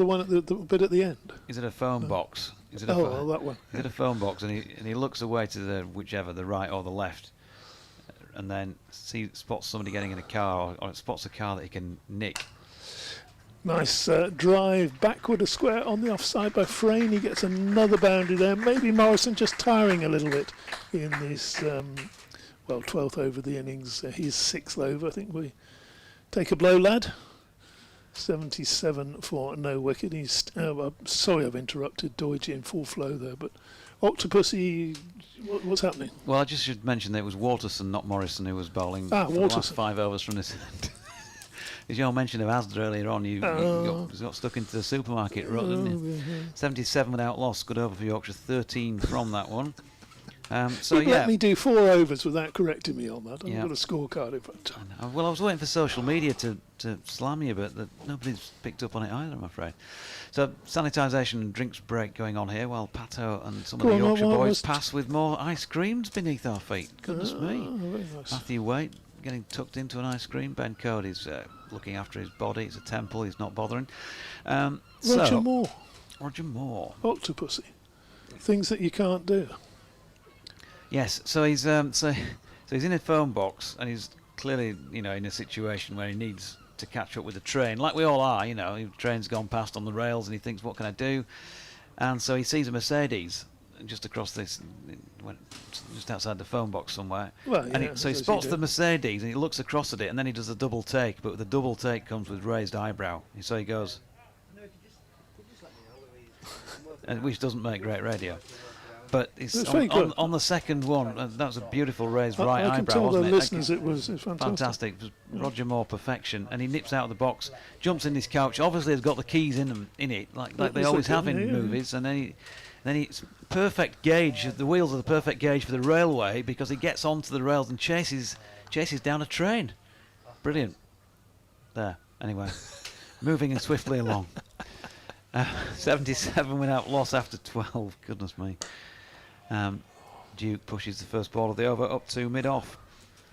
[SPEAKER 8] one at the bit at the end.
[SPEAKER 2] Is it a phone box? Is it
[SPEAKER 8] that one.
[SPEAKER 2] Is it a phone box? And he looks away to the right or the left, and then spots somebody getting in a car, or spots a car that he can nick.
[SPEAKER 8] Nice drive backward a square on the offside by Frayne. He gets another boundary there. Maybe Morrison just tiring a little bit in this 12th over of the innings. His 6th over. I think we take a blow, lad. 77 for no wicket. He's sorry I've interrupted Doige in full flow there, but Octopussy, what's happening?
[SPEAKER 2] Well, I just should mention that it was Waterson, not Morrison, who was bowling for the last 5 overs from this end. As your mention of Asda earlier on, you got stuck into the supermarket rut, didn't you? 77 without loss, good over for Yorkshire, 13 from that one. So
[SPEAKER 8] You'd
[SPEAKER 2] yeah.
[SPEAKER 8] let me do 4 overs without correcting me on that. I've
[SPEAKER 2] Yeah.
[SPEAKER 8] got a scorecard in front.
[SPEAKER 2] Well, I was waiting for social media to slam you, but nobody's picked up on it either, I'm afraid. So, sanitisation and drinks break going on here while Pato and some of the Yorkshire boys pass with more ice creams beneath our feet. Goodness me.
[SPEAKER 8] Very nice.
[SPEAKER 2] Matthew Waite getting tucked into an ice cream. Ben Cody's looking after his body. It's a temple. He's not bothering.
[SPEAKER 8] Roger Moore.
[SPEAKER 2] Roger Moore.
[SPEAKER 8] Octopussy. Things that you can't do.
[SPEAKER 2] Yes, so he's so he's in a phone box and he's clearly, in a situation where he needs to catch up with the train, like we all are. The train's gone past on the rails and he thinks, what can I do? And so he sees a Mercedes just across this, just outside the phone box somewhere.
[SPEAKER 8] Well, yeah,
[SPEAKER 2] and so he spots the Mercedes and he looks across at it and then he does a double take, but the double take comes with raised eyebrow. So he goes, which doesn't make great radio. But it's on the second one, that was a beautiful raised right eyebrow,
[SPEAKER 8] I can tell the
[SPEAKER 2] wasn't
[SPEAKER 8] listeners it was fantastic.
[SPEAKER 2] Fantastic. It was Roger Moore perfection. And he nips out of the box, jumps in his couch. Obviously, he's got the keys in it, like they always have in movies. And then it's perfect gauge. The wheels are the perfect gauge for the railway because he gets onto the rails and chases down a train. Brilliant. There. Anyway, moving swiftly along. 77 without loss after 12. Goodness me. Duke pushes the first ball of the over up to mid-off.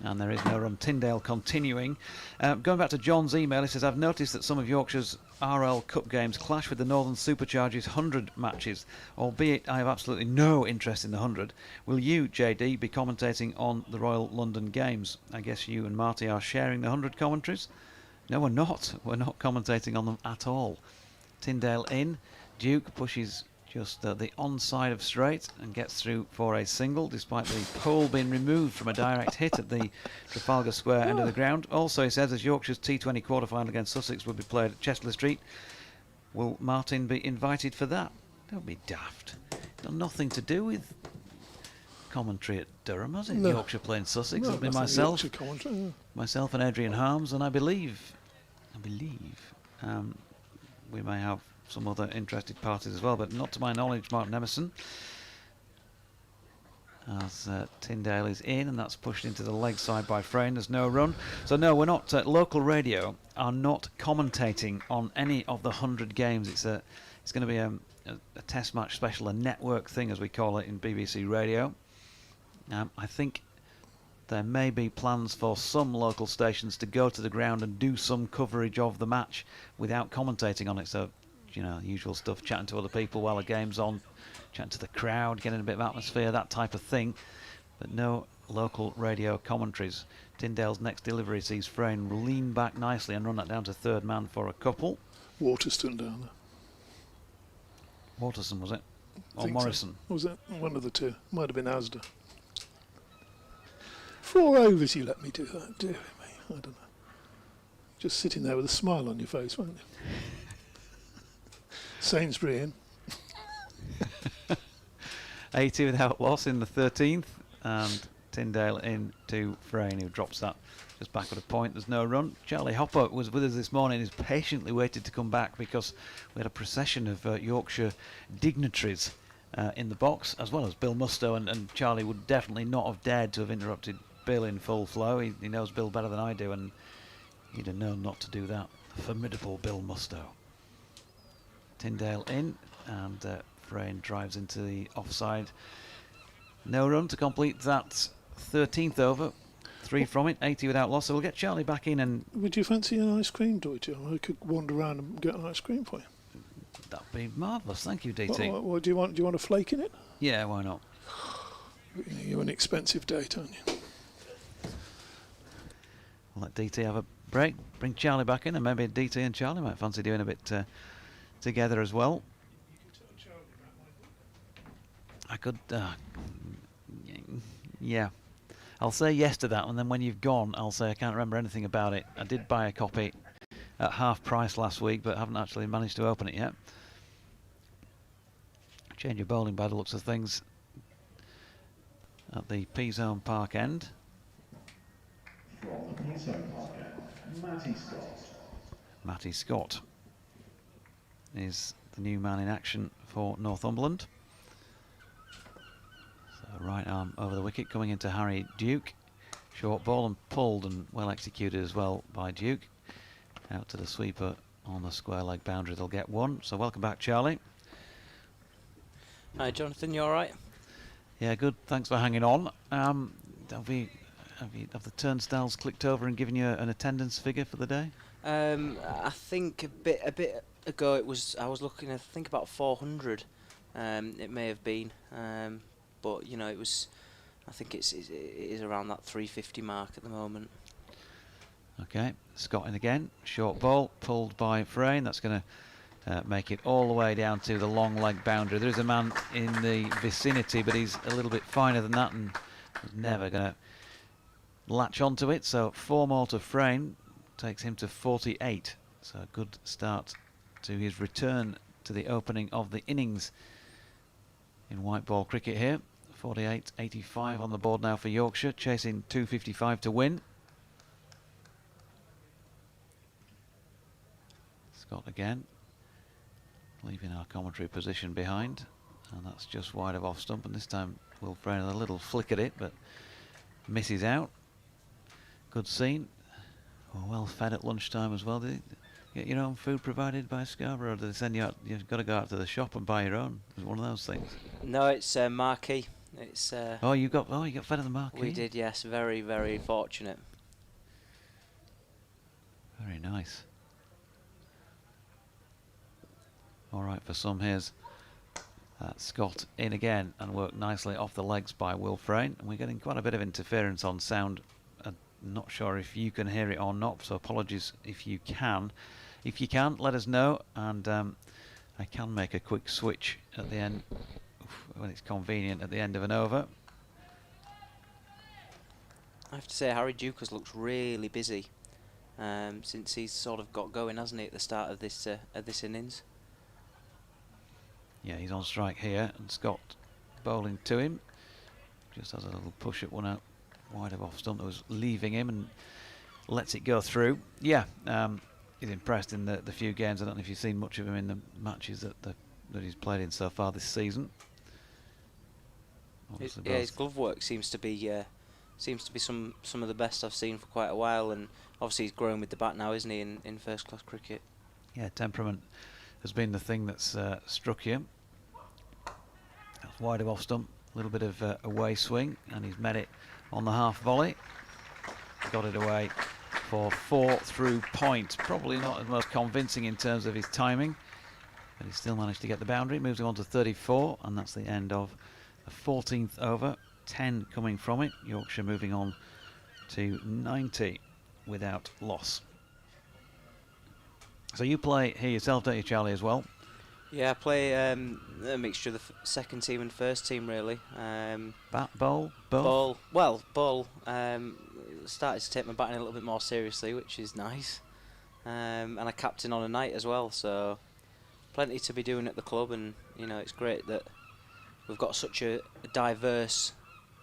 [SPEAKER 2] And there is no run. Tyndale continuing. Going back to John's email, he says, I've noticed that some of Yorkshire's RL Cup games clash with the Northern Superchargers 100 matches, albeit I have absolutely no interest in the 100. Will you, JD, be commentating on the Royal London Games? I guess you and Marty are sharing the 100 commentaries? No, we're not. We're not commentating on them at all. Tyndale in. Duke pushes just the onside of straight and gets through for a single, despite the pole being removed from a direct hit at the Trafalgar Square end of the ground. Also, he says, as Yorkshire's T20 quarter-final against Sussex will be played at Chester Street, will Martin be invited for that? Don't be daft. It's got nothing to do with commentary at Durham, has it? No. Yorkshire playing Sussex. It'll be myself and Adrian Harms, and I believe we may have some other interested parties as well, but not to my knowledge. Martin Emerson, as Tyndale is in, and that's pushed into the leg side by Frayne. There's no run, so no, we're not. Local radio are not commentating on any of the 100 games. It's going to be a test match special, a network thing as we call it in BBC Radio. I think there may be plans for some local stations to go to the ground and do some coverage of the match without commentating on it. So, usual stuff, chatting to other people while the game's on, chatting to the crowd, getting a bit of atmosphere, that type of thing. But no local radio commentaries. Tyndale's next delivery sees Frayne lean back nicely and run that down to third man for a couple.
[SPEAKER 8] Waterston down there.
[SPEAKER 2] Waterson, was it? Or Morrison?
[SPEAKER 8] So. Was that one of the two? Might have been Asda. 4 overs you let me do that, dear me. I don't know. Just sitting there with a smile on your face, won't you? Sainsbury in.
[SPEAKER 2] 80 without loss in the 13th, and Tyndale in to Frayne, who drops that just back at a point. There's no run. Charlie Hopper was with us this morning. He's patiently waited to come back because we had a procession of Yorkshire dignitaries in the box, as well as Bill Mustoe, and Charlie would definitely not have dared to have interrupted Bill in full flow. He knows Bill better than I do, and he'd have known not to do that. Formidable Bill Mustoe. Tyndale in, and Frayne drives into the offside. No run to complete that 13th over. 3 from it, 80 without loss. So we'll get Charlie back in. And
[SPEAKER 8] would you fancy an ice cream, Deutsche? I could wander around and get an ice cream for you.
[SPEAKER 2] That'd be marvellous. Thank you, DT.
[SPEAKER 8] What do you want? Do you want a flake in it?
[SPEAKER 2] Yeah, why not?
[SPEAKER 8] You're an expensive date, aren't you?
[SPEAKER 2] We'll let DT have a break. Bring Charlie back in, and maybe DT and Charlie might fancy doing a bit together as well. I could, yeah. I'll say yes to that, and then when you've gone, I'll say I can't remember anything about it. I did buy a copy at half price last week, but haven't actually managed to open it yet. Change of bowling by the looks of things at the P-Zone Park end.
[SPEAKER 1] From the P-Zone Park end, Matty Scott.
[SPEAKER 2] Matty Scott is the new man in action for Northumberland. So right arm over the wicket, coming into Harry Duke. Short ball and pulled and well executed as well by Duke. Out to the sweeper on the square leg boundary. They'll get one. So welcome back, Charlie.
[SPEAKER 3] Hi, Jonathan. You all right?
[SPEAKER 2] Yeah, good. Thanks for hanging on. Have the turnstiles clicked over and given you an attendance figure for the day?
[SPEAKER 3] I think a bit ago I was looking. I think about 400. It may have been, but you know, it was. I think it is around that 350 mark at the moment.
[SPEAKER 2] Okay, Scott in again. Short ball pulled by Frayne. That's going to make it all the way down to the long leg boundary. There is a man in the vicinity, but he's a little bit finer than that and was never going to latch onto it. So 4 more to Frayne takes him to 48. So a good start to his return to the opening of the innings in white ball cricket here. 48-85 on the board now for Yorkshire, chasing 255 to win. Scott again, leaving our commentary position behind, and that's just wide of off stump, and this time Will Frayne a little flick at it, but misses out. Good scene. Well fed at lunchtime as well. Did you get your own food provided by Scarborough, or did they send you out? You've got to go out to the shop and buy your own. It was one of those things.
[SPEAKER 3] No, it's Marquee. It's.
[SPEAKER 2] You got fed at the Marquee.
[SPEAKER 3] We did, yes. Very, very fortunate.
[SPEAKER 2] Very nice. All right, for some, here's Scott in again and worked nicely off the legs by Will Frayne. And we're getting quite a bit of interference on sound. I'm not sure if you can hear it or not, so apologies if you can. If you can, let us know, and I can make a quick switch at the end when it's convenient at the end of an over.
[SPEAKER 3] I have to say, Harry Duke has looked really busy since he's sort of got going, hasn't he, at the start of this innings?
[SPEAKER 2] Yeah, he's on strike here, and Scott bowling to him. Just has a little push at one out wide of off stump that was leaving him, and lets it go through. Yeah, he's impressed in the few games. I don't know if you've seen much of him in the matches that he's played in so far this season.
[SPEAKER 3] Yeah, his glove work seems to be some of the best I've seen for quite a while, and obviously he's growing with the bat now, isn't he, in first class cricket? Yeah,
[SPEAKER 2] temperament has been the thing that's struck you. That's wide of off stump, a little bit of away swing, and he's met it on the half volley. Got it away for 4 through point. Probably not the most convincing in terms of his timing, but he still managed to get the boundary. Moves him on to 34, and that's the end of the 14th over. 10 coming from it. Yorkshire moving on to 90 without loss. So you play here yourself, don't you, Charlie, as well?
[SPEAKER 3] Yeah, I play a mixture of the second team and first team, really.
[SPEAKER 2] Bat, bowl, both?
[SPEAKER 3] Bowl. Started to take my batting a little bit more seriously, which is nice. And I captain on a night as well, so plenty to be doing at the club, and you know, it's great that we've got such a diverse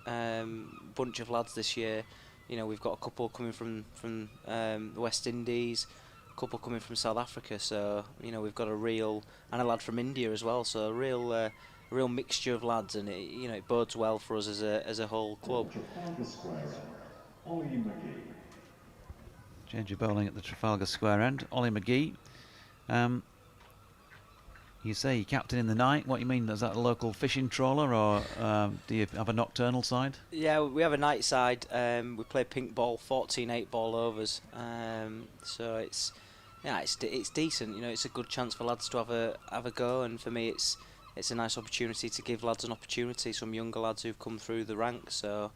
[SPEAKER 3] bunch of lads this year. You know, we've got a couple coming from the West Indies, a couple coming from South Africa, so you know, we've got and a lad from India as well, so a real mixture of lads, and it bodes well for us as a whole club.
[SPEAKER 2] Change of bowling at the Trafalgar Square end. Ollie McGee. You say you captain in the night. What do you mean? Is that a local fishing trawler, or do you have a nocturnal side?
[SPEAKER 3] Yeah, we have a night side. We play pink ball, 14 8-ball overs. So it's decent. You know, it's a good chance for lads to have a go, and for me, it's a nice opportunity to give lads an opportunity. Some younger lads who've come through the ranks. So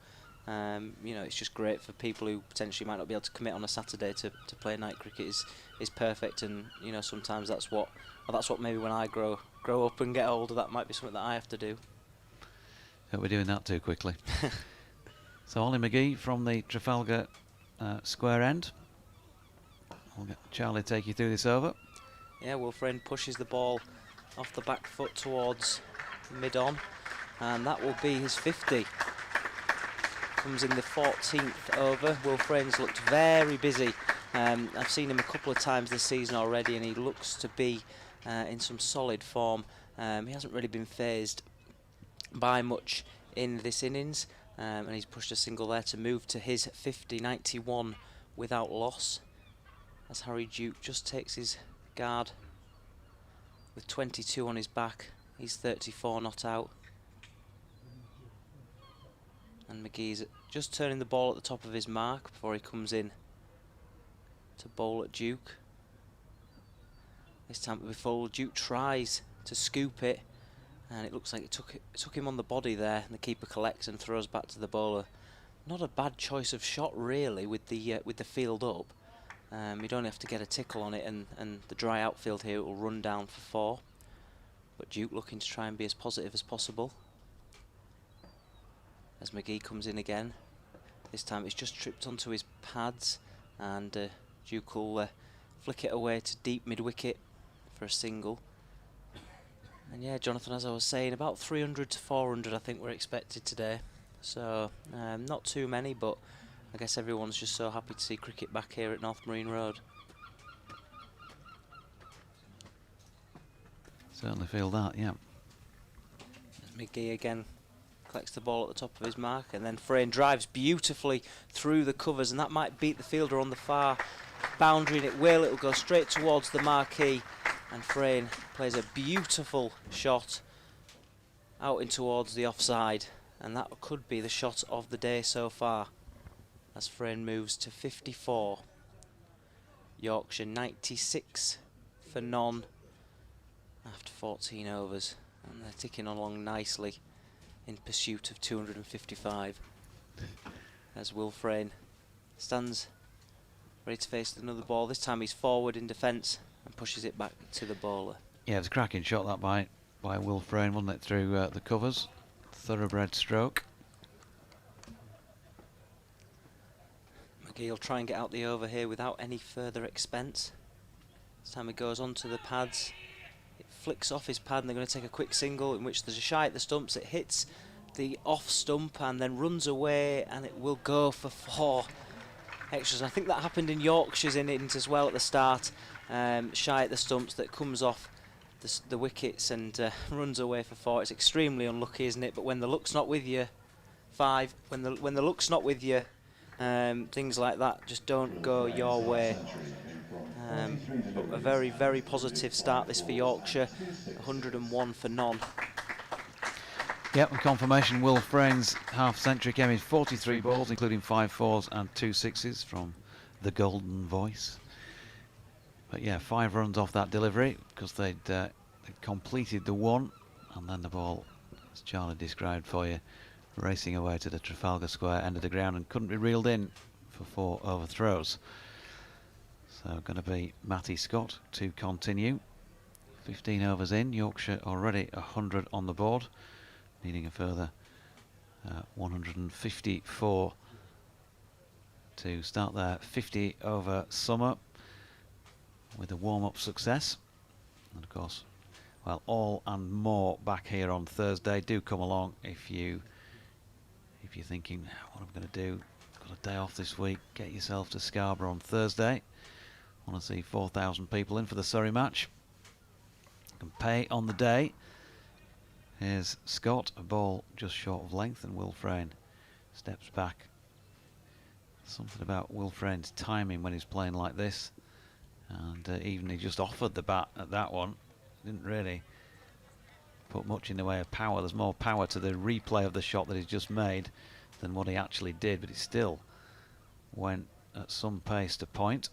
[SPEAKER 3] you know, it's just great for people who potentially might not be able to commit on a Saturday to play night cricket. Is perfect, and you know, sometimes that's what maybe when I grow up and get older, that might be something that I have to do.
[SPEAKER 2] Hope we're doing that too quickly. So Ollie McGee from the Trafalgar Square end. I'll get Charlie to take you through this over.
[SPEAKER 3] Yeah, Will Frayne pushes the ball off the back foot towards mid-on, and that will be his 50. Comes in the 14th over. Will Frayne's looked very busy. I've seen him a couple of times this season already, and he looks to be in some solid form. He hasn't really been phased by much in this innings, and he's pushed a single there to move to his 50-91 without loss, as Harry Duke just takes his guard with 22 on his back. He's 34 not out, and McGee's just turning the ball at the top of his mark before he comes in to bowl at Duke. This time before Duke tries to scoop it, and it looks like it took him on the body there, and the keeper collects and throws back to the bowler. Not a bad choice of shot really with the field up. You'd only have to get a tickle on it, and the dry outfield here will run down for 4. But Duke looking to try and be as positive as possible. As McGee comes in again, this time it's just tripped onto his pads, and Duke will flick it away to deep mid-wicket for a single. And yeah, Jonathan, as I was saying, about 300 to 400 I think we're expected today. So not too many, but I guess everyone's just so happy to see cricket back here at North Marine Road.
[SPEAKER 2] Certainly feel that, yeah.
[SPEAKER 3] McGee again collects the ball at the top of his mark, and then Frayne drives beautifully through the covers, and that might beat the fielder on the far boundary, and it will go straight towards the marquee, and Frayne plays a beautiful shot out in towards the offside, and that could be the shot of the day so far, as Frayne moves to 54. Yorkshire 96 for none after 14 overs, and they're ticking along nicely in pursuit of 255, as Will Frayne stands ready to face another ball. This time he's forward in defence and pushes it back to the bowler.
[SPEAKER 2] Yeah, it was a cracking shot that by Will Frayne, wasn't it, through the covers. Thoroughbred stroke.
[SPEAKER 3] McGee will try and get out the over here without any further expense. This time he goes onto the pads. It flicks off his pad, and they're going to take a quick single in which there's a shy at the stumps. It hits the off stump and then runs away, and it will go for 4 extras. I think that happened in Yorkshire's innings as well at the start. Shy at the stumps that comes off the wickets and runs away for 4. It's extremely unlucky, isn't it? But when the luck's not with you, 5. When the luck's not with you, things like that just don't go your way. But a very, very positive start this for Yorkshire. 101 for none.
[SPEAKER 2] Yep, and confirmation, Will Frayne's half-century came in 43 balls, including 5 4s and 2 6s from the Golden Voice. But yeah, 5 runs off that delivery because they'd completed the 1, and then the ball, as Charlie described for you, racing away to the Trafalgar Square end of the ground and couldn't be reeled in for 4 overthrows. So going to be Matty Scott to continue. 15 overs in, Yorkshire already 100 on the board, needing a further 154 to start their 50 over summer with a warm-up success. And of course, well, all and more back here on Thursday. Do come along if you're thinking, what am I going to do? Got a day off this week. Get yourself to Scarborough on Thursday. Want to see 4,000 people in for the Surrey match. You can pay on the day. Here's Scott, a ball just short of length, and Will Frayne steps back. Something about Will Frayne's timing when he's playing like this, and even he just offered the bat at that one. Didn't really put much in the way of power. There's more power to the replay of the shot that he's just made than what he actually did, but he still went at some pace to point.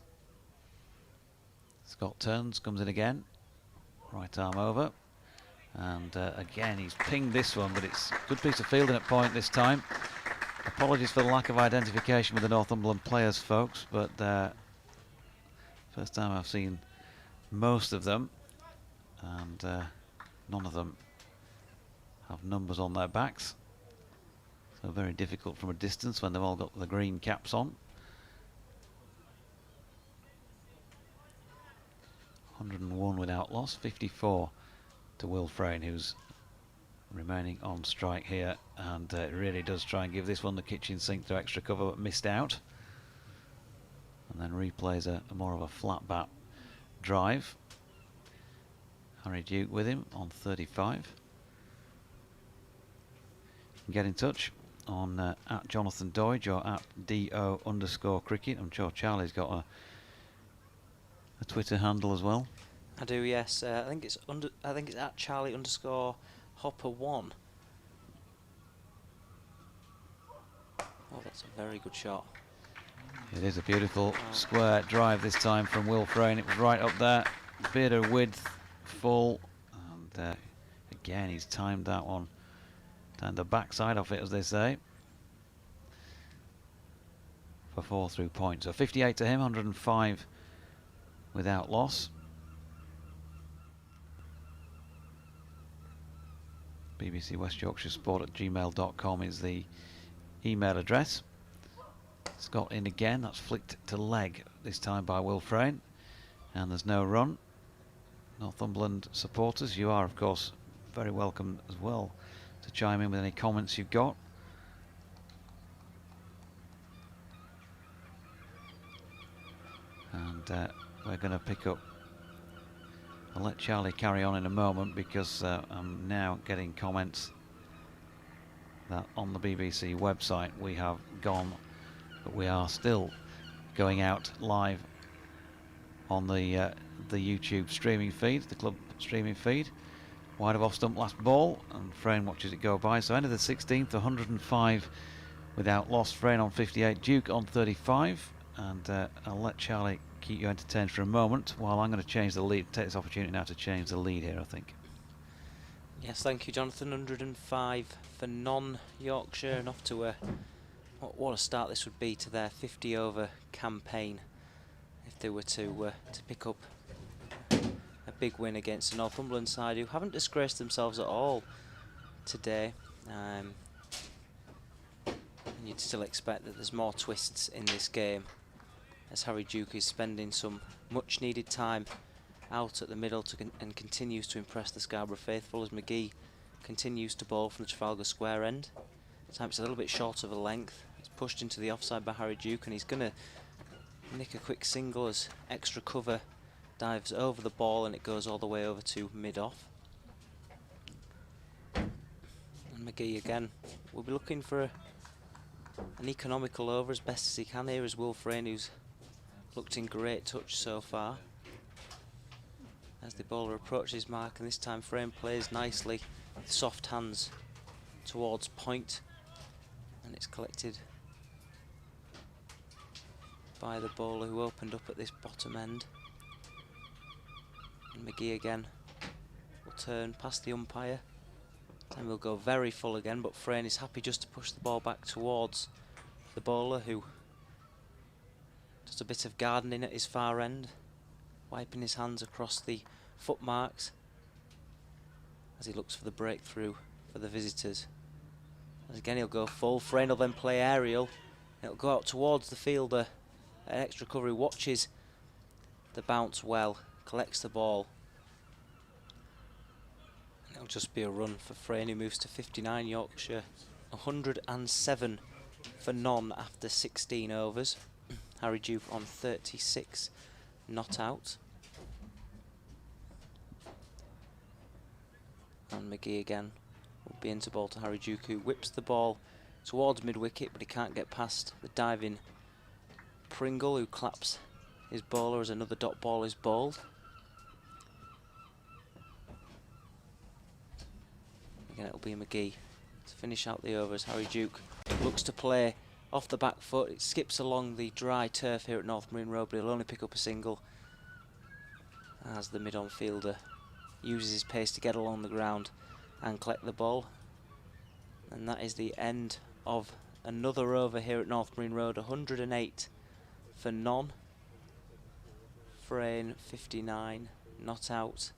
[SPEAKER 2] Scott turns, comes in again, right arm over, and again he's pinged this one, but it's a good piece of fielding at point this time. Apologies for the lack of identification with the Northumberland players, folks, but first time I've seen most of them, and none of them have numbers on their backs, so very difficult from a distance when they've all got the green caps on. 101 without loss, 54 to Will Frayne, who's remaining on strike here, and really does try and give this one the kitchen sink to extra cover, but missed out, and then replays a more of a flat bat drive. Harry Duke with him on 35. can get in touch on at Jonathan Doidge or at DO_cricket. I'm sure Charlie's got a Twitter handle as well.
[SPEAKER 3] I do, yes. I think it's at Charlie_Hopper1. Oh, that's a very good shot.
[SPEAKER 2] It is a beautiful square drive this time from Will Frayne. It was right up there, bit of width, full, and again he's timed that one. Turned the backside off it, as they say, for 4 through points. So 58 to him, 105 without loss. BBC West Yorkshire Sport at gmail.com is the email address. Scott in again, that's flicked to leg this time by Will Frayne, and there's no run. Northumberland supporters, you are of course very welcome as well to chime in with any comments you've got. And we're going to pick up. I'll let Charlie carry on in a moment, because I'm now getting comments that on the BBC website we have gone, but we are still going out live on the YouTube streaming feed, the club streaming feed. Wide of off stump, last ball, and Frayne watches it go by. So end of the 16th, 105 without loss. Frayne on 58, Duke on 35, and I'll let Charlie keep you entertained for a moment while I'm going to change the lead. Take this opportunity now to change the lead here, I think.
[SPEAKER 3] Yes, thank you, Jonathan. 105 for non-Yorkshire, and off to what a start this would be to their 50-over campaign if they were to pick up a big win against the Northumberland side, who haven't disgraced themselves at all today. And you'd still expect that there's more twists in this game, as Harry Duke is spending some much needed time out at the middle and continues to impress the Scarborough faithful, as McGee continues to bowl from the Trafalgar Square end. This time it's a little bit short of a length. It's pushed into the offside by Harry Duke, and he's going to nick a quick single as extra cover dives over the ball and it goes all the way over to mid-off. And McGee again will be looking for an economical over as best as he can here, as Will Frayne, who's looked in great touch so far. As the bowler approaches mark, and this time Frayne plays nicely with soft hands towards point, and it's collected by the bowler who opened up at this bottom end. And McGee again will turn past the umpire, and we'll go very full again, but Frayne is happy just to push the ball back towards the bowler, who does a bit of gardening at his far end, wiping his hands across the footmarks as he looks for the breakthrough for the visitors. As again he'll go full. Frayne will then play aerial. It'll go out towards the fielder. An extra cover who watches the bounce well, collects the ball, and it'll just be a run for Frayne, who moves to 59. Yorkshire 107 for none after 16 overs. Harry Duke on 36, not out. And McGee again will be into ball to Harry Duke, who whips the ball towards mid-wicket, but he can't get past the diving Pringle, who claps his bowler as another dot ball is bowled. Again it'll be McGee to finish out the over, as Harry Duke looks to play off the back foot. It skips along the dry turf here at Northumberland Road, but he'll only pick up a single as the mid-on fielder uses his pace to get along the ground and collect the ball. And that is the end of another over here at Northumberland Road. 108 for none. Frayne 59, not out,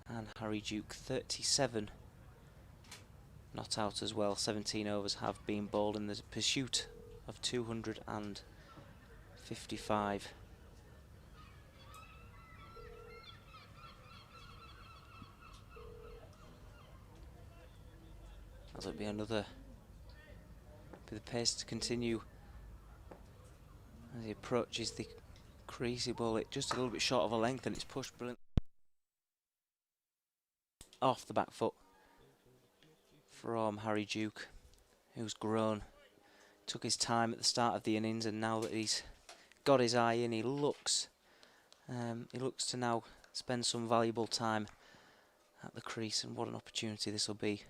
[SPEAKER 3] and Harry Duke 37, not out as well. 17 overs have been bowled in the pursuit of 255. As it'll be another bit of pace to continue as he approaches the crease. He ball it just a little bit short of a length, and it's pushed brilliantly off the back foot from Harry Duke. who's grown. Took his time at the start of the innings, and now that he's got his eye in, he looks to now spend some valuable time at the crease, and what an opportunity this will be,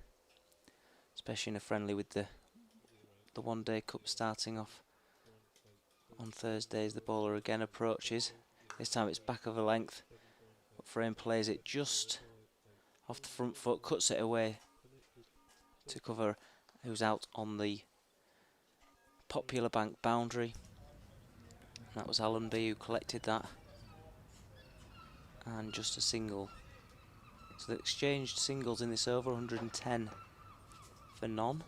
[SPEAKER 3] especially in a friendly with the One Day Cup starting off on Thursdays. The bowler again approaches. This time it's back of a length, but Frame plays it just off the front foot, cuts it away to cover who's out on the Popular Bank boundary. And that was Allenby who collected that, and just a single. So they exchanged singles in this over, 110 for none.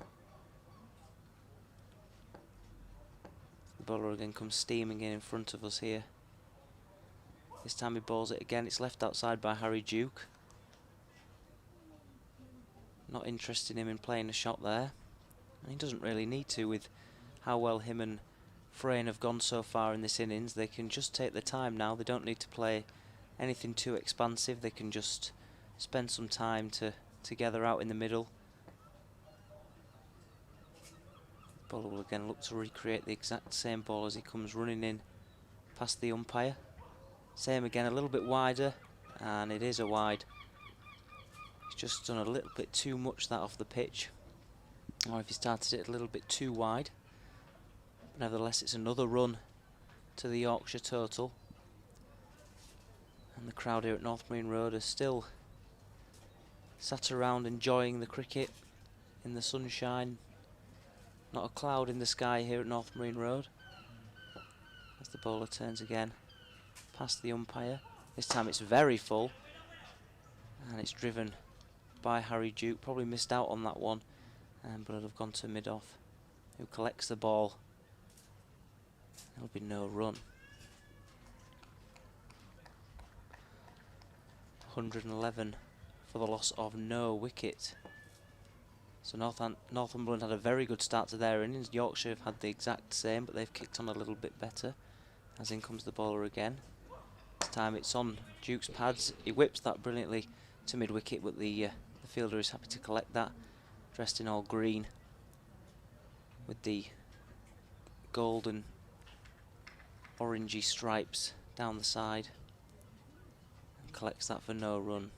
[SPEAKER 3] The bowler again comes steaming in front of us here. This time he bowls it again. It's left outside by Harry Duke. Not interested in him in playing a shot there. And he doesn't really need to, with how well him and Frayne have gone so far in this innings. They can just take their time now. They don't need to play anything too expansive. They can just spend some time together out in the middle. Bowler will again look to recreate the exact same ball as he comes running in past the umpire. Same again, a little bit wider, and it is a wide. He's just done a little bit too much that off the pitch, or if he started it a little bit too wide. But nevertheless, it's another run to the Yorkshire total, and the crowd here at North Marine Road are still sat around enjoying the cricket in the sunshine. Not a cloud in the sky here at North Marine Road, as the bowler turns again past the umpire. This time it's very full, and it's driven by Harry Duke. Probably missed out on that one, but it'll have gone to mid-off, who collects the ball. There'll be no run. 111 for the loss of no wicket. So Northumberland had a very good start to their innings. Yorkshire have had the exact same, but they've kicked on a little bit better. As in comes the bowler again. This time it's on Duke's pads. He whips that brilliantly to mid-wicket, but the fielder is happy to collect that. Dressed in all green with the golden orangey stripes down the side, and collects that for no run.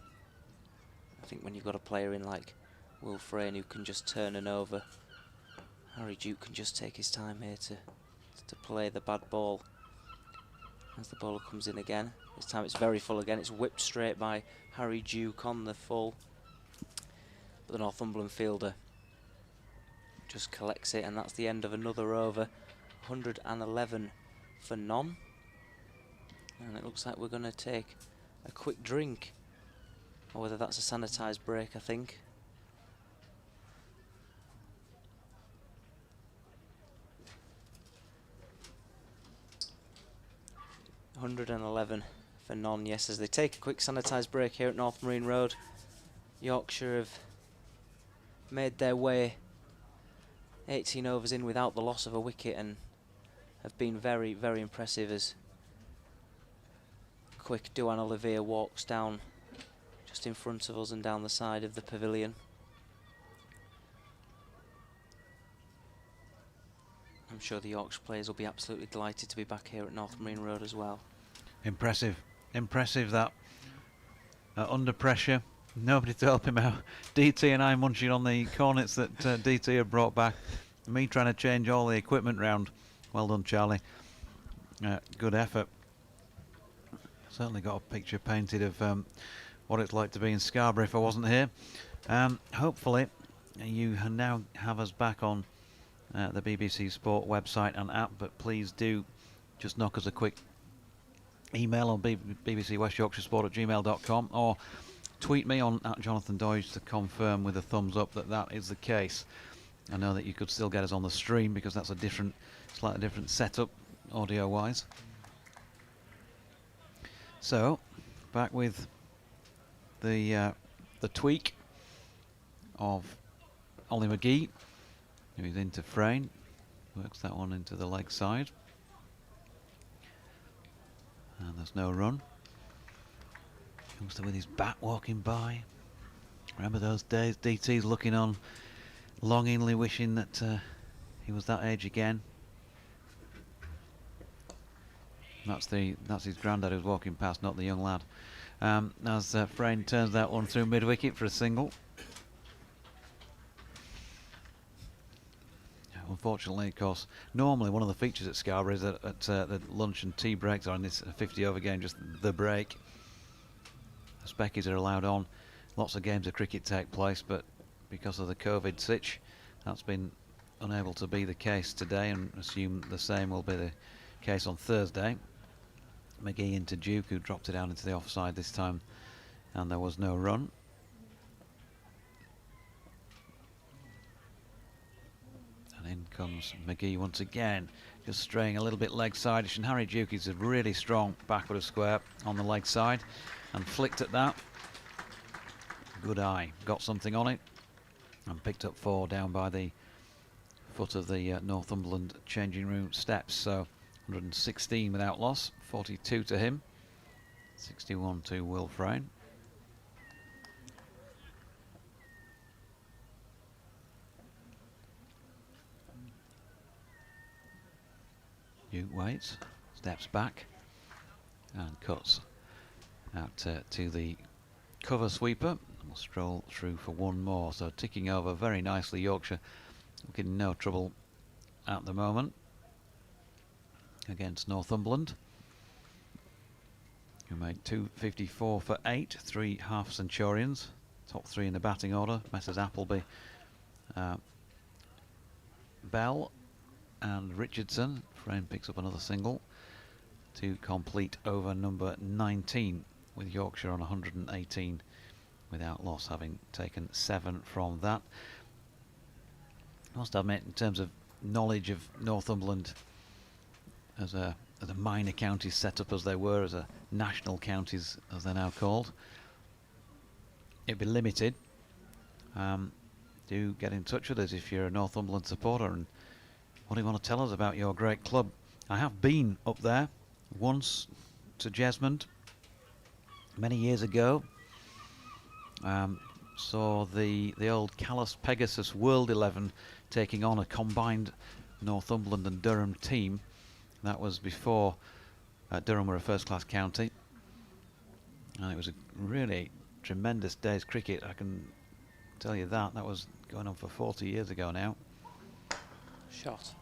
[SPEAKER 3] I think when you've got a player in like Will Frayne who can just turn and over, Harry Duke can just take his time here to play the bad ball. As the bowler comes in again, this time it's very full again. It's whipped straight by Harry Duke on the full, but the Northumberland fielder just collects it, and that's the end of another over. 111 for none, and it looks like we're going to take a quick drink, or whether that's a sanitised break, I think. $111 for none, yes, as they take a quick sanitised break here at North Marine Road. Yorkshire have made their way 18 overs in without the loss of a wicket, and have been very, very impressive as quick Duan Olivier walks down just in front of us and down the side of the pavilion. I'm sure the Yorkshire players will be absolutely delighted to be back here at North Marine Road as well.
[SPEAKER 2] Impressive that under pressure, nobody to help him out. DT and I munching on the cornets that DT had brought back. Me trying to change all the equipment round. Well done, Charlie. Good effort. Certainly got a picture painted of what it's like to be in Scarborough if I wasn't here. Hopefully you now have us back on the BBC Sport website and app, but please do just knock us a quick email on bbcwestyorkshiresport@gmail.com, or tweet me on @JonathanDodge to confirm with a thumbs up that is the case. I know that you could still get us on the stream because that's a slightly different setup audio wise. So back with the tweak of Ollie McGee, who's into Frayne, works that one into the leg side, and there's no run. Youngster with his bat walking by. Remember those days? DT's looking on longingly wishing that he was that age again. That's his granddad who's walking past, not the young lad. As Frayne turns that one through mid-wicket for a single. Unfortunately, of course, normally one of the features at Scarborough is that at the lunch and tea breaks, or in this 50-over game, just the break. The Speckies are allowed on. Lots of games of cricket take place, but because of the COVID sitch, that's been unable to be the case today, and assume the same will be the case on Thursday. McGee into Duke, who dropped it down into the offside this time, and there was no run. And in comes McGee once again, just straying a little bit leg side-ish, and Harry Duke is a really strong backward of square on the leg side, and flicked at that. Good eye, got something on it, and picked up 4 down by the foot of the Northumberland changing room steps. So 116 without loss, 42 to him, 61 to Will Frayne. Duke waits, steps back, and cuts out to the cover sweeper, and will stroll through for one more. So ticking over very nicely. Yorkshire looking in no trouble at the moment against Northumberland, who made 254 for 8, 3 half centurions. Top 3 in the batting order: Messrs Appleby, Bell and Richardson. Frayne picks up another single to complete over number 19, with Yorkshire on 118 without loss, having taken 7 from that. I must admit, in terms of knowledge of Northumberland as a minor county set up as they were, as a national counties as they're now called, it'd be limited. Do get in touch with us if you're a Northumberland supporter, and what do you want to tell us about your great club? I have been up there once to Jesmond many years ago. Saw the old Callus Pegasus World 11 taking on a combined Northumberland and Durham team. That was before Durham were a first-class county, and it was a really tremendous day's cricket, I can tell you that. That was going on for 40 years ago now.
[SPEAKER 3] Shot.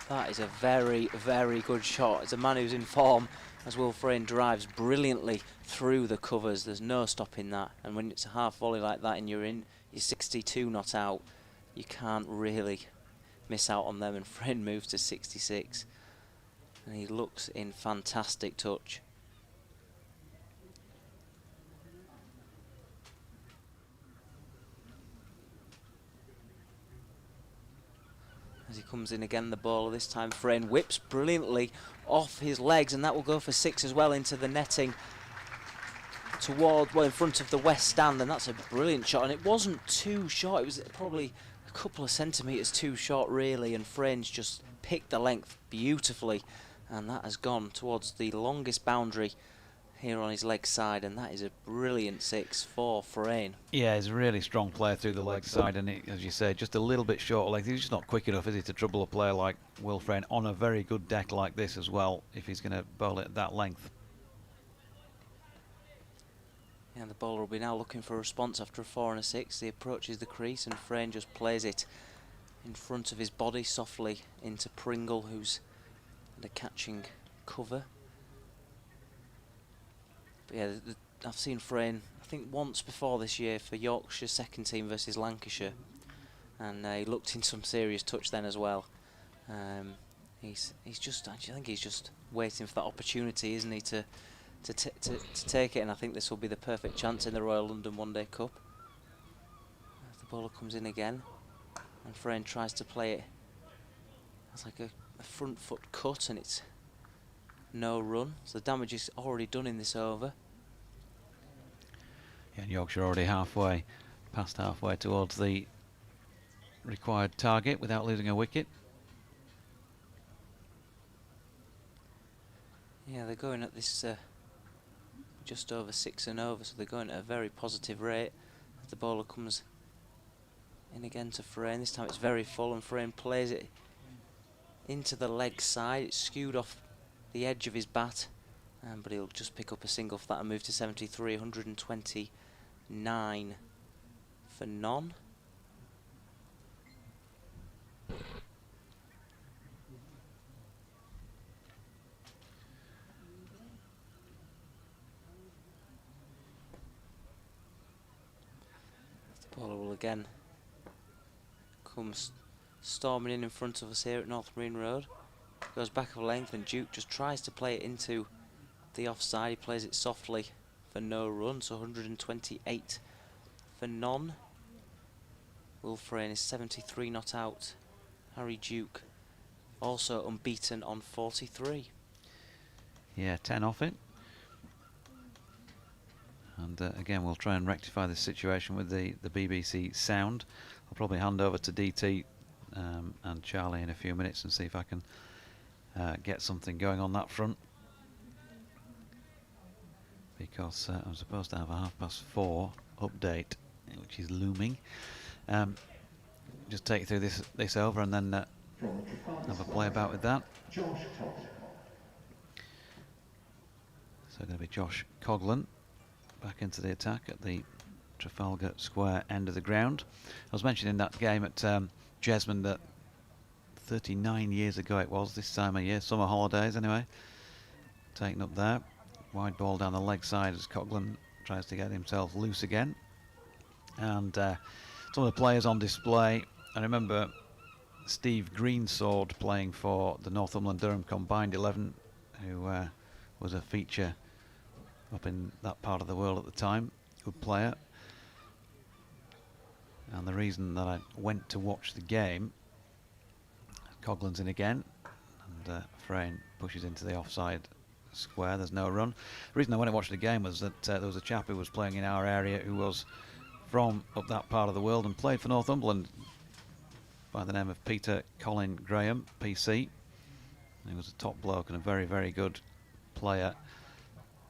[SPEAKER 3] That is a very, very good shot. It's a man who's in form, as Will Frayne drives brilliantly through the covers. There's no stopping that. And when it's a half volley like that and you're 62 not out, you can't really miss out on them. And Frayne moves to 66. And he looks in fantastic touch. As he comes in again, the bowler this time, Frayne whips brilliantly off his legs, and that will go for 6 as well into the netting in front of the west stand, and that's a brilliant shot. And it wasn't too short, it was probably a couple of centimetres too short really, and Frayne's just picked the length beautifully, and that has gone towards the longest boundary here on his leg side, and that is a brilliant 6 for Frayne. Yeah, he's a really strong player through the leg side, and it, as you say, just a little bit short of length. He's just not quick enough, is he, to trouble a player like Will Frayne on a very good deck like this as well, if he's going to bowl it at that length. Yeah, the bowler will be now looking for a response after a 4 and a 6. He approaches the crease, and Frayne just plays it in front of his body softly into Pringle, who's under catching cover. Yeah, I've seen Frayne, I think once before this year for Yorkshire second team versus Lancashire, and he looked in some serious touch then as well. He's just, I think he's just waiting for that opportunity, isn't he, to take it, and I think this will be the perfect chance in the Royal London One Day Cup. The bowler comes in again, and Frayne tries to play it as like a front foot cut, and it's no run, so the damage is already done in this over. Yeah, and Yorkshire already past halfway towards the required target without losing a wicket. Yeah, they're going at this just over 6 and over, so they're going at a very positive rate. As the bowler comes In again to Frayne. This time it's very full, and Frayne plays it into the leg side. It's skewed off the edge of his bat, but he'll just pick up a single for that and move to 73, 129 for none. The bowler will again come storming in front of us here at North Marine Road. Goes back of length, and Duke just tries to play it into the offside. He plays it softly for no run, so 128 for none. Will Frayne is 73 not out. Harry Duke also unbeaten on 43.
[SPEAKER 2] Yeah, 10 off it. And again, we'll try and rectify this situation with the BBC sound. I'll probably hand over to DT and Charlie in a few minutes and see if I can get something going on that front. Because I'm supposed to have a 4:30 update, which is looming. Just take you through this over and then have a play about with that. So going to be Josh Coghlan back into the attack at the Trafalgar Square end of the ground. I was mentioning that game at Jesmond that 39 years ago it was this time of year, summer holidays anyway. Taken up there, wide ball down the leg side as Coghlan tries to get himself loose again. And some of the players on display, I remember Steve Greensword playing for the Northumberland Durham Combined 11, who was a feature up in that part of the world at the time, good player. And the reason that I went to watch the game, Coghlan's in again, and Frayne pushes into the offside square, there's no run. The reason I went to watch the game was that there was a chap who was playing in our area who was from up that part of the world and played for Northumberland by the name of Peter Colin Graham, PC. He was a top bloke and a very, very good player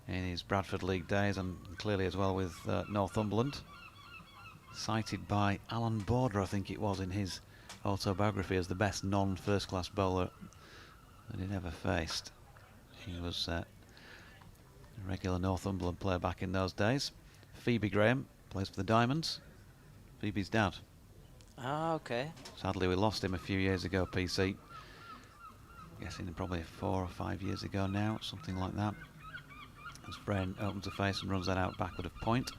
[SPEAKER 2] in his Bradford League days, and clearly as well with Northumberland. Cited by Alan Border, I think it was, in his autobiography as the best non-first class bowler that he'd ever faced. He was a regular Northumberland player back in those days. Phoebe Graham plays for the Diamonds. Phoebe's dad.
[SPEAKER 3] Ah, okay.
[SPEAKER 2] Sadly, we lost him a few years ago, PC. Guessing probably 4 or 5 years ago now, something like that. As Frayne opens the face and runs that out backward of point.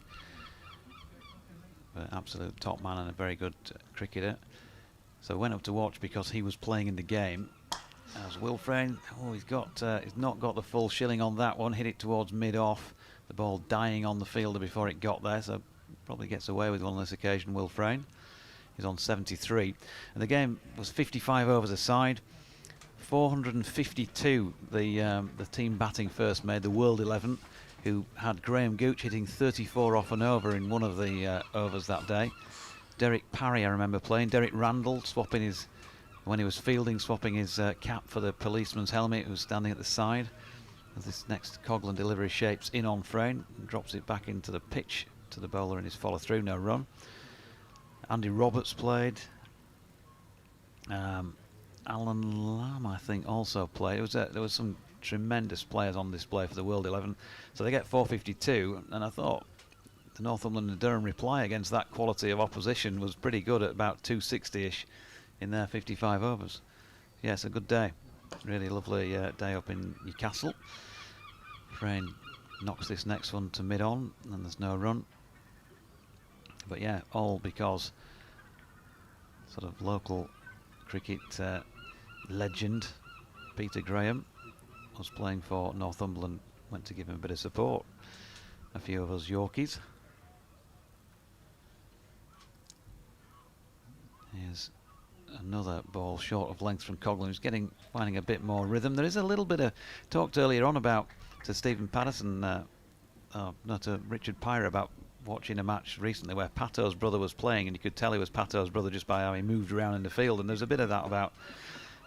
[SPEAKER 2] But absolute top man and a very good cricketer. So I went up to watch because he was playing in the game. As Will Frayne, he's not got the full shilling on that one. Hit it towards mid-off. The ball dying on the fielder before it got there. So probably gets away with one on this occasion, Will Frayne. He's on 73. And the game was 55 overs aside. 452 the team batting first made, the World 11, who had Graham Gooch hitting 34 off and over in one of the overs that day. Derek Parry, I remember playing. Derek Randall swapping his, when he was fielding, swapping his cap for the policeman's helmet who was standing at the side. As this next Coghlan delivery shapes in on Frayne and drops it back into the pitch to the bowler in his follow through, no run. Andy Roberts played. Alan Lamb, I think, also played. There was some tremendous players on display for the World 11. So they get 452, and I thought the Northumberland and Durham reply against that quality of opposition was pretty good at about 260-ish in their 55 overs. Yeah, it's a good day. Really lovely day up in Newcastle. Frayne knocks this next one to mid-on, and there's no run. But yeah, all because sort of local cricket legend Peter Graham was playing for Northumberland, went to give him a bit of support. A few of us Yorkies. Here's another ball short of length from Coghlan, who's finding a bit more rhythm. There is a little bit of talked earlier on about to Stephen Patterson, to Richard Pyre, about watching a match recently where Pato's brother was playing, and you could tell he was Pato's brother just by how he moved around in the field. And there's a bit of that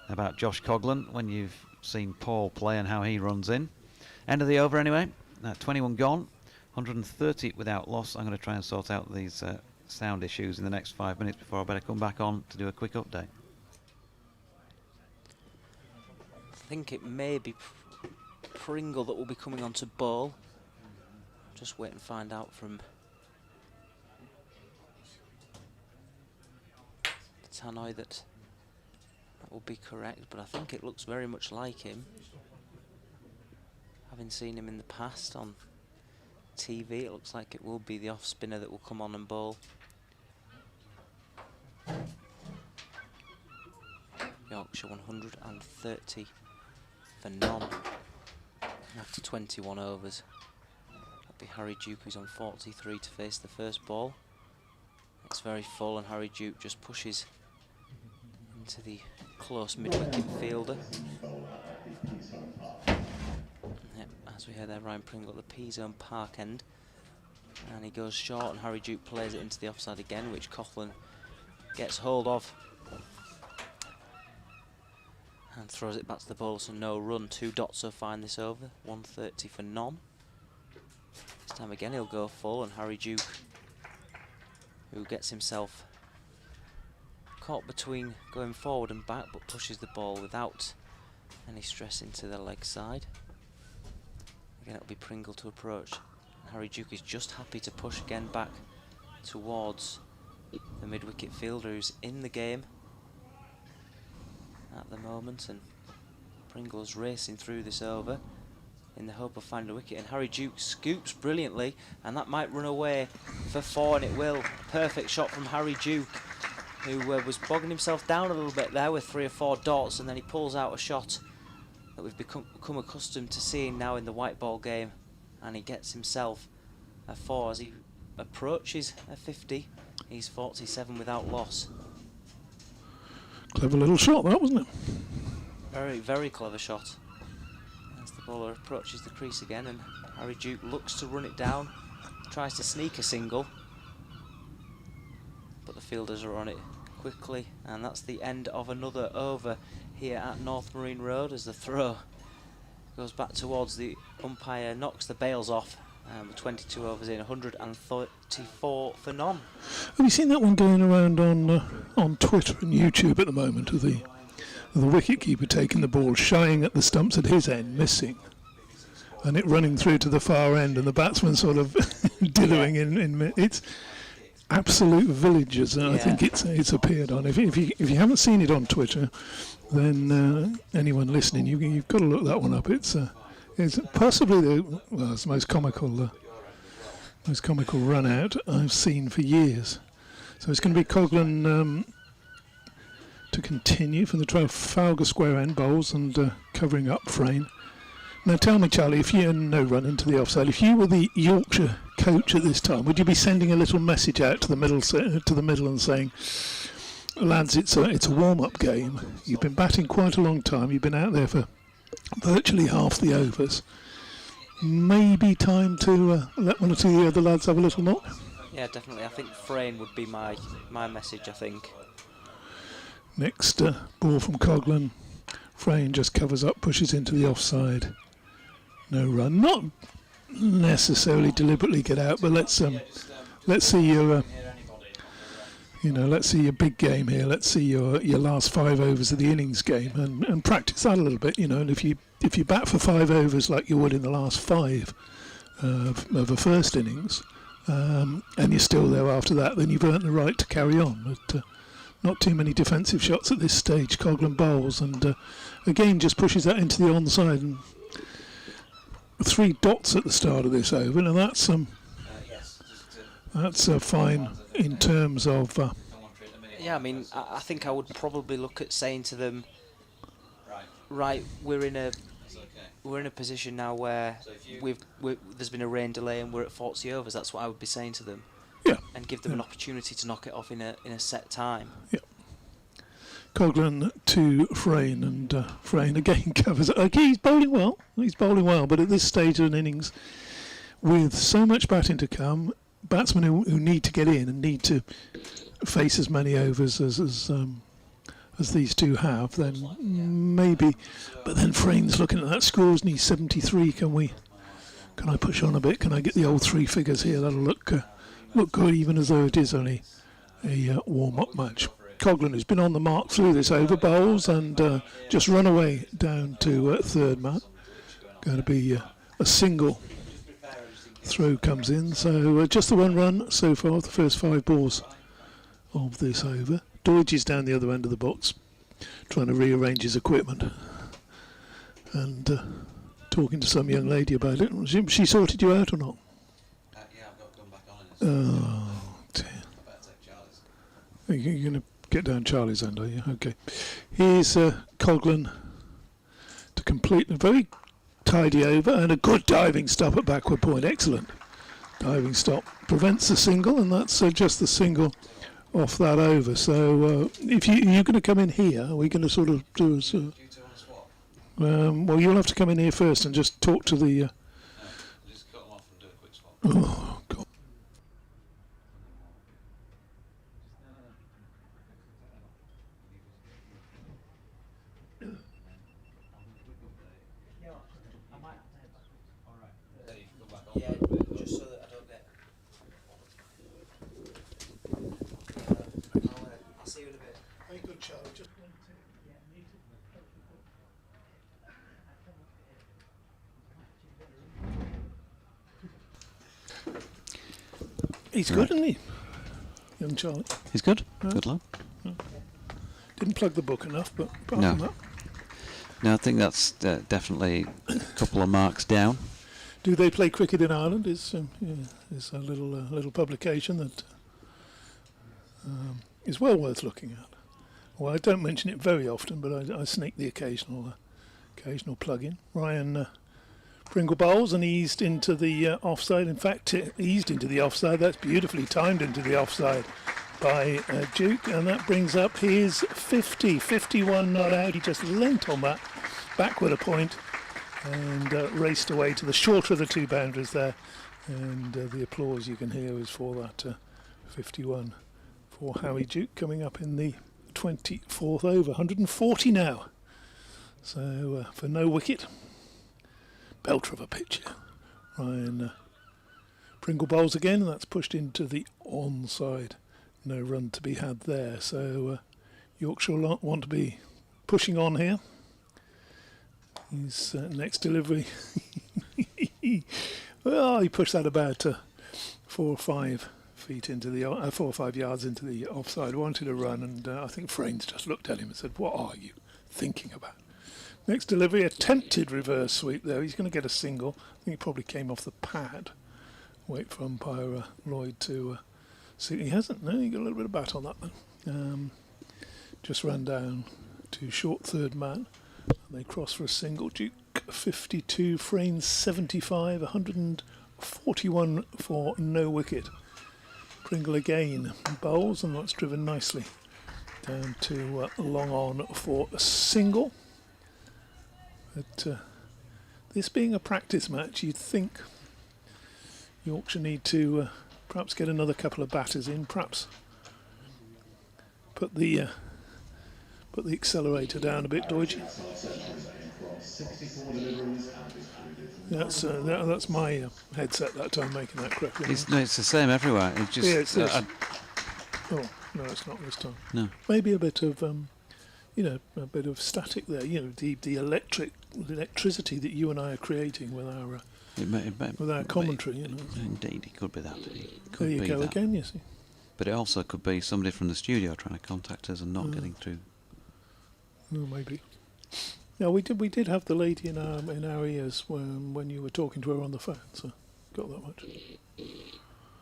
[SPEAKER 2] about Josh Coghlan when you've seen Paul play and how he runs in. End of the over anyway. 21 gone, 130 without loss. I'm going to try and sort out these sound issues in the next 5 minutes before I better come back on to do a quick update.
[SPEAKER 3] I think it may be Pringle that will be coming on to bowl. Just wait and find out from Tannoy that will be correct, but I think it looks very much like him. Having seen him in the past on TV, it looks like it will be the off spinner that will come on and bowl. Yorkshire 130 for none after 21 overs. That'll be Harry Duke, who's on 43 to face the first ball. It's very full, and Harry Duke just pushes into the close mid-wicket fielder. Yep, as we heard there, Ryan Pringle at the P-zone park end. And he goes short, and Harry Duke plays it into the offside again, which Coughlin gets hold of. And throws it back to the bowler, so no run. 2 dots so far in this over, 130 for none. This time again he'll go full, and Harry Duke, who gets himself caught between going forward and back, but pushes the ball without any stress into the leg side. Again, it'll be Pringle to approach. And Harry Duke is just happy to push again back towards the mid-wicket fielder, who's in the game at the moment, and Pringle's racing through this over in the hope of finding a wicket, and Harry Duke scoops brilliantly, and that might run away for 4, and it will. Perfect shot from Harry Duke, who was bogging himself down a little bit there with 3 or 4 dots, and then he pulls out a shot that we've become accustomed to seeing now in the white ball game, and he gets himself a 4 as he approaches a 50. He's 47 without loss.
[SPEAKER 8] Clever little shot, that, wasn't it?
[SPEAKER 3] Very, very clever shot. As the bowler approaches the crease again, and Harry Duke looks to run it down, tries to sneak a single, but the fielders are on it quickly, and that's the end of another over here at North Marine Road, as the throw goes back towards the umpire, knocks the bails off. 22 overs in, 134 for none.
[SPEAKER 8] Have you seen that one going around on Twitter and YouTube at the moment, of the wicket-keeper taking the ball, shying at the stumps at his end, missing, and it running through to the far end, and the batsman sort of dithering in it's absolute villages. I think it's appeared on. If you haven't seen it on Twitter, then anyone listening, you've got to look that one up. It's possibly it's the most comical run out I've seen for years. So it's going to be Coughlin to continue from the Trafalgar Square end bowls and covering up Frayne. Now tell me, Charlie, if you no run into the offside, if you were the Yorkshire coach at this time, would you be sending a little message out to the middle and saying, lads, it's a warm-up game. You've been batting quite a long time. You've been out there for virtually half the overs. Maybe time to let one or two of the other lads have a little knock?
[SPEAKER 3] Yeah, definitely. I think Frayne would be my message, I think.
[SPEAKER 8] Next ball from Coughlin. Frayne just covers up, pushes into the offside. No run. Not necessarily deliberately get out, but let's see your let's see your big game here. Let's see your last 5 overs of the innings game and practice that a little bit. And if you bat for 5 overs like you would in the last 5 of a first innings, and you're still there after that, then you've earned the right to carry on. But not too many defensive shots at this stage. Coughlin bowls and again just pushes that into the onside, and 3 dots at the start of this over, and that's fine in terms of.
[SPEAKER 3] Yeah, I mean, I think I would probably look at saying to them, right, we're in a position now where there's been a rain delay and we're at 40 overs. That's what I would be saying to them.
[SPEAKER 8] Yeah.
[SPEAKER 3] And give them an opportunity to knock it off in a set time.
[SPEAKER 8] Yeah. Coughlin to Frayne, and Frayne again covers it. Okay, he's bowling well, but at this stage of an innings, with so much batting to come, batsmen who need to get in and need to face as many overs as these two have, then maybe. But then Frayne's looking at that scores, and he's 73. Can I push on a bit? Can I get the old 3 figures here? That'll look look good, even as though it is only a warm-up match. Coghlan has been on the mark through this over, bowls and just run away down to third man. Going to be a single. Throw comes in, so just the one run so far, the first 5 balls of this over. Deutsch is down the other end of the box, trying to rearrange his equipment and talking to some young lady about it. She sorted you out or not?
[SPEAKER 2] Yeah, I've got to come back on in a second.
[SPEAKER 8] Oh, dear.
[SPEAKER 2] I better take Charlie's.
[SPEAKER 8] You're going to get down Charlie's end, are you? Okay. Here's Coghlan to complete a very tidy over and a good diving stop at backward point. Excellent diving stop. Prevents the single, and that's just the single off that over. So if you're going to come in here, we're going to sort of do a... well, you'll have to come in here first and just talk to the...
[SPEAKER 2] Just cut them off and do a quick swap.
[SPEAKER 8] Oh, God.
[SPEAKER 3] Yeah, just so that I don't get. I'll see you in a bit.
[SPEAKER 8] Very good, Charlie. He's good, isn't he? Young Charlie.
[SPEAKER 2] He's good.
[SPEAKER 8] Yeah.
[SPEAKER 2] Good lad.
[SPEAKER 8] Didn't plug the book enough, but apart
[SPEAKER 2] No.
[SPEAKER 8] from that.
[SPEAKER 2] No, I think that's definitely a couple of marks down.
[SPEAKER 8] Do they play cricket in Ireland? Is a little publication that is well worth looking at. Well, I don't mention it very often, but I sneak the occasional plug-in. Ryan Pringle bowls and eased into the offside. In fact, eased into the offside. That's beautifully timed into the offside by Duke, and that brings up his 51 not out. He just leant on that backward a point and raced away to the shorter of the 2 boundaries there, and the applause you can hear is for that 51 for Howie Duke, coming up in the 24th over. 140 now, so for no wicket. Belter of a pitch here. Ryan Pringle bowls again, and that's pushed into the onside. No run to be had there, so Yorkshire want to be pushing on here. His next delivery, well, he pushed that about 4 or 5 feet into the 4 or 5 yards into the offside. Wanted a run, and I think Fraines just looked at him and said, "What are you thinking about?" Next delivery, attempted reverse sweep there. He's going to get a single. I think he probably came off the pad. Wait for umpire Lloyd to see. He hasn't. No, he got a little bit of bat on that one. Just ran down to short third man. They cross for a single. Duke 52, Fraines 75, 141 for no wicket. Pringle again bowls, and that's driven nicely down to long on for a single. But this being a practice match, you'd think Yorkshire need to perhaps get another couple of batters in, perhaps put the accelerator down a bit, Deutsch. That's my headset that time making that correctly.
[SPEAKER 2] It's the same everywhere. It just,
[SPEAKER 8] yeah, it's this. Oh no, it's not this time.
[SPEAKER 2] No.
[SPEAKER 8] Maybe a bit of a bit of static there. The electricity that you and I are creating with our with our commentary.
[SPEAKER 2] Indeed, it could be that.
[SPEAKER 8] There you go again. You see.
[SPEAKER 2] But it also could be somebody from the studio trying to contact us and not getting through.
[SPEAKER 8] Oh, maybe. No, we did have the lady in our ears when you were talking to her on the phone, so got that much.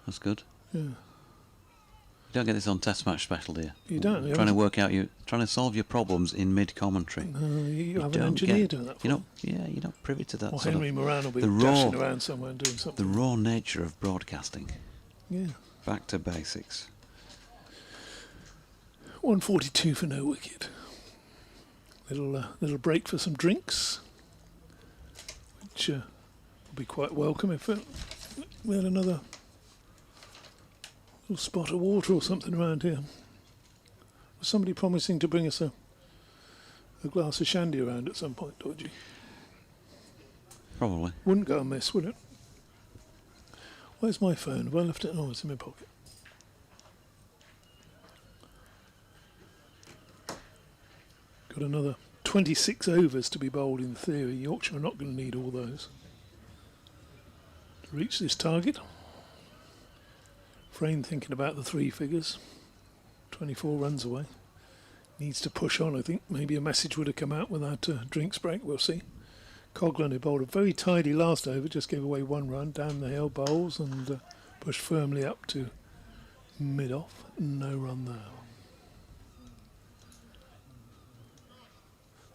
[SPEAKER 2] That's good.
[SPEAKER 8] Yeah.
[SPEAKER 2] You don't get this on Test Match Special, do you?
[SPEAKER 8] You don't.
[SPEAKER 2] Trying to solve your problems in mid-commentary.
[SPEAKER 8] You have an engineer doing that for you.
[SPEAKER 2] You're not privy to that.
[SPEAKER 8] Or Henry Moran will be dashing around somewhere and doing something.
[SPEAKER 2] The raw nature of broadcasting.
[SPEAKER 8] Yeah.
[SPEAKER 2] Back to basics.
[SPEAKER 8] 142 for no wicket. Little break for some drinks, which will be quite welcome if we had another little spot of water or something around here. Was somebody promising to bring us a glass of shandy around at some point, Dodgy?
[SPEAKER 2] Probably.
[SPEAKER 8] Wouldn't go amiss, would it? Where's my phone? Have I left it? Oh, it's in my pocket. Got another 26 overs to be bowled in theory. Yorkshire are not going to need all those to reach this target. Frayne thinking about the three figures. 24 runs away. Needs to push on, I think. Maybe a message would have come out without a drinks break. We'll see. Coghlan, who bowled a very tidy last over, just gave away 1 run, down the hill, bowls, and pushed firmly up to mid-off. No run there.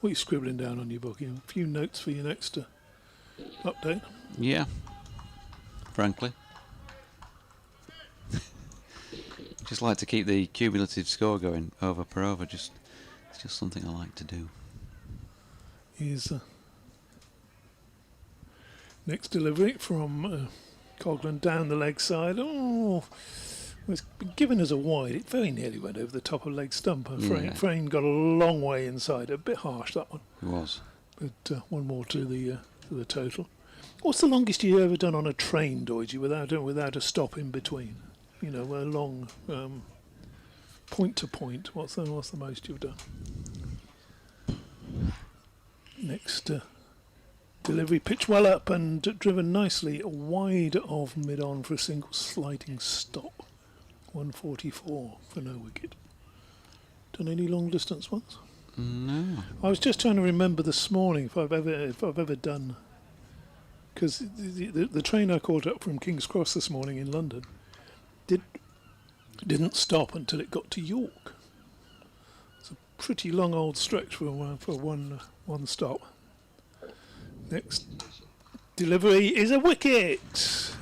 [SPEAKER 8] What are you scribbling down on your book? A few notes for your next update?
[SPEAKER 2] Yeah, frankly. Just like to keep the cumulative score going over per over. It's just something I like to do.
[SPEAKER 8] Here's next delivery from Coghlan down the leg side. Oh, it was given as a wide. It very nearly went over the top of leg stump. Frayne got a long way inside. A bit harsh, that one.
[SPEAKER 2] It was.
[SPEAKER 8] But one more to the total. What's the longest you've ever done on a train, Doidgy, without a stop in between? You know, a long point to point. What's the most you've done? Next delivery, pitch well up and driven nicely wide of mid-on for a single sliding stop. 144 for no wicket. Done any long distance ones?
[SPEAKER 2] No.
[SPEAKER 8] I was just trying to remember this morning if I've ever done, because the train I caught up from King's Cross this morning in London didn't stop until it got to York. It's a pretty long old stretch for one stop. Next delivery is a wicket,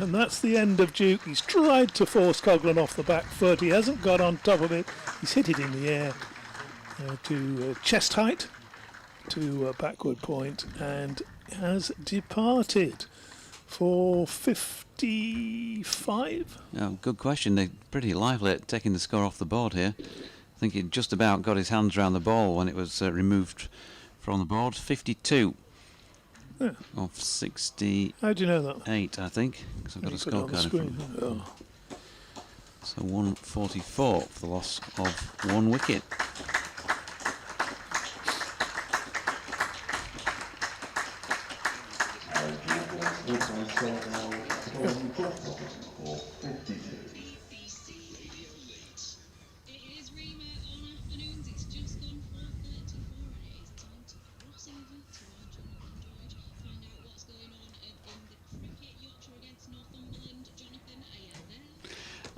[SPEAKER 8] and that's the end of Duke. He's tried to force Coghlan off the back foot. He hasn't got on top of it. He's hit it in the air to chest height, to backward point, and has departed for 55.
[SPEAKER 2] Oh, good question. They're pretty lively at taking the score off the board here. I think he just about got his hands around the ball when it was removed from the board. 52 of 68.
[SPEAKER 8] How do you know that?
[SPEAKER 2] I think, because I've got a scorecard in front of me.
[SPEAKER 8] Oh.
[SPEAKER 2] So 144 for the loss of 1 wicket.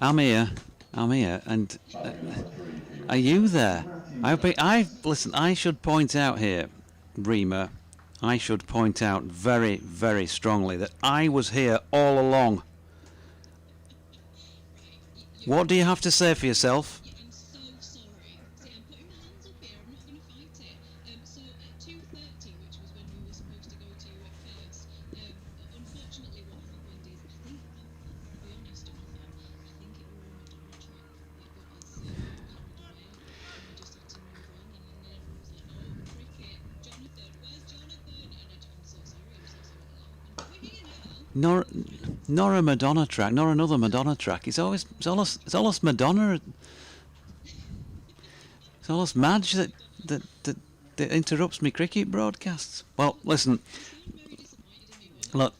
[SPEAKER 2] I'm here, and are you there? Listen, I should point out here, Reema, I should point out very, very strongly that I was here all along. What do you have to say for yourself?
[SPEAKER 9] I'm so sorry. See, I'm putting my hands up here. I'm not going to fight it. So at 2:30, which was when we were supposed to go to at first, unfortunately what happened is, I think, I'll be honest, Jonathan, I think it were a Madonna track that got us carried away, and we just had to move on, and then everyone was like, oh, cricket, Jonathan, where's Jonathan? And I'm so sorry, I'm so sorry that happened. But we're here now.
[SPEAKER 2] Nor a Madonna track, nor another Madonna track. It's always Madonna. It's almost Madge that interrupts me cricket broadcasts. Well, listen. Look.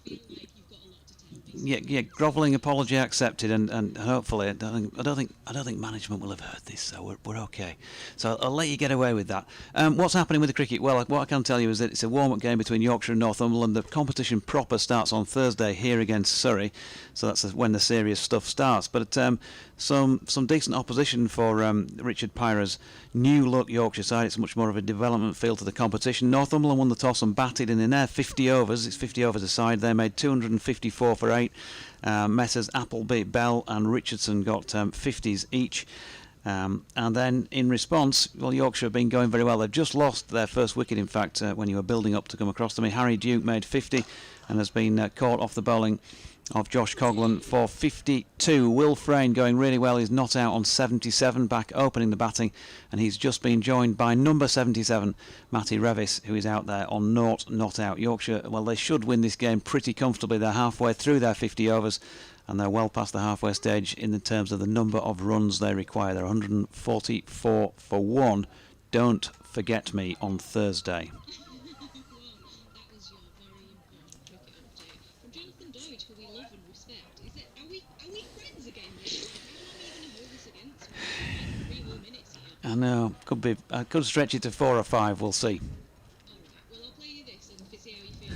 [SPEAKER 2] Yeah, grovelling apology accepted, and hopefully I don't think management will have heard this, so we're okay. So I'll let you get away with that. What's happening with the cricket? Well, what I can tell you is that it's a warm-up game between Yorkshire and Northumberland. The competition proper starts on Thursday here against Surrey, so that's when the serious stuff starts. But some decent opposition for Richard Pyra's new-look Yorkshire side. It's much more of a development feel to the competition. Northumberland won the toss and batted, and in their 50 overs, it's 50 overs aside, they made 254 for 8. Messrs Appleby, Bell and Richardson got 50s each. And then in response, well, Yorkshire have been going very well. They've just lost their first wicket, in fact, when you were building up to come across to me. Harry Duke made 50 and has been caught off the bowling of Josh Coghlan for 52. Will Frayne going really well. He's not out on 77, back opening the batting, and he's just been joined by number 77, Matty Revis, who is out there on naught, not out. Yorkshire, well, they should win this game pretty comfortably. They're halfway through their 50 overs, and they're well past the halfway stage in the terms of the number of runs they require. They're 144 for 1. Don't forget me on Thursday.
[SPEAKER 9] Well, that was your very important cricket update from Jonathan Doidge, who we love and respect. Are we friends again? How long are you going to hold this against me? 3 more minutes here.
[SPEAKER 2] I know, I could stretch it to 4 or 5. We'll see.
[SPEAKER 9] Alright, well I'll play you this and see how you feel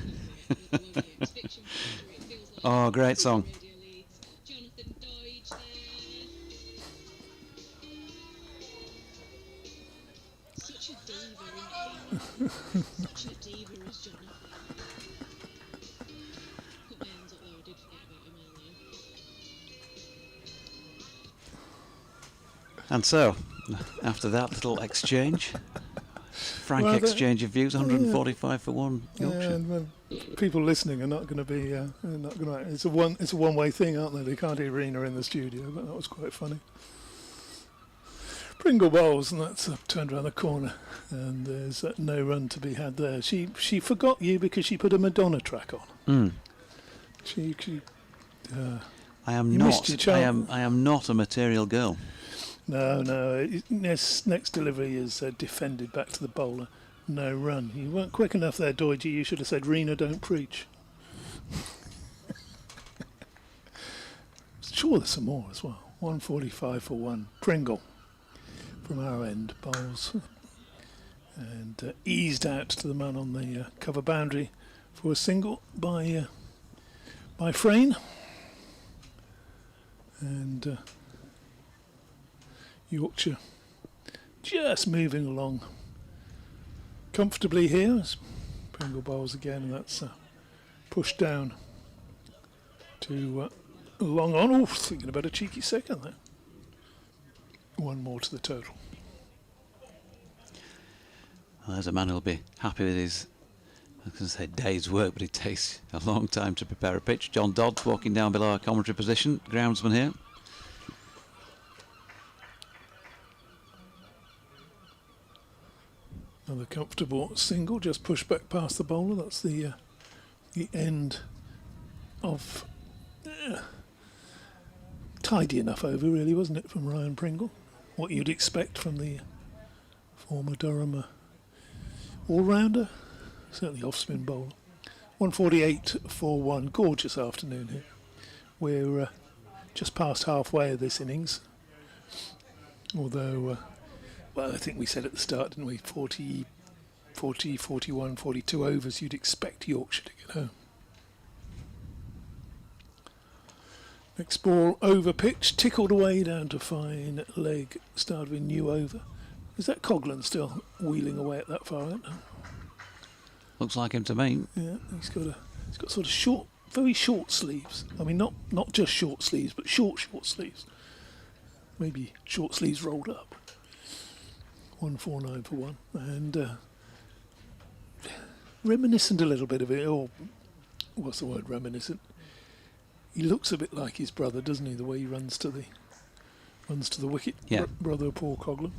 [SPEAKER 9] after it. It's Fiction Factory. It feels like
[SPEAKER 2] Oh, great song.
[SPEAKER 9] Radio Leeds. Jonathan Doidge there. Such a diva, isn't he? Such a diva is Jonathan. Put my hands up there, I did forget about him earlier.
[SPEAKER 2] And so, after that little exchange, frank
[SPEAKER 8] Well,
[SPEAKER 2] exchange of views, 145 for 1 Yorkshire.
[SPEAKER 8] And people listening are not going to be. Not going to. It's a one-way thing, aren't they? They can't hear Rena in the studio, but that was quite funny. Pringle bowls, and that's turned around the corner, and there's no run to be had there. She forgot you because she put a Madonna track on. She
[SPEAKER 2] I am
[SPEAKER 8] You missed your
[SPEAKER 2] not.
[SPEAKER 8] chance.
[SPEAKER 2] I am not a material girl.
[SPEAKER 8] No. Next delivery is defended back to the bowler. No run. You weren't quick enough there, Doidge. You should have said, Rena, don't preach. Sure, there's some more as well. 145 for 1. Pringle from our end bowls. And eased out to the man on the cover boundary for a single by Frayne. And Yorkshire just moving along comfortably here as Pringle bowls again, and that's pushed down to long on. Oh, thinking about a cheeky second there. 1 more to the total.
[SPEAKER 2] Well, there's a man who'll be happy with his, I was going to say day's work, but it takes a long time to prepare a pitch. John Dodd walking down below our commentary position, groundsman here.
[SPEAKER 8] Another comfortable single, just pushed back past the bowler. That's the end of tidy enough over, really, wasn't it, from Ryan Pringle? What you'd expect from the former Durham all-rounder, certainly off-spin bowler. 148 for 1. Gorgeous afternoon here. We're just past halfway of this innings, although. Well, I think we said at the start, didn't we? 40, 41, 42 overs, you'd expect Yorkshire to get home. Next ball over pitch, tickled away down to fine leg, start of a new over. Is that Coghlan still wheeling away at that far end?
[SPEAKER 2] Looks like him to me.
[SPEAKER 8] Yeah, he's got sort of short, very short sleeves. I mean, not just short sleeves, but short sleeves. Maybe short sleeves rolled up. 149 for 1, and reminiscent a little bit of it. Or what's the word? Reminiscent. He looks a bit like his brother, doesn't he? The way he runs to the wicket.
[SPEAKER 2] Yeah.
[SPEAKER 8] Brother of Paul Coghlan.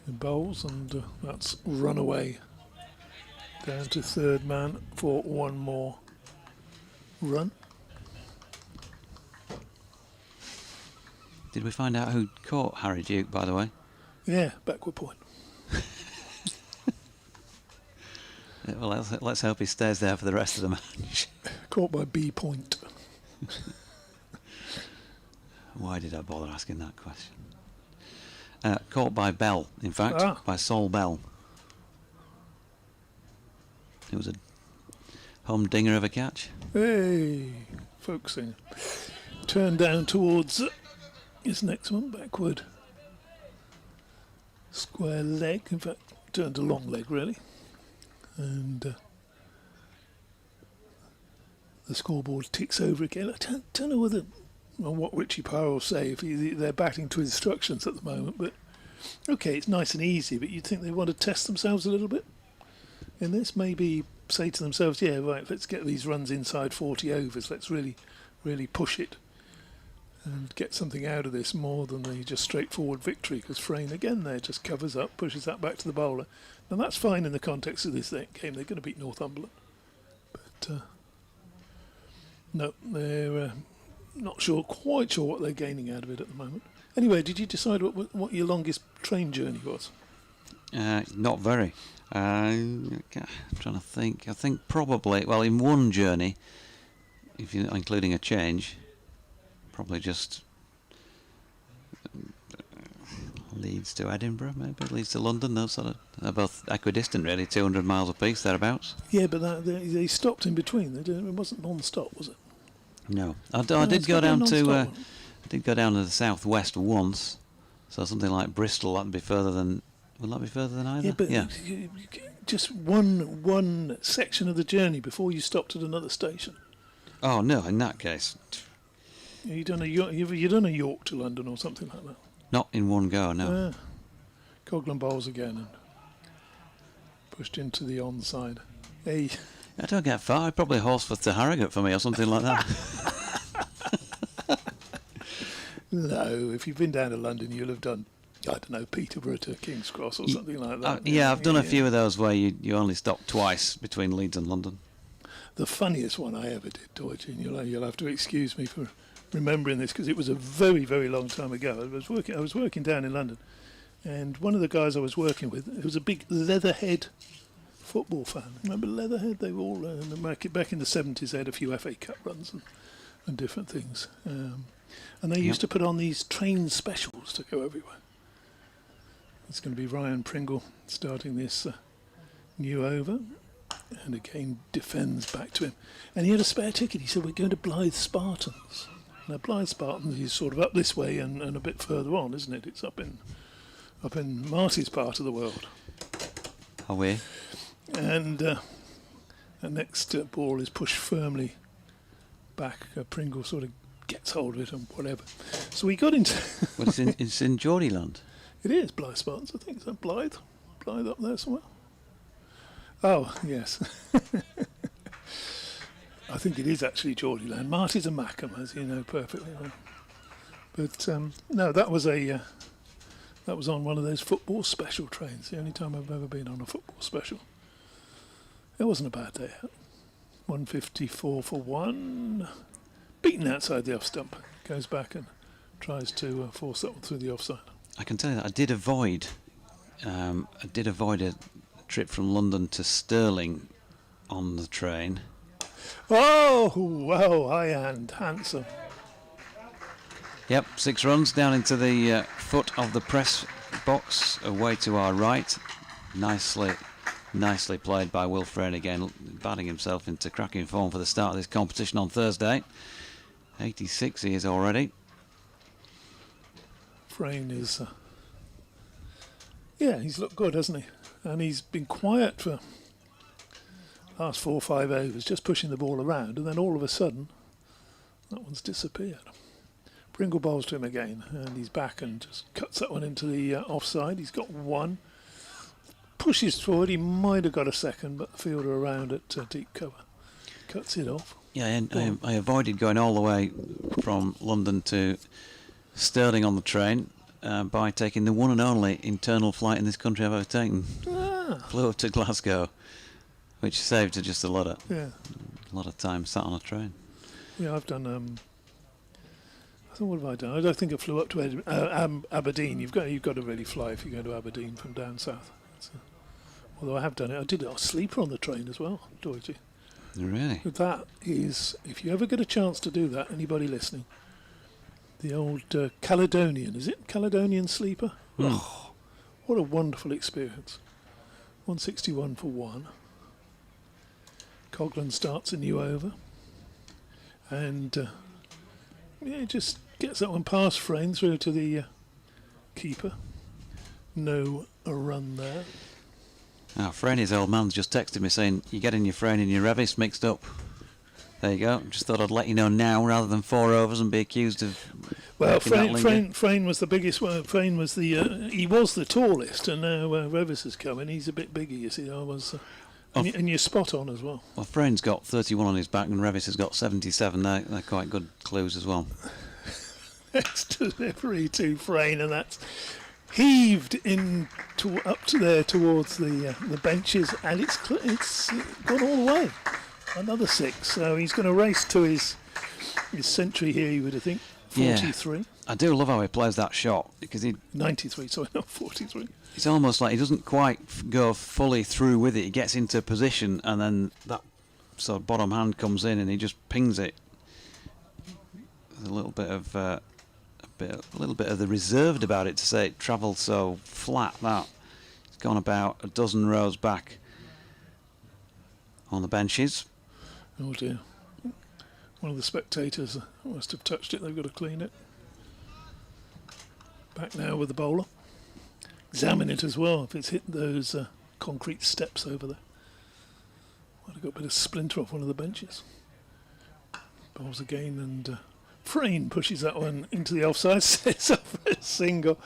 [SPEAKER 8] And bowls, and that's run away down to third man for 1 more run.
[SPEAKER 2] Did we find out who caught Harry Duke, by the way?
[SPEAKER 8] Yeah, backward point.
[SPEAKER 2] Yeah, well, let's hope he stays there for the rest of the match.
[SPEAKER 8] Caught by B point.
[SPEAKER 2] Why did I bother asking that question? Caught by Bell, in fact, by Sol Bell. It was a humdinger of a catch.
[SPEAKER 8] Hey, focusing. Turn down towards his next one, backward. Square leg, in fact, turned to long leg, really. And the scoreboard ticks over again. I don't know what Richie Power will say if they're batting to instructions at the moment, but okay, it's nice and easy, but you'd think they want to test themselves a little bit in this. Maybe say to themselves, yeah, right, let's get these runs inside 40 overs. Let's really, really push it and get something out of this more than the just straightforward victory, because Frayne again there just covers up, pushes that back to the bowler. Now that's fine in the context of this game. They're going to beat Northumberland, but No, they're not quite sure what they're gaining out of it at the moment. Anyway, did you decide what your longest train journey was?
[SPEAKER 2] Not very. I'm trying to think. I think probably, well, in one journey, if you're including a change, probably just Leeds to Edinburgh, maybe Leeds to London. Those sort of, they're both equidistant, really, 200 miles apiece, thereabouts.
[SPEAKER 8] Yeah, but they stopped in between. It wasn't non-stop, was it?
[SPEAKER 2] No, I did go down to the southwest once, so something like Bristol. That'd be further than. Will that be further than either?
[SPEAKER 8] Yeah, but
[SPEAKER 2] yeah.
[SPEAKER 8] Just one section of the journey before you stopped at another station.
[SPEAKER 2] Oh no! In that case,
[SPEAKER 8] You done a York to London or something like that?
[SPEAKER 2] Not in one go, no.
[SPEAKER 8] Coglan bowls again and pushed into the onside. Hey.
[SPEAKER 2] I don't get far. Probably Horsforth to Harrogate for me or something like that.
[SPEAKER 8] No, if you've been down to London, you'll have done, I don't know, Peterborough to King's Cross or something like that.
[SPEAKER 2] Yeah, I've done a few of those where you only stop twice between Leeds and London.
[SPEAKER 8] The funniest one I ever did, Deutsche, and you'll have to excuse me for remembering this because it was a very, very long time ago. I was working down in London, and one of the guys I was working with, it was a big Leatherhead football fan. Remember Leatherhead? They were all back in the 70s. They had a few FA Cup runs and different things, and they used to put on these train specials to go everywhere. It's going to be Ryan Pringle starting this new over. And again defends back to him. And he had a spare ticket. He said, we're going to Blythe Spartans. Now Blythe Spartans is sort of up this way and a bit further on, isn't it? It's up in Marty's part of the world.
[SPEAKER 2] Are we?
[SPEAKER 8] And the next ball is pushed firmly back. Pringle sort of gets hold of it and whatever. So we got into...
[SPEAKER 2] Well, it's in Geordieland.
[SPEAKER 8] It is Blythe Spartans, I think. Is that Blythe? Blythe up there somewhere? Oh, yes. I think it is actually Geordieland. Marty's a Mackham, as you know perfectly well. But no, that was on one of those football special trains. The only time I've ever been on a football special. It wasn't a bad day. 154 for one. Beaten outside the off stump. Goes back and tries to force that one through the offside.
[SPEAKER 2] I can tell you that I did avoid a trip from London to Stirling on the train.
[SPEAKER 8] Oh, wow, high hand, handsome.
[SPEAKER 2] Yep, 6 runs down into the foot of the press box, away to our right. Nicely played by Will Frayne again, batting himself into cracking form for the start of this competition on Thursday. 86 he is already.
[SPEAKER 8] Frayne is... he's looked good, hasn't he? And he's been quiet for the last 4 or 5 overs, just pushing the ball around, and then all of a sudden, that one's disappeared. Pringle bowls to him again, and he's back and just cuts that one into the offside. He's got one. Pushes forward, he might have got a second, but the fielder around at deep cover cuts it off.
[SPEAKER 2] Yeah, and I avoided going all the way from London to Stirling on the train. By taking the one and only internal flight in this country I've ever taken. Flew up to Glasgow, which saved just a lot of time sat on a train.
[SPEAKER 8] Yeah, I've done. I thought, what have I done? I don't think I flew up to Aberdeen. You've got to really fly if you're going to Aberdeen from down south. Although I have done it, I did a sleeper on the train as well, Deutsche.
[SPEAKER 2] Really?
[SPEAKER 8] That is, if you ever get a chance to do that, anybody listening. The old Caledonian, is it? Caledonian sleeper? Oh, what a wonderful experience. 161 for one. Coglan starts a new over. And just gets that one past Frayne through to the keeper. No run there.
[SPEAKER 2] Frayne's old man's just texted me saying, you're getting your Frayne and your Revis mixed up. There you go. Just thought I'd let you know now rather than 4 overs and be accused of...
[SPEAKER 8] Well, Frayne was the biggest one. Frayne was he was the tallest, and now Revis has come, and he's a bit bigger, you see. And you're spot on as well.
[SPEAKER 2] Well, Frayne's got 31 on his back, and Revis has got 77. They're quite good clues as well.
[SPEAKER 8] Next delivery to Frayne, and that's heaved up to there towards the benches, and it's gone all the way. Another 6, so he's going to race to his His century here, you would think.
[SPEAKER 2] Yeah.
[SPEAKER 8] 43.
[SPEAKER 2] I do love how he plays that shot because
[SPEAKER 8] 93, sorry, not 43.
[SPEAKER 2] it's almost like he doesn't quite go fully through with it. He gets into position and then that sort of bottom hand comes in and he just pings it. There's a little bit of the reserved about it to say it travelled so flat that it's gone about a dozen rows back on the benches.
[SPEAKER 8] Oh dear. One of the spectators must have touched it. They've got to clean it. Back now with the bowler. Examine it as well if it's hit those concrete steps over there. Might have got a bit of splinter off one of the benches. Bowls again and Frayne pushes that one into the offside. Sets up for a single.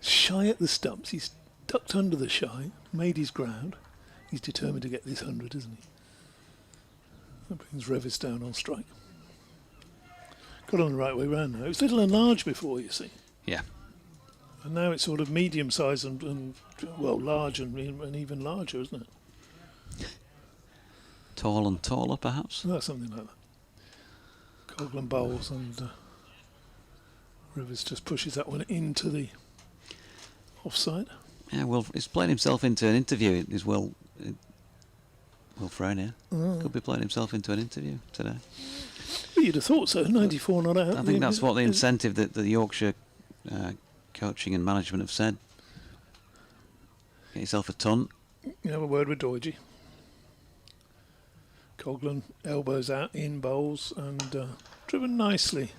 [SPEAKER 8] Shy at the stumps. He's ducked under the shy, made his ground. He's determined to get this 100, isn't he? That brings Revis down on strike. Got on the right way round now. It was little and large before, you see.
[SPEAKER 2] Yeah.
[SPEAKER 8] And now it's sort of medium size and well, large and even larger, isn't it?
[SPEAKER 2] Tall and taller, perhaps.
[SPEAKER 8] No, something like that. Coghlan bowls and Rivers just pushes that one into the offside.
[SPEAKER 2] Yeah, well, he's playing himself into an interview. Is Will Frayne here? Could be playing himself into an interview today.
[SPEAKER 8] Well, you'd have thought so. 94 not out.
[SPEAKER 2] I think that's what the incentive that the Yorkshire coaching and management have said. Get yourself a ton.
[SPEAKER 8] You have a word with Doidge. Coghlan elbows out in bowls and driven nicely.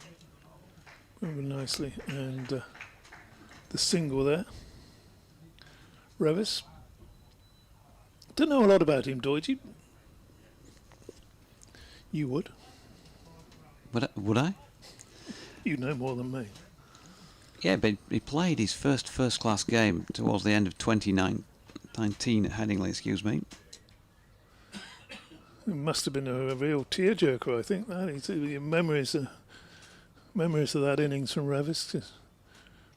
[SPEAKER 8] And the single there. Revis. Don't know a lot about him, Doidge. You would.
[SPEAKER 2] Would I?
[SPEAKER 8] You know more than me.
[SPEAKER 2] Yeah, but he played his first-class game towards the end of 2019 at Headingley, excuse me.
[SPEAKER 8] It must have been a real tearjerker, I think. That memories of that innings from Revis just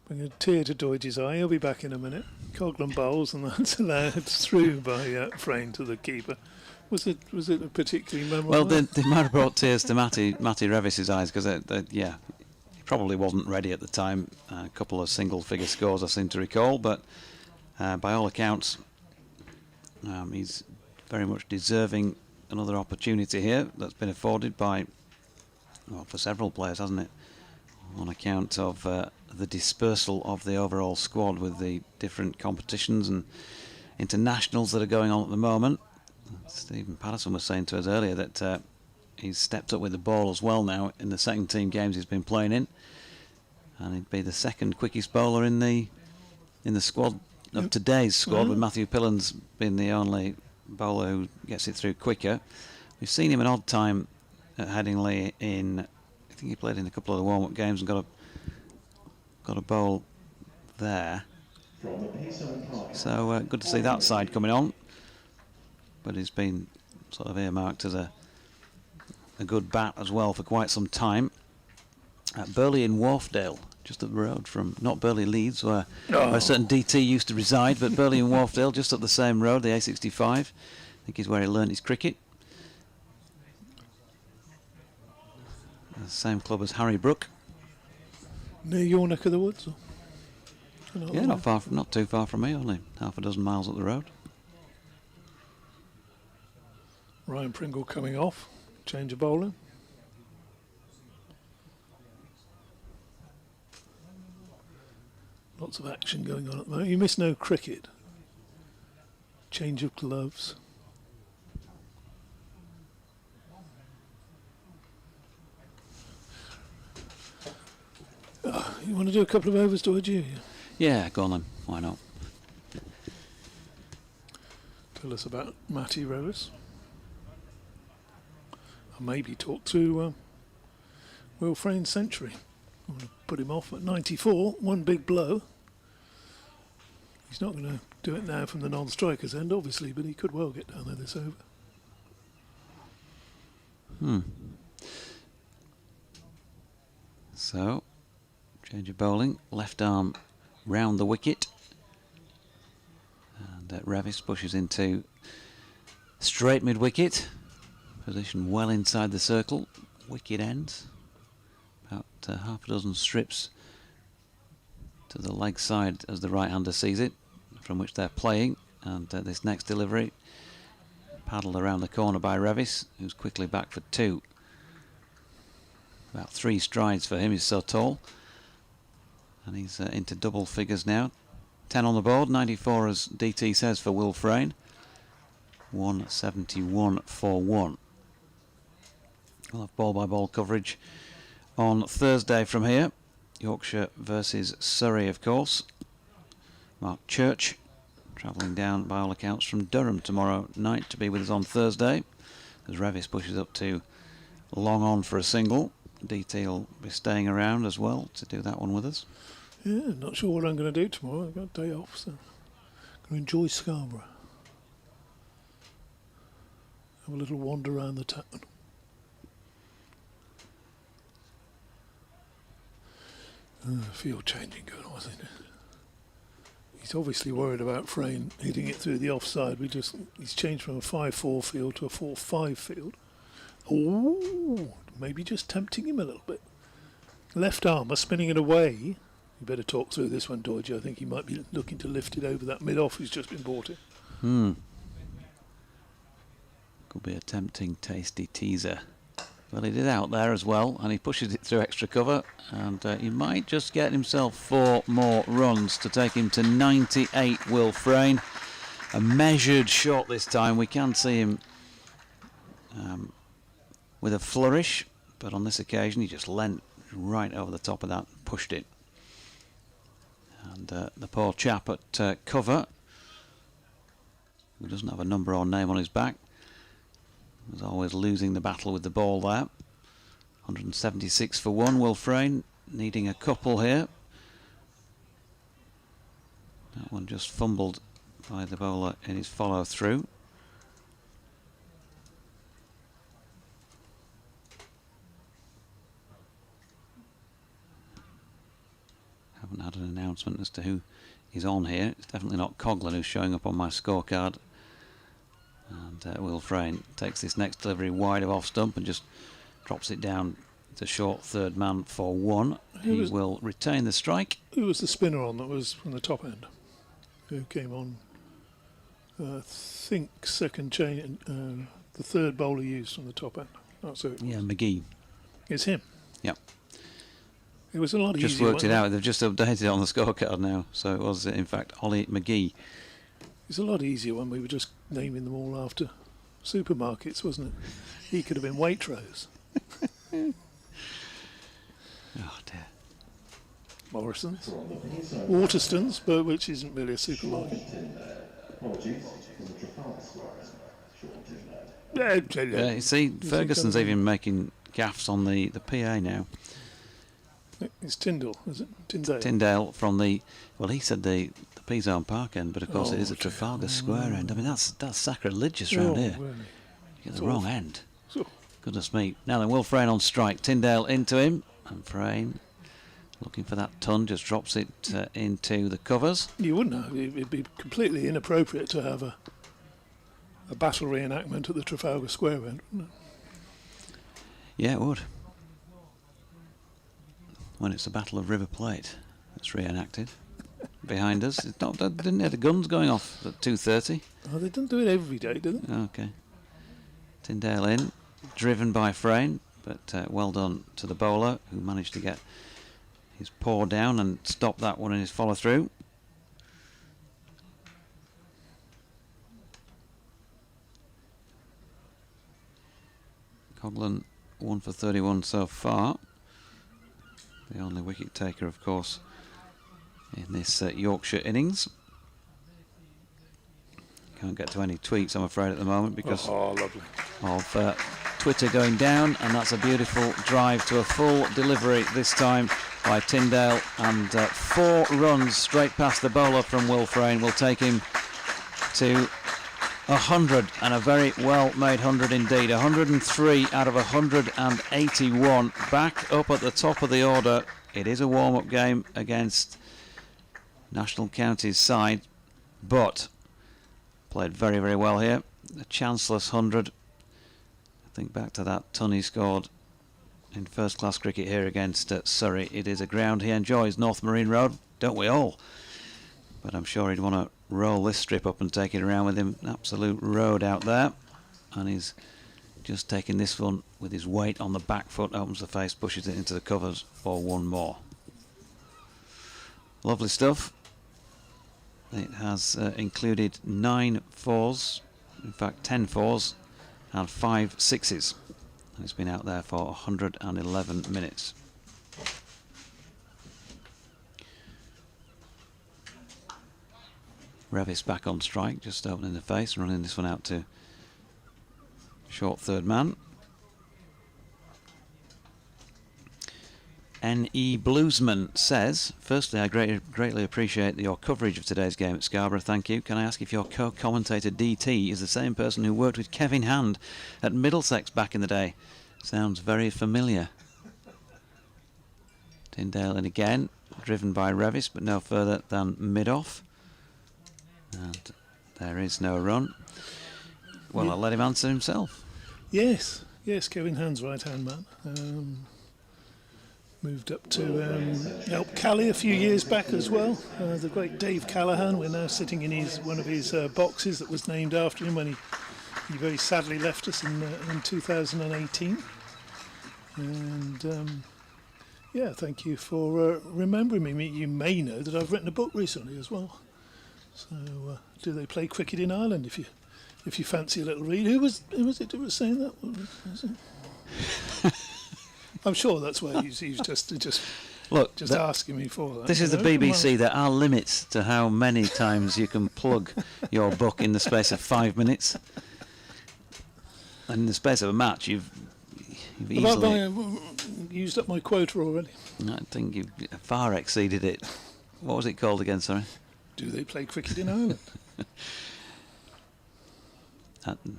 [SPEAKER 8] bring a tear to Doidge's eye. He'll be back in a minute. Coghlan bowls and that's allowed through by Frayne to the keeper. Was it a particularly memorable?
[SPEAKER 2] Well, they might have brought tears to Matty Revis's eyes because he probably wasn't ready at the time. A couple of single-figure scores, I seem to recall, but by all accounts, he's very much deserving another opportunity here that's been afforded by, well, for several players, hasn't it? On account of the dispersal of the overall squad with the different competitions and internationals that are going on at the moment. Stephen Patterson was saying to us earlier that he's stepped up with the ball as well now in the second team games he's been playing in, and he'd be the second quickest bowler in the squad of today's squad, with Matthew Pillans being the only bowler who gets it through quicker. We've seen him an odd time at Headingley in, I think he played in a couple of the warm-up games and got a bowl there. So good to see that side coming on. But he's been sort of earmarked as a good bat as well for quite some time. At Burley in Wharfdale, just up the road from, not Burley Leeds, where a certain DT used to reside, but Burley in Wharfdale, just up the same road, the A65. I think is where he learnt his cricket. The same club as Harry Brook.
[SPEAKER 8] Near your neck of the woods? Or?
[SPEAKER 2] Yeah, not too far from me, only half a dozen miles up the road.
[SPEAKER 8] Ryan Pringle coming off, change of bowler. Lots of action going on at the moment. You miss no cricket. Change of gloves. You want to do a couple of overs, do you?
[SPEAKER 2] Yeah, go on then. Why not?
[SPEAKER 8] Tell us about Matty Revis. And maybe talk to Will Frayne's century. I'm going to put him off at 94, one big blow. He's not going to do it now from the non-striker's end, obviously, but he could well get down there this over.
[SPEAKER 2] So, change of bowling, left arm round the wicket. And Revis pushes into straight mid-wicket. Position well inside the circle. Wicket ends. About half a dozen strips to the leg side as the right-hander sees it, from which they're playing. And this next delivery, paddled around the corner by Revis, who's quickly back for 2. About 3 strides for him, he's so tall. And he's into double figures now. 10 on the board, 94 as DT says for Will Frayne. 171 for 1. We'll have ball-by-ball coverage on Thursday from here. Yorkshire versus Surrey, of course. Mark Church travelling down by all accounts from Durham tomorrow night to be with us on Thursday, as Revis pushes up to long on for a single. DT will be staying around as well to do that one with us.
[SPEAKER 8] Yeah, not sure what I'm going to do tomorrow. I've got a day off, so I'm going to enjoy Scarborough. Have a little wander around the town. Field changing going on, isn't it? He's obviously worried about Frayne hitting it through the offside. He's changed from a 5-4 field to a 4-5 field. Oh, maybe just tempting him a little bit. Left armour spinning it away. You better talk through this one, Doidge. I think he might be looking to lift it over that mid-off who's just been bought in.
[SPEAKER 2] Could be a tempting, tasty teaser. Well, he did out there as well, and he pushes it through extra cover, and he might just get himself 4 more runs to take him to 98, Will Frayne. A measured shot this time. We can see him with a flourish, but on this occasion he just leant right over the top of that and pushed it. And the poor chap at cover, who doesn't have a number or name on his back, was always losing the battle with the ball there. 176 for 1, Will Frayne, needing a couple here. That one just fumbled by the bowler in his follow-through. Haven't had an announcement as to who is on here. It's definitely not Coghlan who's showing up on my scorecard. And Will Frayne takes this next delivery wide of off stump and just drops it down to short third man for 1. He will retain the strike.
[SPEAKER 8] Who was the spinner on that was from the top end? Who came on? I think second chain, the third bowler used from the top end. That's it.
[SPEAKER 2] Yeah, McGee.
[SPEAKER 8] It's him.
[SPEAKER 2] Yep.
[SPEAKER 8] It was a lot easier.
[SPEAKER 2] Just worked it out. They've just updated it on the scorecard now. So it was, in fact, Ollie McGee.
[SPEAKER 8] It's a lot easier when we were just naming them all after supermarkets, wasn't it? He could have been Waitrose.
[SPEAKER 2] Oh dear.
[SPEAKER 8] Morrison's. Waterstones, but which isn't really a supermarket.
[SPEAKER 2] Yeah, you see, Ferguson's even making gaffes on the PA now.
[SPEAKER 8] It's Tyndall, is it? Tyndale.
[SPEAKER 2] Tyndale from the, well, he said the P-Zone Park end, but of course it is a Trafalgar Square end. I mean, that's sacrilegious round here.
[SPEAKER 8] Really?
[SPEAKER 2] You get the wrong end. Goodness me. Now then, Will Frayne on strike. Tyndale into him, and Frayne looking for that ton, just drops it into the covers.
[SPEAKER 8] You wouldn't have. It'd be completely inappropriate to have a battle reenactment at the Trafalgar Square end, wouldn't it?
[SPEAKER 2] Yeah, it would. When it's the Battle of River Plate that's reenacted behind us. It's not, didn't have the guns going off at 2:30?
[SPEAKER 8] Oh, they don't do it every day, do they?
[SPEAKER 2] Okay. Tyndale in, driven by Frayne, but well done to the bowler, who managed to get his paw down and stop that one in his follow-through. Coghlan 1 for 31 so far. The only wicket taker, of course, in this Yorkshire innings. Can't get to any tweets, I'm afraid, at the moment because of Twitter going down, and that's a beautiful drive to a full delivery this time by Tyndale, and 4 runs straight past the bowler from Will Frayne will take him to 100, and a very well-made 100 indeed. 103 out of 181, back up at the top of the order. It is a warm-up game against National County's side, but played very, very well here. A chanceless 100. I think back to that ton he scored in first-class cricket here against Surrey. It is a ground he enjoys, North Marine Road, don't we all? But I'm sure he'd want to roll this strip up and take it around with him. Absolute road out there. And he's just taking this one with his weight on the back foot, opens the face, pushes it into the covers for one more. Lovely stuff. It has included 9 fours, in fact 10 fours and 5 sixes. And it's been out there for 111 minutes. Revis back on strike, just opening the face and running this one out to short third man. N.E. Bluesman says, firstly, I greatly appreciate your coverage of today's game at Scarborough. Thank you. Can I ask if your co-commentator DT is the same person who worked with Kevin Hand at Middlesex back in the day? Sounds very familiar. Tyndale in again, driven by Revis, but no further than mid-off. And there is no run. Well, I'll let him answer himself.
[SPEAKER 8] Yes, Kevin Hand's right-hand man. Moved up to help Cali a few years back as well. The great Dave Callaghan. We're now sitting in one of his boxes that was named after him when he very sadly left us in 2018. And thank you for remembering me. You may know that I've written a book recently as well. So, do they play cricket in Ireland? If you fancy a little read, who was it who was saying that? Was it? I'm sure that's why he's just asking me for that.
[SPEAKER 2] This is the BBC. There are limits to how many times you can plug your book in the space of 5 minutes. And in the space of a match, you've easily...
[SPEAKER 8] Have I used up my quota already?
[SPEAKER 2] I think you've far exceeded it. What was it called again, sorry?
[SPEAKER 8] Do they play cricket in Ireland?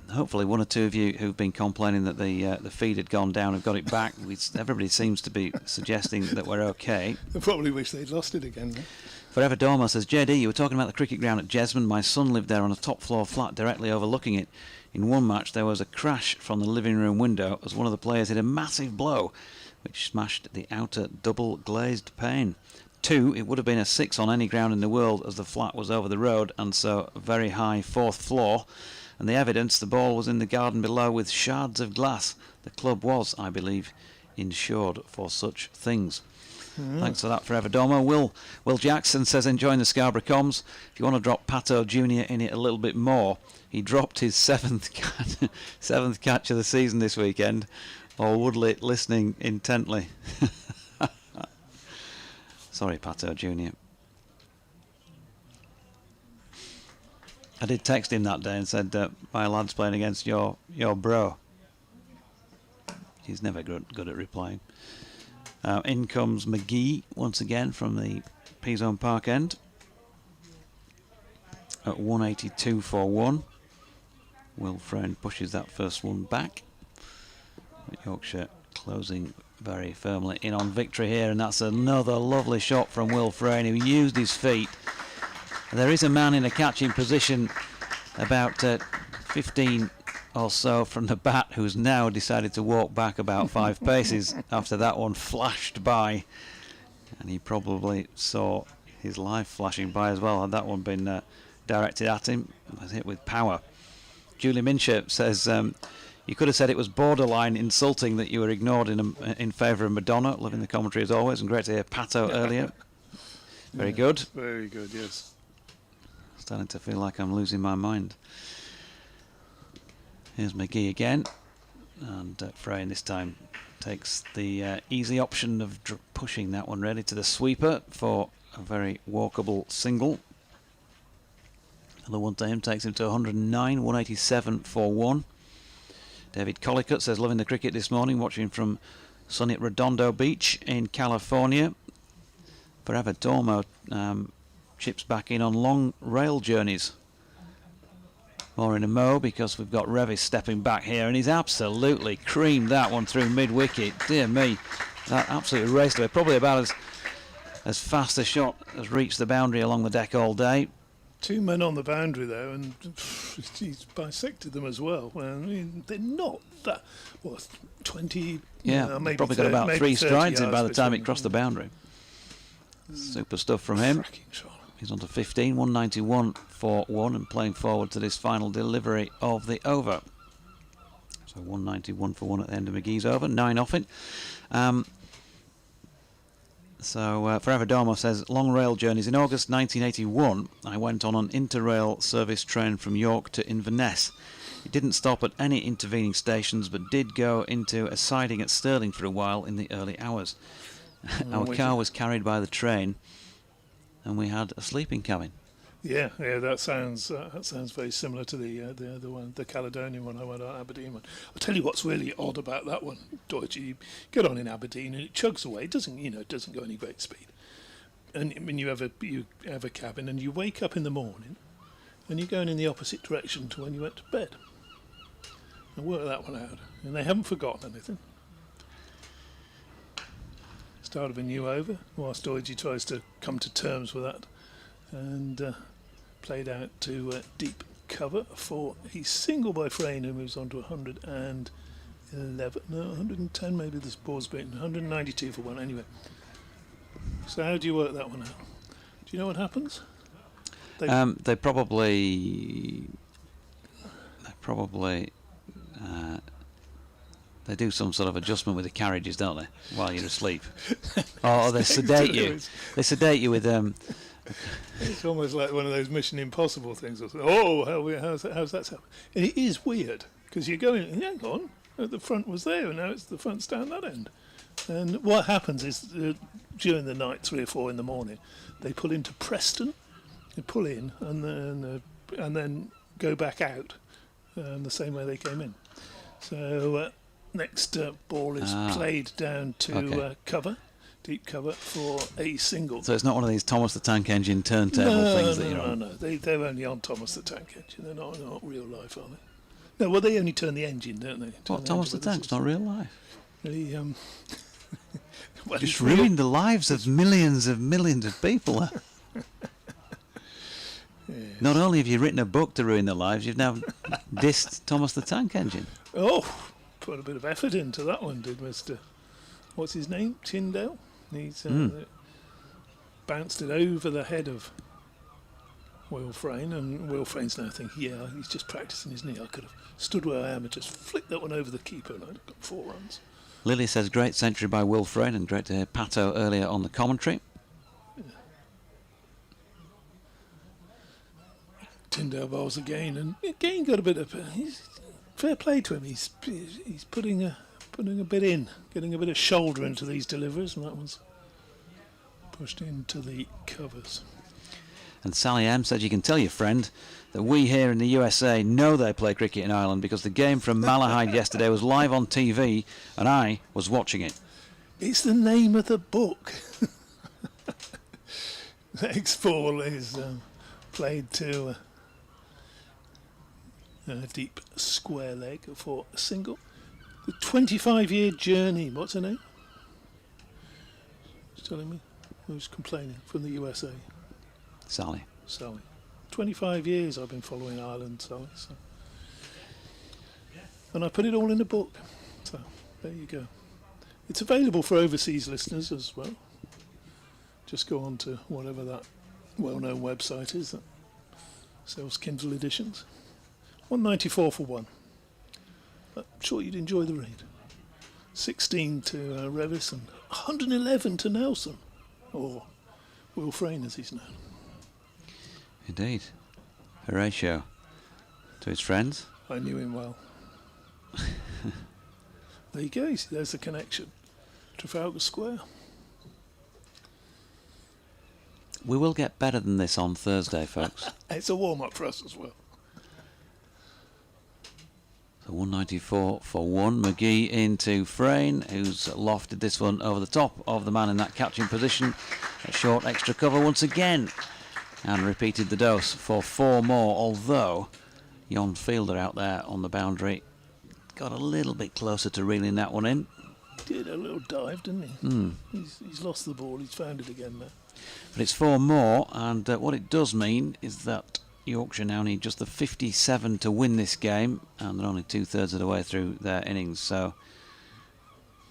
[SPEAKER 2] Hopefully one or two of you who've been complaining that the feed had gone down have got it back. Everybody seems to be suggesting that we're okay.
[SPEAKER 8] I probably wish they'd lost it again. Though.
[SPEAKER 2] Forever Dormer says, JD, you were talking about the cricket ground at Jesmond. My son lived there on a top floor flat directly overlooking it. In one match there was a crash from the living room window as one of the players hit a massive blow which smashed the outer double glazed pane. 2, it would have been a 6 on any ground in the world as the flat was over the road and so a very high 4th floor. And the evidence, the ball was in the garden below with shards of glass. The club was, I believe, insured for such things. Thanks for that, Forever Domo. Will Jackson says, enjoying the Scarborough comms. If you want to drop Pato Jr. in it a little bit more, he dropped his 7th catch of the season this weekend. Or Woodley listening intently. Sorry, Pato Jr. I did text him that day and said, my lad's playing against your bro. He's never good at replying. In comes McGee once again from the P-Zone Park end at 182 for 1. Will Frayne pushes that first one back. Yorkshire closing very firmly in on victory here, and that's another lovely shot from Will Frayne, who used his feet. There is a man in a catching position about 15 or so from the bat who's now decided to walk back about 5 paces after that one flashed by, and he probably saw his life flashing by as well. Had that one been directed at him, it was hit with power. Julie Minshire says, you could have said it was borderline insulting that you were ignored in favour of Madonna. Loving the commentary as always, and great to hear Pato earlier. Very good.
[SPEAKER 8] Very good, yes.
[SPEAKER 2] Starting to feel like I'm losing my mind. Here's McGee again, and Frayne this time takes the easy option of pushing that one ready to the sweeper for a very walkable single. And the one to him takes him to 109, 187 for 1. David Collicutt says, loving the cricket this morning, watching from sunny Redondo Beach in California. Forever Dormo chips back in on long rail journeys. More in a mo because we've got Revis stepping back here, and he's absolutely creamed that one through mid-wicket. Dear me, that absolutely raced away. Probably about as fast a shot as reached the boundary along the deck all day.
[SPEAKER 8] 2 men on the boundary though, and he's bisected them as well. I mean, they're not that, 20,
[SPEAKER 2] Yeah,
[SPEAKER 8] maybe
[SPEAKER 2] probably
[SPEAKER 8] 30,
[SPEAKER 2] got about
[SPEAKER 8] maybe
[SPEAKER 2] 3
[SPEAKER 8] 30
[SPEAKER 2] strides in by
[SPEAKER 8] yards
[SPEAKER 2] the time it
[SPEAKER 8] between
[SPEAKER 2] crossed the
[SPEAKER 8] them.
[SPEAKER 2] boundary. Super stuff from him.
[SPEAKER 8] Cracking shot.
[SPEAKER 2] He's on to 15, 191 for 1, and playing forward to this final delivery of the over. So 191 for 1 at the end of McGee's over, 9 off it. Forever Domo says, long rail journeys. In August 1981, I went on an Interrail service train from York to Inverness. It didn't stop at any intervening stations, but did go into a siding at Stirling for a while in the early hours. Our car was carried by the train, and we had a sleeping cabin.
[SPEAKER 8] Yeah, that sounds very similar to the other one, the Caledonian one I went on, Aberdeen one. I'll tell you what's really odd about that one, Deutsche. You get on in Aberdeen and it chugs away. It doesn't go any great speed. And when you have a cabin and you wake up in the morning, and you're going in the opposite direction to when you went to bed. And work that one out, and they haven't forgotten anything. Start of a new over, whilst Deutsche tries to come to terms with that. And played out to deep cover for a single by Frayne, who moves on to 111, 110 maybe. This ball's been 192 for 1 anyway. So how do you work that one out? Do you know what happens?
[SPEAKER 2] They probably they do some sort of adjustment with the carriages, don't they, while you're asleep? Or they sedate you. They sedate you with
[SPEAKER 8] It's almost like one of those Mission Impossible things. How's that happening? And it is weird, because you're going, hang on, the front was there, and now it's the front's down that end. And what happens is, during the night, 3 or 4 in the morning, they pull into Preston, they pull in, and then go back out the same way they came in. So next ball is played down to cover. Deep cover for a single.
[SPEAKER 2] So it's not one of these Thomas the Tank Engine turntable things that you're on?
[SPEAKER 8] No. They're only on Thomas the Tank Engine. They're not real life, are they? No, well, they only turn the engine, don't they?
[SPEAKER 2] What, Thomas the Tank's not real life?
[SPEAKER 8] Well,
[SPEAKER 2] just ruined the lives of millions of people.
[SPEAKER 8] Yes.
[SPEAKER 2] Not only have you written a book to ruin their lives, you've now dissed Thomas the Tank Engine.
[SPEAKER 8] Oh, put a bit of effort into that one, did Mr. What's his name? Tyndale? He's bounced it over the head of Will Frayne, and Will Frayne's now thinking, he's just practising his knee. I could have stood where I am and just flicked that one over the keeper, and I'd have got 4 runs.
[SPEAKER 2] Lily says, great century by Will Frayne, and great to hear Pato earlier on the commentary.
[SPEAKER 8] Yeah. Tyndale bowls again, and again got a bit of fair play to him. He's putting a bit in, getting a bit of shoulder into these deliveries, and that one's pushed into the covers.
[SPEAKER 2] And Sally M said, you can tell your friend that we here in the USA know they play cricket in Ireland, because the game from Malahide yesterday was live on TV and I was watching it.
[SPEAKER 8] It's the name of the book. Next ball is played to a deep square leg for a single. The 25-year journey. What's her name? Who's telling me? Who's complaining from the USA?
[SPEAKER 2] Sally.
[SPEAKER 8] 25 years I've been following Ireland, Sally. So. And I put it all in a book. So there you go. It's available for overseas listeners as well. Just go on to whatever that well-known website is that sells Kindle editions. 194 for 1. I'm sure you'd enjoy the read. 16 to Revis and 111 to Nelson, or Will Frayne as he's known.
[SPEAKER 2] Indeed. Horatio to his friends.
[SPEAKER 8] I knew him well. There you go, there's the connection. Trafalgar Square.
[SPEAKER 2] We will get better than this on Thursday, folks.
[SPEAKER 8] It's a warm-up for us as well.
[SPEAKER 2] So 194 for 1. McGee into Frayne, who's lofted this one over the top of the man in that catching position. A short extra cover once again. And repeated the dose for 4 more, although Jon Fielder out there on the boundary got a little bit closer to reeling that one in.
[SPEAKER 8] He did a little dive, didn't he? He's lost the ball, he's found it again now.
[SPEAKER 2] But it's 4 more, and what it does mean is that Yorkshire now need just the 57 to win this game, and they're only 2/3 of the way through their innings, so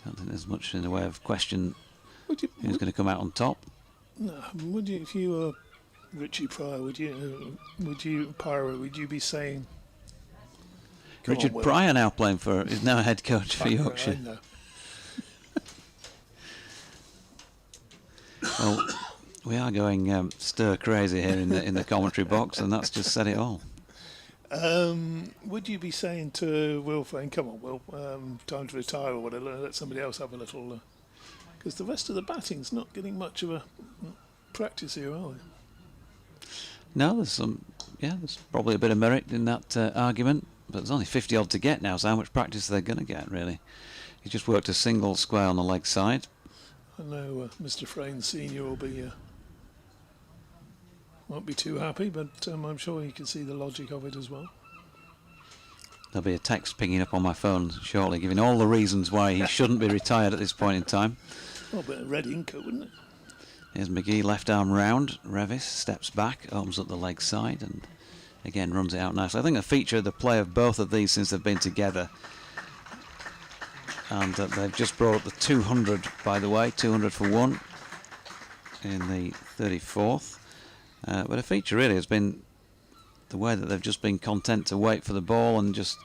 [SPEAKER 2] I don't think there's much in the way of question who's going to come out on top.
[SPEAKER 8] No, would you, if you were Richie Pryor, would you be saying?
[SPEAKER 2] Richard Pryor now playing for, is now head coach for Yorkshire.
[SPEAKER 8] I know.
[SPEAKER 2] Well, we are going stir crazy here in the commentary box, and that's just said it all.
[SPEAKER 8] Would you be saying to Will Frayne, come on, Will, time to retire or whatever, let somebody else have a little... Because the rest of the batting's not getting much of a practice here, are they?
[SPEAKER 2] No, there's probably a bit of merit in that argument, but there's only 50 odd to get now, so how much practice are they going to get, really? He just worked a single square on the leg side.
[SPEAKER 8] I know Mr. Frayne Senior won't be too happy, but I'm sure he can see the logic of it as well.
[SPEAKER 2] There'll be a text pinging up on my phone shortly, giving all the reasons why he shouldn't be retired at this point in time.
[SPEAKER 8] Well, a bit of red ink, wouldn't it?
[SPEAKER 2] Here's McGee, left arm round. Revis steps back, opens up the leg side, and again runs it out nicely. I think a feature of the play of both of these since they've been together, and they've just brought up the 200, by the way, 200 for one in the 34th. But a feature really has been the way that they've just been content to wait for the ball and just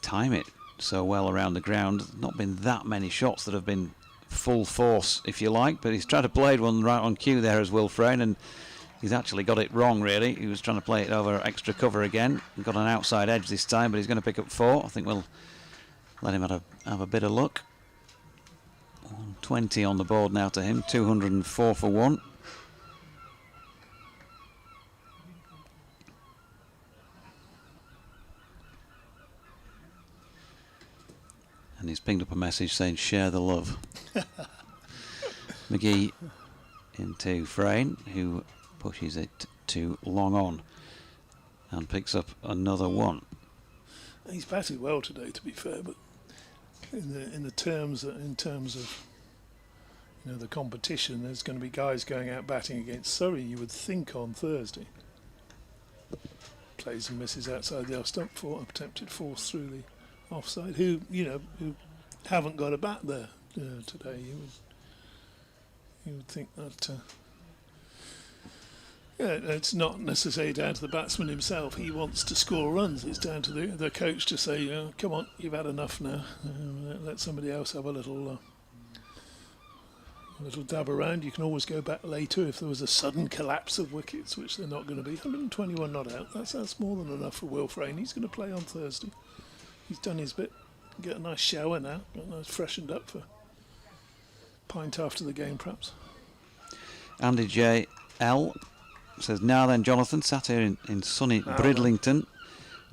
[SPEAKER 2] time it so well around the ground. Not been that many shots that have been full force, if you like, but he's tried to play one right on cue there as Will Frayne, and he's actually got it wrong, really. He was trying to play it over extra cover again and got an outside edge this time, but he's going to pick up 4. I think we'll let him have a bit of luck. 120 on the board now to him, 204 for one. And he's pinged up a message saying, share the love. McGee into Frayne, who pushes it to long on and picks up another one.
[SPEAKER 8] He's batted well today, to be fair, but in terms of the competition, there's going to be guys going out batting against Surrey, you would think, on Thursday. Plays and misses outside the off stump for attempted force through the offside, who haven't got a bat there today. You would think that it's not necessarily down to the batsman himself. He wants to score runs. It's down to the coach to say, come on, you've had enough now. Let somebody else have a little dab around. You can always go back later if there was a sudden collapse of wickets, which they're not going to be. 121 not out. That's more than enough for Will Frayne. He's going to play on Thursday. He's done his bit. Get a nice shower now. Got nice freshened up for pint after the game, perhaps.
[SPEAKER 2] Andy J. L. says, now then, Jonathan, sat here in sunny Bridlington.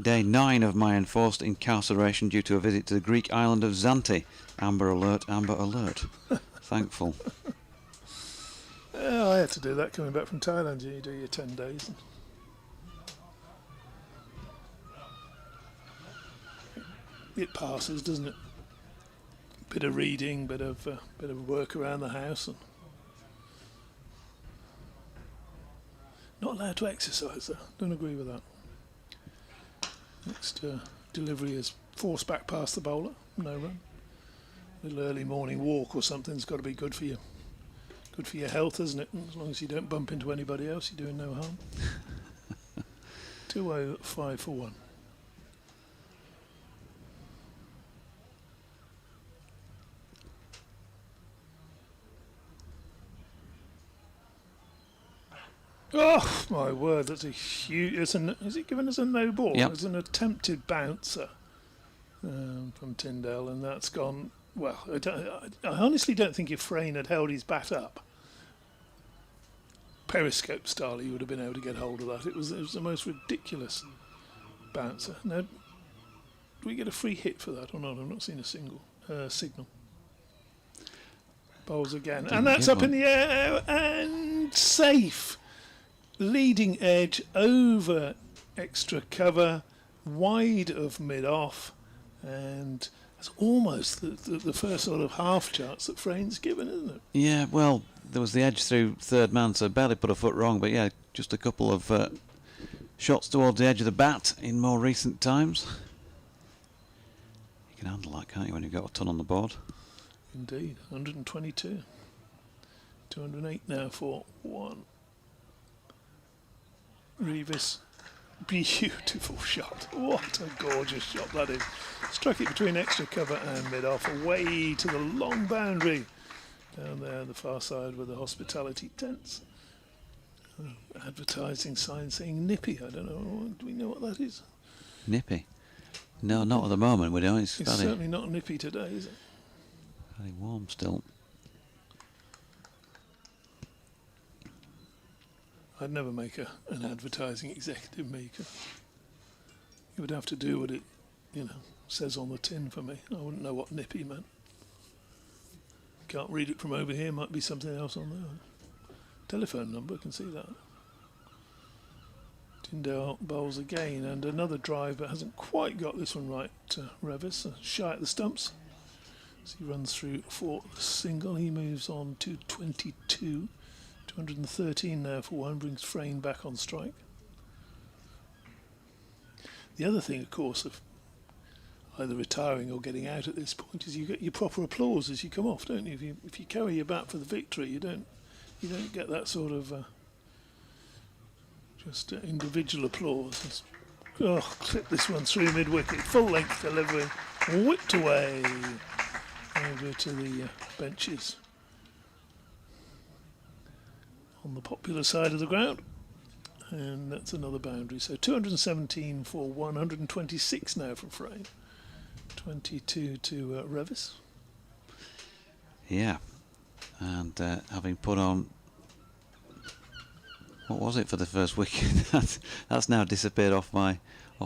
[SPEAKER 2] Day 9 of my enforced incarceration due to a visit to the Greek island of Zante. Amber alert, amber alert. Thankful.
[SPEAKER 8] I had to do that coming back from Thailand. You do your 10 days. It passes, doesn't it? Bit of reading, bit of work around the house, and not allowed to exercise though. Don't agree with that. Next delivery is forced back past the bowler, no run. A little early morning walk or something's got to be good for you. Good for your health, isn't it? As long as you don't bump into anybody else, you're doing no harm. 205 for one. Oh my word! That's a huge. Is it given as a no ball?
[SPEAKER 2] Yep.
[SPEAKER 8] It's an attempted bouncer from Tyndale, and that's gone. Well, I honestly don't think if Frayne had held his bat up, periscope style, he would have been able to get hold of that. It was the most ridiculous bouncer. Now, do we get a free hit for that or not? I've not seen a single signal. Bowls again, and that's up in the air and safe. Leading edge over extra cover, wide of mid-off, and it's almost the first sort of half chance that Frayne's given, isn't it?
[SPEAKER 2] Yeah, well, there was the edge through third man, so barely put a foot wrong, but yeah, just a couple of shots towards the edge of the bat in more recent times. You can handle that, can't you, when you've got a ton on the board?
[SPEAKER 8] Indeed, 122. 208 now for 1. Revis, beautiful shot. What a gorgeous shot that is. Struck it between extra cover and mid-off, away to the long boundary. Down there on the far side with the hospitality tents. Advertising sign saying nippy. I don't know. Do we know what that is?
[SPEAKER 2] Nippy? No, not at the moment, we don't. It's
[SPEAKER 8] certainly not nippy today, is it?
[SPEAKER 2] Very warm still.
[SPEAKER 8] I'd never make an advertising executive maker. You would have to do what it, says on the tin for me. I wouldn't know what nippy meant. Can't read it from over here. Might be something else on there. Telephone number, can see that. Tyndale bowls again, and another drive, but hasn't quite got this one right. Revis, shy at the stumps. As he runs through for the single, he moves on to 22. 213 now for 1, brings Frayne back on strike. The other thing, of course, of either retiring or getting out at this point is you get your proper applause as you come off, don't you? If you carry your bat for the victory, you don't get that sort of just individual applause. Clip this one through mid-wicket, full length delivery, whipped away over to the benches on the popular side of the ground, and that's another boundary. So 217 for 126 now from Frayne, 22 to Revis.
[SPEAKER 2] Yeah, and having put on, what was it for the first wicket? That's now disappeared off my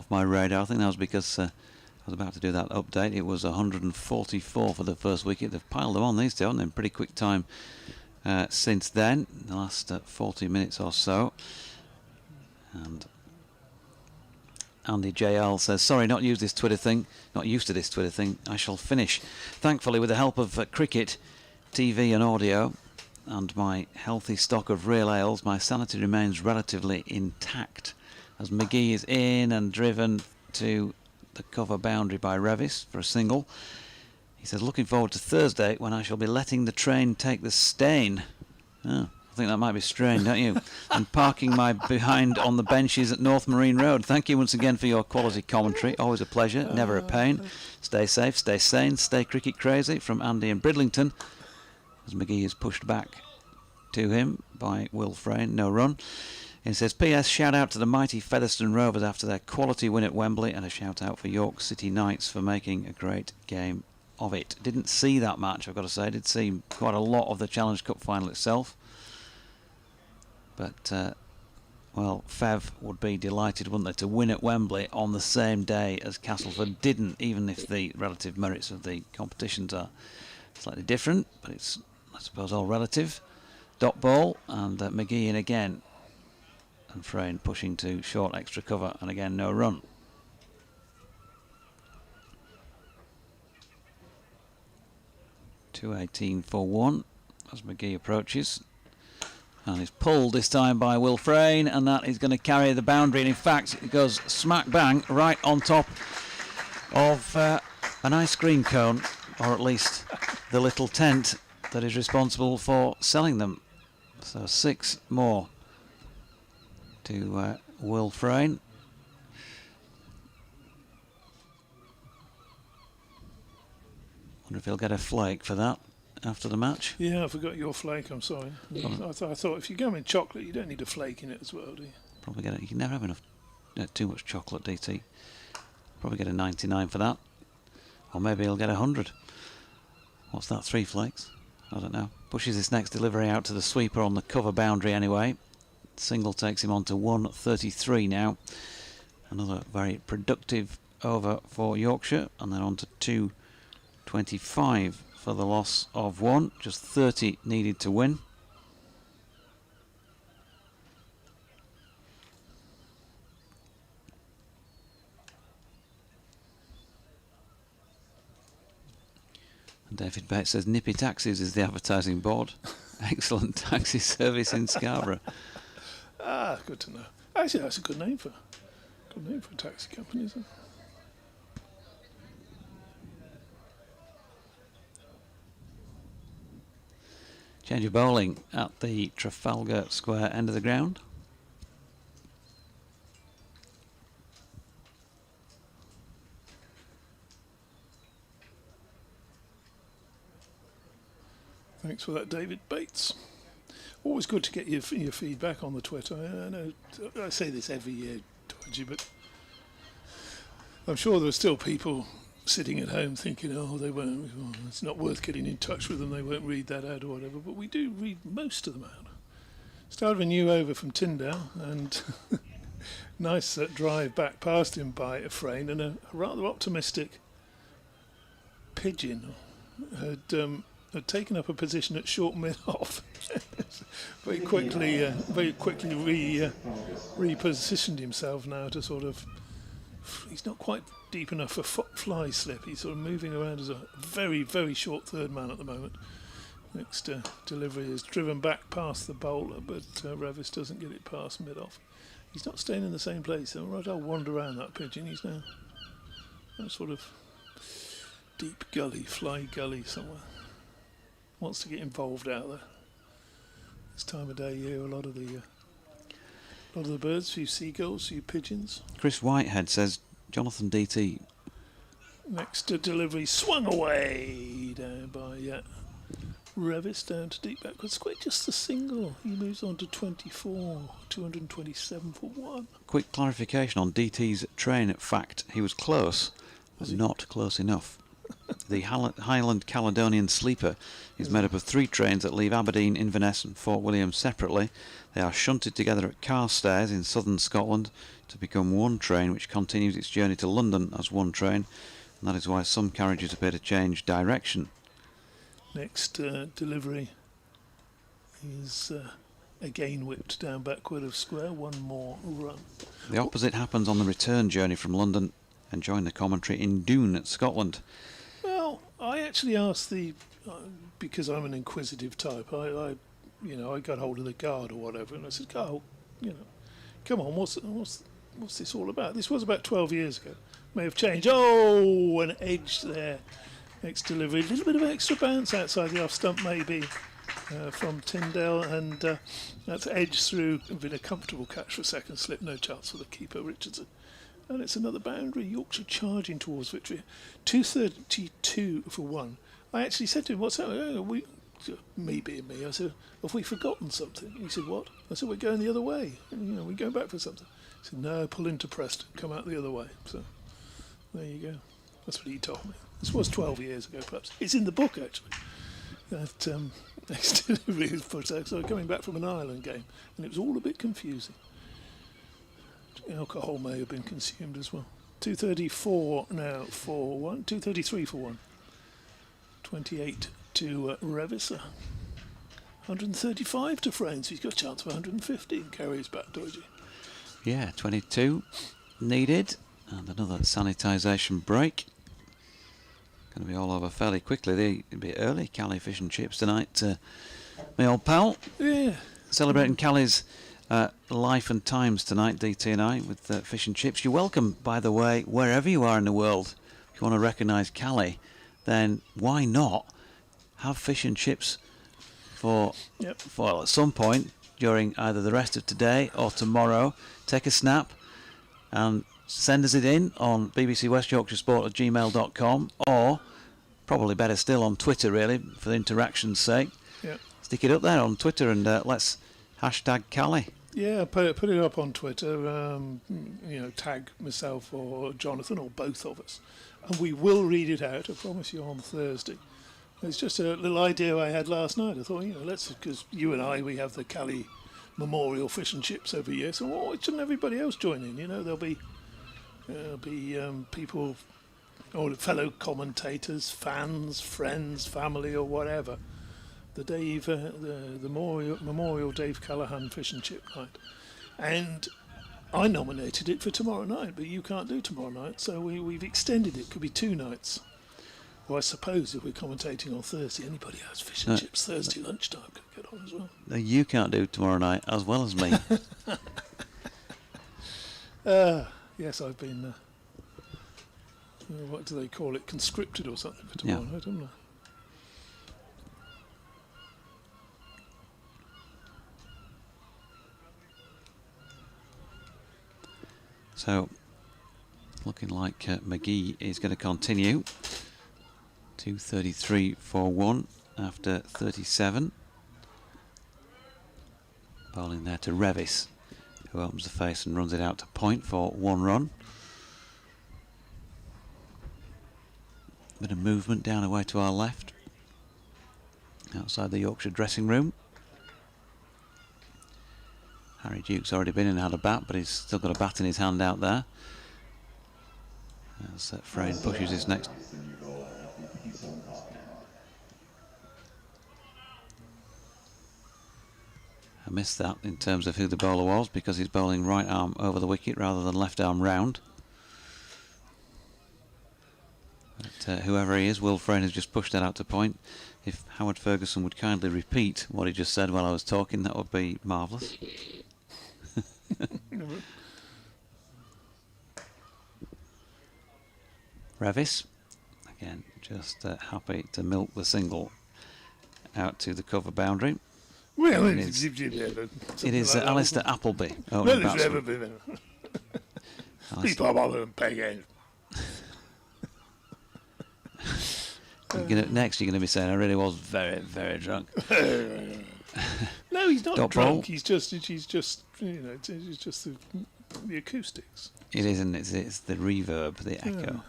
[SPEAKER 2] radar. I think that was because I was about to do that update. It was 144 for the first wicket. They've piled them on, these two, haven't they, in pretty quick time since then, the last 40 minutes or so. And Andy JL says, sorry, not used to this Twitter thing. I shall finish. Thankfully, with the help of cricket, TV and audio, and my healthy stock of real ales, my sanity remains relatively intact. As McGee is in and driven to the cover boundary by Revis for a single. He says, looking forward to Thursday when I shall be letting the train take the stain. Oh, I think that might be strange, don't you? And parking my behind on the benches at North Marine Road. Thank you once again for your quality commentary. Always a pleasure, never a pain. Stay safe, stay sane, stay cricket crazy. From Andy in Bridlington. As McGee is pushed back to him by Will Frayne, no run. He says, P.S. shout out to the mighty Featherstone Rovers after their quality win at Wembley, and a shout out for York City Knights for making a great game of it. Didn't see that match, I've got to say. Did see quite a lot of the Challenge Cup final itself. But, well, Fev would be delighted, wouldn't they, to win at Wembley on the same day as Castleford didn't, even if the relative merits of the competitions are slightly different, but it's, I suppose, all relative. Dot ball, and McGee in again. And Frayne pushing to short extra cover, and again no run. .218 for 1 as McGee approaches. And he's pulled this time by Will Frayne, and that is going to carry the boundary. And in fact, it goes smack bang right on top of an ice cream cone, or at least the little tent that is responsible for selling them. So 6 more to Will Frayne. Wonder if he'll get a flake for that after the match.
[SPEAKER 8] Yeah, I forgot your flake, I'm sorry. I thought if you go in chocolate, you don't need a flake in it as well, do you?
[SPEAKER 2] Probably get it. You can never have enough, too much chocolate, DT. Probably get a 99 for that. Or maybe he'll get 100. What's that, 3 flakes? I don't know. Pushes this next delivery out to the sweeper on the cover boundary anyway. Single takes him on to 133 now. Another very productive over for Yorkshire, and then on to 225 for the loss of 1. Just 30 needed to win. And David Bates says Nippy Taxis is the advertising board. Excellent taxi service in Scarborough.
[SPEAKER 8] Ah, good to know. Actually, that's a good name for a taxi company, isn't it?
[SPEAKER 2] Change of bowling at the Trafalgar Square end of the ground.
[SPEAKER 8] Thanks for that, David Bates. Always good to get your feedback on the Twitter. I know I say this every year, Dodgy, but I'm sure there are still people sitting at home thinking, it's not worth getting in touch with them, they won't read that ad or whatever, but we do read most of them out. Started a new over from Tyndale, and nice drive back past him by a frame, and a rather optimistic pigeon had taken up a position at short mid-off. very quickly repositioned himself now to sort of, he's not quite deep enough for fly slip. He's sort of moving around as a very, very short third man at the moment. Next delivery is driven back past the bowler, but Revis doesn't get it past mid-off. He's not staying in the same place. I'll wander around that pigeon. He's now a sort of deep gully, fly gully somewhere. Wants to get involved out there. This time of day, you hear a lot of the birds, a few seagulls, a few pigeons.
[SPEAKER 2] Chris Whitehead says Jonathan DT.
[SPEAKER 8] Next delivery swung away down by Revis down to deep backward square. Just the single. He moves on to 24, 227 for one.
[SPEAKER 2] Quick clarification on DT's train fact. He was close, but not close enough. The Highland Caledonian Sleeper is made up of 3 trains that leave Aberdeen, Inverness and Fort William separately. They are shunted together at Carstairs in southern Scotland to become one train which continues its journey to London as one train, and that is why some carriages appear to change direction.
[SPEAKER 8] Next delivery is again whipped down backward of square, one more run.
[SPEAKER 2] The opposite happens on the return journey from London, and join the commentary in Doon, Scotland.
[SPEAKER 8] Well, I actually asked because I'm an inquisitive type, I got hold of the guard or whatever, and I said, Carl, come on, what's this all about? This was about 12 years ago. May have changed. Oh, an edge there. Next delivery, a little bit of extra bounce outside the off stump maybe from Tyndale, and that's edged through. Been a comfortable catch for second slip, no chance for the keeper, Richardson. And it's another boundary. Yorkshire charging towards victory. 232 for one. I actually said to him, what's that? Me being me, I said, have we forgotten something? He said, what? I said, we're going the other way. We're going back for something. He said, no, pull into Preston, come out the other way. So there you go. That's what he told me. This was 12 years ago, perhaps. It's in the book, actually. That next delivery was put out. So coming back from an Ireland game, and it was all a bit confusing. Alcohol may have been consumed as well. 234 now for one. 233 for one. 28 to Revis. 135 to Frames. He's got a chance for 150 and carries back, Dodgy.
[SPEAKER 2] Yeah, 22 needed. And another sanitisation break. Going to be all over fairly quickly. They'll be early. Cali fish and chips tonight. My old pal.
[SPEAKER 8] Yeah.
[SPEAKER 2] Celebrating Cali's life and times tonight, DT and I, with fish and chips. You're welcome, by the way, wherever you are in the world. If you want to recognise Cali, then why not have fish and chips for at some point during either the rest of today or tomorrow. Take a snap and send us it in on bbcwestyorkshiresport@gmail.com, or probably better still on Twitter, really, for the interaction's sake.
[SPEAKER 8] Yep.
[SPEAKER 2] Stick it up there on Twitter and let's hashtag Cali.
[SPEAKER 8] Yeah, put it up on Twitter. Tag myself or Jonathan or both of us, and we will read it out. I promise you on Thursday. It's just a little idea I had last night. I thought, because you and I, we have the Cali Memorial Fish and Chips every year. So why shouldn't everybody else join in? There'll be people, or fellow commentators, fans, friends, family, or whatever. The Memorial Dave Callaghan Fish and Chip Night, and I nominated it for tomorrow night, but you can't do tomorrow night, so we've extended it. Could be 2 nights. Well, I suppose if we're commentating on Thursday, anybody has fish and chips Thursday lunchtime could get on as well.
[SPEAKER 2] No, you can't do tomorrow night as well as me.
[SPEAKER 8] Yes, I've been. What do they call it? Conscripted or something for tomorrow night, haven't I?
[SPEAKER 2] So, looking like McGee is going to continue. 2:33 for 1 after 37. Bowling there to Revis, who opens the face and runs it out to point for 1 run. Bit of movement down away to our left, outside the Yorkshire dressing room. Harry Duke's already been in and had a bat, but he's still got a bat in his hand out there. As Frayne pushes his next. I missed that in terms of who the bowler was, because he's bowling right arm over the wicket rather than left arm round. But whoever he is, Will Frayne has just pushed that out to point. If Howard Ferguson would kindly repeat what he just said while I was talking, that would be marvellous. Revis, again, just happy to milk the single out to the cover boundary.
[SPEAKER 8] Well,
[SPEAKER 2] it is Alistair Appleby.
[SPEAKER 8] Well, it's never been. People bother and pay in.
[SPEAKER 2] Next, you're going to be saying, I really was very, very drunk.
[SPEAKER 8] No, he's not
[SPEAKER 2] Dot
[SPEAKER 8] drunk.
[SPEAKER 2] ball.
[SPEAKER 8] He's just, it's just the acoustics.
[SPEAKER 2] It isn't. It's the reverb, the echo.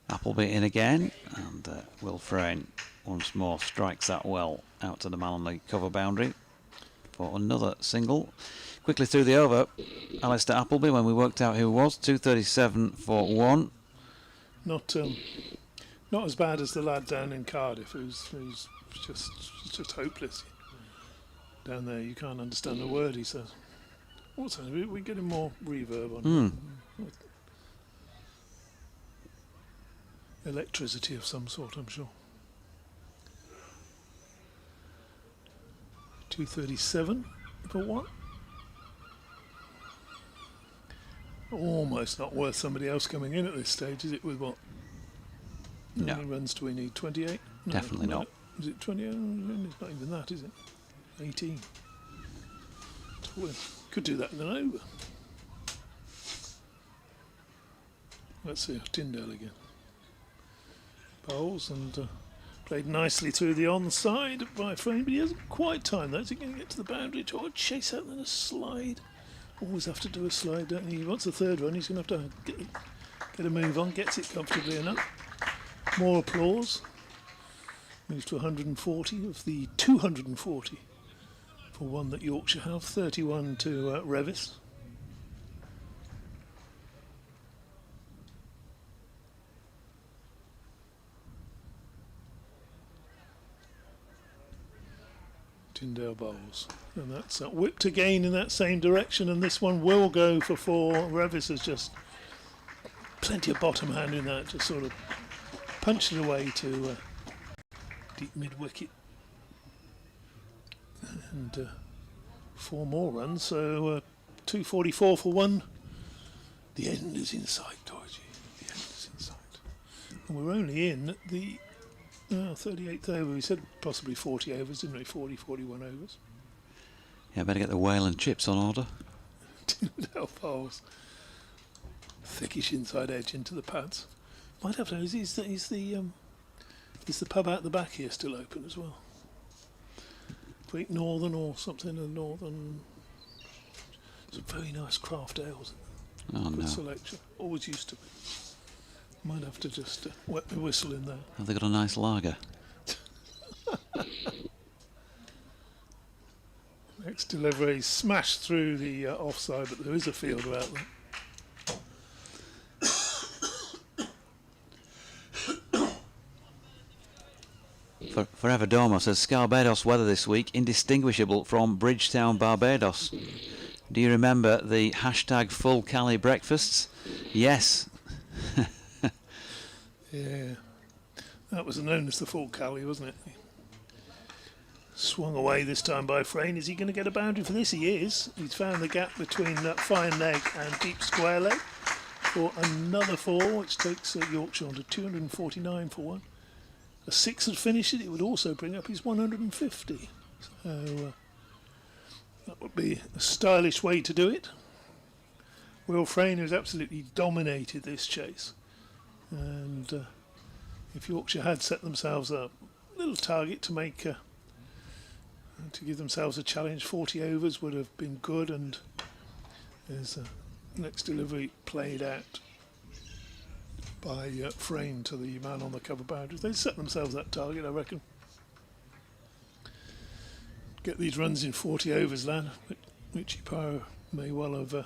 [SPEAKER 2] Appleby in again, and Will Frayne once more strikes that well out to the man on the cover boundary for another single. Quickly through the over, Alistair Appleby, when we worked out who it was, 2:37 for 1.
[SPEAKER 8] Not as bad as the lad down in Cardiff, who's just hopeless. Down there, you can't understand a word he says. What's that? We're getting more reverb on. Electricity of some sort, I'm sure. 2:37 for 1. Almost not worth somebody else coming in at this stage, is it? With what?
[SPEAKER 2] No.
[SPEAKER 8] How many runs do we need? 28? No,
[SPEAKER 2] Definitely not.
[SPEAKER 8] Is it 28? It's not even that, is it? 18. Could do that in an over. Let's see, Tyndale again. Bowls and played nicely through the onside by Frayne, but he hasn't quite timed that. Is he going to get to the boundary to chase out and then a slide? Always have to do a slide, don't he? Once the third run, he's going to have to get a move on, gets it comfortably enough. More applause. Moves to 140 of the 240 for 1 that Yorkshire have. 31 to Revis. Tyndale bowls, and that's whipped again in that same direction, and this one will go for 4. Revis has just plenty of bottom hand in that, just sort of punched it away to deep mid wicket, and 4 more runs, so 244 for 1. The end is in sight, Dorothy. The end is in sight, and we're only in the 38th over. We said possibly 40 overs, didn't we? 40, 41 overs.
[SPEAKER 2] Yeah, better get the whale and chips on order.
[SPEAKER 8] Tyndale bowls. Thickish inside edge into the pads. Might have to. Is the pub out the back here still open as well? Great Northern or something, a Northern. Some very nice craft ales.
[SPEAKER 2] Oh,
[SPEAKER 8] Good
[SPEAKER 2] no.
[SPEAKER 8] selection. Always used to be. Might have to just wet the whistle in there.
[SPEAKER 2] Have they got a nice lager?
[SPEAKER 8] Next delivery smashed through the offside, but there is a fielder out there.
[SPEAKER 2] Forever Domo says Barbados weather this week indistinguishable from Bridgetown, Barbados. Do you remember the hashtag full Cali breakfasts? Yes.
[SPEAKER 8] Yeah, that was known as the full Cali, wasn't it? Swung away this time by Frayne. Is he going to get a boundary for this? He is. He's found the gap between fine leg and deep square leg for another 4, which takes Yorkshire on to 249 for 1. A 6 would finish it. It would also bring up his 150. So that would be a stylish way to do it. Will Frayne has absolutely dominated this chase. And if Yorkshire had set themselves a little target to make to give themselves a challenge, 40 overs would have been good, and there's next delivery played out by Frayne to the man on the cover boundaries. They set themselves that target, I reckon. Get these runs in 40 overs, lad. Richie Power may well have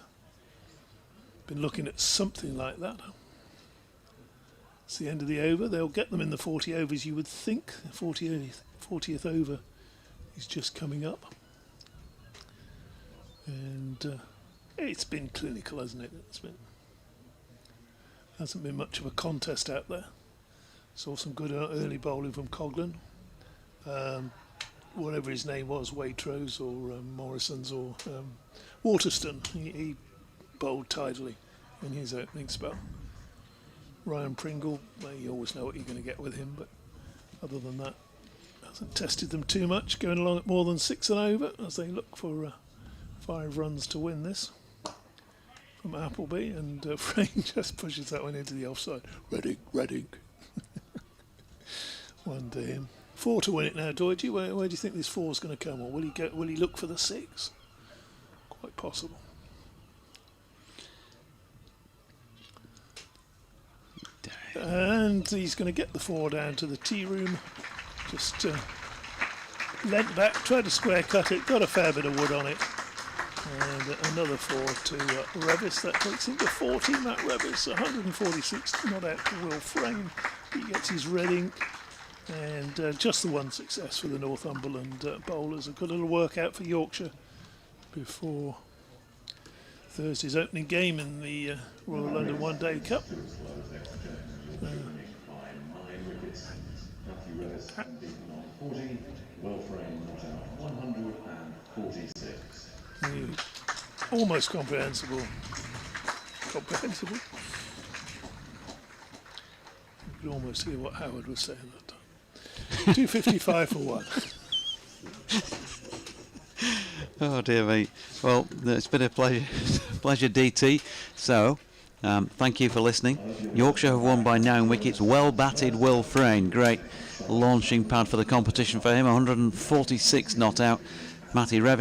[SPEAKER 8] been looking at something like that. It's the end of the over. They'll get them in the 40 overs, you would think. The 40th over is just coming up. And it's been clinical, hasn't it? Hasn't been much of a contest out there. Saw some good early bowling from Coghlan. Whatever his name was, Waitrose or Morrison's or Waterston, he bowled tidily in his opening spell. Ryan Pringle, well, you always know what you're going to get with him, but other than that, hasn't tested them too much, going along at more than 6 and over as they look for 5 runs to win this from Appleby, and Frayne just pushes that one into the offside. Reading. 1 to him. 4 to win it now, Doidgy. Where do you think this 4 is going to come, or will he look for the 6? Quite possible. And he's going to get the 4 down to the tea room. Just leant back, tried to square cut it, got a fair bit of wood on it. And another 4 to Revis. That takes him to 40. Matt Revis, 146, not out to Will Frayne. He gets his Reading. And just the 1 success for the Northumberland bowlers. A good little workout for Yorkshire before Thursday's opening game in the Royal London One Day Cup. Almost comprehensible. You could almost hear what Howard was saying that time. 255 for 1.
[SPEAKER 2] Oh dear me. Well, it's been a pleasure, DT. So, thank you for listening. Yorkshire have won by 9 wickets. Well batted Will Frayne. Great launching pad for the competition for him. 146 not out. Matty Revis